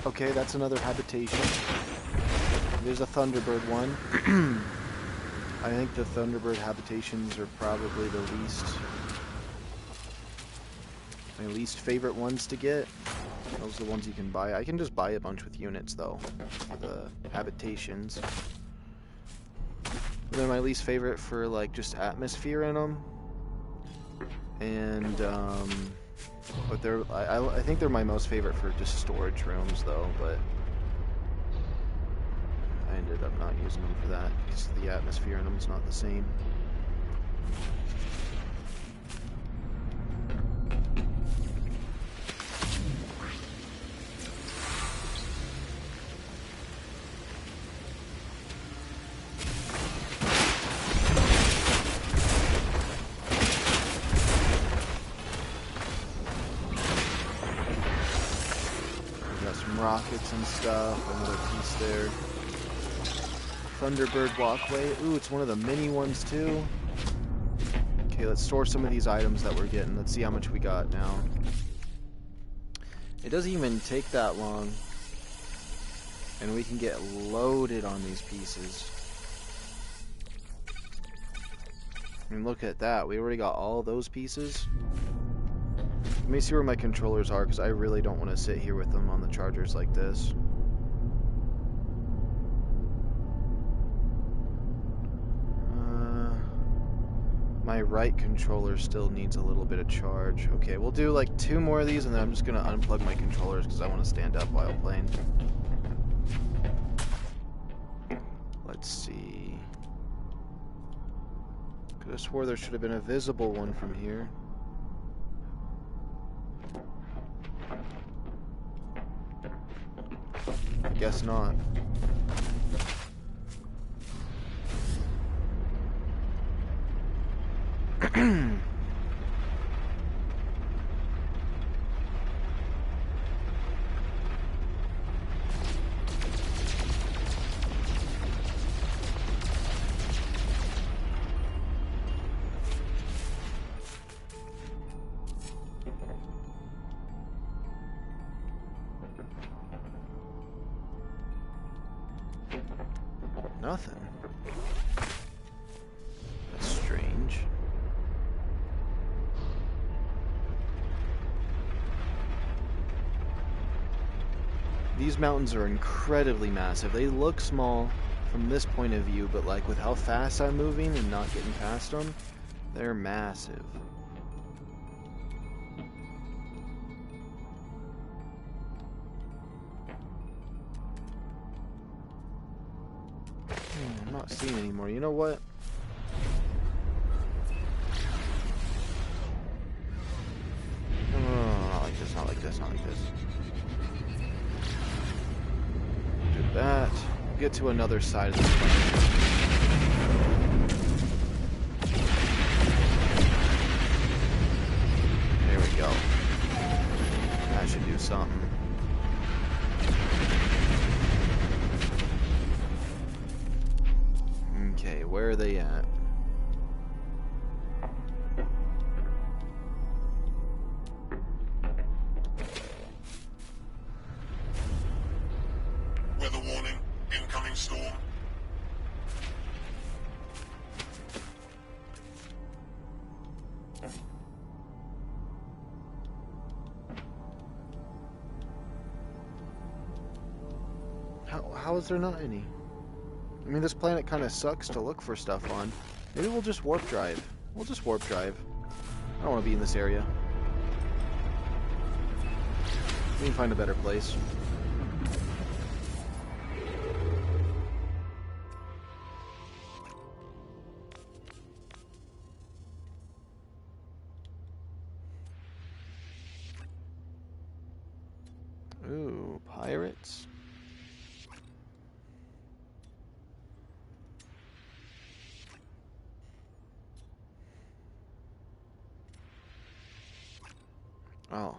Okay, that's another habitation. There's a Thunderbird one. I think the Thunderbird habitations are probably the least... my least favorite ones to get. Those are the ones you can buy. I can just buy a bunch with units, though, for the habitations. They're my least favorite for, like, just atmosphere in them. And, but I think they're my most favorite for just storage rooms, though, but I ended up not using them for that, because the atmosphere in them is not the same. Rockets and stuff, another piece there. Thunderbird walkway. Ooh, it's one of the mini ones too. Okay, let's store some of these items that we're getting. Let's see how much we got now. It doesn't even take that long. And we can get loaded on these pieces. I mean, look at that. We already got all those pieces. Let me see where my controllers are, because I really don't want to sit here with them on the chargers like this. My right controller still needs a little bit of charge. Okay, we'll do like 2 more of these, and then I'm just going to unplug my controllers, because I want to stand up while playing. Let's see. Could have swore there should have been a visible one from here. Guess not. Nothing. That's strange. These mountains are incredibly massive. They look small from this point of view, but like with how fast I'm moving and not getting past them, they're massive. I'm not seeing anymore. You know what? No, not like this, not like this, not like this. Do that. We'll get to another side of this planet. There we go. That should do something. Okay, where are they at? Weather warning, incoming storm. How is there not any? I mean, this planet kind of sucks to look for stuff on. Maybe we'll just warp drive. We'll just warp drive. I don't want to be in this area. We can find a better place. Ooh, pirates. Oh.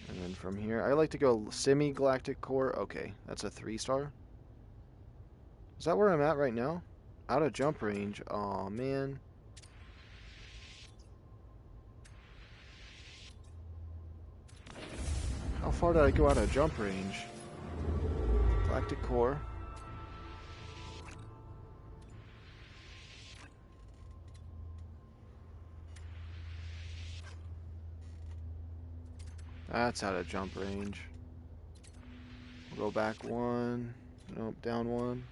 And then from here, I like to go semi-galactic core. Okay, that's a 3-star. Is that where I'm at right now? Out of jump range. Aw, man. How far did I go out of jump range? Galactic core. That's out of jump range. We'll go back one. Nope, down one.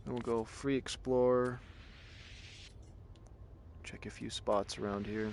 Then we'll go free explore. Check a few spots around here.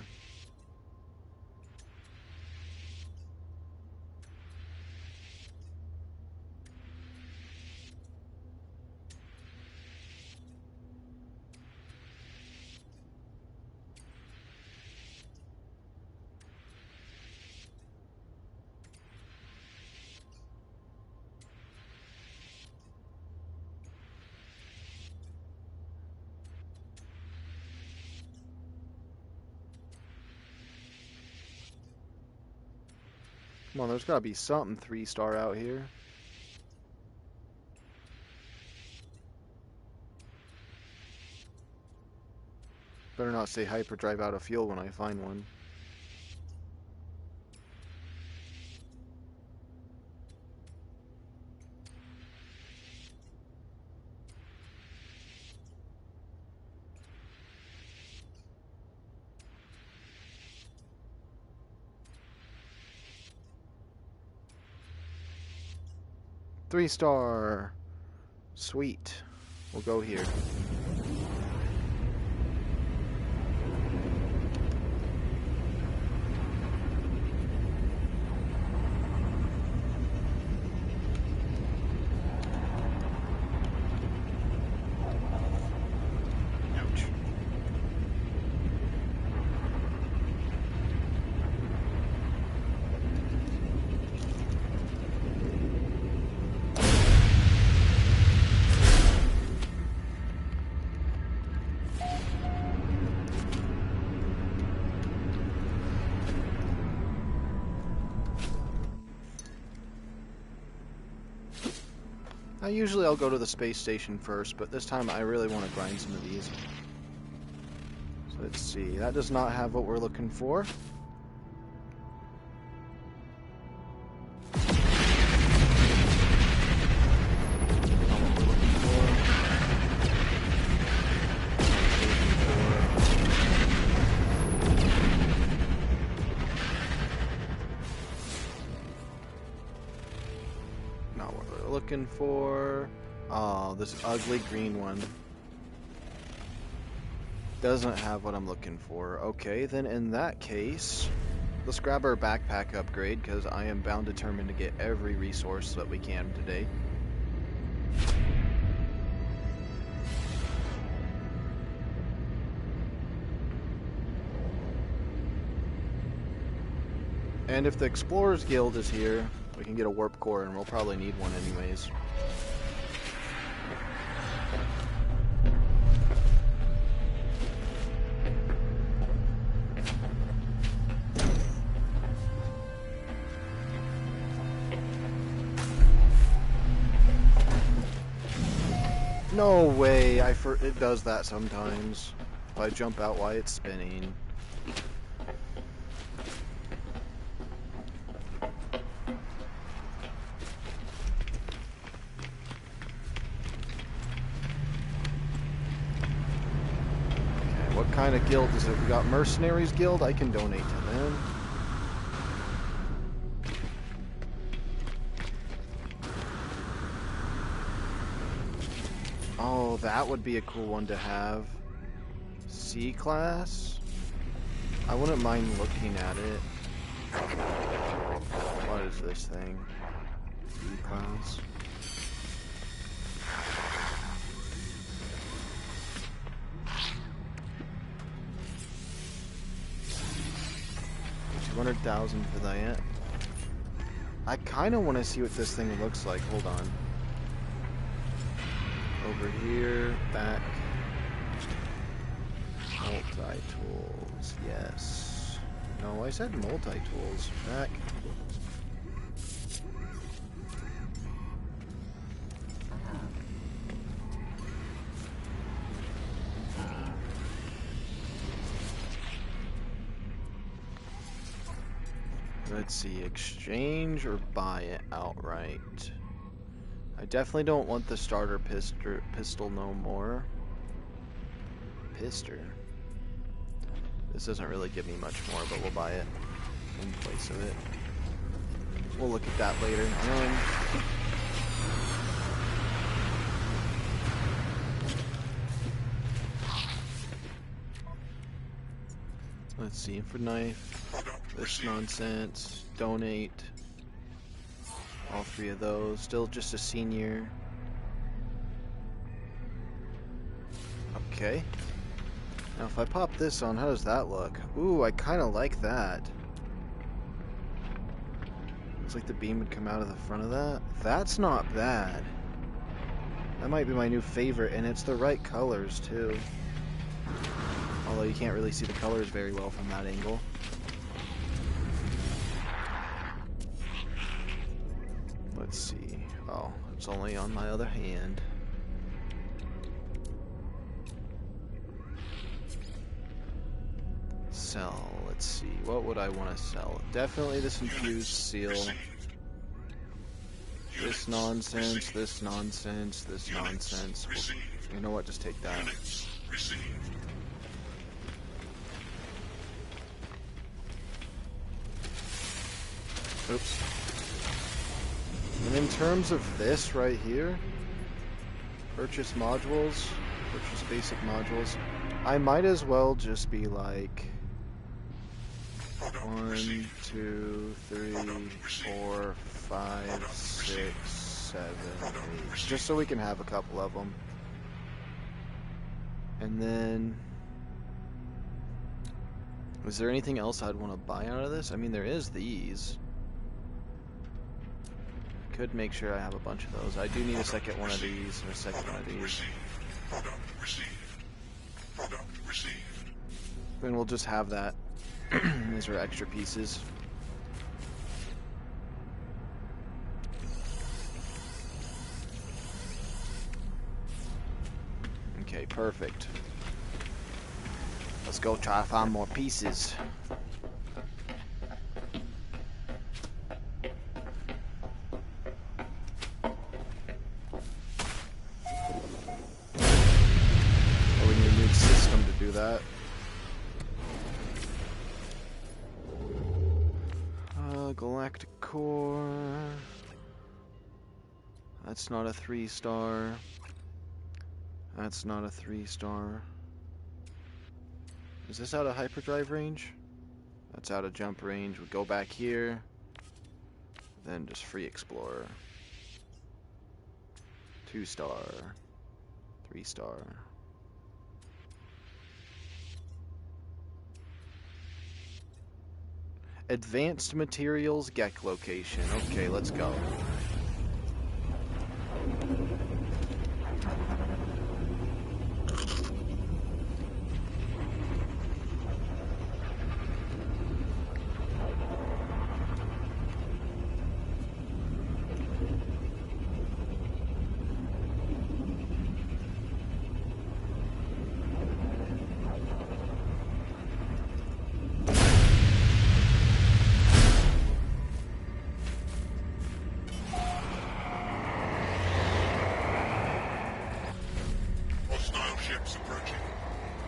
Come on, there's gotta be something 3-star out here. Better not say hyperdrive out of fuel when I find one. Three-star. Sweet. We'll go here. Ouch. Usually I'll go to the space station first, but this time I really want to grind some of these. So let's see, that does not have what we're looking for. Looking for, oh, this ugly green one doesn't have what I'm looking for. Okay, then in that case, let's grab our backpack upgrade, because I am bound determined to get every resource that we can today. And if the Explorers Guild is here, we can get a warp core, and we'll probably need one anyways. No way, it does that sometimes. If I jump out while it's spinning. What kind of guild is it? We got Mercenaries Guild. I can donate to them. Oh, that would be a cool one to have. C-Class? I wouldn't mind looking at it. What is this thing? C-Class? $200,000 for that. I kind of want to see what this thing looks like. Hold on. Over here, back. Multi-tools, yes. No, I said multi-tools. Back. Let's see, exchange or buy it outright. I definitely don't want the starter pistol no more. Pistol. This doesn't really give me much more, but we'll buy it. in place of it. We'll look at that later. Let's see, input knife, this nonsense, donate, all three of those, still just a senior. Okay. Now if I pop this on, how does that look? Ooh, I kind of like that. Looks like the beam would come out of the front of that. That's not bad. That might be my new favorite, and it's the right colors too. Although you can't really see the colors very well from that angle. Let's see. Oh, it's only on my other hand. Sell. Let's see. What would I want to sell? Definitely this infused seal. This nonsense, this nonsense, this nonsense. Well, you know what? Just take that. Oops. And in terms of this right here, purchase modules, purchase basic modules, I might as well just be like 1, 2, 3, 4, 5, 6, 7, 8, just so we can have a couple of them. And then, is there anything else I'd want to buy out of this? I mean, there is these. Could make sure I have a bunch of those. I do need a second one of these and a second one of these. Then we'll just have that. These are extra pieces. Okay, perfect. Let's go try to find more pieces. That. Galactic Core. That's not a 3-star. That's not a 3-star. Is this out of hyperdrive range? That's out of jump range. We go back here. Then just free explorer. 2-star. 3-star. Advanced materials, GEC location. Okay, let's go.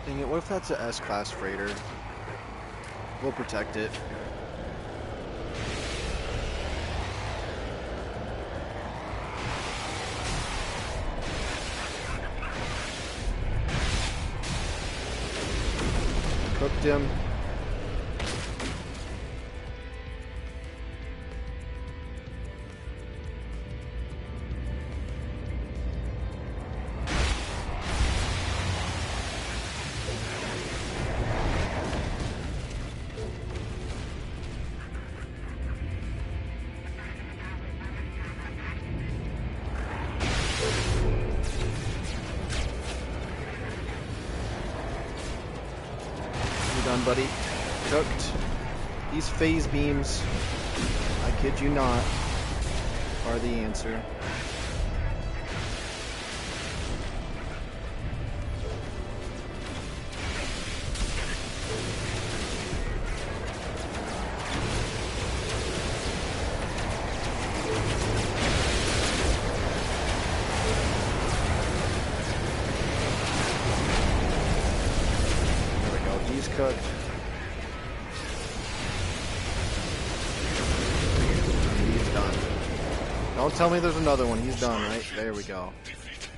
Dang it, what if that's a S-class freighter? We'll protect it. Cooked him. Done, buddy. Cooked. These phase beams, I kid you not, are the answer. Cooked. Don't tell me there's another one. He's done, right? There we go. Defeated.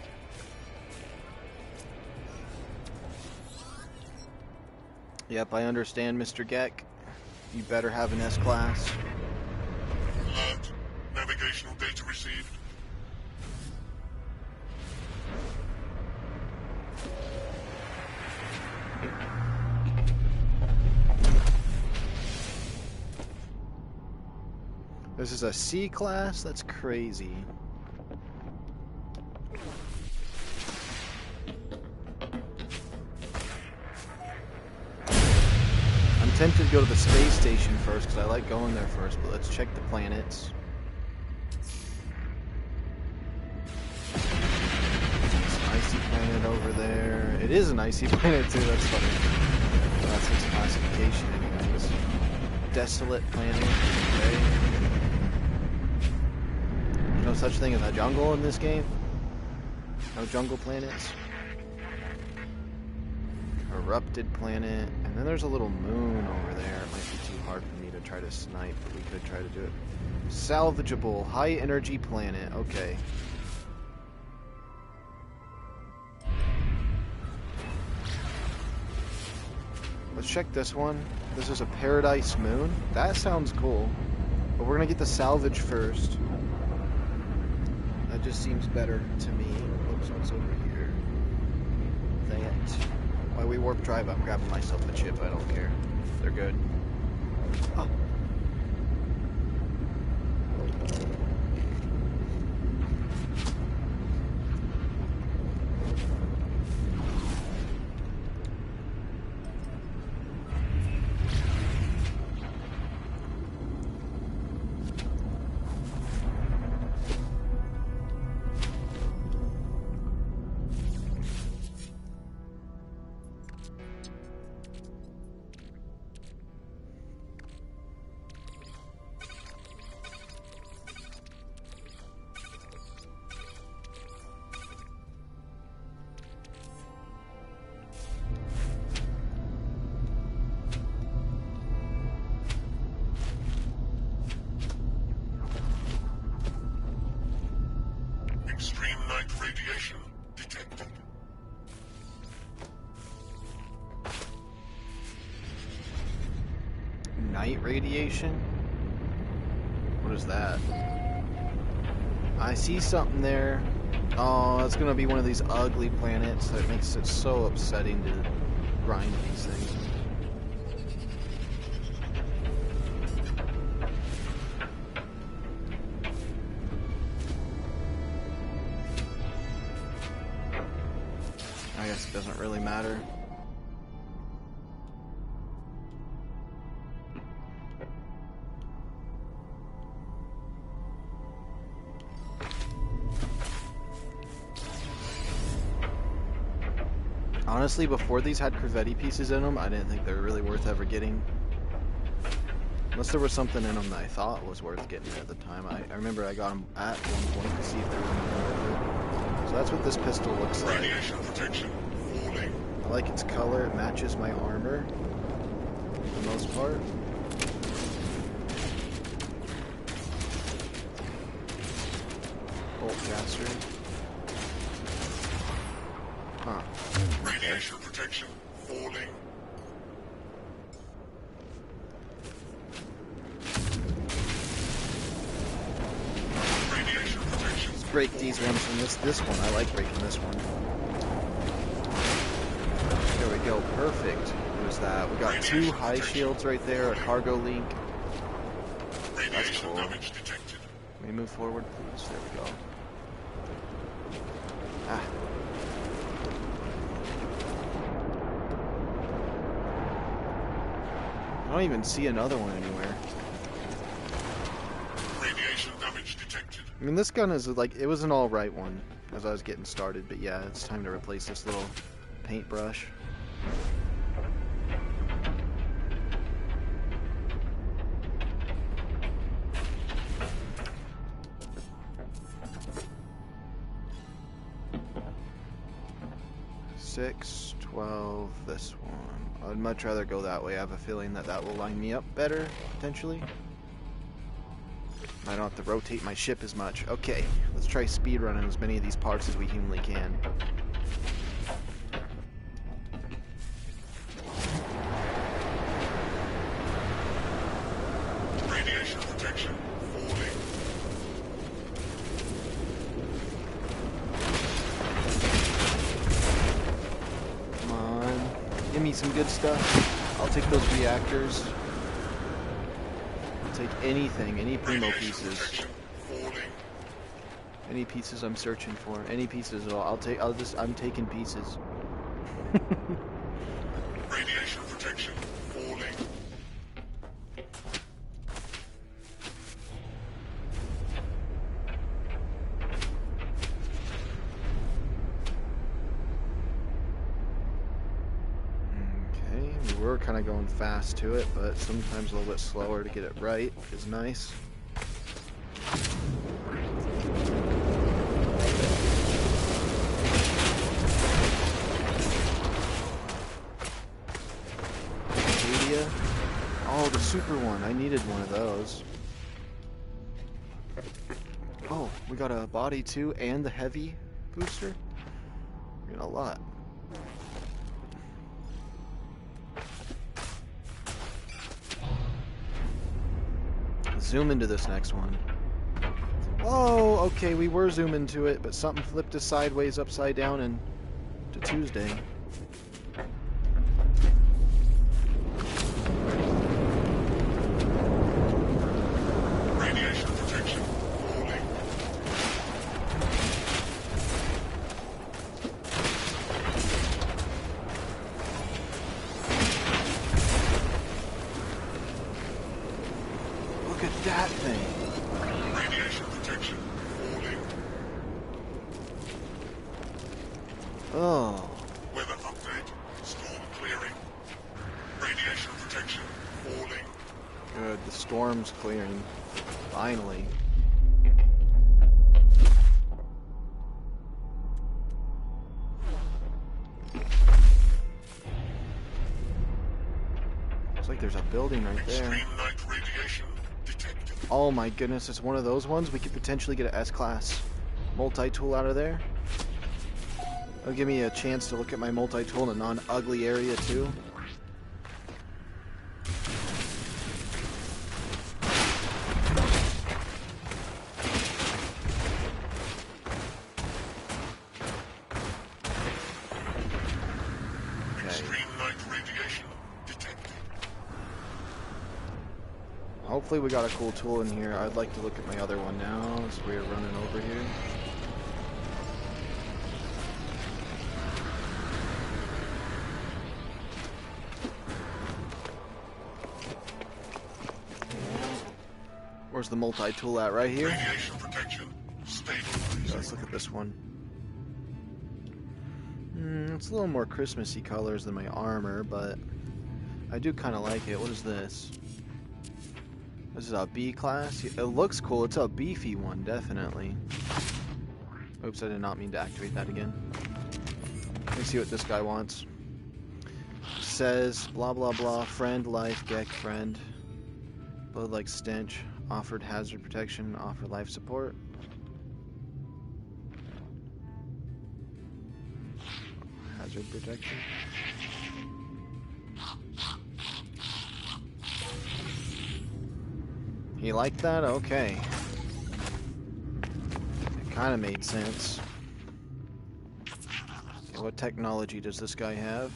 Yep, I understand, Mr. Geck. You better have an S-Class. Alert. Navigational data received. This is a C-Class? That's crazy. I'm tempted to go to the space station first because I like going there first, but let's check the planets. It's an icy planet over there. It is an icy planet too, that's funny. That's its classification anyways. Desolate planet, okay. There's no such thing as a jungle in this game. No jungle planets. Erupted planet. And then there's a little moon over there. It might be too hard for me to try to snipe, but we could try to do it. Salvageable. High energy planet. Okay. Let's check this one. This is a paradise moon. That sounds cool. But we're gonna get the salvage first. That just seems better to me. Oops, what's over here? That. Why we warp drive? I'm grabbing myself a chip. I don't care. They're good. Oh. Extreme night radiation detected. Night radiation? What is that? I see something there. Oh, it's gonna be one of these ugly planets that makes it so upsetting to grind these things. I guess it doesn't really matter. Honestly, before these had Corvette pieces in them, I didn't think they were really worth ever getting. Unless there was something in them that I thought was worth getting at the time. I remember I got them at one point to see if there was anything worth it. So that's what this pistol looks like. Radiation protection falling. I like its color. It matches my armor for the most part. Bolt caster. Huh. Radiation protection falling. Radiation protection. Let's break these ones from this one. I like breaking this one. There we go. Perfect. Who's that? We got two high shields right there, a cargo link. Radiation cool. damage detected. Can we move forward, please? There we go. Ah. I don't even see another one anywhere. Radiation damage detected. I mean, this gun is like, it was an alright one as I was getting started, but yeah, it's time to replace this little paintbrush. Six, 12, this one. I'd much rather go that way. I have a feeling that that will line me up better, potentially. I don't have to rotate my ship as much. Okay, let's try speedrunning as many of these parts as we humanly can. Radiation protection falling. Come on, give me some good stuff. I'll take those reactors. I'll take anything, any primo Radiation pieces. protection falling. Any pieces I'm searching for. Any pieces at all. I'm taking pieces. Radiation protection falling. Okay, we were kind of going fast to it, but sometimes a little bit slower to get it right is nice. Oh, the super one. I needed one of those. Oh, we got a body too, and the heavy booster. We got a lot. Zoom into this next one. Oh, okay, we were zooming to it, but something flipped us sideways, upside down, and to Tuesday. Radiation protection falling. Look at that thing. Radiation protection falling. Oh. Weather update. Storm clearing. Radiation protection falling. Good, the storm's clearing. Finally. Looks like there's a building right there. Extreme night radiation detected. Oh my goodness, it's one of those ones. We could potentially get an S-Class multi-tool out of there. It'll give me a chance to look at my multi-tool in a non-ugly area too. Extreme night radiation detected. Hopefully we got a cool tool in here. I'd like to look at my other one now as we're running over here. Where's the multi-tool at? Right here? Radiation protection stabilizing. Let's look at this one. It's a little more Christmassy colors than my armor, but I do kind of like it. What is this? This is a B class. It looks cool. It's a beefy one, definitely. Oops, I did not mean to activate that again. Let me see what this guy wants. Says blah blah blah. Friend, life, Gek, friend. Blood like stench. Offered hazard protection. Offer life support. Hazard protection. You like that? Okay. It kind of made sense. Okay, what technology does this guy have?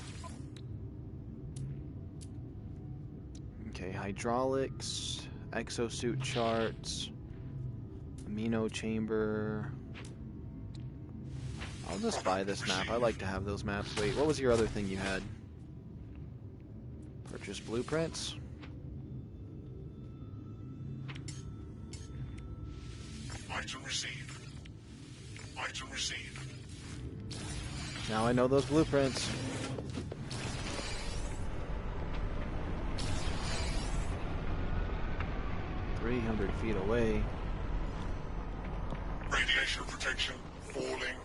Okay, hydraulics, exosuit charts, amino chamber. I'll just buy this map. I like to have those maps. Wait, what was your other thing you had? Purchase blueprints. Item received. Item received. Now I know those blueprints. "300 feet away." Radiation protection falling.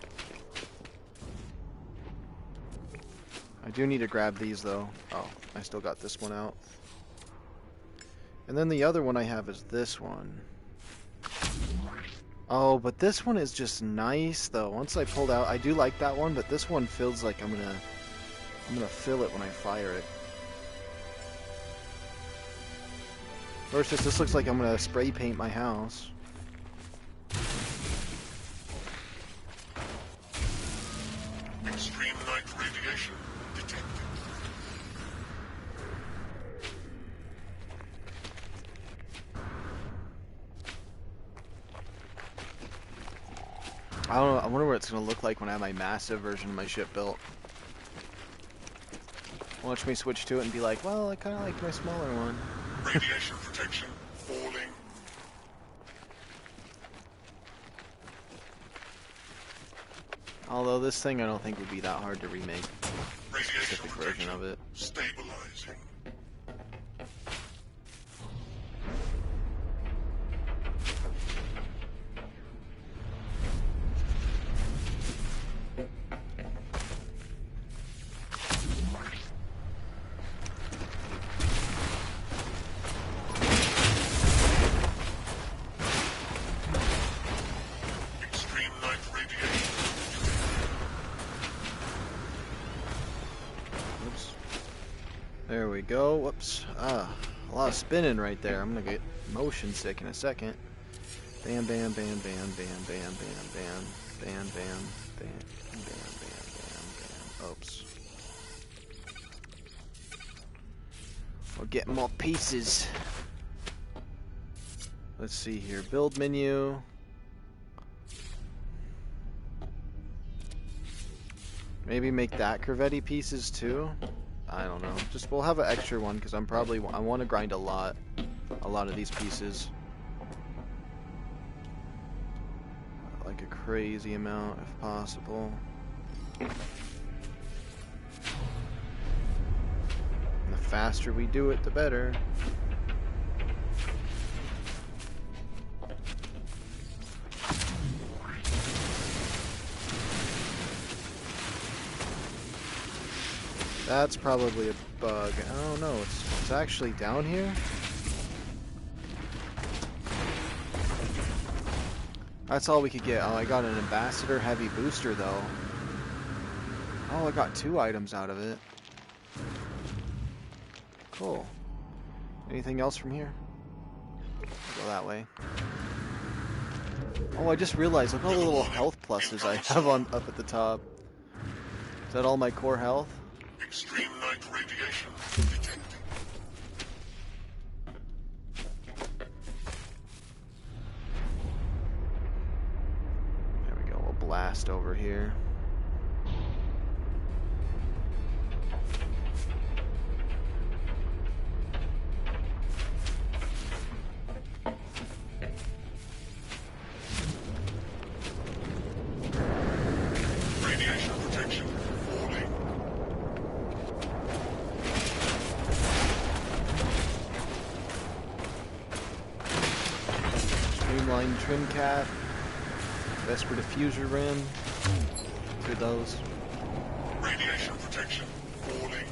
I do need to grab these though. Oh, I still got this one out. And then the other one I have is this one. Oh, but this one is just nice though. Once I pulled out, I do like that one, but this one feels like I'm gonna fill it when I fire it. Versus this looks like I'm gonna spray paint my house. Extreme night radiation detected. I don't know, I wonder what it's gonna look like when I have my massive version of my ship built. Watch me switch to it and be like, well, I kinda like my smaller one. Radiation protection falling. Although this thing I don't think would be that hard to remake. Radiation Specific version protection of it. stabilizing. Extreme night radiation. Oops. There we go. Whoops. Ah, a lot of spinning right there. I'm gonna get motion sick in a second. Bam, bam, bam, bam, bam, bam, bam, bam, bam, bam, bam, bam, bam, bam, bam. Oops. We're getting more pieces. Let's see here. Build menu. Maybe make that Corvette pieces too. I don't know. Just we'll have an extra one because I want to grind a lot of these pieces. Like a crazy amount if possible. And the faster we do it, the better. That's probably a bug. I don't know. It's actually down here. That's all we could get. Oh, I got an ambassador heavy booster though. Oh, I got 2 items out of it. Cool. Anything else from here? Go that way. Oh, I just realized, look all the little health pluses I have on up at the top. Is that all my core health? Extreme night radiation detected. There we go, we'll blast over here. Radiation protection falling. Streamline trim cap. Vesper diffuser rim. Through those. Radiation protection falling.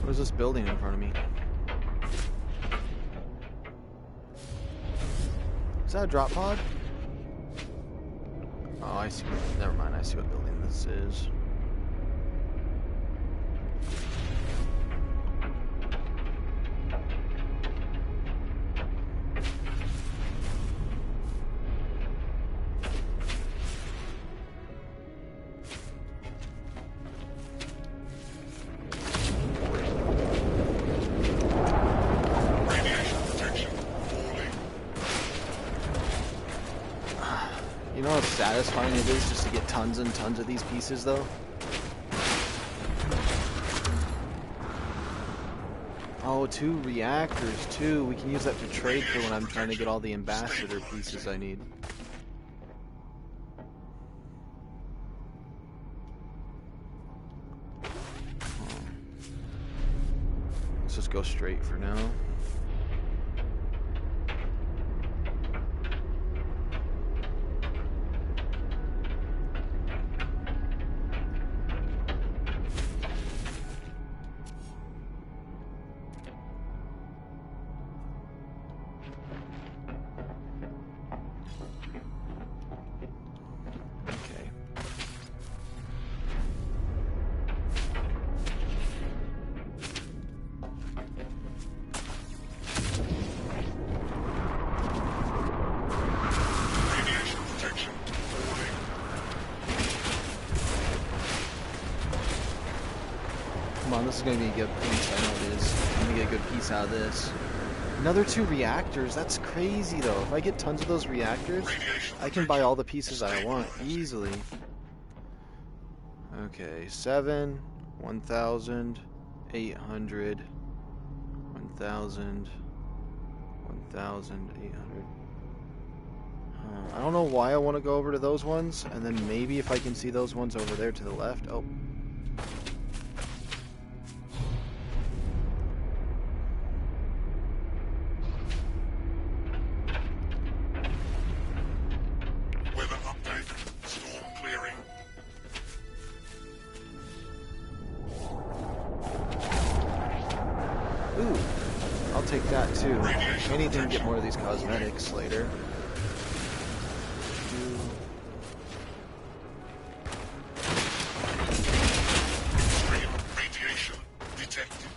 What is this building in front of me? Is that a drop pod? Oh, I see. Never mind. I see what building this is. Radiation protection falling. You know how satisfying it is just to get tons and tons of these pieces, though? Oh, 2 reactors, too. We can use that to trade for when I'm trying to get all the ambassador pieces I need. Let's just go straight for now. Come on, this is going to be a good piece. I know it is. I'm going to get a good piece out of this. Another 2 reactors. That's crazy, though. If I get tons of those reactors, I can buy all the pieces I want easily. Okay, 7, 1,000, 800, 1,000, 1,800. I don't know why I want to go over to those ones, and then maybe if I can see those ones over there to the left. Oh. Weather update. Storm clearing. Ooh, I'll take that too. Anything to get more of these cosmetics later. Stream of radiation detected.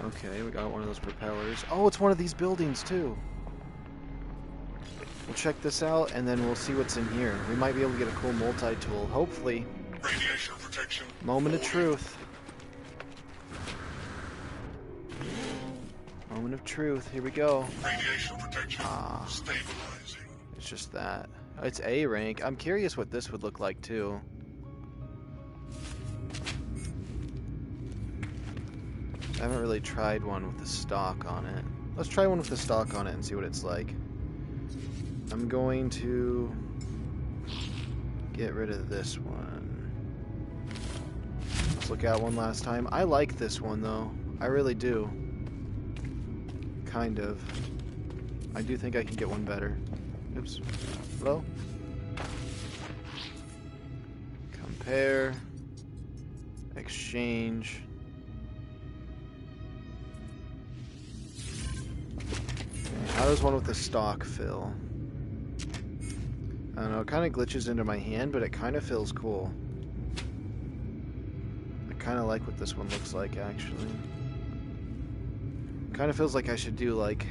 Okay, we got one of those propellers. Oh, it's one of these buildings too. We'll check this out and then we'll see what's in here. We might be able to get a cool multi-tool, hopefully. Radiation protection. Moment of truth. Moment of truth, here we go. Radiation protection. Stabilizing. It's just that. It's A rank. I'm curious what this would look like too. I haven't really tried one with the stock on it. Let's try one with the stock on it and see what it's like. I'm going to get rid of this one. Let's look at one last time. I like this one though. I really do. Kind of. I do think I can get one better. Oops. Hello? Compare. Exchange. How does one with the stock feel? I don't know, it kind of glitches into my hand, but it kind of feels cool. I kind of like what this one looks like, actually. Kind of feels like I should do, like,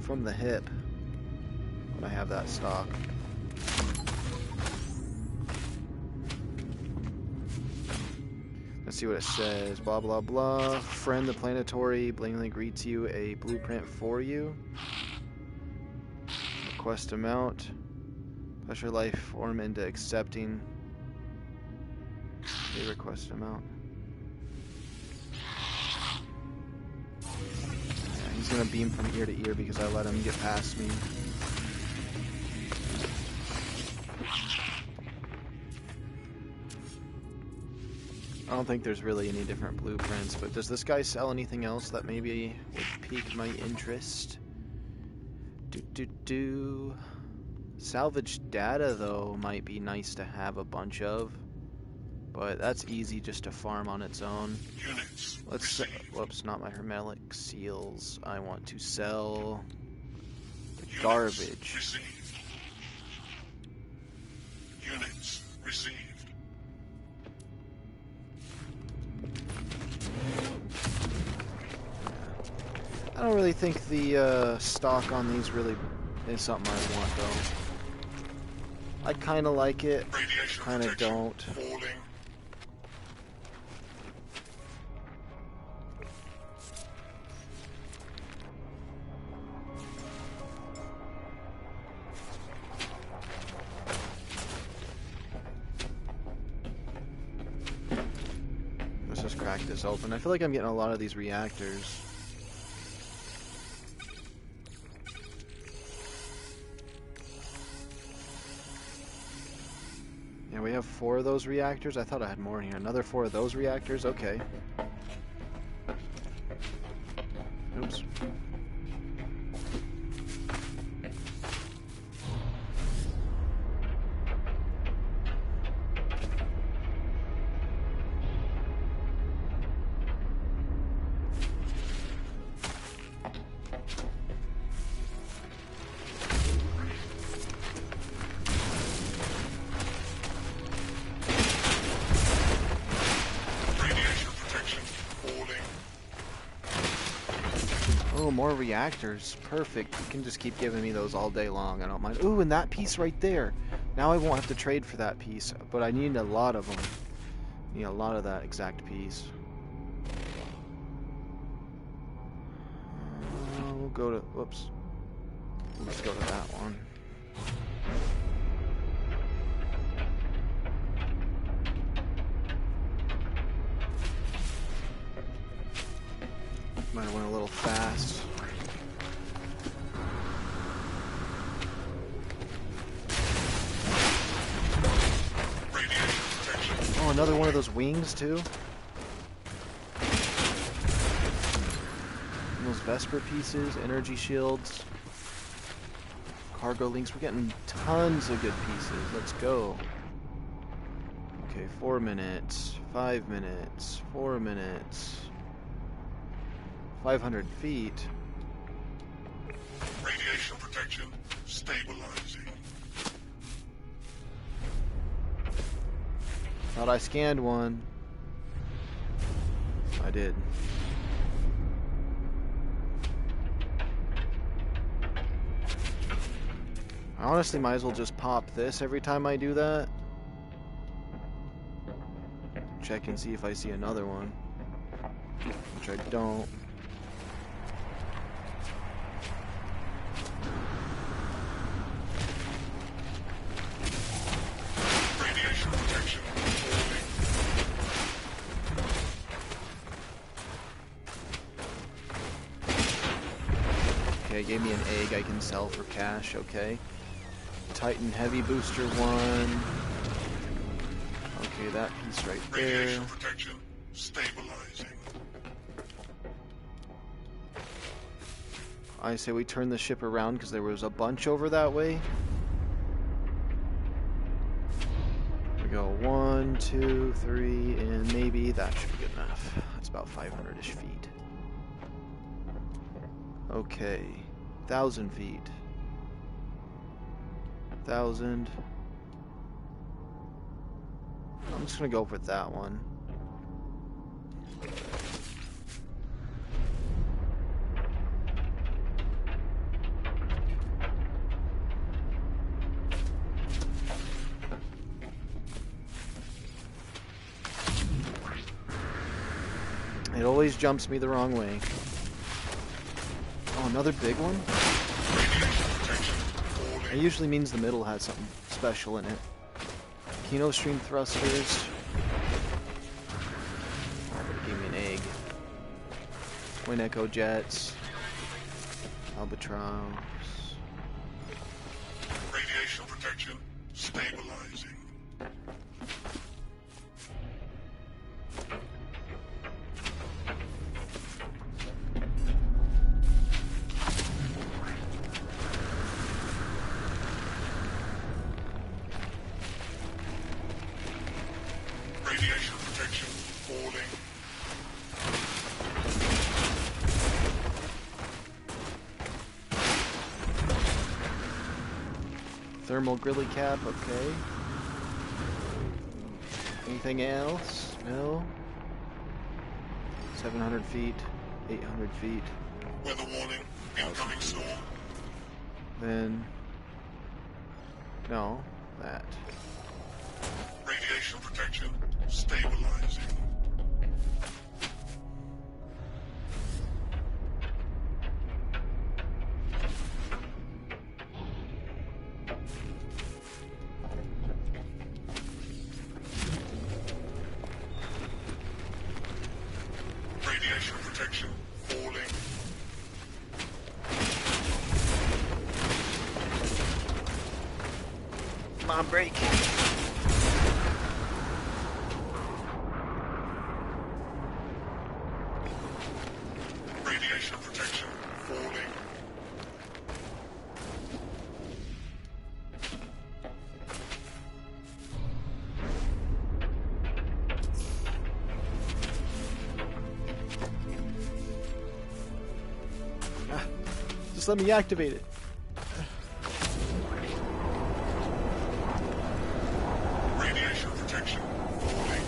from the hip when I have that stock. Let's see what it says. Blah, blah, blah. Friend the planetary blatantly greets you a blueprint for you. Request amount. Push your life form into accepting. Okay, request amount. Yeah, he's gonna beam from ear to ear because I let him get past me. I don't think there's really any different blueprints, but does this guy sell anything else that maybe would pique my interest? Salvage data, though, might be nice to have a bunch of, but that's easy just to farm on its own. Units. Let's whoops, not my hermetic seals. I want to sell the garbage. Received. Units received. I don't really think the stock on these really is something I want, though. I kind of like it, Radiation kind of protection don't. falling. Let's just crack this open. I feel like I'm getting a lot of these reactors. Yeah, we have 4 of those reactors. I thought I had more in here. Another 4 of those reactors? Okay. Oops. Oh, more reactors. Perfect. You can just keep giving me those all day long. I don't mind. Ooh, and that piece right there. Now I won't have to trade for that piece, but I need a lot of them. Need a lot of that exact piece. We'll go to, whoops. Let's go to that one. Might have went a little fast. Oh, another one of those wings too. And those Vesper pieces, energy shields, cargo links. We're getting tons of good pieces. Let's go. Okay, 4 minutes, 5 minutes, 4 minutes. 500 feet. Radiation protection stabilizing. Thought I scanned one. I did. I honestly might as well just pop this every time I do that. Check and see if I see another one. Which I don't. Radiation protection falling. Okay, gave me an egg I can sell for cash, okay. Titan Heavy Booster 1. Okay, that piece right there. Radiation protection stabilizing. I say we turn the ship around because there was a bunch over that way. We go 1, 2, 3, and maybe that should be good enough. That's about 500-ish feet. Okay, 1,000 feet. 1,000. I'm just gonna go with that one. It always jumps me the wrong way. Oh, another big one? It usually means the middle has something special in it. Kino Stream Thrusters. Oh, but it gave me an egg. Twin Echo Jets. Albatross. Radiation protection stabilizing. Radiation protection falling. Thermal Grilly Cap, okay. Anything else? No? 700 feet, 800 feet. Weather warning, incoming storm. Then... no, that. Radiation protection stabilizing. Radiation protection falling. Come on, break. Radiation protection falling. Just let me activate it. Radiation protection falling.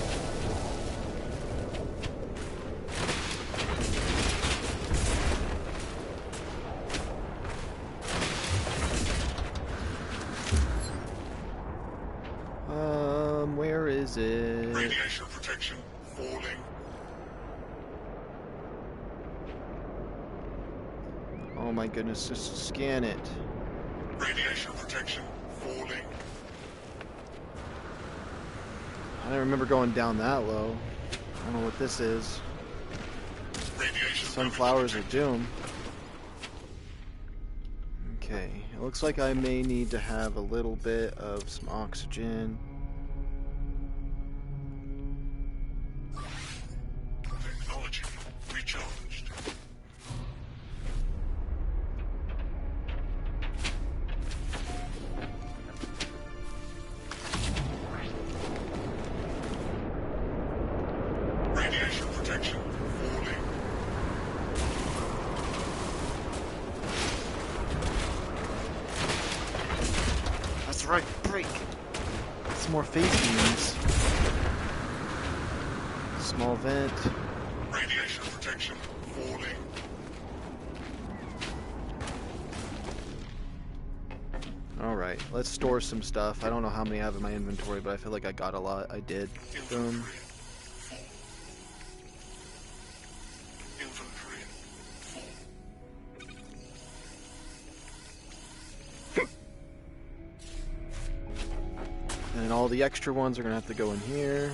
Where is it? Radiation protection falling. Oh my goodness, just scan it. Radiation protection falling. I don't remember going down that low. I don't know what this is. Radiation Sunflowers damage of doom. Okay, it looks like I may need to have a little bit of some oxygen. Technology recharged. Radiation protection falling. That's right, break. Some more phase beams. Small vent. Radiation protection falling. Alright, let's store some stuff. I don't know how many I have in my inventory, but I feel like I got a lot. I did. Boom. Infantry And all the extra ones are gonna have to go in here.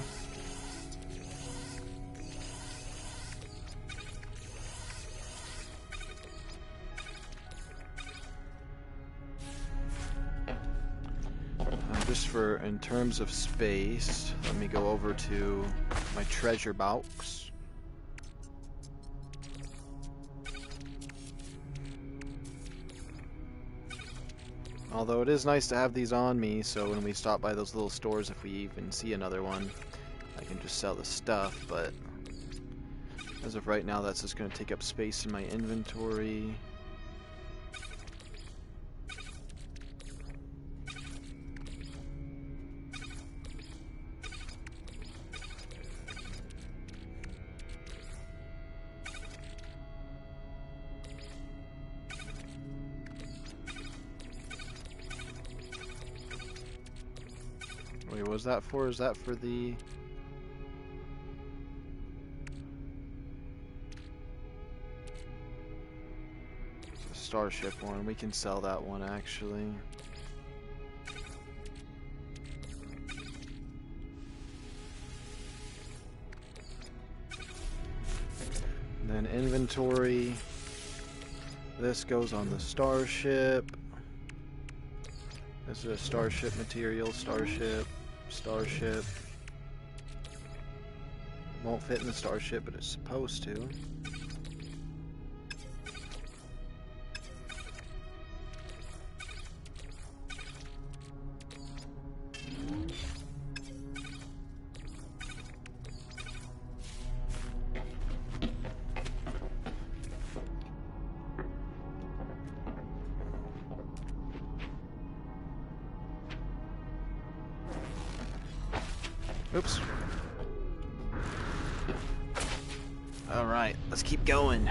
Just for, in terms of space, let me go over to my treasure box. Although it is nice to have these on me, so when we stop by those little stores, if we even see another one, I can just sell the stuff, but as of right now, that's just going to take up space in my inventory. Wait, what was that for? Is that for the... Starship one? We can sell that one, actually. And then inventory. This goes on the Starship. This is a Starship material, Starship. Won't fit in the Starship, but it's supposed to. Oops. Alright, let's keep going.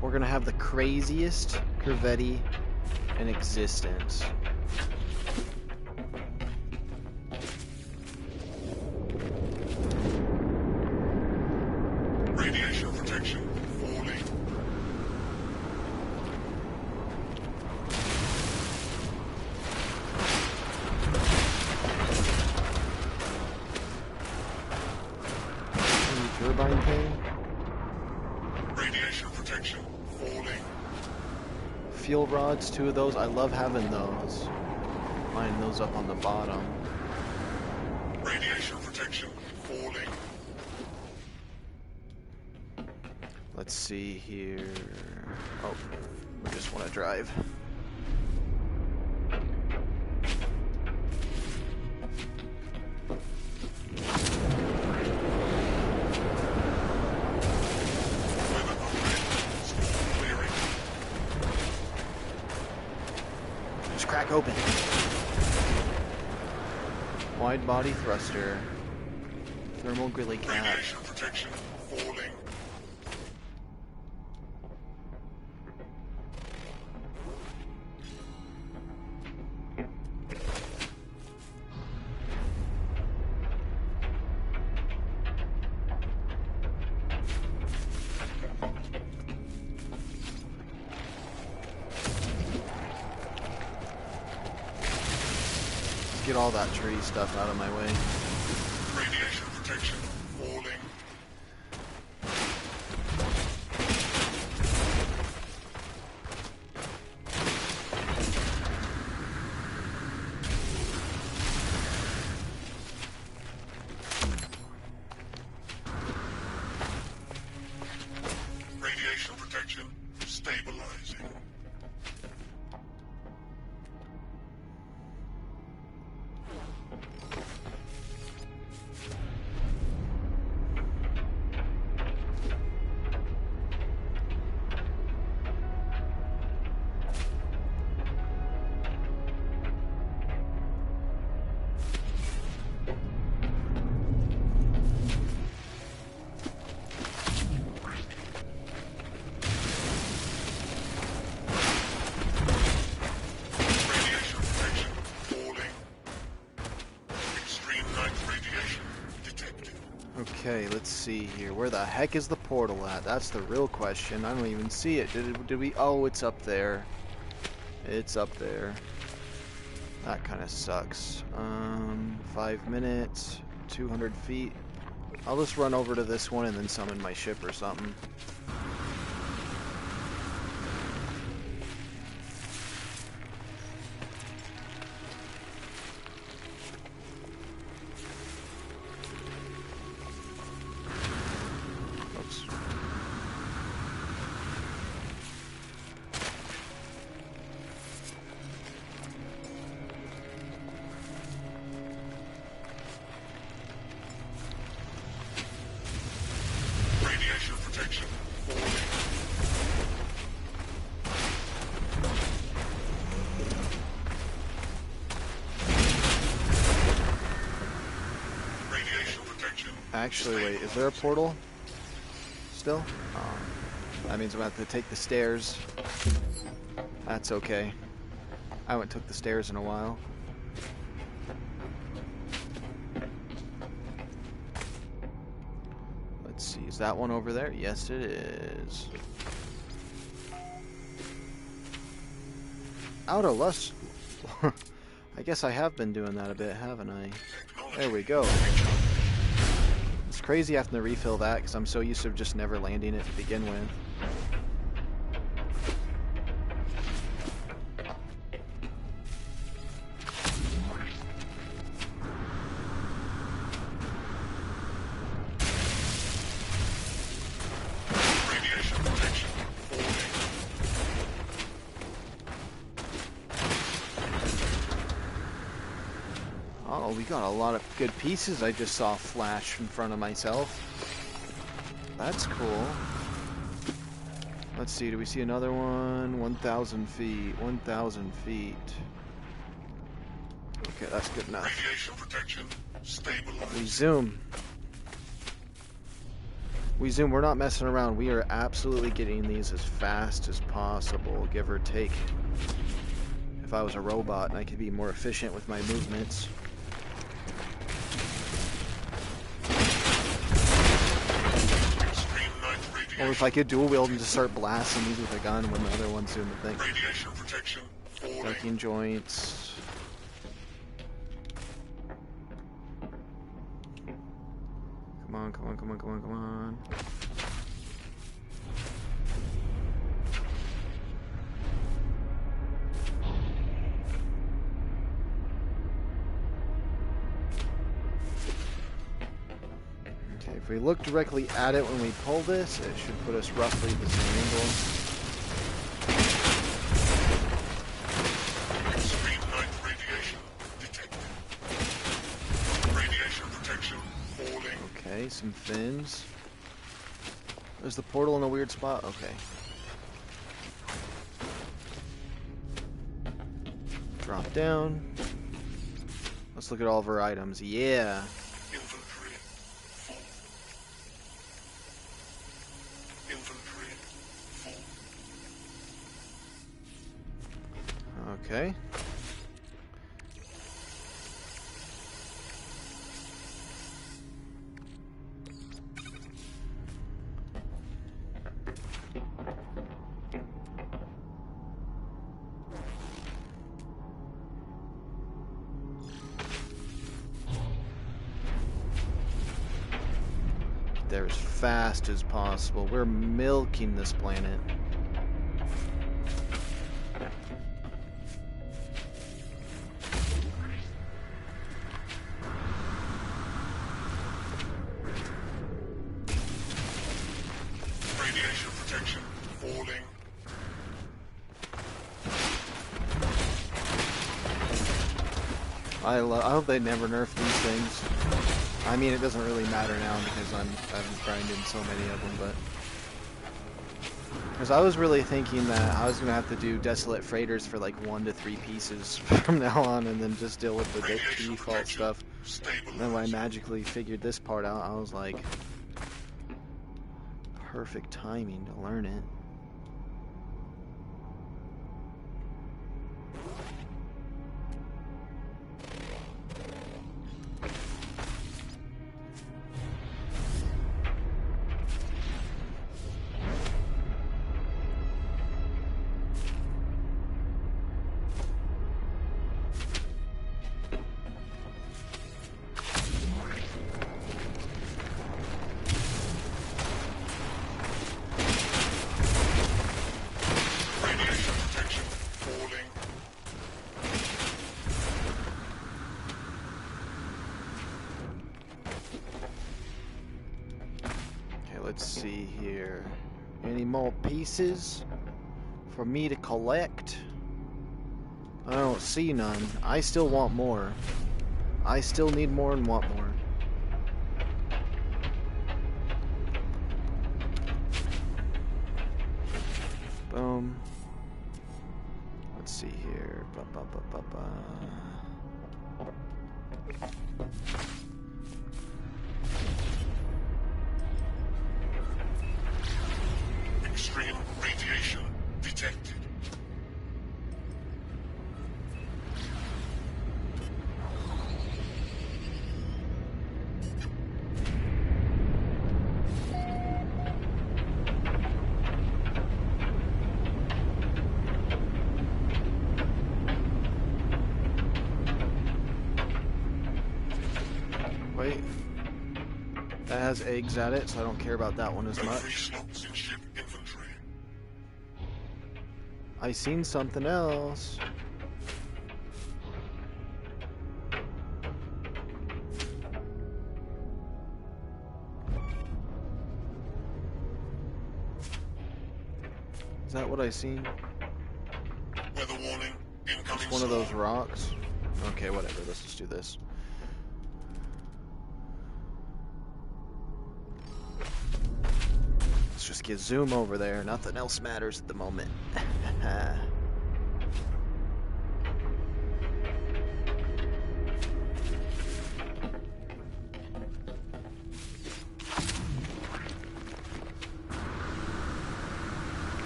We're gonna have the craziest Corvette in existence. radiation protection falling. Turbine thing. Radiation protection falling. Fuel rods, 2 of those. I love having those. Line those up on the bottom. Radiation protection falling. Let's see here. Oh, we just want to drive. Clearing. Just crack open. Wide body thruster. Thermal grilly cap. Radiation protection falling. get all that tree stuff out of my way. Radiation protection falling. Radiation protection stabilizing. Radiation protection falling. Extreme night radiation detected. Okay, let's see here. Where the heck is the portal at? That's the real question. I don't even see it. Did we? Oh, it's up there. It's up there. That kind of sucks. 5 minutes, 200 feet. I'll just run over to this one and then summon my ship or something. Oops. Radiation protection falling. Radiation protection. Actually, wait, is there a portal? Still? Oh. That means I'm going to have to take the stairs. That's okay. I haven't took the stairs in a while. Let's see, is that one over there? Yes, it is. Out of lust. I guess I have been doing that a bit, haven't I? There we go. It's crazy having to refill that because I'm so used to just never landing it to begin with. Radiation protection falling. Oh, we got a lot of good pieces I just saw flash in front of myself. That's cool. Let's see, do we see another one? 1,000 feet, 1,000 feet. Okay, that's good enough. Radiation protection We stabilized. zoom. We zoom, we're not messing around. We are absolutely getting these as fast as possible, give or take. If I was a robot and I could be more efficient with my movements. Extreme night radiation. Or if I could dual wield and just start blasting these with a gun when the other one's doing the thing. Radiation protection falling. Ducking joints. Come on, come on, come on, come on, come on. Okay, if we look directly at it when we pull this, it should put us roughly at the same angle. Extreme night radiation detected. Radiation protection falling. Okay, some fins. There's the portal in a weird spot. Okay. Drop down. Let's look at all of our items. Yeah. Infantry full. Infantry full. Okay. get there as fast as possible. We're milking this planet. Radiation protection falling. I hope they never nerf these things. I mean, it doesn't really matter now because I've grinded so many of them, but because I was really thinking that I was gonna have to do desolate freighters for like 1 to 3 pieces from now on, and then just deal with the default stuff. And then when I magically figured this part out, I was like, perfect timing to learn it. Let's see here. Any more pieces for me to collect? I don't see none. I still want more. I still need more and want more. Boom. Let's see here. Extreme radiation detected. Wait. That has eggs at it, so I don't care about that one as No much. free slots in ship inventory. I seen something else. Is that what I seen? Weather warning. Incoming Just one of those storm. rocks? Okay, whatever. Let's just do this. Let's just get zoom over there. Nothing else matters at the moment.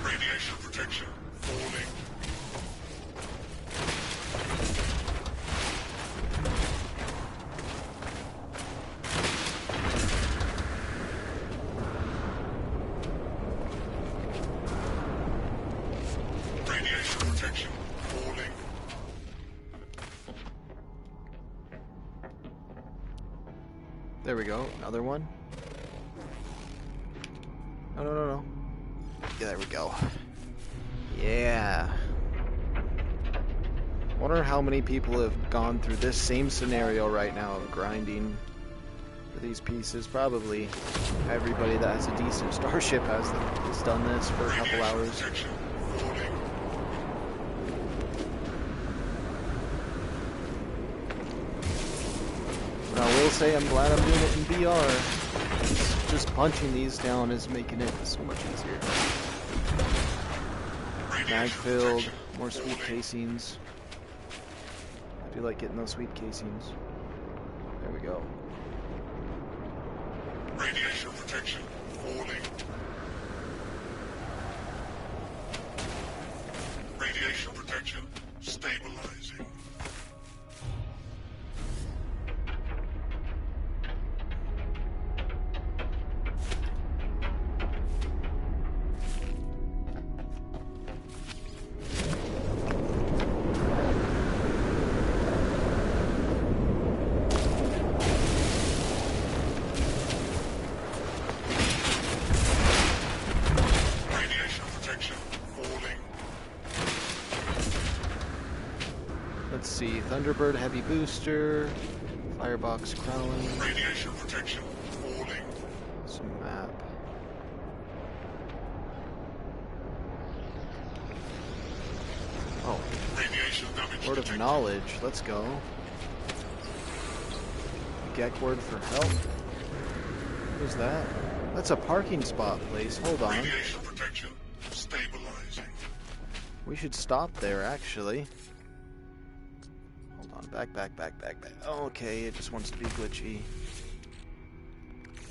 Radiation protection falling. Radiation protection falling. There we go. Another one. No. Yeah, there we go. Yeah. Wonder how many people have gone through this same scenario right now of grinding for these pieces. Probably everybody that has a decent starship has done this for a couple Radiation hours. protection falling. But I will say I'm glad I'm doing it in VR. Just punching these down is making it so much easier. Mag Radiation filled, protection more sweet falling. casings. I do like getting those sweet casings. There we go. Radiation protection falling. Radiation protection stabilizing. Thunderbird heavy booster, firebox crown, Radiation protection falling. some map. Oh, Radiation damage word of detected. knowledge. Let's go. Gek word for help. Who's that? That's a parking spot place. Hold on. Radiation protection stabilizing. We should stop there, actually. Hold on. Back. Okay, it just wants to be glitchy.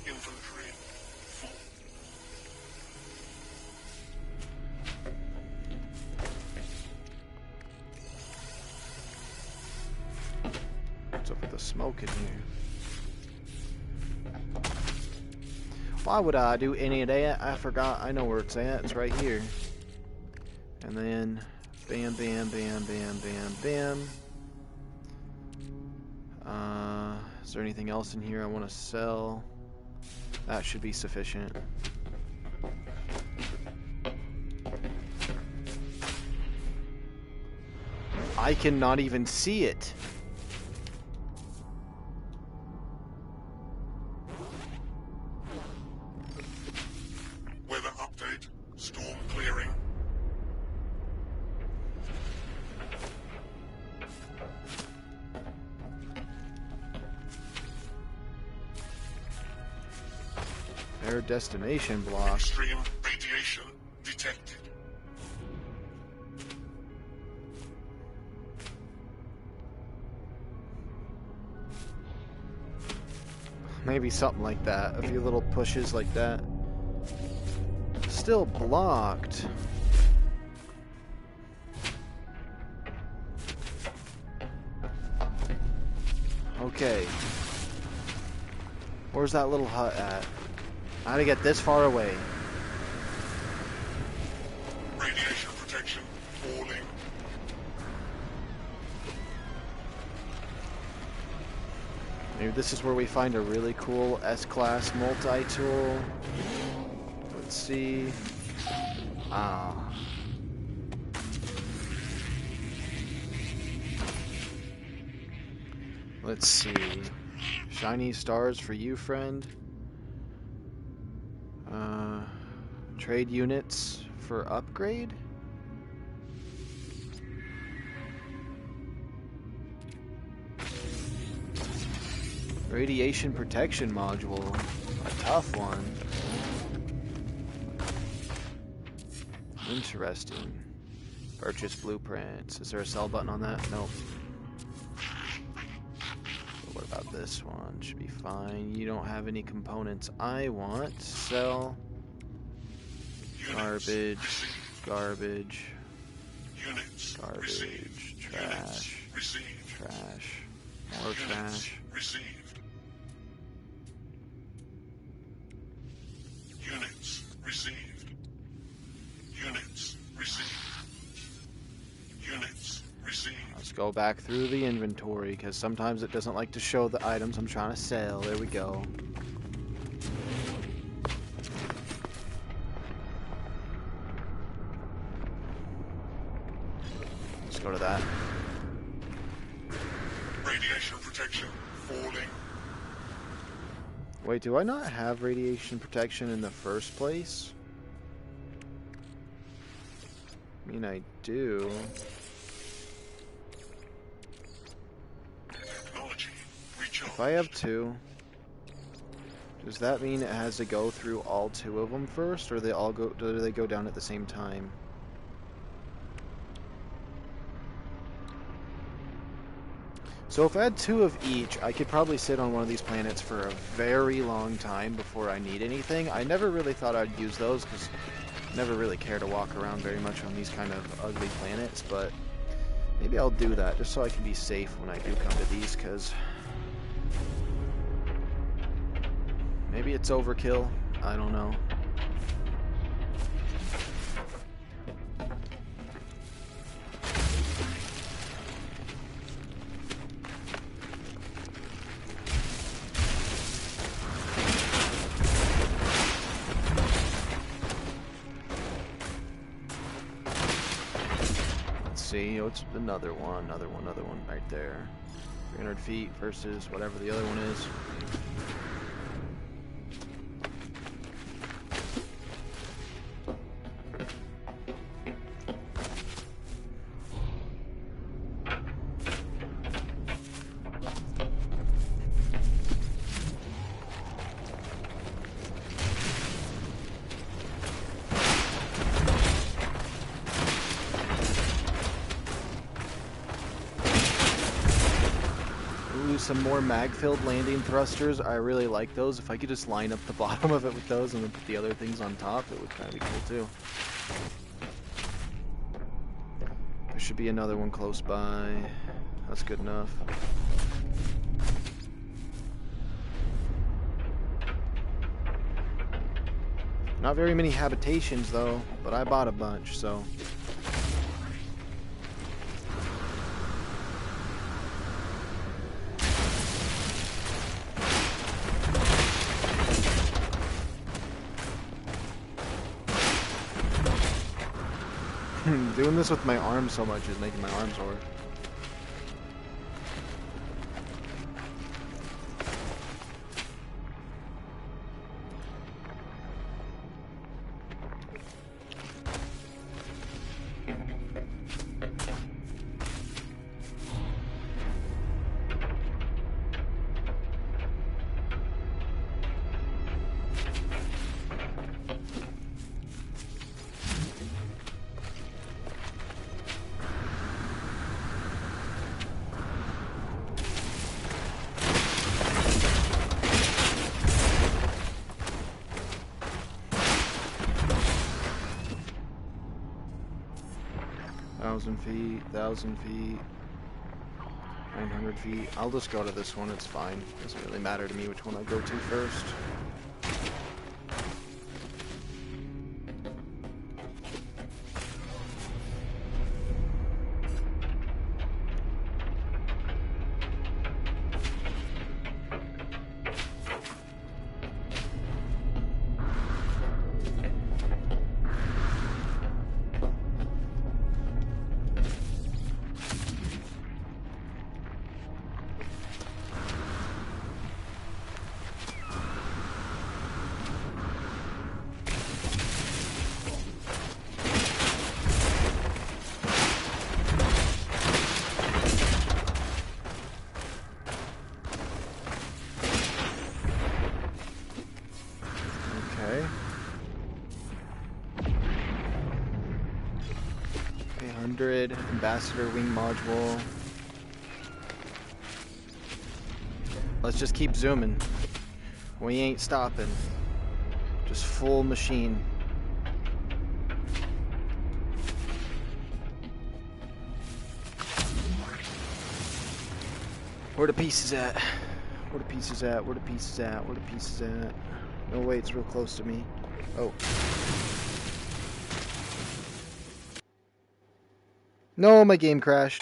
Infantry full. What's up with the smoke in here? Why would I do any of that? I forgot. I know where it's at. It's right here. And then, bam. Is there anything else in here I want to sell? That should be sufficient. I cannot even see it. Weather update. Storm clearing. Air destination block. Extreme radiation detected. Maybe something like that. A few little pushes like that. Still blocked. Okay. Where's that little hut at? How to get this far away? Radiation protection falling. Maybe this is where we find a really cool S-Class multi-tool. Let's see. Ah. Let's see. Shiny stars for you, friend. Trade units for upgrade? Radiation protection module. A tough one. Interesting. Purchase blueprints. Is there a sell button on that? Nope. What about this one? Should be fine. You don't have any components I want. Sell. Garbage. Garbage. Units Garbage. received. Trash. Units received. Trash. More Units trash. received. Units received. Units received. Units received. Let's go back through the inventory because sometimes it doesn't like to show the items I'm trying to sell. There we go. Let's go to that. Radiation protection falling. Wait, do I not have radiation protection in the first place? I mean, I do. Technology recharge. If I have two, does that mean it has to go through all two of them first, or do they go down at the same time? So if I had two of each, I could probably sit on one of these planets for a very long time before I need anything. I never really thought I'd use those because I never really care to walk around very much on these kind of ugly planets, but maybe I'll do that just so I can be safe when I do come to these, because maybe it's overkill. I don't know. see. Oh, it's another one right there. 300 feet versus whatever the other one is. Some more mag-filled landing thrusters. I really like those. If I could just line up the bottom of it with those and then put the other things on top, it would kind of be cool too. There should be another one close by. That's good enough. Not very many habitations though, but I bought a bunch, so... Doing this with my arms so much is making my arms sore. feet, 1,000 feet, 900 feet. I'll just go to this one, it's fine. Doesn't really matter to me which one I go to first. Ambassador wing module. Let's just keep zooming. We ain't stopping. Just full machine. Where the pieces at? Where the pieces at? Where the pieces at? Where the pieces at? No way, it's real close to me. Oh. No, my game crashed.